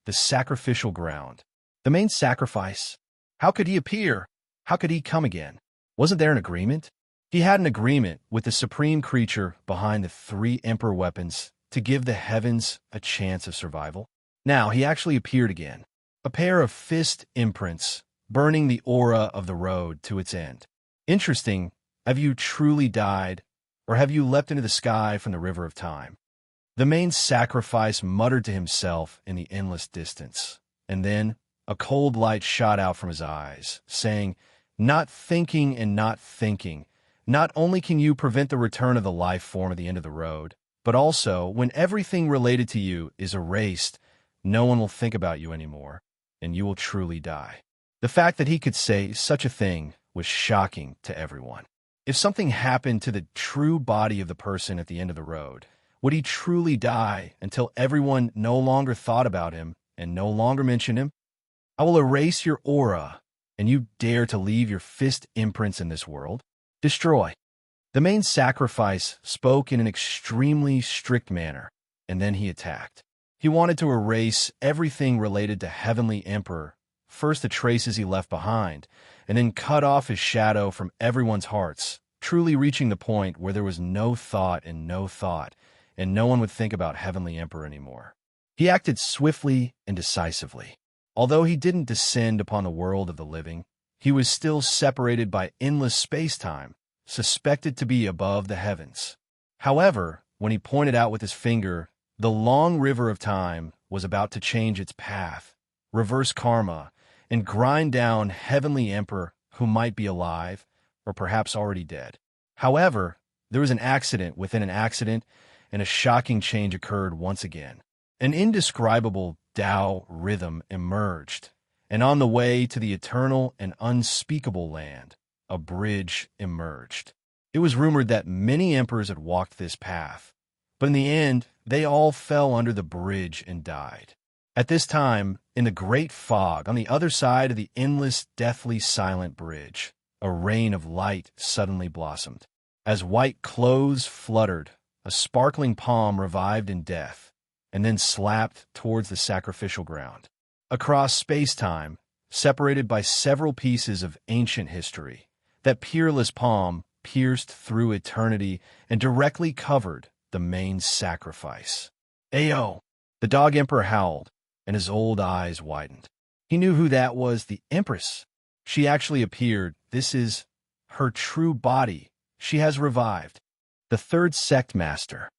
the sacrificial ground. The main sacrifice. How could he appear? How could he come again? Wasn't there an agreement? He had an agreement with the supreme creature behind the three emperor weapons to give the heavens a chance of survival. Now he actually appeared again. A pair of fist imprints, burning the aura of the road to its end. Interesting, have you truly died, or have you leapt into the sky from the river of time? The main sacrifice muttered to himself in the endless distance, and then a cold light shot out from his eyes, saying, "Not thinking and not thinking. Not only can you prevent the return of the life form at the end of the road, but also, when everything related to you is erased, no one will think about you anymore, and you will truly die." The fact that he could say such a thing was shocking to everyone. If something happened to the true body of the person at the end of the road, would he truly die until everyone no longer thought about him and no longer mentioned him? "I will erase your aura, and you dare to leave your fist imprints in this world? Destroy." The main sacrifice spoke in an extremely strict manner, and then he attacked. He wanted to erase everything related to Heavenly Emperor, first the traces he left behind, and then cut off his shadow from everyone's hearts, truly reaching the point where there was no thought, and no one would think about Heavenly Emperor anymore. He acted swiftly and decisively. Although he didn't descend upon the world of the living, he was still separated by endless space-time, suspected to be above the heavens. However, when he pointed out with his finger, the long river of time was about to change its path, reverse karma, and grind down Heavenly Emperor who might be alive, or perhaps already dead. However, there was an accident within an accident, and a shocking change occurred once again. An indescribable Tao rhythm emerged, and on the way to the eternal and unspeakable land, a bridge emerged. It was rumored that many emperors had walked this path, but in the end, they all fell under the bridge and died. At this time, in the great fog on the other side of the endless, deathly silent bridge, a rain of light suddenly blossomed. As white clothes fluttered, a sparkling palm revived in death, and then slapped towards the sacrificial ground. Across space-time, separated by several pieces of ancient history, that peerless palm pierced through eternity and directly covered the main sacrifice. Ayo! The dog emperor howled, and his old eyes widened. He knew who that was, the Empress. She actually appeared. This is her true body. She has revived. The third sect master.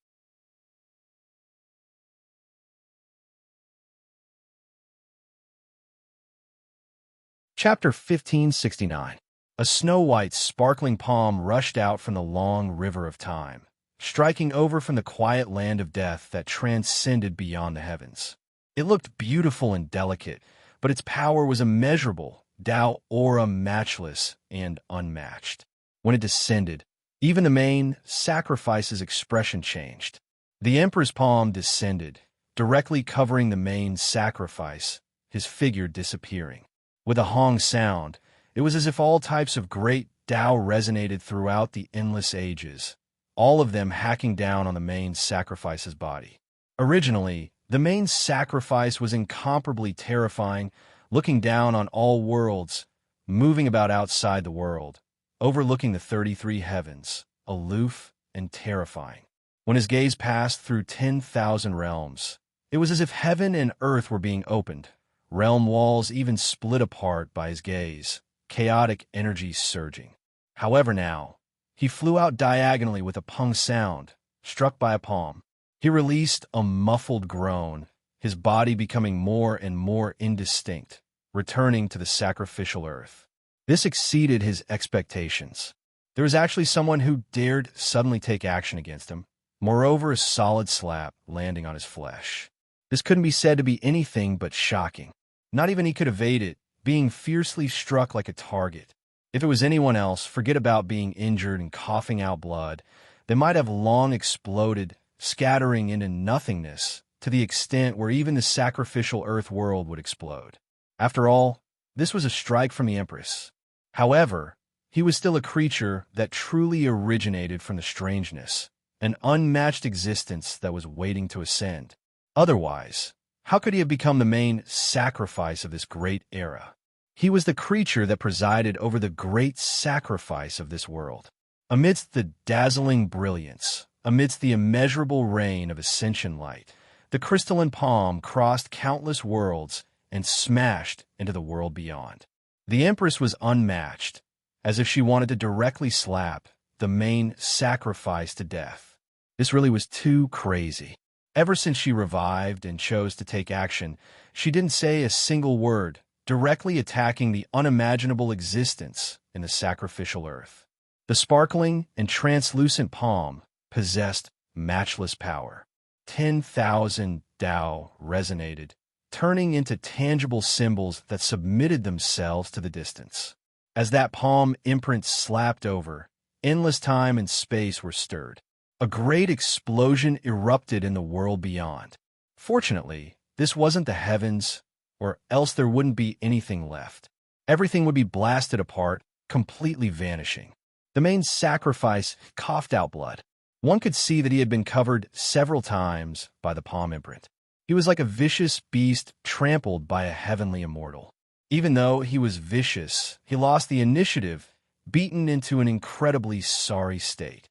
Chapter 1569. A snow-white, sparkling palm rushed out from the long river of time, striking over from the quiet land of death that transcended beyond the heavens. It looked beautiful and delicate, but its power was immeasurable, Tao aura matchless and unmatched. When it descended, even the main sacrifice's expression changed. The Emperor's palm descended, directly covering the main sacrifice, his figure disappearing. With a Hong sound, it was as if all types of great Tao resonated throughout the endless ages, all of them hacking down on the main sacrifice's body. Originally, the main sacrifice was incomparably terrifying, looking down on all worlds, moving about outside the world, overlooking the 33 heavens, aloof and terrifying. When his gaze passed through 10,000 realms, it was as if heaven and earth were being opened, realm walls even split apart by his gaze, chaotic energy surging. However now, he flew out diagonally with a pung sound, struck by a palm. He released a muffled groan, his body becoming more and more indistinct, returning to the sacrificial earth. This exceeded his expectations. There was actually someone who dared suddenly take action against him, moreover a solid slap landing on his flesh. This couldn't be said to be anything but shocking. Not even he could evade it, being fiercely struck like a target. If it was anyone else, forget about being injured and coughing out blood. They might have long exploded, scattering into nothingness to the extent where even the sacrificial earth world would explode. After all, this was a strike from the Empress. However, he was still a creature that truly originated from the strangeness, an unmatched existence that was waiting to ascend. Otherwise, how could he have become the main sacrifice of this great era? He was the creature that presided over the great sacrifice of this world. Amidst the dazzling brilliance, amidst the immeasurable rain of ascension light, the crystalline palm crossed countless worlds and smashed into the world beyond. The Empress was unmatched, as if she wanted to directly slap the main sacrifice to death. This really was too crazy. Ever since she revived and chose to take action, she didn't say a single word, directly attacking the unimaginable existence in the sacrificial earth. The sparkling and translucent palm possessed matchless power. 10,000 Tao resonated, turning into tangible symbols that submitted themselves to the distance. As that palm imprint slapped over, endless time and space were stirred. A great explosion erupted in the world beyond. Fortunately, this wasn't the heavens, or else there wouldn't be anything left. Everything would be blasted apart, completely vanishing. The main sacrifice coughed out blood. One could see that he had been covered several times by the palm imprint. He was like a vicious beast trampled by a heavenly immortal. Even though he was vicious, he lost the initiative, beaten into an incredibly sorry state.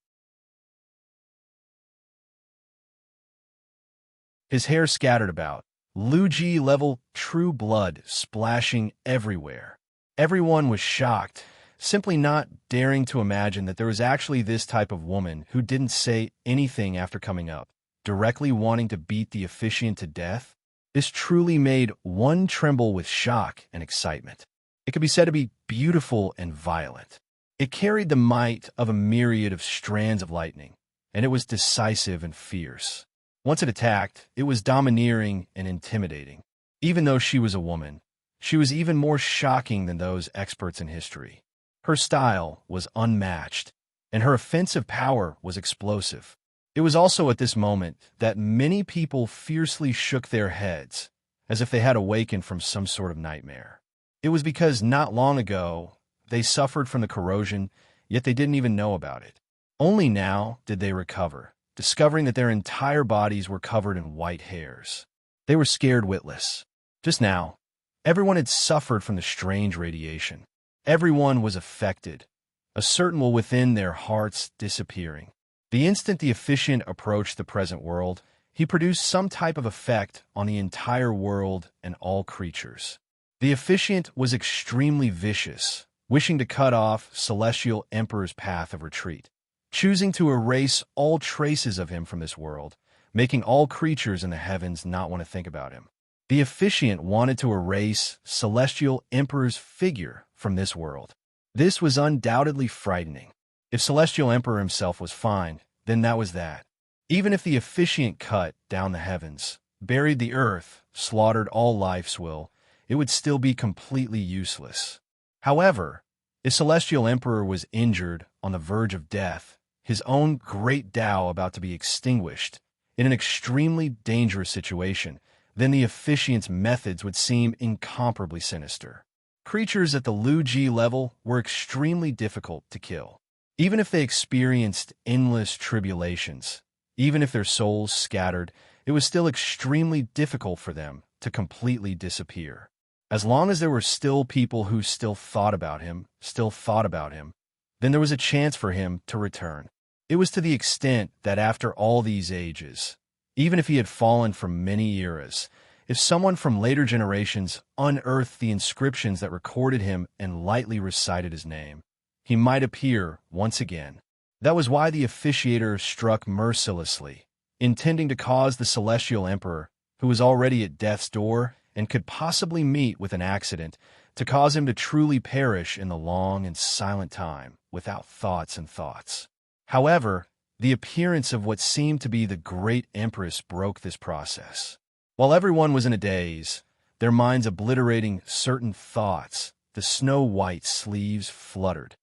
His hair scattered about, Luigi-level true blood splashing everywhere. Everyone was shocked, simply not daring to imagine that there was actually this type of woman who didn't say anything after coming up, directly wanting to beat the officiant to death. This truly made one tremble with shock and excitement. It could be said to be beautiful and violent. It carried the might of a myriad of strands of lightning, and it was decisive and fierce. Once it attacked, it was domineering and intimidating. Even though she was a woman, she was even more shocking than those experts in history. Her style was unmatched, and her offensive power was explosive. It was also at this moment that many people fiercely shook their heads, as if they had awakened from some sort of nightmare. It was because not long ago, they suffered from the corrosion, yet they didn't even know about it. Only now did they recover, discovering that their entire bodies were covered in white hairs. They were scared witless. Just now, everyone had suffered from the strange radiation. Everyone was affected, a certain will within their hearts disappearing. The instant the officiant approached the present world, he produced some type of effect on the entire world and all creatures. The officiant was extremely vicious, wishing to cut off Celestial Emperor's path of retreat, choosing to erase all traces of him from this world, making all creatures in the heavens not want to think about him. The officiant wanted to erase Celestial Emperor's figure from this world. This was undoubtedly frightening. If Celestial Emperor himself was fine, then that was that. Even if the officiant cut down the heavens, buried the earth, slaughtered all life's will, it would still be completely useless. However, if Celestial Emperor was injured on the verge of death, his own great Tao about to be extinguished, in an extremely dangerous situation, then the officiant's methods would seem incomparably sinister. Creatures at the Lu-Ji level were extremely difficult to kill. Even if they experienced endless tribulations, even if their souls scattered, it was still extremely difficult for them to completely disappear. As long as there were still people who still thought about him, then there was a chance for him to return. It was to the extent that after all these ages, even if he had fallen from many eras, if someone from later generations unearthed the inscriptions that recorded him and lightly recited his name, he might appear once again. That was why the officiator struck mercilessly, intending to cause the Celestial Emperor, who was already at death's door and could possibly meet with an accident, to cause him to truly perish in the long and silent time, without thoughts and thoughts. However, the appearance of what seemed to be the Great Empress broke this process. While everyone was in a daze, their minds obliterating certain thoughts, the snow-white sleeves fluttered.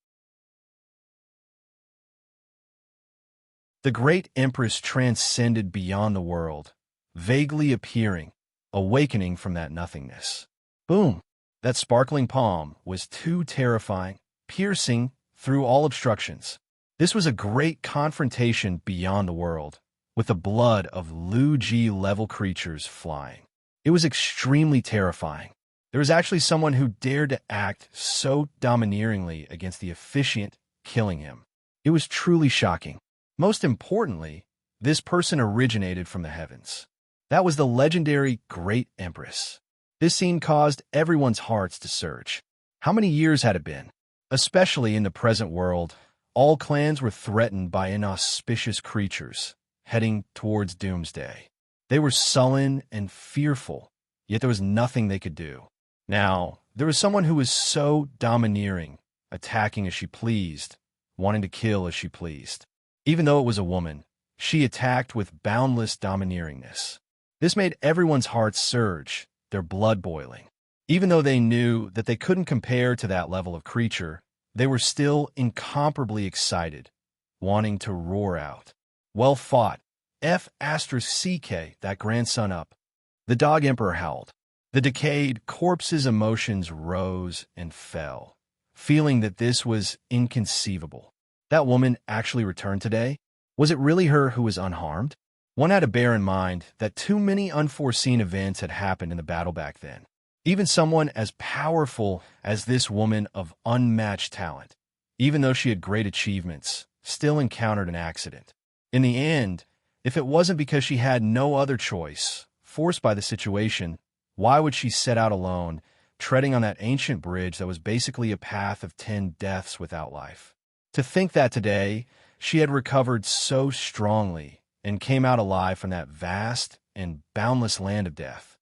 The Great Empress transcended beyond the world, vaguely appearing, awakening from that nothingness. Boom! That sparkling palm was too terrifying, piercing through all obstructions. This was a great confrontation beyond the world, with the blood of Lu-Ji level creatures flying. It was extremely terrifying. There was actually someone who dared to act so domineeringly against the officiant, killing him. It was truly shocking. Most importantly, this person originated from the heavens. That was the legendary Great Empress. This scene caused everyone's hearts to surge. How many years had it been? Especially in the present world, all clans were threatened by inauspicious creatures, heading towards doomsday. They were sullen and fearful, yet there was nothing they could do. Now, there was someone who was so domineering, attacking as she pleased, wanting to kill as she pleased. Even though it was a woman, she attacked with boundless domineeringness. This made everyone's hearts surge, their blood boiling. Even though they knew that they couldn't compare to that level of creature, they were still incomparably excited, wanting to roar out. Well fought. F***CK, that grandson up. The dog emperor howled. The decayed corpse's emotions rose and fell, feeling that this was inconceivable. That woman actually returned today? Was it really her who was unharmed? One had to bear in mind that too many unforeseen events had happened in the battle back then. Even someone as powerful as this woman of unmatched talent, even though she had great achievements, still encountered an accident. In the end, if it wasn't because she had no other choice, forced by the situation, why would she set out alone, treading on that ancient bridge that was basically a path of 10 deaths without life? To think that today, she had recovered so strongly and came out alive from that vast and boundless land of death.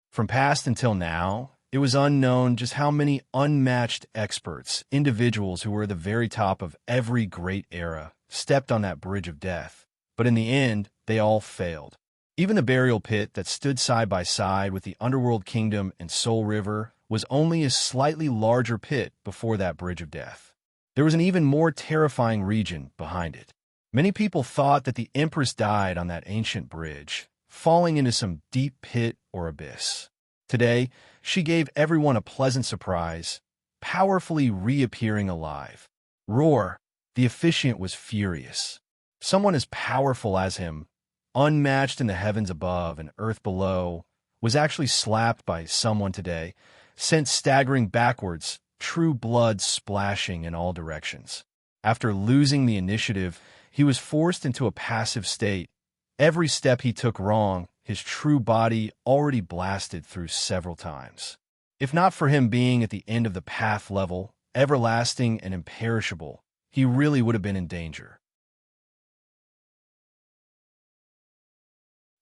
From past until now, it was unknown just how many unmatched experts, individuals who were at the very top of every great era, stepped on that bridge of death. But in the end, they all failed. Even the burial pit that stood side by side with the Underworld Kingdom and Soul River was only a slightly larger pit before that bridge of death. There was an even more terrifying region behind it. Many people thought that the Empress died on that ancient bridge, falling into some deep pit or abyss. Today, she gave everyone a pleasant surprise, powerfully reappearing alive. Roar, the officiant was furious. Someone as powerful as him, unmatched in the heavens above and earth below, was actually slapped by someone today, sent staggering backwards, true blood splashing in all directions. After losing the initiative, he was forced into a passive state. Every step he took wrong, his true body already blasted through several times. If not for him being at the end of the path level, everlasting and imperishable, he really would have been in danger.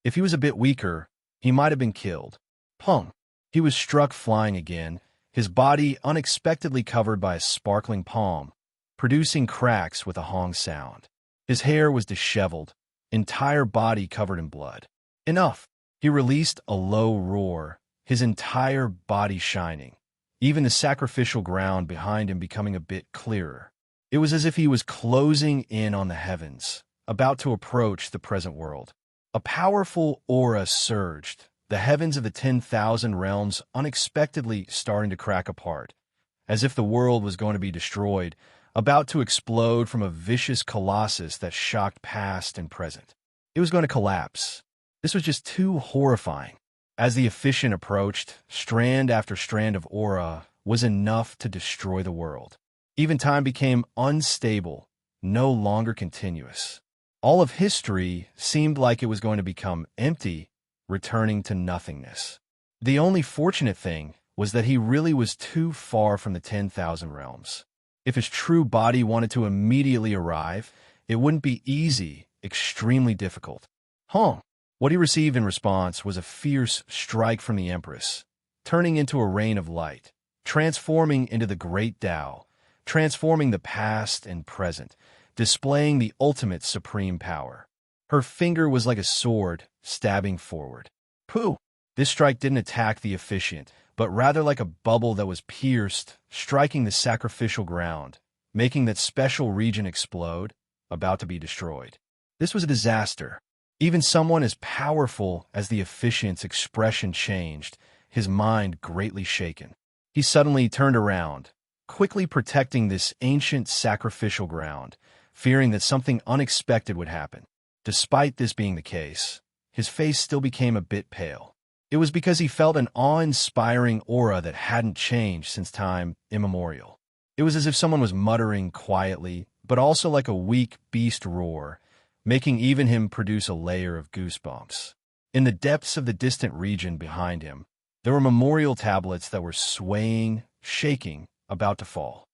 If he was a bit weaker, he might have been killed. Pung! He was struck flying again, his body unexpectedly covered by a sparkling palm, producing cracks with a hong sound. His hair was disheveled, entire body covered in blood. Enough! He released a low roar, his entire body shining, even the sacrificial ground behind him becoming a bit clearer. It was as if he was closing in on the heavens, about to approach the present world. A powerful aura surged, the heavens of the 10,000 realms unexpectedly starting to crack apart, as if the world was going to be destroyed, about to explode from a vicious colossus that shocked past and present. It was going to collapse. This was just too horrifying. As the officiant approached, strand after strand of aura was enough to destroy the world. Even time became unstable, no longer continuous. All of history seemed like it was going to become empty, returning to nothingness. The only fortunate thing was that he really was too far from the 10,000 realms. If his true body wanted to immediately arrive, it wouldn't be easy, extremely difficult. What he received in response was a fierce strike from the Empress, turning into a rain of light, transforming into the great Tao, transforming the past and present, displaying the ultimate supreme power. Her finger was like a sword, stabbing forward. Pooh! This strike didn't attack the officiant, but rather like a bubble that was pierced, striking the sacrificial ground, making that special region explode, about to be destroyed. This was a disaster. Even someone as powerful as the officiant's expression changed, his mind greatly shaken. He suddenly turned around, quickly protecting this ancient sacrificial ground, fearing that something unexpected would happen. Despite this being the case, his face still became a bit pale. It was because he felt an awe-inspiring aura that hadn't changed since time immemorial. It was as if someone was muttering quietly, but also like a weak beast roar, making even him produce a layer of goosebumps. In the depths of the distant region behind him, there were memorial tablets that were swaying, shaking, about to fall.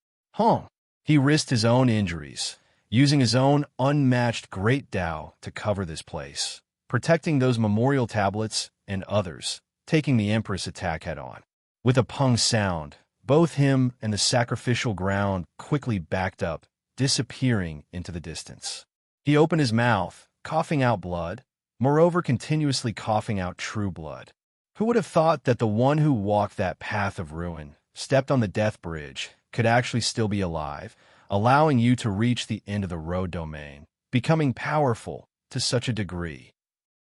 He risked his own injuries, using his own unmatched great Tao to cover this place, protecting those memorial tablets and others, taking the Empress attack head-on. With a pung sound, both him and the sacrificial ground quickly backed up, disappearing into the distance. He opened his mouth, coughing out blood, moreover continuously coughing out true blood. Who would have thought that the one who walked that path of ruin, stepped on the death bridge, could actually still be alive, allowing you to reach the end of the road domain, becoming powerful to such a degree?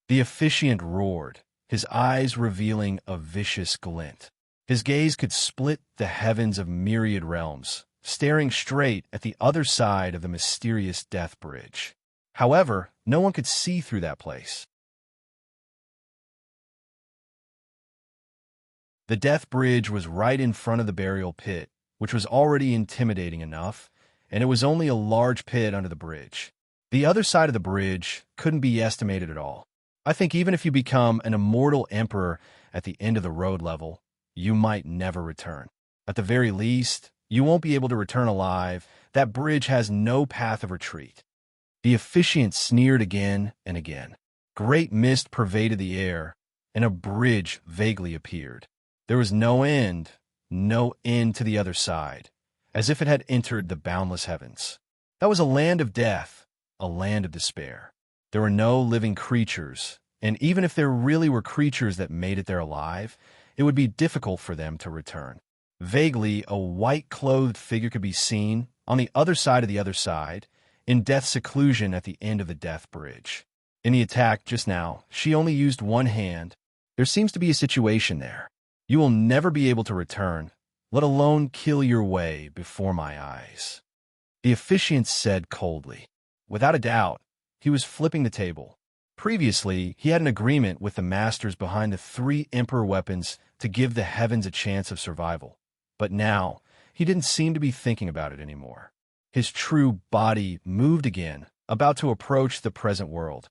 The officiant roared, his eyes revealing a vicious glint. His gaze could split the heavens of myriad realms, staring straight at the other side of the mysterious death bridge. However, no one could see through that place. The death bridge was right in front of the burial pit, which was already intimidating enough, and it was only a large pit under the bridge. The other side of the bridge couldn't be estimated at all. I think even if you become an immortal emperor at the end of the road level, you might never return. At the very least, you won't be able to return alive. That bridge has no path of retreat. The officiant sneered again and again. Great mist pervaded the air, and a bridge vaguely appeared. There was no end to the other side, as if it had entered the boundless heavens. That was a land of death, a land of despair. There were no living creatures, and even if there really were creatures that made it there alive, it would be difficult for them to return. Vaguely, a white-clothed figure could be seen on the other side of the other side, in death's seclusion at the end of the death bridge. In the attack just now, she only used one hand. There seems to be a situation there. You will never be able to return, let alone kill your way before my eyes." The officiant said coldly. Without a doubt, he was flipping the table. Previously, he had an agreement with the masters behind the 3 Emperor weapons to give the heavens a chance of survival. But now, he didn't seem to be thinking about it anymore. His true body moved again, about to approach the present world.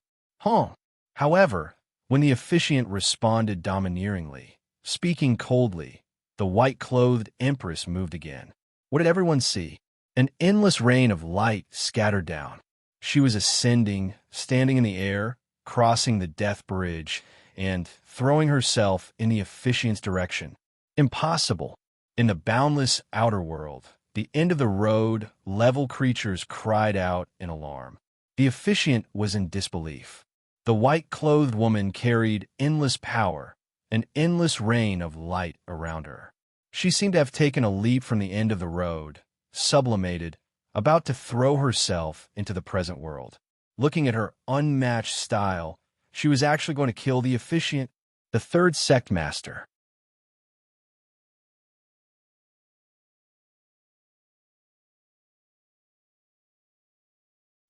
However, when the officiant responded domineeringly, speaking coldly, the white-clothed empress moved again. What did everyone see? An endless rain of light scattered down. She was ascending, standing in the air, crossing the death bridge, and throwing herself in the officiant's direction. Impossible. In the boundless outer world, the end of the road, level creatures cried out in alarm. The officiant was in disbelief. The white-clothed woman carried endless power, an endless rain of light around her. She seemed to have taken a leap from the end of the road, sublimated, about to throw herself into the present world. Looking at her unmatched style, she was actually going to kill the officiant, the 3rd sect master.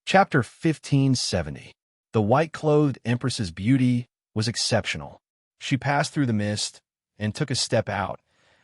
Chapter 1570. The white-clothed empress's beauty was exceptional. She passed through the mist and took a step out,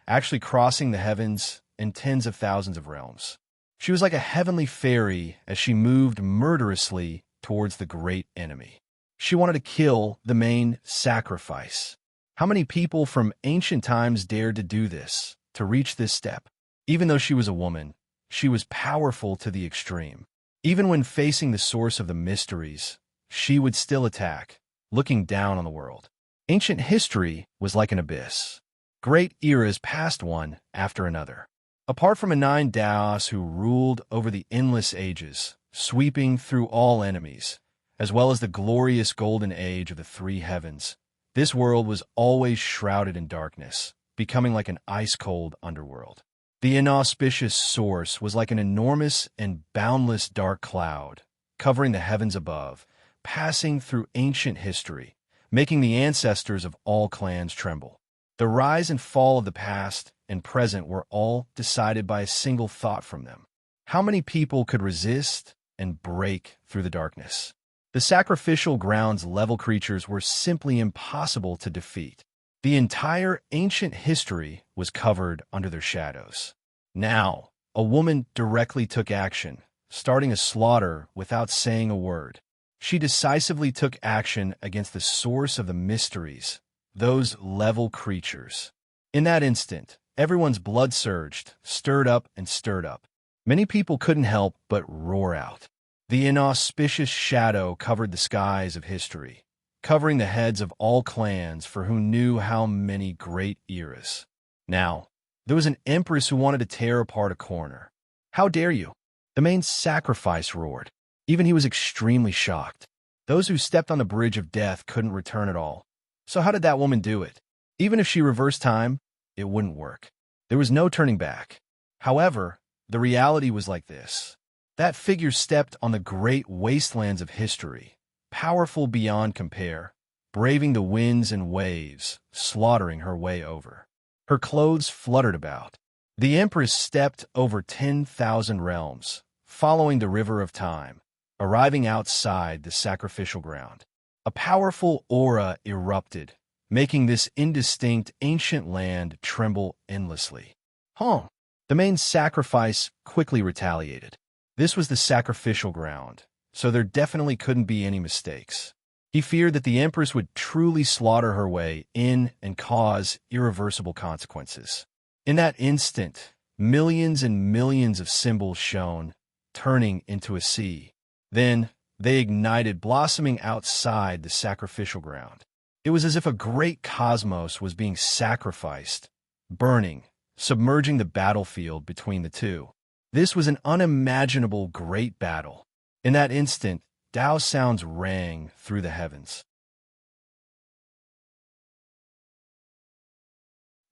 actually crossing the heavens and tens of thousands of realms. She was like a heavenly fairy as she moved murderously towards the great enemy. She wanted to kill the main sacrifice. How many people from ancient times dared to do this, to reach this step? Even though she was a woman, she was powerful to the extreme. Even when facing the source of the mysteries, she would still attack, looking down on the world. Ancient history was like an abyss. Great eras passed one after another. Apart from a 9 Daos who ruled over the endless ages, sweeping through all enemies, as well as the glorious golden age of the 3 heavens, this world was always shrouded in darkness, becoming like an ice-cold underworld. The inauspicious source was like an enormous and boundless dark cloud, covering the heavens above, passing through ancient history, making the ancestors of all clans tremble. The rise and fall of the past and present were all decided by a single thought from them. How many people could resist and break through the darkness? The sacrificial ground's level creatures were simply impossible to defeat. The entire ancient history was covered under their shadows. Now, a woman directly took action, starting a slaughter without saying a word. She decisively took action against the source of the mysteries, those level creatures. In that instant, everyone's blood surged, stirred up and stirred up. Many people couldn't help but roar out. The inauspicious shadow covered the skies of history, covering the heads of all clans for who knew how many great eras. Now, there was an empress who wanted to tear apart a corner. How dare you? The main sacrifice roared. Even he was extremely shocked. Those who stepped on the bridge of death couldn't return at all. So how did that woman do it? Even if she reversed time, it wouldn't work. There was no turning back. However, the reality was like this. That figure stepped on the great wastelands of history, powerful beyond compare, braving the winds and waves, slaughtering her way over. Her clothes fluttered about. The Empress stepped over 10,000 realms, following the river of time, arriving outside the sacrificial ground. A powerful aura erupted, making this indistinct ancient land tremble endlessly. The main sacrifice quickly retaliated. This was the sacrificial ground, so there definitely couldn't be any mistakes. He feared that the Empress would truly slaughter her way in and cause irreversible consequences. In that instant, millions and millions of symbols shone, turning into a sea. Then, they ignited, blossoming outside the sacrificial ground. It was as if a great cosmos was being sacrificed, burning, submerging the battlefield between the two. This was an unimaginable great battle. In that instant, Tao sounds rang through the heavens.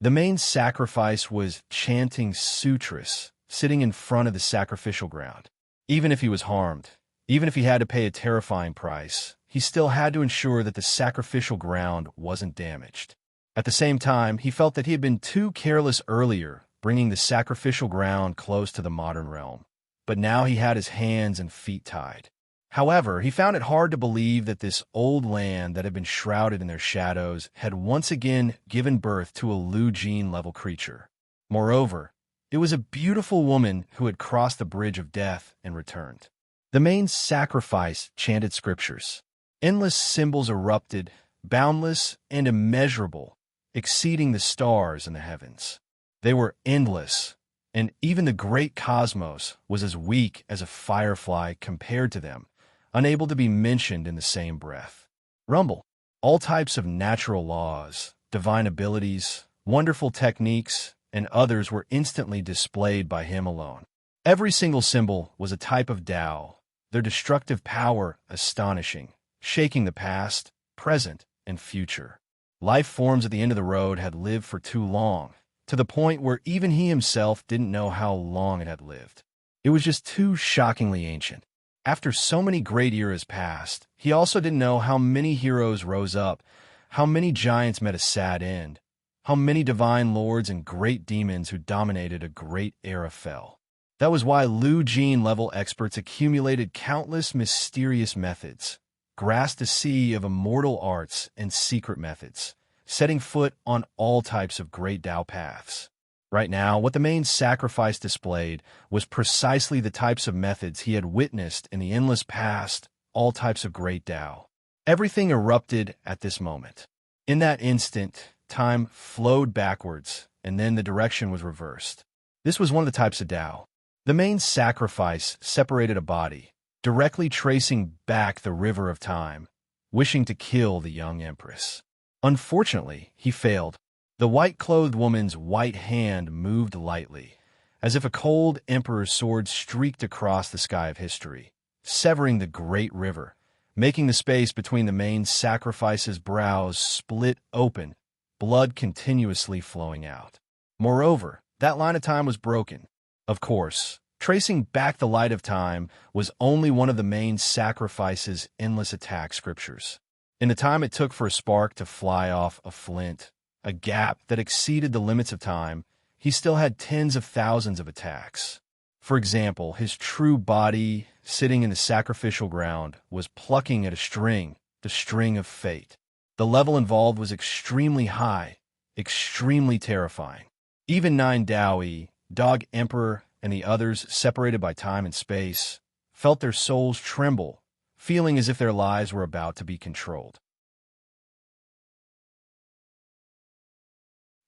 The main sacrifice was chanting sutras, sitting in front of the sacrificial ground. Even if he was harmed, even if he had to pay a terrifying price, he still had to ensure that the sacrificial ground wasn't damaged. At the same time, he felt that he had been too careless earlier, bringing the sacrificial ground close to the modern realm. But now he had his hands and feet tied. However, he found it hard to believe that this old land that had been shrouded in their shadows had once again given birth to a Lu Jin-level creature. Moreover, it was a beautiful woman who had crossed the bridge of death and returned. The main sacrifice chanted scriptures. Endless symbols erupted, boundless and immeasurable, exceeding the stars in the heavens. They were endless, and even the great cosmos was as weak as a firefly compared to them, unable to be mentioned in the same breath. Rumble. All types of natural laws, divine abilities, wonderful techniques, and others were instantly displayed by him alone. Every single symbol was a type of Tao, their destructive power astonishing, shaking the past, present, and future. Life forms at the end of the road had lived for too long, to the point where even he himself didn't know how long it had lived. It was just too shockingly ancient. After so many great eras passed, he also didn't know how many heroes rose up, how many giants met a sad end, how many divine lords and great demons who dominated a great era fell. That was why Lu Jin-level experts accumulated countless mysterious methods, grasped a sea of immortal arts and secret methods, setting foot on all types of great Tao paths. Right now, what the main sacrifice displayed was precisely the types of methods he had witnessed in the endless past, all types of great Tao. Everything erupted at this moment. In that instant, time flowed backwards, and then the direction was reversed. This was one of the types of Tao. The main sacrifice separated a body, directly tracing back the river of time, wishing to kill the young empress. Unfortunately, he failed. The white-clothed woman's white hand moved lightly, as if a cold emperor's sword streaked across the sky of history, severing the great river, making the space between the main sacrifice's brows split open, blood continuously flowing out. Moreover, that line of time was broken. Of course, tracing back the light of time was only one of the main sacrifice's endless attack scriptures. In the time it took for a spark to fly off a flint, a gap that exceeded the limits of time, he still had tens of thousands of attacks. For example, his true body, sitting in the sacrificial ground, was plucking at a string, the string of fate. The level involved was extremely high, extremely terrifying. Even Nine Daoi, Dog Emperor, and the others, separated by time and space, felt their souls tremble, feeling as if their lives were about to be controlled.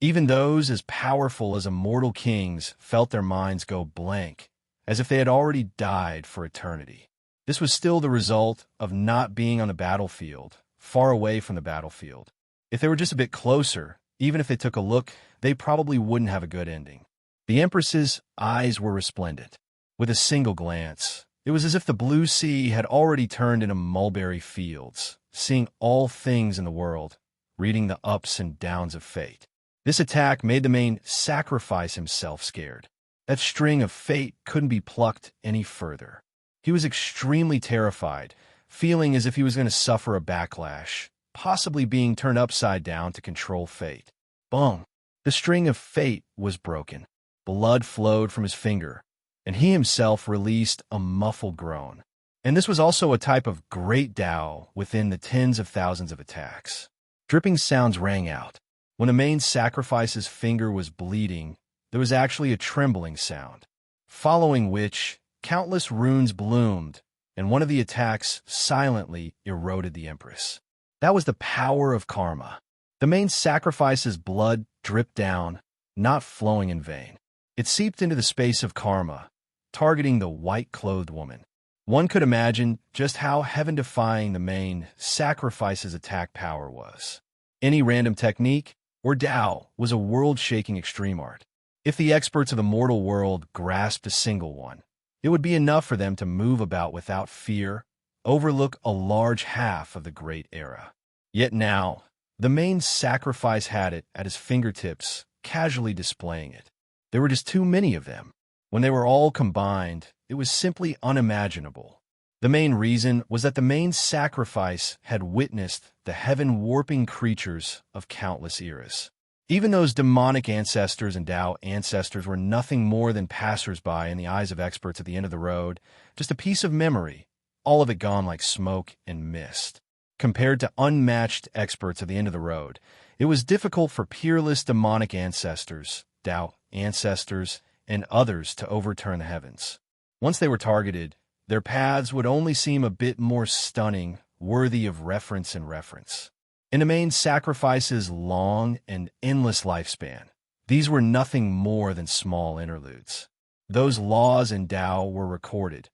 Even those as powerful as immortal kings felt their minds go blank, as if they had already died for eternity. This was still the result of not being on the battlefield, far away from the battlefield. If they were just a bit closer, even if they took a look, they probably wouldn't have a good ending. The Empress's eyes were resplendent. With a single glance, it was as if the blue sea had already turned into mulberry fields, seeing all things in the world, reading the ups and downs of fate. This attack made the main sacrifice himself scared. That string of fate couldn't be plucked any further. He was extremely terrified, feeling as if he was going to suffer a backlash, possibly being turned upside down to control fate. Boom! The string of fate was broken. Blood flowed from his finger, and he himself released a muffled groan. And this was also a type of great Tao within the tens of thousands of attacks. Dripping sounds rang out. When the main sacrifice's finger was bleeding, there was actually a trembling sound, following which countless runes bloomed, and one of the attacks silently eroded the Empress. That was the power of karma. The main sacrifice's blood dripped down, not flowing in vain. It seeped into the space of karma, targeting the white-clothed woman. One could imagine just how heaven-defying the main sacrifice's attack power was. Any random technique, or Tao, was a world-shaking extreme art. If the experts of the mortal world grasped a single one, it would be enough for them to move about without fear, overlook a large half of the great era. Yet now, the main sacrifice had it at his fingertips, casually displaying it. There were just too many of them. When they were all combined, it was simply unimaginable. The main reason was that the main sacrifice had witnessed the heaven-warping creatures of countless eras. Even those demonic ancestors and Tao ancestors were nothing more than passers-by in the eyes of experts at the end of the road, just a piece of memory, all of it gone like smoke and mist. Compared to unmatched experts at the end of the road, it was difficult for peerless demonic ancestors, Tao ancestors, and others to overturn the heavens. Once they were targeted, their paths would only seem a bit more stunning, worthy of reference and reference. In the main sacrifice's long and endless lifespan, these were nothing more than small interludes. Those laws in Tao were recorded.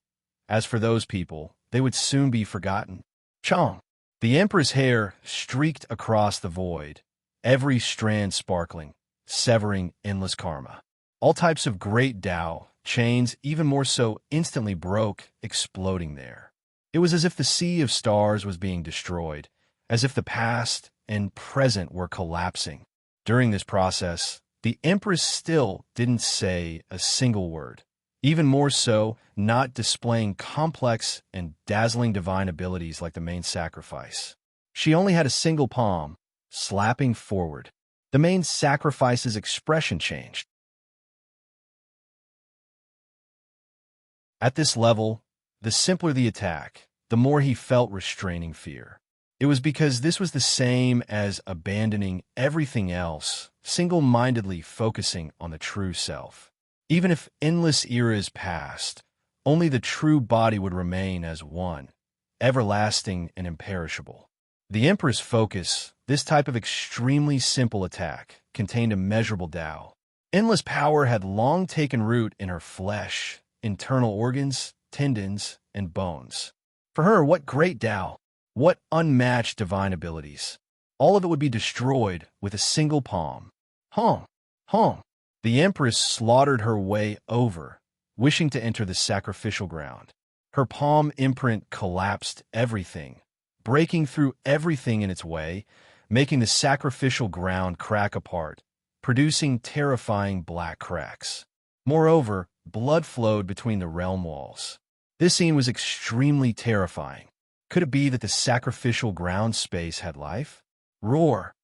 As for those people, they would soon be forgotten. Chong. The Emperor's hair streaked across the void, every strand sparkling, severing endless karma. All types of great Tao, chains even more so, instantly broke, exploding there. It was as if the sea of stars was being destroyed, as if the past and present were collapsing. During this process, the Empress still didn't say a single word. Even more so, not displaying complex and dazzling divine abilities like the main sacrifice. She only had a single palm, slapping forward. The main sacrifice's expression changed. At this level, the simpler the attack, the more he felt restraining fear. It was because this was the same as abandoning everything else, single-mindedly focusing on the true self. Even if endless eras passed, only the true body would remain as one, everlasting and imperishable. The Emperor's focus, this type of extremely simple attack, contained immeasurable Tao. Endless power had long taken root in her flesh, internal organs, tendons, and bones. For her, what great Tao, what unmatched divine abilities. All of it would be destroyed with a single palm. Hong. The Empress slaughtered her way over, wishing to enter the sacrificial ground. Her palm imprint collapsed everything, breaking through everything in its way, making the sacrificial ground crack apart, producing terrifying black cracks. Moreover, blood flowed between the realm walls. This scene was extremely terrifying. Could it be that the sacrificial ground space had life? Roar.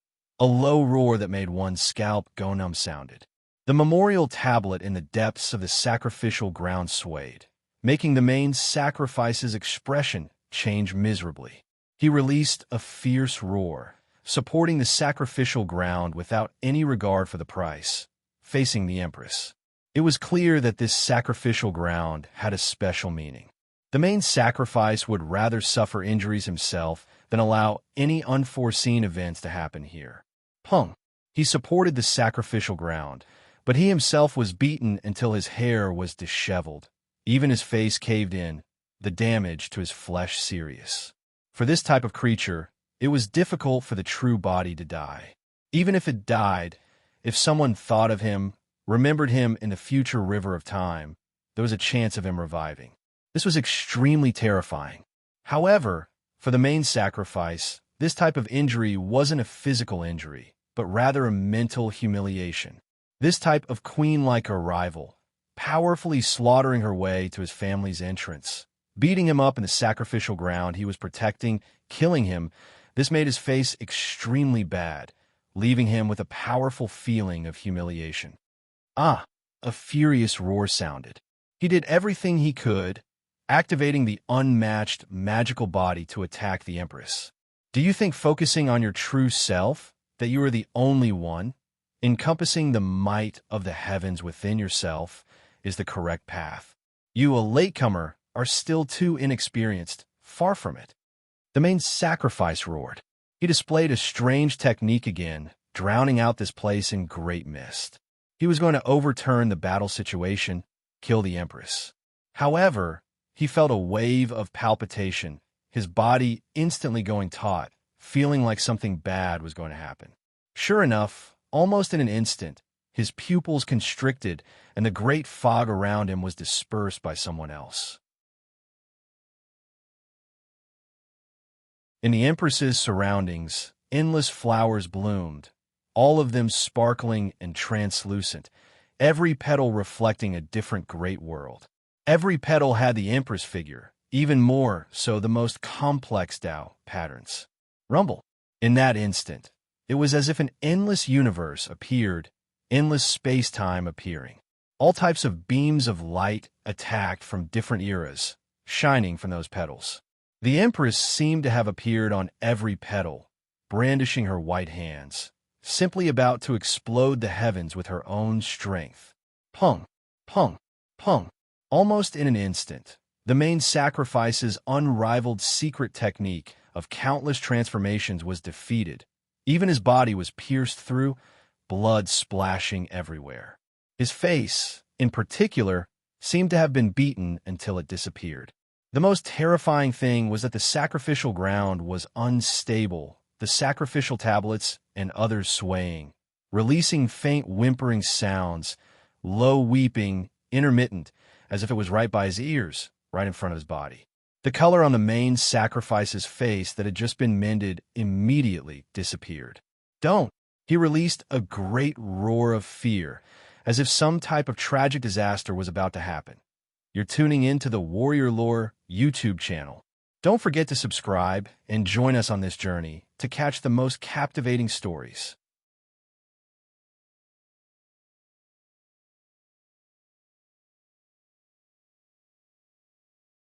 A low roar that made one's scalp go numb sounded. The memorial tablet in the depths of the sacrificial ground swayed, making the main sacrifice's expression change miserably. He released a fierce roar, supporting the sacrificial ground without any regard for the price, facing the Empress. It was clear that this sacrificial ground had a special meaning. The main sacrifice would rather suffer injuries himself than allow any unforeseen events to happen here. Pung. He supported the sacrificial ground, but he himself was beaten until his hair was disheveled. Even his face caved in, the damage to his flesh serious. For this type of creature, it was difficult for the true body to die. Even if it died, if someone thought of him, remembered him in the future river of time, there was a chance of him reviving. This was extremely terrifying. However, for the main sacrifice, this type of injury wasn't a physical injury, but rather a mental humiliation. This type of queen-like arrival, powerfully slaughtering her way to his family's entrance, beating him up in the sacrificial ground he was protecting, killing him, this made his face extremely bad, leaving him with a powerful feeling of humiliation. Ah! A furious roar sounded. He did everything he could, activating the unmatched magical body to attack the Empress. Do you think focusing on your true self, that you are the only one, encompassing the might of the heavens within yourself, is the correct path? You, a latecomer, are still too inexperienced, far from it. The main sacrifice roared. He displayed a strange technique again, drowning out this place in great mist. He was going to overturn the battle situation, kill the Empress. However, he felt a wave of palpitation, his body instantly going taut, feeling like something bad was going to happen. Sure enough, almost in an instant, his pupils constricted and the great fog around him was dispersed by someone else. In the Empress's surroundings, endless flowers bloomed, all of them sparkling and translucent, every petal reflecting a different great world. Every petal had the Empress figure, even more so the most complex Tao patterns. Rumble. In that instant, it was as if an endless universe appeared, endless space-time appearing. All types of beams of light attacked from different eras, shining from those petals. The Empress seemed to have appeared on every petal, brandishing her white hands, simply about to explode the heavens with her own strength. Pung, pung, pung. Almost in an instant, the main sacrifice's unrivaled secret technique of countless transformations was defeated. Even his body was pierced through, blood splashing everywhere. His face, in particular, seemed to have been beaten until it disappeared. The most terrifying thing was that the sacrificial ground was unstable, the sacrificial tablets and others swaying, releasing faint whimpering sounds, low weeping, intermittent, as if it was right by his ears, right in front of his body. The color on the main sacrifice's face that had just been mended immediately disappeared. Don't! He released a great roar of fear, as if some type of tragic disaster was about to happen. You're tuning in to the Warrior Lore YouTube channel. Don't forget to subscribe and join us on this journey to catch the most captivating stories.